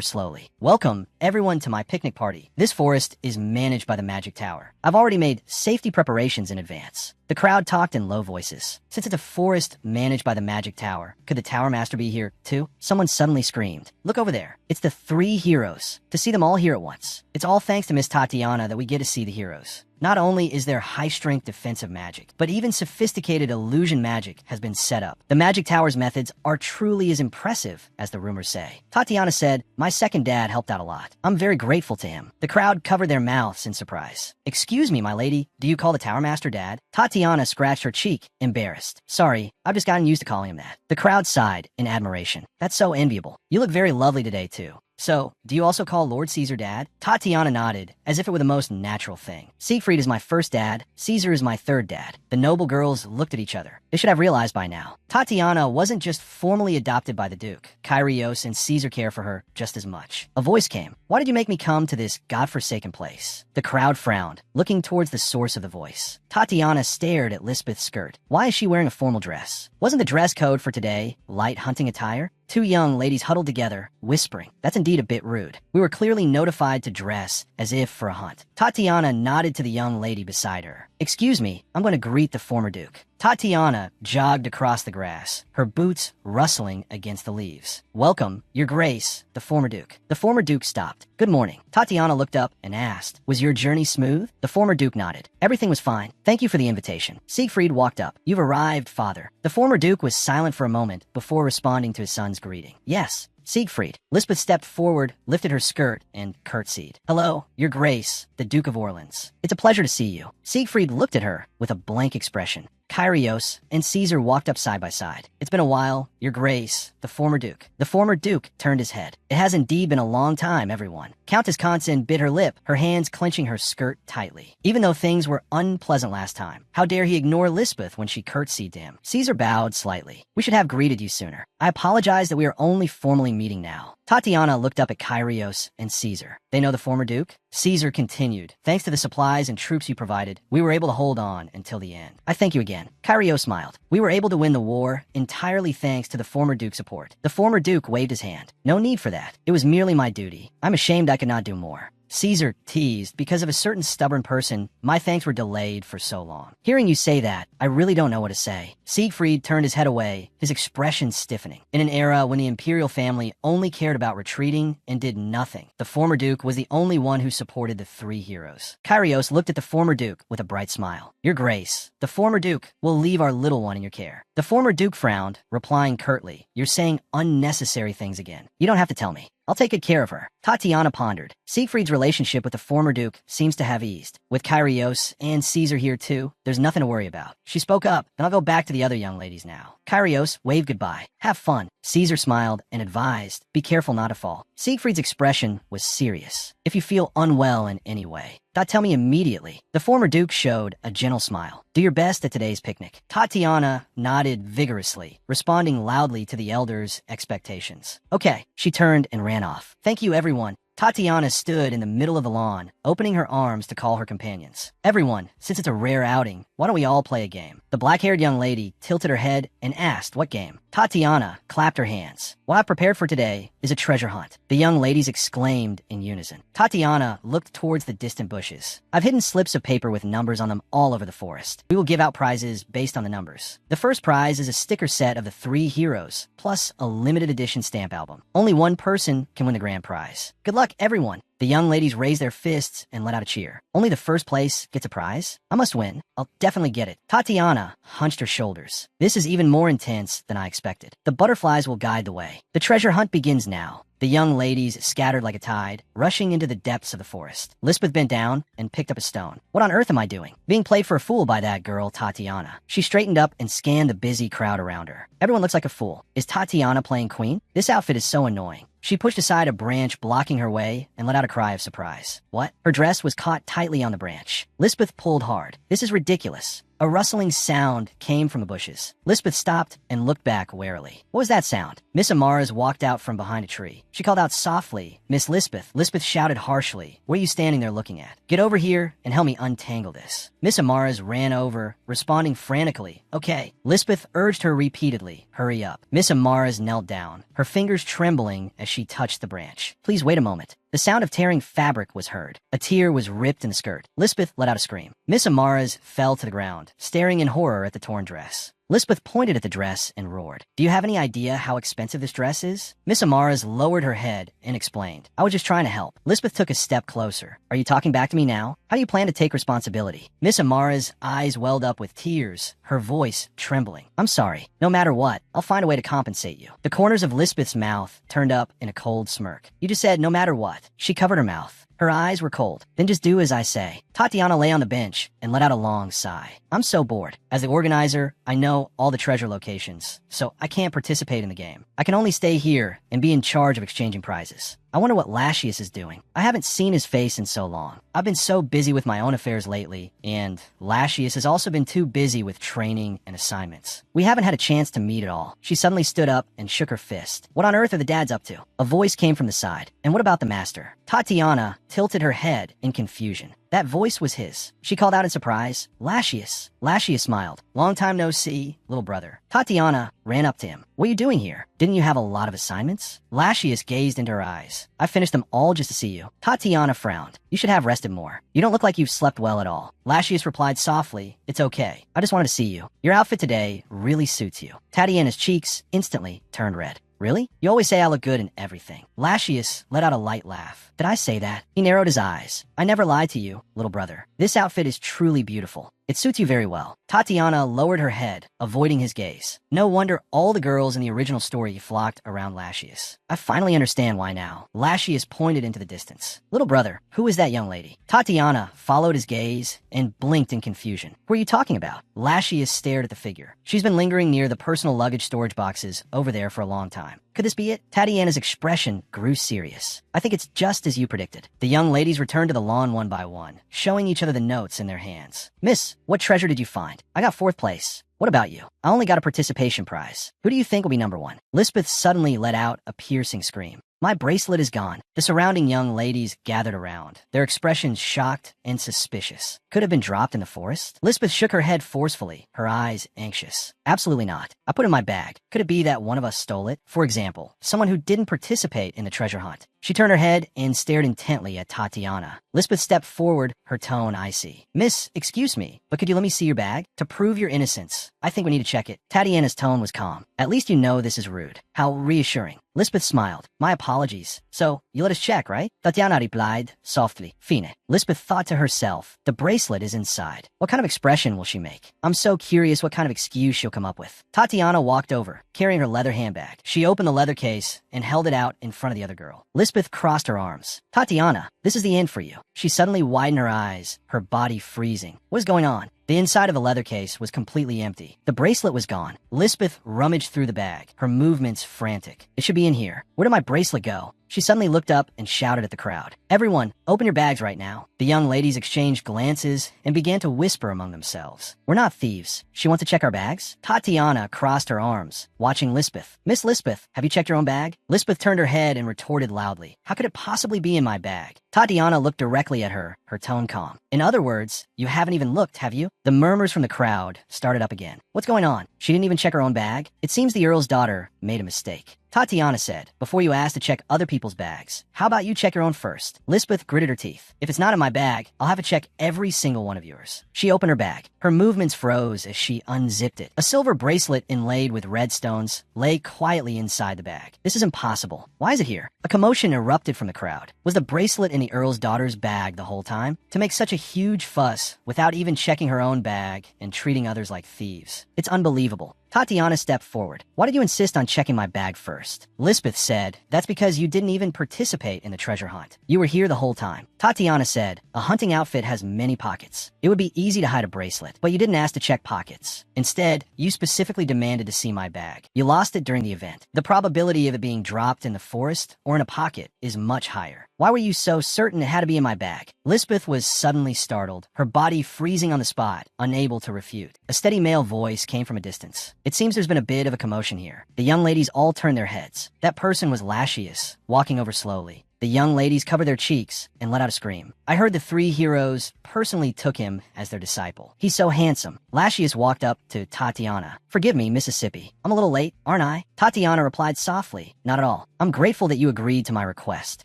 slowly. Welcome, everyone, to my picnic party. This forest is managed by the Magic Tower. I've already made safety preparations in advance. The crowd talked in low voices. Since it's a forest managed by the Magic Tower, could the Tower Master be here, too? Someone suddenly screamed. Look over there. It's the 3 heroes. To see them all here at once. It's all thanks to Miss Tatiana that we get to see the heroes. Not only is there high-strength defensive magic, but even sophisticated illusion magic has been set up. The Magic Tower's methods are truly as impressive as the rumors say. Tatiana said, my second dad helped out a lot. I'm very grateful to him. The crowd covered their mouths in surprise. Excuse me, my lady, do you call the Tower Master Dad? Tatiana scratched her cheek, embarrassed. Sorry, I've just gotten used to calling him that. The crowd sighed in admiration. That's so enviable. You look very lovely today, too. So, do you also call Lord Caesar Dad? Tatiana nodded, as if it were the most natural thing. Siegfried is my first dad, Caesar is my third dad. The noble girls looked at each other. They should have realized by now. Tatiana wasn't just formally adopted by the Duke. Kyrios and Caesar care for her just as much. A voice came. Why did you make me come to this godforsaken place? The crowd frowned, looking towards the source of the voice. Tatiana stared at Lisbeth's skirt. Why is she wearing a formal dress? Wasn't the dress code for today light hunting attire? 2 young ladies huddled together, whispering. That's indeed a bit rude. We were clearly notified to dress as if for a hunt. Tatiana nodded to the young lady beside her. Excuse me, I'm going to greet the former Duke. Tatiana jogged across the grass, her boots rustling against the leaves. Welcome, Your Grace, the former Duke. The former Duke stopped. Good morning. Tatiana looked up and asked, was your journey smooth? The former Duke nodded. Everything was fine. Thank you for the invitation. Siegfried walked up. You've arrived, father. The former Duke was silent for a moment before responding to his son's greeting. Yes. Siegfried. Lisbeth stepped forward, lifted her skirt, and curtsied. Hello, Your Grace, the Duke of Orleans. It's a pleasure to see you. Siegfried looked at her with a blank expression. Kyrios and Caesar walked up side by side. It's been a while, Your Grace, the former Duke. The former Duke turned his head. It has indeed been a long time, everyone. Countess Consin bit her lip, her hands clenching her skirt tightly. Even though things were unpleasant last time, how dare he ignore Lisbeth when she curtsied to him? Caesar bowed slightly. We should have greeted you sooner. I apologize that we are only formally meeting now. Tatiana looked up at Kyrios and Caesar. They know the former Duke? Caesar continued. Thanks to the supplies and troops you provided, we were able to hold on until the end. I thank you again. Kyrios smiled. We were able to win the war entirely thanks to the former Duke's support. The former Duke waved his hand. No need for that. It was merely my duty. I'm ashamed I could not do more. Caesar teased, because of a certain stubborn person, my thanks were delayed for so long. Hearing you say that, I really don't know what to say. Siegfried turned his head away, his expression stiffening. In an era when the imperial family only cared about retreating and did nothing, the former Duke was the only one who supported the 3 heroes. Kyrios looked at the former Duke with a bright smile. Your Grace, the former Duke will leave our little one in your care. The former Duke frowned, replying curtly, you're saying unnecessary things again. You don't have to tell me. I'll take good care of her. Tatiana pondered. Siegfried's relationship with the former Duke seems to have eased. With Kyrios and Caesar here too, there's nothing to worry about. She spoke up, and I'll go back to the other young ladies now. Kyrios waved goodbye. Have fun. Caesar smiled and advised, be careful not to fall. Siegfried's expression was serious. If you feel unwell in any way, tell me immediately. The former Duke showed a gentle smile. Do your best at today's picnic. Tatiana nodded vigorously, responding loudly to the elders' expectations. Okay, she turned and ran off. Thank you, everyone. Tatiana stood in the middle of the lawn, opening her arms to call her companions. Everyone, since it's a rare outing, why don't we all play a game? The black-haired young lady tilted her head and asked what game. Tatiana clapped her hands. What I've prepared for today is a treasure hunt. The young ladies exclaimed in unison. Tatiana looked towards the distant bushes. I've hidden slips of paper with numbers on them all over the forest. We will give out prizes based on the numbers. The first prize is a sticker set of the 3 heroes, plus a limited edition stamp album. Only one person can win the grand prize. Good luck, everyone. The young ladies raised their fists and let out a cheer. Only the first place gets a prize? I must win. I'll definitely get it. Tatiana hunched her shoulders. This is even more intense than I expected. The butterflies will guide the way. The treasure hunt begins now. The young ladies scattered like a tide, rushing into the depths of the forest. Lisbeth bent down and picked up a stone. What on earth am I doing? Being played for a fool by that girl, Tatiana. She straightened up and scanned the busy crowd around her. Everyone looks like a fool. Is Tatiana playing queen? This outfit is so annoying. She pushed aside a branch blocking her way and let out a cry of surprise. What? Her dress was caught tightly on the branch. Lisbeth pulled hard. This is ridiculous. A rustling sound came from the bushes. Lisbeth stopped and looked back warily. What was that sound? Miss Amara's walked out from behind a tree. She called out softly, "Miss Lisbeth." Lisbeth shouted harshly, "What are you standing there looking at? Get over here and help me untangle this." Miss Amara's ran over, responding frantically, "Okay." Lisbeth urged her repeatedly, "Hurry up." Miss Amara's knelt down, her fingers trembling as she touched the branch. "Please wait a moment." The sound of tearing fabric was heard. A tear was ripped in the skirt. Lisbeth let out a scream. Miss Amara's fell to the ground, staring in horror at the torn dress. Lisbeth pointed at the dress and roared, "Do you have any idea how expensive this dress is?" Miss Amara's lowered her head and explained, "I was just trying to help." Lisbeth took a step closer. "Are you talking back to me now? How do you plan to take responsibility?" Miss Amara's eyes welled up with tears, her voice trembling. "I'm sorry. No matter what, I'll find a way to compensate you." The corners of Lisbeth's mouth turned up in a cold smirk. "You just said no matter what." She covered her mouth. Her eyes were cold. "Then just do as I say." Tatiana lay on the bench and let out a long sigh. "I'm so bored. As the organizer, I know all the treasure locations, so I can't participate in the game. I can only stay here and be in charge of exchanging prizes. I wonder what Lascius is doing. I haven't seen his face in so long. I've been so busy with my own affairs lately, and Lascius has also been too busy with training and assignments. We haven't had a chance to meet at all." She suddenly stood up and shook her fist. "What on earth are the dads up to?" A voice came from the side. "And what about the master?" Tatiana tilted her head in confusion. That voice was his. She called out in surprise, "Lascius." Lascius smiled. "Long time no see, little brother." Tatiana ran up to him. "What are you doing here? Didn't you have a lot of assignments?" Lascius gazed into her eyes. "I finished them all just to see you." Tatiana frowned. "You should have rested more. You don't look like you've slept well at all." Lascius replied softly, "It's okay. I just wanted to see you. Your outfit today really suits you." Tatiana's cheeks instantly turned red. "Really? You always say I look good in everything." Lascius let out a light laugh. "Did I say that?" He narrowed his eyes. "I never lied to you, little brother. This outfit is truly beautiful. It suits you very well." Tatiana lowered her head, avoiding his gaze. No wonder all the girls in the original story flocked around Lascius. "I finally understand why now." Lascius pointed into the distance. "Little brother, who is that young lady?" Tatiana followed his gaze and blinked in confusion. "Who are you talking about?" Lascius stared at the figure. "She's been lingering near the personal luggage storage boxes over there for a long time." Could this be it? Tatiana's expression grew serious. "I think it's just as you predicted." The young ladies returned to the lawn one by one, showing each other the notes in their hands. "Miss, what treasure did you find?" "I got 4th place." "What about you?" "I only got a participation prize." "Who do you think will be number 1? Lisbeth suddenly let out a piercing scream. "My bracelet is gone." The surrounding young ladies gathered around, their expressions shocked and suspicious. Could it have been dropped in the forest? Lisbeth shook her head forcefully, her eyes anxious. "Absolutely not. I put it in my bag. Could it be that one of us stole it? For example, someone who didn't participate in the treasure hunt." She turned her head and stared intently at Tatiana. Lisbeth stepped forward, her tone icy. "Miss, excuse me, but could you let me see your bag? To prove your innocence, I think we need to check it." Tatiana's tone was calm. "At least you know this is rude." How reassuring. Lisbeth smiled. "My apologies. So, you let us check, right?" Tatiana replied softly. "Fine." Lisbeth thought to herself, the bracelet is inside. What kind of expression will she make? I'm so curious what kind of excuse she'll come up with. Tatiana walked over, carrying her leather handbag. She opened the leather case and held it out in front of the other girl. Lisbeth crossed her arms. "Tatiana, this is the end for you." She suddenly widened her eyes, her body freezing. "What is going on?" The inside of the leather case was completely empty. The bracelet was gone. Lisbeth rummaged through the bag, her movements frantic. "It should be in here. Where did my bracelet go?" She suddenly looked up and shouted at the crowd. "Everyone, open your bags right now." The young ladies exchanged glances and began to whisper among themselves. "We're not thieves. She wants to check our bags?" Tatiana crossed her arms, watching Lisbeth. "Miss Lisbeth, have you checked your own bag?" Lisbeth turned her head and retorted loudly. "How could it possibly be in my bag?" Tatiana looked directly at her, her tone calm. "In other words, you haven't even looked, have you?" The murmurs from the crowd started up again. "What's going on? She didn't even check her own bag?" "It seems the Earl's daughter made a mistake." Tatiana said, "Before you ask to check other people's bags, how about you check your own first?" Lisbeth gritted her teeth. "If it's not in my bag, I'll have to check every single one of yours." She opened her bag. Her movements froze as she unzipped it. A silver bracelet inlaid with red stones lay quietly inside the bag. "This is impossible. Why is it here?" A commotion erupted from the crowd. Was the bracelet in the Earl's daughter's bag the whole time? To make such a huge fuss without even checking her own bag and treating others like thieves. It's unbelievable. Tatiana stepped forward. Why did you insist on checking my bag first? Lisbeth said, that's because you didn't even participate in the treasure hunt. You were here the whole time. Tatiana said, a hunting outfit has many pockets. It would be easy to hide a bracelet, but you didn't ask to check pockets. Instead, you specifically demanded to see my bag. You lost it during the event. The probability of it being dropped in the forest or in a pocket is much higher. Why were you so certain it had to be in my bag? Lisbeth was suddenly startled, her body freezing on the spot, unable to refute. A steady male voice came from a distance. It seems there's been a bit of a commotion here. The young ladies all turned their heads. That person was Lascius, walking over slowly. The young ladies covered their cheeks and let out a scream. I heard the three heroes personally took him as their disciple. He's so handsome. Lascius walked up to Tatiana. Forgive me, Mississippi. I'm a little late, aren't I? Tatiana replied softly. Not at all. I'm grateful that you agreed to my request.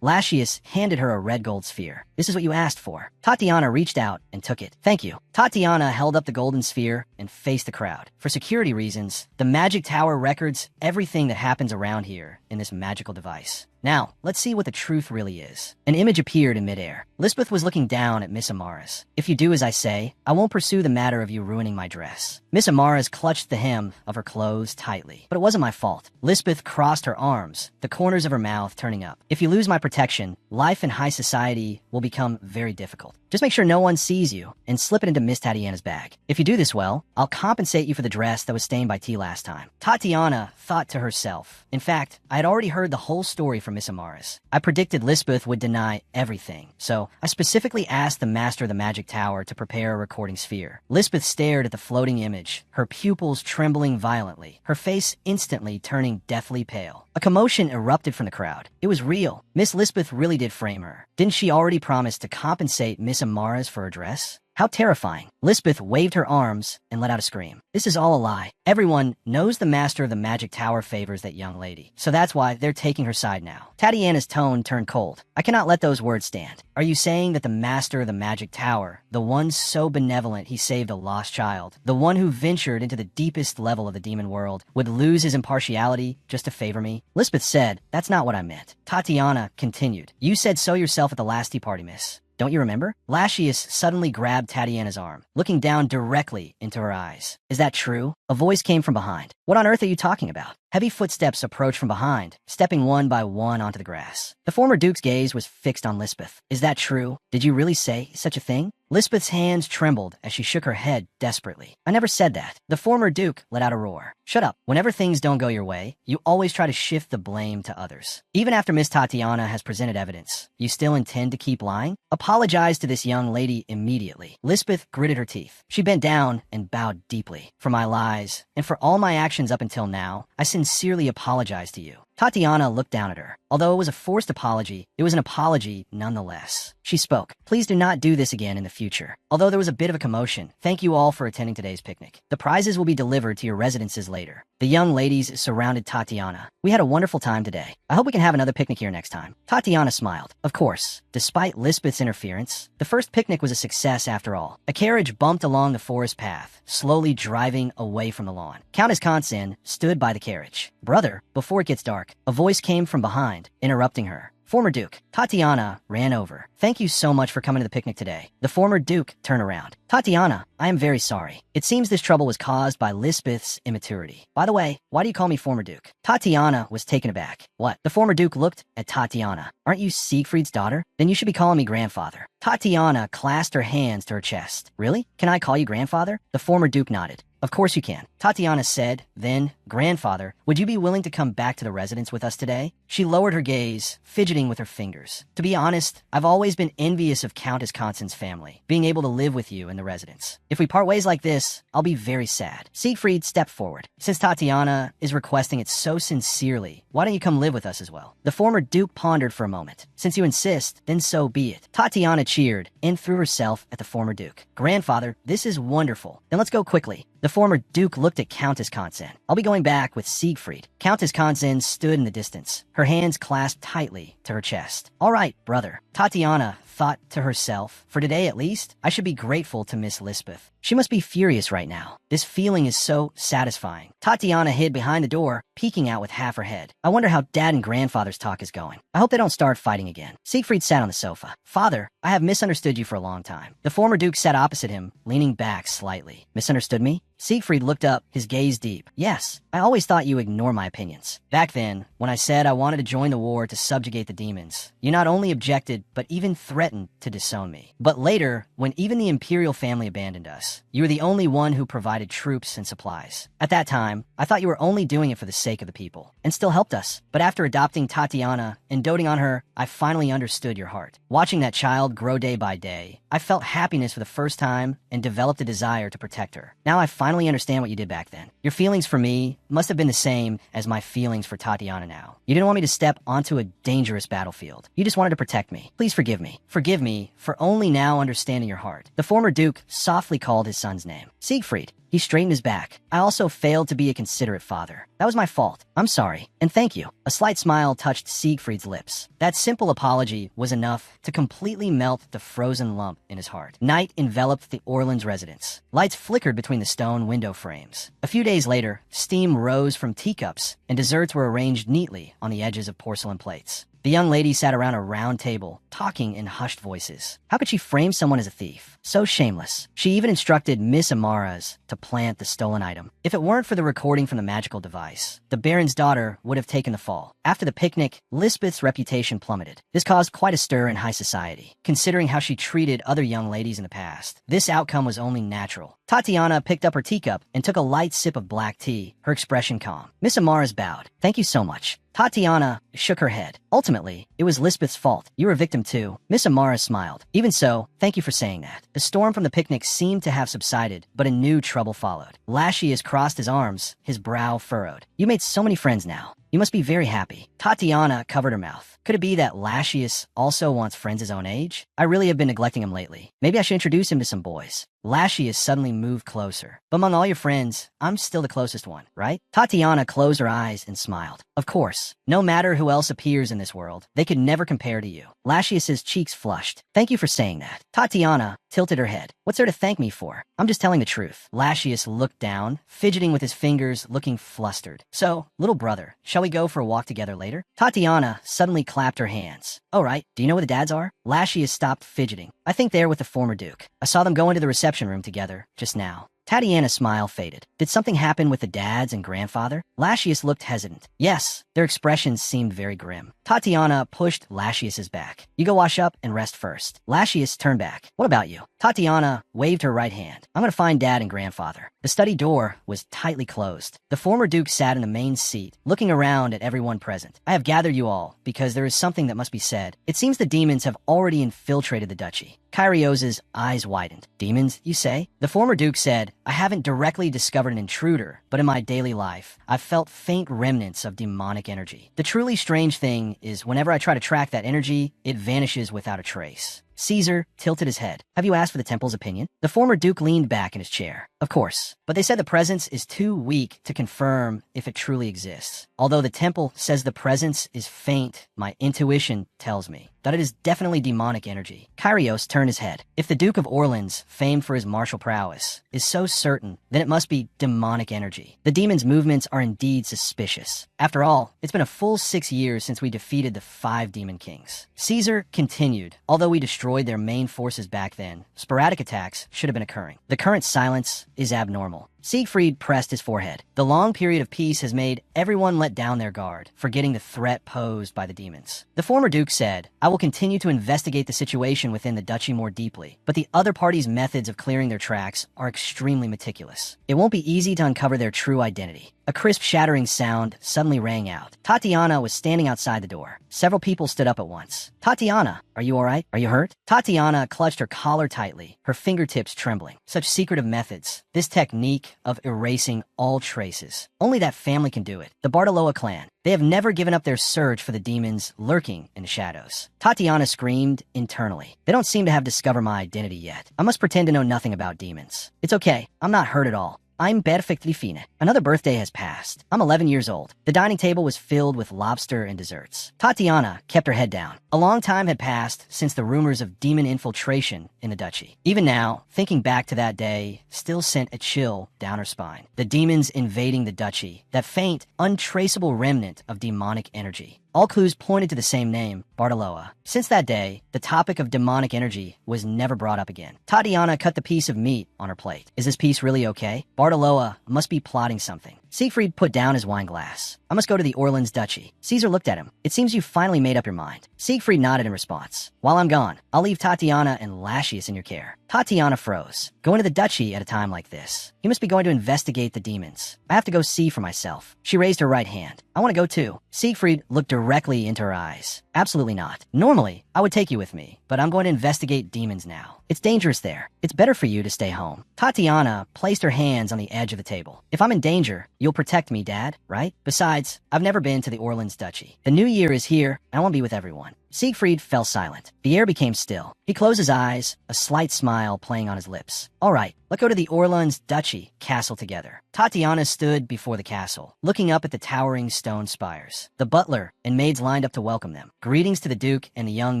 Lascius handed her a red gold sphere. This is what you asked for. Tatiana reached out and took it. Thank you. Tatiana held up the golden sphere and faced the crowd. For security reasons, the magic tower records everything that happens around here in this magical device. Now, let's see what the truth really is. An image appeared in midair. Lisbeth was looking down at Miss Amaras. If you do as I say, I won't pursue the matter of you ruining my dress. Miss Amaras clutched the hem of her clothes tightly. But it wasn't my fault. Lisbeth crossed her arms, the corners of her mouth turning up. If you lose my protection, life in high society will become very difficult. Just make sure no one sees you and slip it into Miss Tatiana's bag. If you do this well, I'll compensate you for the dress that was stained by tea last time. Tatiana thought to herself. In fact, I had already heard the whole story from Miss Amaras. I predicted Lisbeth would deny everything, so I specifically asked the master of the magic tower to prepare a recording sphere. Lisbeth stared at the floating image, her pupils trembling violently, her face instantly turning deathly pale. A commotion erupted from the crowd. It was real. Miss Lisbeth really did frame her. Didn't she already promise to compensate Miss Amaras for her dress? How terrifying. Lisbeth waved her arms and let out a scream. This is all a lie. Everyone knows the master of the magic tower favors that young lady, so that's why they're taking her side now. Tatiana's tone turned cold. I cannot let those words stand. Are you saying that the master of the magic tower, the one so benevolent he saved a lost child, the one who ventured into the deepest level of the demon world, would lose his impartiality just to favor me? Lisbeth said, that's not what I meant. Tatiana continued, you said so yourself at the last tea party, miss. Don't you remember? Lascius suddenly grabbed Tatiana's arm, looking down directly into her eyes. Is that true? A voice came from behind. What on earth are you talking about? Heavy footsteps approached from behind, stepping one by one onto the grass. The former Duke's gaze was fixed on Lisbeth. Is that true? Did you really say such a thing? Lisbeth's hands trembled as she shook her head desperately. I never said that. The former Duke let out a roar. Shut up. Whenever things don't go your way, you always try to shift the blame to others. Even after Miss Tatiana has presented evidence, you still intend to keep lying? Apologize to this young lady immediately. Lisbeth gritted her teeth. She bent down and bowed deeply. For my lies, and for all my actions up until now, I sincerely apologize to you. Tatiana looked down at her. Although it was a forced apology, it was an apology nonetheless. She spoke. Please do not do this again in the future. Although there was a bit of a commotion, thank you all for attending today's picnic. The prizes will be delivered to your residences later. The young ladies surrounded Tatiana. We had a wonderful time today. I hope we can have another picnic here next time. Tatiana smiled. Of course. Despite Lisbeth's interference, the first picnic was a success after all. A carriage bumped along the forest path, slowly driving away from the lawn. Countess Consin stood by the carriage. Brother, before it gets dark, a voice came from behind, interrupting her. Former Duke. Tatiana ran over. Thank you so much for coming to the picnic today. The former Duke turned around. Tatiana, I am very sorry. It seems this trouble was caused by Lisbeth's immaturity. By the way, why do you call me former Duke? Tatiana was taken aback. What? The former Duke looked at Tatiana. Aren't you Siegfried's daughter? Then you should be calling me grandfather. Tatiana clasped her hands to her chest. Really? Can I call you grandfather? The former Duke nodded. Of course you can. Tatiana said, then, grandfather, would you be willing to come back to the residence with us today? She lowered her gaze, fidgeting with her fingers. To be honest, I've always been envious of Countess Constance's family, being able to live with you in the residence. If we part ways like this, I'll be very sad. Siegfried stepped forward. Since Tatiana is requesting it so sincerely, why don't you come live with us as well? The former Duke pondered for a moment. Since you insist, then so be it. Tatiana cheered and threw herself at the former Duke. Grandfather, this is wonderful. Then let's go quickly. The former Duke looked at Countess Consin. I'll be going back with Siegfried. Countess Consin stood in the distance, her hands clasped tightly to her chest. All right, brother. Tatiana thought to herself, for today at least, I should be grateful to Miss Lisbeth. She must be furious right now. This feeling is so satisfying. Tatiana hid behind the door, peeking out with half her head. I wonder how Dad and Grandfather's talk is going. I hope they don't start fighting again. Siegfried sat on the sofa. Father, I have misunderstood you for a long time. The former Duke sat opposite him, leaning back slightly. Misunderstood me? Siegfried looked up, his gaze deep. Yes, I always thought you ignore my opinions. Back then, when I said I wanted to join the war to subjugate the demons, you not only objected, but even threatened to disown me. But later, when even the imperial family abandoned us, you were the only one who provided troops and supplies. At that time, I thought you were only doing it for the sake of the people, and still helped us. But after adopting Tatiana and doting on her, I finally understood your heart. Watching that child grow day by day, I felt happiness for the first time and developed a desire to protect her. Now I finally understand what you did back then. Your feelings for me must have been the same as my feelings for Tatiana now. You didn't want me to step onto a dangerous battlefield. You just wanted to protect me. Please forgive me. Forgive me for only now understanding your heart. The former Duke softly called his son's name. Siegfried. He straightened his back. I also failed to be a considerate father. That was my fault. I'm sorry. And thank you. A slight smile touched Siegfried's lips. That simple apology was enough to completely melt the frozen lump in his heart. Night enveloped the Orleans residence. Lights flickered between the stone window frames. A few days later, steam rose from teacups, and desserts were arranged neatly on the edges of porcelain plates. The young lady sat around a round table, talking in hushed voices. How could she frame someone as a thief? So shameless. She even instructed Miss Amaras to plant the stolen item. If it weren't for the recording from the magical device, the Baron's daughter would have taken the fall. After the picnic, Lisbeth's reputation plummeted. This caused quite a stir in high society, considering how she treated other young ladies in the past. This outcome was only natural. Tatiana picked up her teacup and took a light sip of black tea, her expression calm. Miss Amaras bowed. Thank you so much. Tatiana shook her head. Ultimately, it was Lisbeth's fault. You were a victim too. Miss Amaras smiled. Even so, thank you for saying that. The storm from the picnic seemed to have subsided, but a new trouble followed. Lascius crossed his arms, his brow furrowed. You made so many friends now. You must be very happy. Tatiana covered her mouth. Could it be that Lascius also wants friends his own age? I really have been neglecting him lately. Maybe I should introduce him to some boys. Lascius suddenly moved closer. But among all your friends, I'm still the closest one, right? Tatiana closed her eyes and smiled. Of course. No matter who else appears in this world, they could never compare to you. Lascius's cheeks flushed. Thank you for saying that. Tatiana tilted her head. What's there to thank me for? I'm just telling the truth. Lascius looked down, fidgeting with his fingers, looking flustered. So, little brother, shall we go for a walk together later? Tatiana suddenly clapped her hands. All right, do you know where the dads are? Lascius stopped fidgeting. I think they're with the former Duke. I saw them go into the reception room together just now. Tatiana's smile faded. Did something happen with the dads and grandfather? Lascius looked hesitant. Yes, their expressions seemed very grim. Tatiana pushed Lascius's back. You go wash up and rest first. Lascius turned back. What about you? Tatiana waved her right hand. I'm gonna find Dad and Grandfather. The study door was tightly closed. The former Duke sat in the main seat, looking around at everyone present. I have gathered you all because there is something that must be said. It seems the demons have already infiltrated the duchy. Kyrios's eyes widened. Demons, you say? The former Duke said, I haven't directly discovered an intruder, but in my daily life, I've felt faint remnants of demonic energy. The truly strange thing is whenever I try to track that energy, it vanishes without a trace. Caesar tilted his head. Have you asked for the temple's opinion? The former Duke leaned back in his chair. Of course, but they said the presence is too weak to confirm if it truly exists. Although the temple says the presence is faint, my intuition tells me that it is definitely demonic energy. Kyrios turned his head. If the Duke of Orleans, famed for his martial prowess, is so certain, then it must be demonic energy. The demon's movements are indeed suspicious. After all, it's been a full 6 years since we defeated the 5 demon kings. Caesar continued. Although we destroyed their main forces back then, sporadic attacks should have been occurring. The current silence is abnormal. Siegfried pressed his forehead. The long period of peace has made everyone let down their guard, forgetting the threat posed by the demons. The former Duke said, I will continue to investigate the situation within the duchy more deeply, but the other party's methods of clearing their tracks are extremely meticulous. It won't be easy to uncover their true identity. A crisp shattering sound suddenly rang out. Tatiana was standing outside the door. Several people stood up at once. Tatiana, are you all right? Are you hurt? Tatiana clutched her collar tightly, her fingertips trembling. Such secretive methods. This technique of erasing all traces. Only that family can do it. The Bartoloa clan. They have never given up their search for the demons lurking in the shadows. Tatiana screamed internally. They don't seem to have discovered my identity yet. I must pretend to know nothing about demons. It's okay. I'm not hurt at all. I'm perfectly fine. Another birthday has passed. I'm 11 years old. The dining table was filled with lobster and desserts. Tatiana kept her head down. A long time had passed since the rumors of demon infiltration in the duchy. Even now, thinking back to that day still sent a chill down her spine. The demons invading the duchy, that faint, untraceable remnant of demonic energy. All clues pointed to the same name, Bartoloa. Since that day, the topic of demonic energy was never brought up again. Tatiana cut the piece of meat on her plate. Is this piece really okay? Bartoloa must be plotting something. Siegfried put down his wine glass. I must go to the Orleans duchy. Caesar looked at him. It seems you finally made up your mind. Siegfried nodded in response. While I'm gone, I'll leave Tatiana and Lascius in your care. Tatiana froze. Going to the duchy at a time like this. He must be going to investigate the demons. I have to go see for myself. She raised her right hand. I want to go too. Siegfried looked directly into her eyes. Absolutely not. Normally, I would take you with me, but I'm going to investigate demons now. It's dangerous there. It's better for you to stay home. Tatiana placed her hands on the edge of the table. If I'm in danger, you'll protect me, Dad, right? Besides, I've never been to the Orleans duchy. The new year is here, and I want to be with everyone. Siegfried fell silent. The air became still. He closed his eyes, a slight smile playing on his lips. All right, let's go to the Orleans duchy castle together. Tatiana stood before the castle, looking up at the towering stone spires. The butler and maids lined up to welcome them. Greetings to the Duke and the young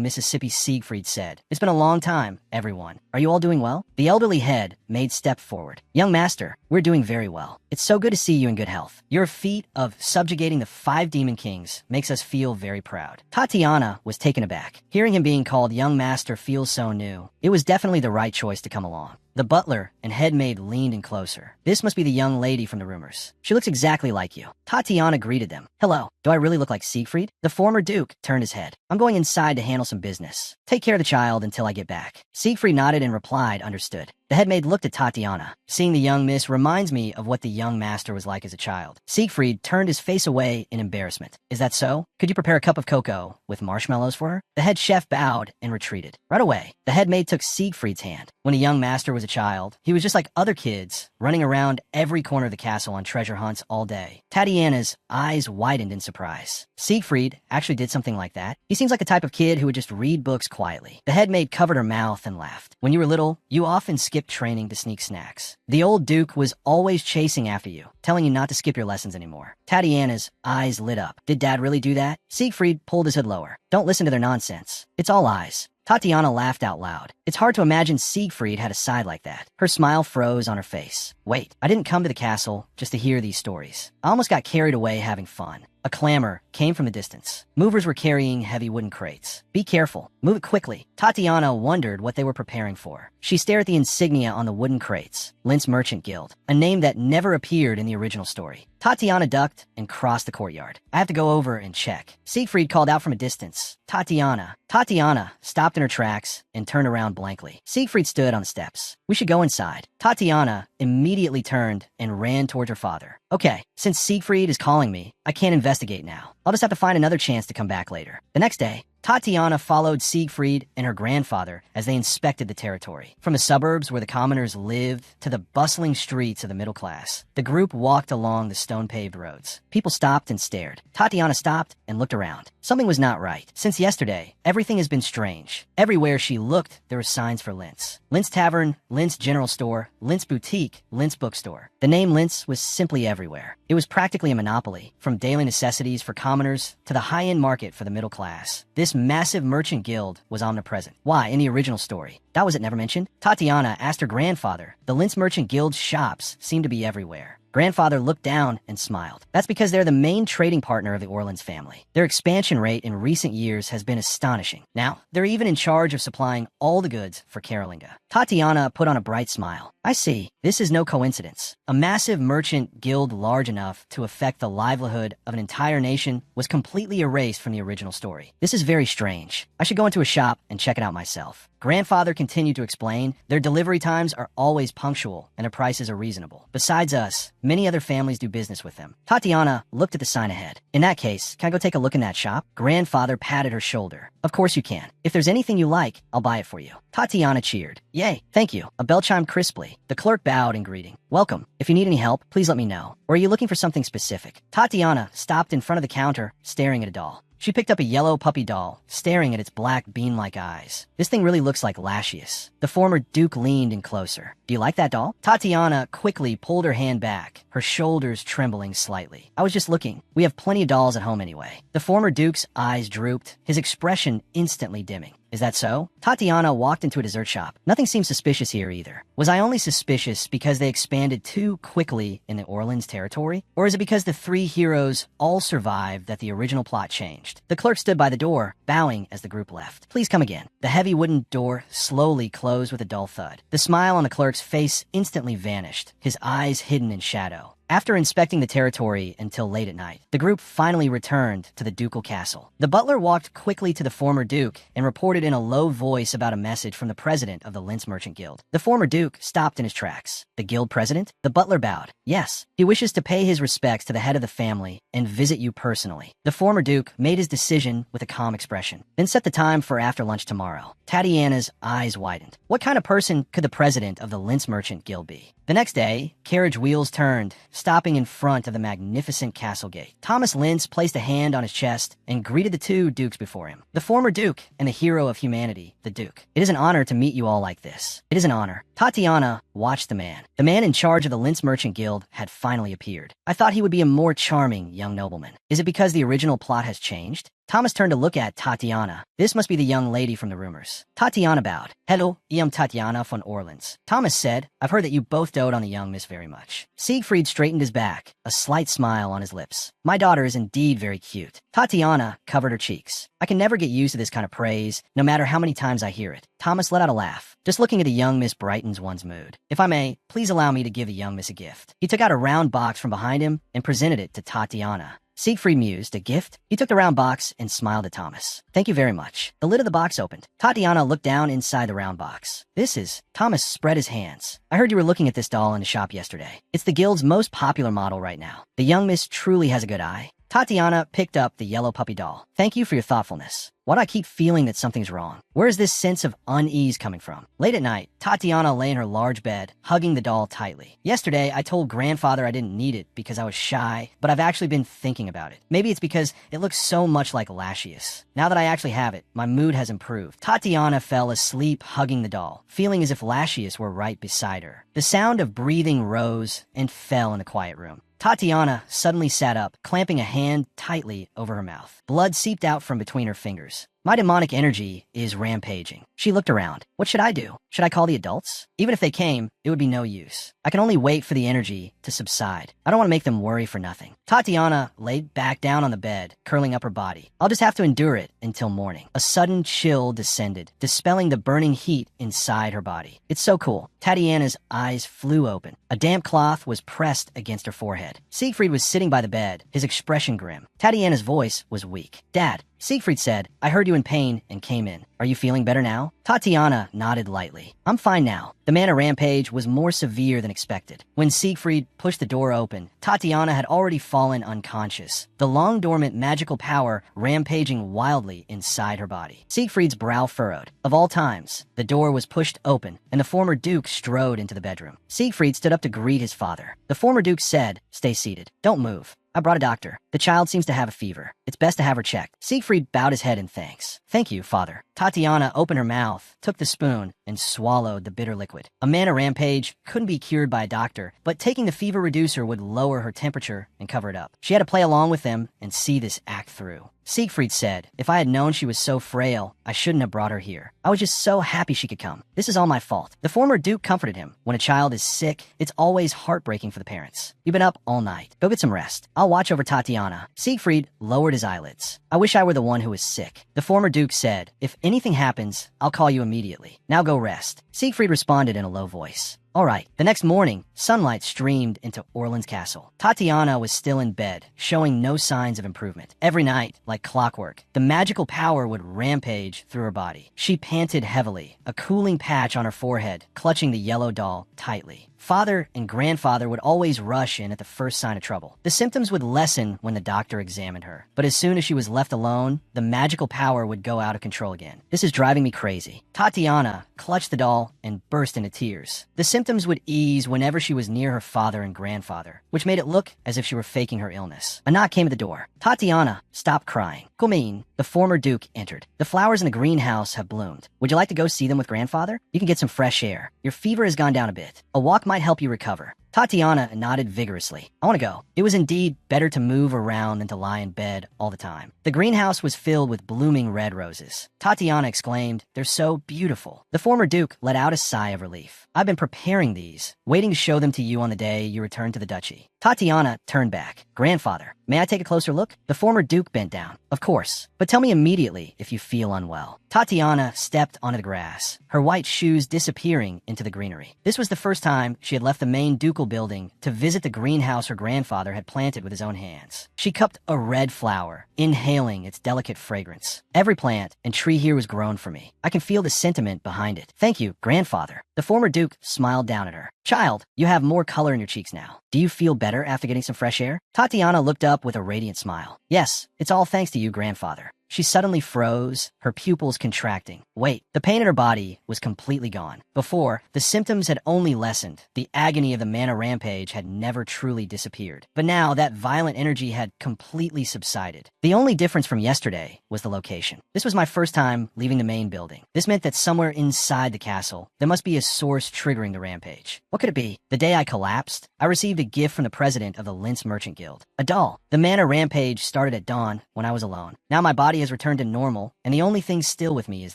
Mississippi Siegfried said. It's been a long time, everyone. Are you all doing well? The elderly head maid stepped forward. Young master, we're doing very well. It's so good to see you in good health. Your feat of subjugating the 5 demon kings makes us feel very proud. Tatiana was taken aback. Hearing him being called young master feels so new. It was definitely the right choice to come along. The butler and head maid leaned in closer. This must be the young lady from the rumors. She looks exactly like you. Tatiana greeted them. Hello, do I really look like Siegfried? The former duke turned his head. I'm going inside to handle some business. Take care of the child until I get back. Siegfried nodded and replied, understood. The head maid looked at Tatiana. Seeing the young miss reminds me of what the young master was like as a child. Siegfried turned his face away in embarrassment. Is that so? Could you prepare a cup of cocoa with marshmallows for her? The head chef bowed and retreated. Right away, the head maid took Siegfried's hand. When the young master was a child, he was just like other kids, running around every corner of the castle on treasure hunts all day. Tatiana's eyes widened in surprise. Siegfried actually did something like that. He seems like the type of kid who would just read books quietly. The head maid covered her mouth and laughed. When you were little, you often skipped training to sneak snacks. The old duke was always chasing after you, telling you not to skip your lessons anymore. Tatiana's eyes lit up. Did Dad really do that? Siegfried pulled his hood lower. Don't listen to their nonsense. It's all lies. Tatiana laughed out loud. It's hard to imagine Siegfried had a side like that. Her smile froze on her face. Wait, I didn't come to the castle just to hear these stories. I almost got carried away having fun. A clamor came from the distance. Movers were carrying heavy wooden crates. Be careful. Move it quickly. Tatiana wondered what they were preparing for. She stared at the insignia on the wooden crates. Lint's Merchant Guild, a name that never appeared in the original story. Tatiana ducked and crossed the courtyard. I have to go over and check. Siegfried called out from a distance. Tatiana. Tatiana stopped in her tracks and turned around blankly. Siegfried stood on the steps. We should go inside. Tatiana immediately turned and ran towards her father. Okay, since Siegfried is calling me, I can't investigate now. I'll just have to find another chance to come back later. The next day, Tatiana followed Siegfried and her grandfather as they inspected the territory. From the suburbs where the commoners lived to the bustling streets of the middle class, the group walked along the stone-paved roads. People stopped and stared. Tatiana stopped and looked around. Something was not right. Since yesterday, everything has been strange. Everywhere she looked, there were signs for Lint's. Lint's Tavern, Lint's General Store, Lint's Boutique, Lint's Bookstore. The name Lint's was simply everywhere. It was practically a monopoly, from daily necessities for commoners to the high-end market for the middle class. This massive merchant guild was omnipresent. Why, in the original story, that was it never mentioned? Tatiana asked her grandfather. The Lint's Merchant Guild's shops seemed to be everywhere. Grandfather looked down and smiled. That's because they're the main trading partner of the Orleans family. Their expansion rate in recent years has been astonishing. Now, they're even in charge of supplying all the goods for Carolinga. Tatiana put on a bright smile. I see. This is no coincidence. A massive merchant guild large enough to affect the livelihood of an entire nation was completely erased from the original story. This is very strange. I should go into a shop and check it out myself. Grandfather continued to explain, their delivery times are always punctual and their prices are reasonable. Besides us, many other families do business with them. Tatiana looked at the sign ahead. In that case, can I go take a look in that shop? Grandfather patted her shoulder. Of course you can. If there's anything you like, I'll buy it for you. Tatiana cheered. Yay, thank you. A bell chimed crisply. The clerk bowed in greeting. Welcome. If you need any help, please let me know. Or are you looking for something specific? Tatiana stopped in front of the counter, staring at a doll. She picked up a yellow puppy doll, staring at its black bean-like eyes. This thing really looks like Lascius. The former Duke leaned in closer. Do you like that doll? Tatiana quickly pulled her hand back, her shoulders trembling slightly. I was just looking. We have plenty of dolls at home anyway. The former Duke's eyes drooped, his expression instantly dimming. Is that so? Tatiana walked into a dessert shop. Nothing seemed suspicious here either. Was I only suspicious because they expanded too quickly in the Orleans territory? Or is it because the three heroes all survived that the original plot changed? The clerk stood by the door, bowing as the group left. Please come again. The heavy wooden door slowly closed with a dull thud. The smile on the clerk's face instantly vanished, his eyes hidden in shadow. After inspecting the territory until late at night, the group finally returned to the ducal castle. The butler walked quickly to the former duke and reported in a low voice about a message from the president of the Lynch Merchant Guild. The former duke stopped in his tracks. The guild president? The butler bowed. Yes, he wishes to pay his respects to the head of the family and visit you personally. The former duke made his decision with a calm expression, then set the time for after lunch tomorrow. Tatiana's eyes widened. What kind of person could the president of the Lynch Merchant Guild be? The next day, carriage wheels turned, stopping in front of the magnificent castle gate. Thomas Lynch placed a hand on his chest and greeted the two dukes before him. The former duke and the hero of humanity, the duke. It is an honor to meet you all like this. It is an honor. Tatiana watched the man. The man in charge of the Lynch Merchant Guild had finally appeared. I thought he would be a more charming young nobleman. Is it because the original plot has changed? Thomas turned to look at Tatiana. This must be the young lady from the rumors. Tatiana bowed. Hello, I am Tatiana von Orleans. Thomas said, I've heard that you both dote on the young miss very much. Siegfried straightened his back, a slight smile on his lips. My daughter is indeed very cute. Tatiana covered her cheeks. I can never get used to this kind of praise, no matter how many times I hear it. Thomas let out a laugh. Just looking at a young miss brightens one's mood. If I may, please allow me to give a young miss a gift. He took out a round box from behind him and presented it to Tatiana. Siegfried mused. A gift? He took the round box and smiled at Thomas. Thank you very much. The lid of the box opened. Tatiana looked down inside the round box. This is... Thomas spread his hands. I heard you were looking at this doll in the shop yesterday. It's the guild's most popular model right now. The young miss truly has a good eye. Tatiana picked up the yellow puppy doll. Thank you for your thoughtfulness. Why do I keep feeling that something's wrong? Where is this sense of unease coming from? Late at night, Tatiana lay in her large bed, hugging the doll tightly. Yesterday, I told grandfather I didn't need it because I was shy, but I've actually been thinking about it. Maybe it's because it looks so much like Lascius. Now that I actually have it, my mood has improved. Tatiana fell asleep hugging the doll, feeling as if Lascius were right beside her. The sound of breathing rose and fell in the quiet room. Tatiana suddenly sat up, clamping a hand tightly over her mouth. Blood seeped out from between her fingers. My demonic energy is rampaging. She looked around. What should I do? Should I call the adults? Even if they came, it would be no use. I can only wait for the energy to subside. I don't want to make them worry for nothing. Tatiana laid back down on the bed, curling up her body. I'll just have to endure it until morning. A sudden chill descended, dispelling the burning heat inside her body. It's so cool. Tatiana's eyes flew open. A damp cloth was pressed against her forehead. Siegfried was sitting by the bed, his expression grim. Tatiana's voice was weak. Dad, Siegfried said, I heard you in pain and came in. Are you feeling better now? Tatiana nodded lightly. I'm fine now. The mana rampage was more severe than expected. When Siegfried pushed the door open, Tatiana had already fallen unconscious, the long-dormant magical power rampaging wildly inside her body. Siegfried's brow furrowed. Of all times, the door was pushed open, and the former duke strode into the bedroom. Siegfried stood up to greet his father. The former duke said, Stay seated. Don't move. I brought a doctor. The child seems to have a fever. It's best to have her checked. Siegfried bowed his head in thanks. Thank you, father. Tatiana opened her mouth, took the spoon, and swallowed the bitter liquid. A mana rampage couldn't be cured by a doctor, but taking the fever reducer would lower her temperature and cover it up. She had to play along with them and see this act through. Siegfried said, if I had known she was so frail, I shouldn't have brought her here. I was just so happy she could come. This is all my fault. The former duke comforted him. When a child is sick, it's always heartbreaking for the parents. You've been up all night. Go get some rest. I'll watch over Tatiana. Siegfried lowered his eyelids. I wish I were the one who was sick. The former duke said, if anything happens, I'll call you immediately. Now go rest. Siegfried responded in a low voice. All right. The next morning, sunlight streamed into Orleans Castle. Tatiana was still in bed, showing no signs of improvement. Every night, like clockwork, the magical power would rampage through her body. She panted heavily, a cooling patch on her forehead, clutching the yellow doll tightly. Father and grandfather would always rush in at the first sign of trouble. The symptoms would lessen when the doctor examined her, but as soon as she was left alone, the magical power would go out of control again. This is driving me crazy. Tatiana clutched the doll and burst into tears. The symptoms would ease whenever she was near her father and grandfather, which made it look as if she were faking her illness. A knock came at the door. Tatiana stopped crying. Gumin, the former duke, entered. The flowers in the greenhouse have bloomed. Would you like to go see them with grandfather? You can get some fresh air. Your fever has gone down a bit. A walk might help you recover. Tatiana nodded vigorously. I want to go. It was indeed better to move around than to lie in bed all the time. The greenhouse was filled with blooming red roses. Tatiana exclaimed, "They're so beautiful." The former duke let out a sigh of relief. "I've been preparing these, waiting to show them to you on the day you return to the duchy." Tatiana turned back. "Grandfather, may I take a closer look?" The former duke bent down. "Of course, but tell me immediately if you feel unwell." Tatiana stepped onto the grass, her white shoes disappearing into the greenery. This was the first time she had left the main ducal building to visit the greenhouse her grandfather had planted with his own hands. She cupped a red flower, inhaling its delicate fragrance. "Every plant and tree here was grown for me. I can feel the sentiment behind it. Thank you, grandfather." The former duke smiled down at her. "Child, you have more color in your cheeks now. Do you feel better after getting some fresh air?" Tatiana looked up with a radiant smile. "Yes, it's all thanks to you, grandfather." She suddenly froze, her pupils contracting. Wait, the pain in her body was completely gone. Before, the symptoms had only lessened. The agony of the mana rampage had never truly disappeared. But now, that violent energy had completely subsided. The only difference from yesterday was the location. This was my first time leaving the main building. This meant that somewhere inside the castle, there must be a source triggering the rampage. What could it be? The day I collapsed, I received a gift from the president of the Lince Merchant Guild. A doll. The mana rampage started at dawn when I was alone. Now my body has returned to normal, and the only thing still with me is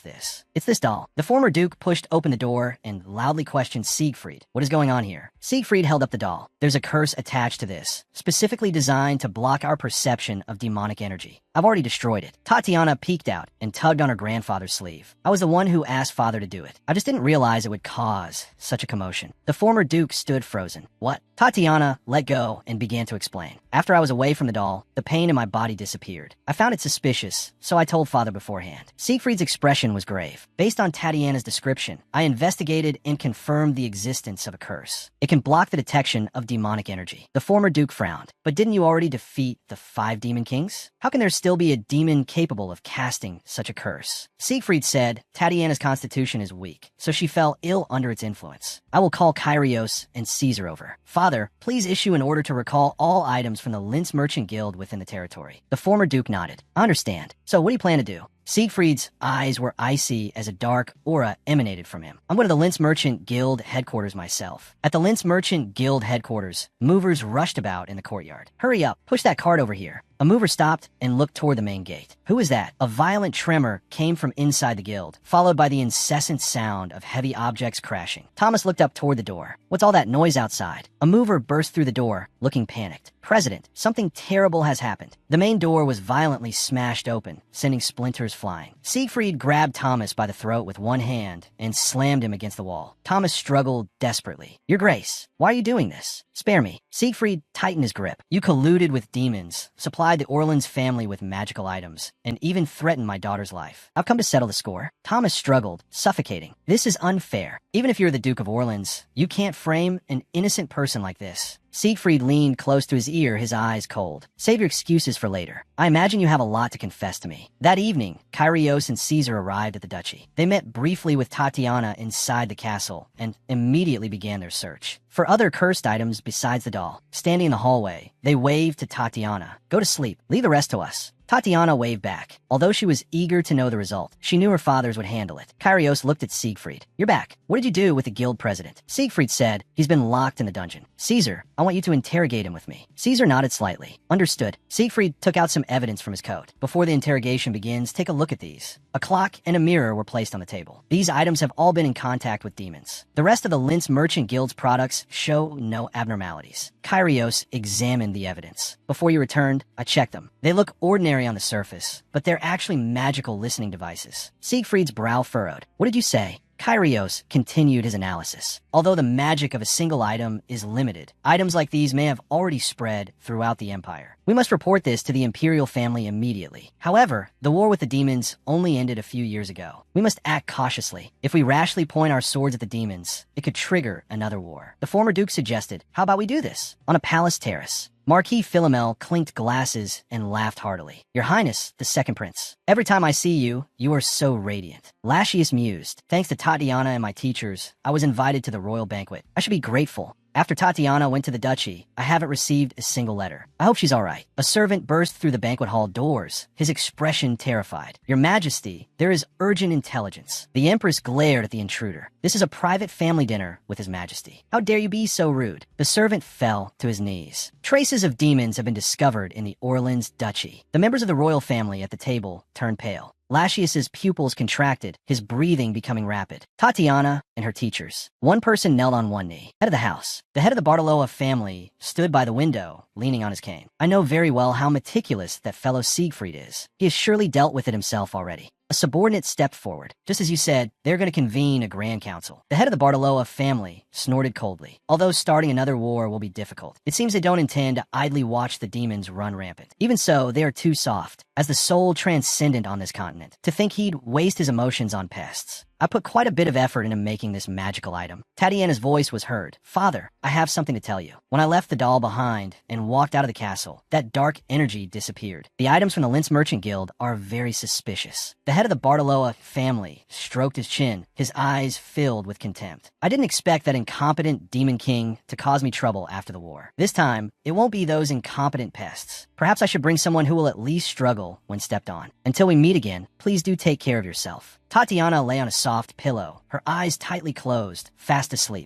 this. It's this doll. The former duke pushed open the door and loudly questioned Siegfried. "What is going on here?" Siegfried held up the doll. "There's a curse attached to this, specifically designed to block our perception of demonic energy. I've already destroyed it." Tatiana peeked out and tugged on her grandfather's sleeve. "I was the one who asked father to do it. I just didn't realize it would cause such a commotion." The former duke stood frozen. "What?" Tatiana let go and began to explain. "After I was away from the doll, the pain in my body disappeared. I found it suspicious, so I told father beforehand." Siegfried's expression was grave. "Based on Tatiana's description, I investigated and confirmed the existence of a curse. It can block the detection of demonic energy." The former duke frowned. "But didn't you already defeat the 5 demon kings? How can there still be a demon capable of casting such a curse?" Siegfried said, "Tatiana's constitution is weak, so she fell ill under its influence. I will call Kyrios and Caesar over. Father, please issue an order to recall all items from the Lince Merchant Guild within the territory." The former duke nodded. "I understand. So what do you plan to do?" Siegfried's eyes were icy as a dark aura emanated from him. "I'm going to the Lince Merchant Guild headquarters myself." At the Lince Merchant Guild headquarters, movers rushed about in the courtyard. "Hurry up, push that cart over here." A mover stopped and looked toward the main gate. "Who is that?" A violent tremor came from inside the guild, followed by the incessant sound of heavy objects crashing. Thomas looked up toward the door. "What's all that noise outside?" A mover burst through the door, looking panicked. "President, something terrible has happened." The main door was violently smashed open, sending splinters flying. Siegfried grabbed Thomas by the throat with one hand and slammed him against the wall. Thomas struggled desperately. "Your Grace, why are you doing this? Spare me." Siegfried tightened his grip. "You colluded with demons, supplied the Orleans family with magical items, and even threatened my daughter's life. I've come to settle the score." Thomas struggled, suffocating. "This is unfair. Even if you're the Duke of Orleans, you can't frame an innocent person like this." Siegfried leaned close to his ear, his eyes cold. "Save your excuses for later. I imagine you have a lot to confess to me." That evening, Kyrios and Caesar arrived at the duchy. They met briefly with Tatiana inside the castle and immediately began their search for other cursed items besides the doll. Standing in the hallway, they waved to Tatiana. "Go to sleep. Leave the rest to us." Tatiana waved back. Although she was eager to know the result, she knew her fathers would handle it. Kyrios looked at Siegfried. "You're back. What did you do with the guild president?" Siegfried said, "He's been locked in the dungeon." "Caesar, I want you to interrogate him with me." Caesar nodded slightly. "Understood." Siegfried took out some evidence from his coat. "Before the interrogation begins, take a look at these." A clock and a mirror were placed on the table. "These items have all been in contact with demons. The rest of the Lince Merchant Guild's products show no abnormalities." Kyrios examined the evidence. "Before you returned, I checked them. They look ordinary on the surface, but they're actually magical listening devices." Siegfried's brow furrowed. "What did you say?" Kyrios continued his analysis. "Although the magic of a single item is limited, items like these may have already spread throughout the empire. We must report this to the imperial family immediately. However, the war with the demons only ended a few years ago. We must act cautiously. If we rashly point our swords at the demons, it could trigger another war." The former duke suggested, "How about we do this? On a palace terrace." Marquis Philomel clinked glasses and laughed heartily. "Your Highness, the second prince. Every time I see you, you are so radiant." Lachius mused. "Thanks to Tatiana and my teachers, I was invited to the royal banquet. I should be grateful. After Tatiana went to the duchy, I haven't received a single letter. I hope she's all right. A servant burst through the banquet hall doors, his expression terrified. Your Majesty, there is urgent intelligence. The Empress glared at the intruder. This is a private family dinner with His Majesty. How dare you be so rude? The servant fell to his knees. Traces of demons have been discovered in the Orleans Duchy. The members of the royal family at the table turned pale. Lachius's pupils contracted, his breathing becoming rapid. Tatiana and her teachers. One person knelt on one knee. Head of the house. The head of the Bartolova family stood by the window, leaning on his cane. I know very well how meticulous that fellow Siegfried is. He has surely dealt with it himself already. A subordinate stepped forward. Just as you said, they're going to convene a grand council. The head of the Bartolova family snorted coldly. Although starting another war will be difficult, it seems they don't intend to idly watch the demons run rampant. Even so, they are too soft. As the sole transcendent on this continent, to think he'd waste his emotions on pests. I put quite a bit of effort into making this magical item. Tatiana's voice was heard. Father, I have something to tell you. When I left the doll behind and walked out of the castle, that dark energy disappeared. The items from the Linz Merchant Guild are very suspicious. The head of the Bartolova family stroked his chin, his eyes filled with contempt. I didn't expect that incompetent demon king to cause me trouble after the war. This time, it won't be those incompetent pests. Perhaps I should bring someone who will at least struggle when stepped on. Until we meet again, please do take care of yourself. Tatiana lay on a soft pillow, her eyes tightly closed, fast asleep.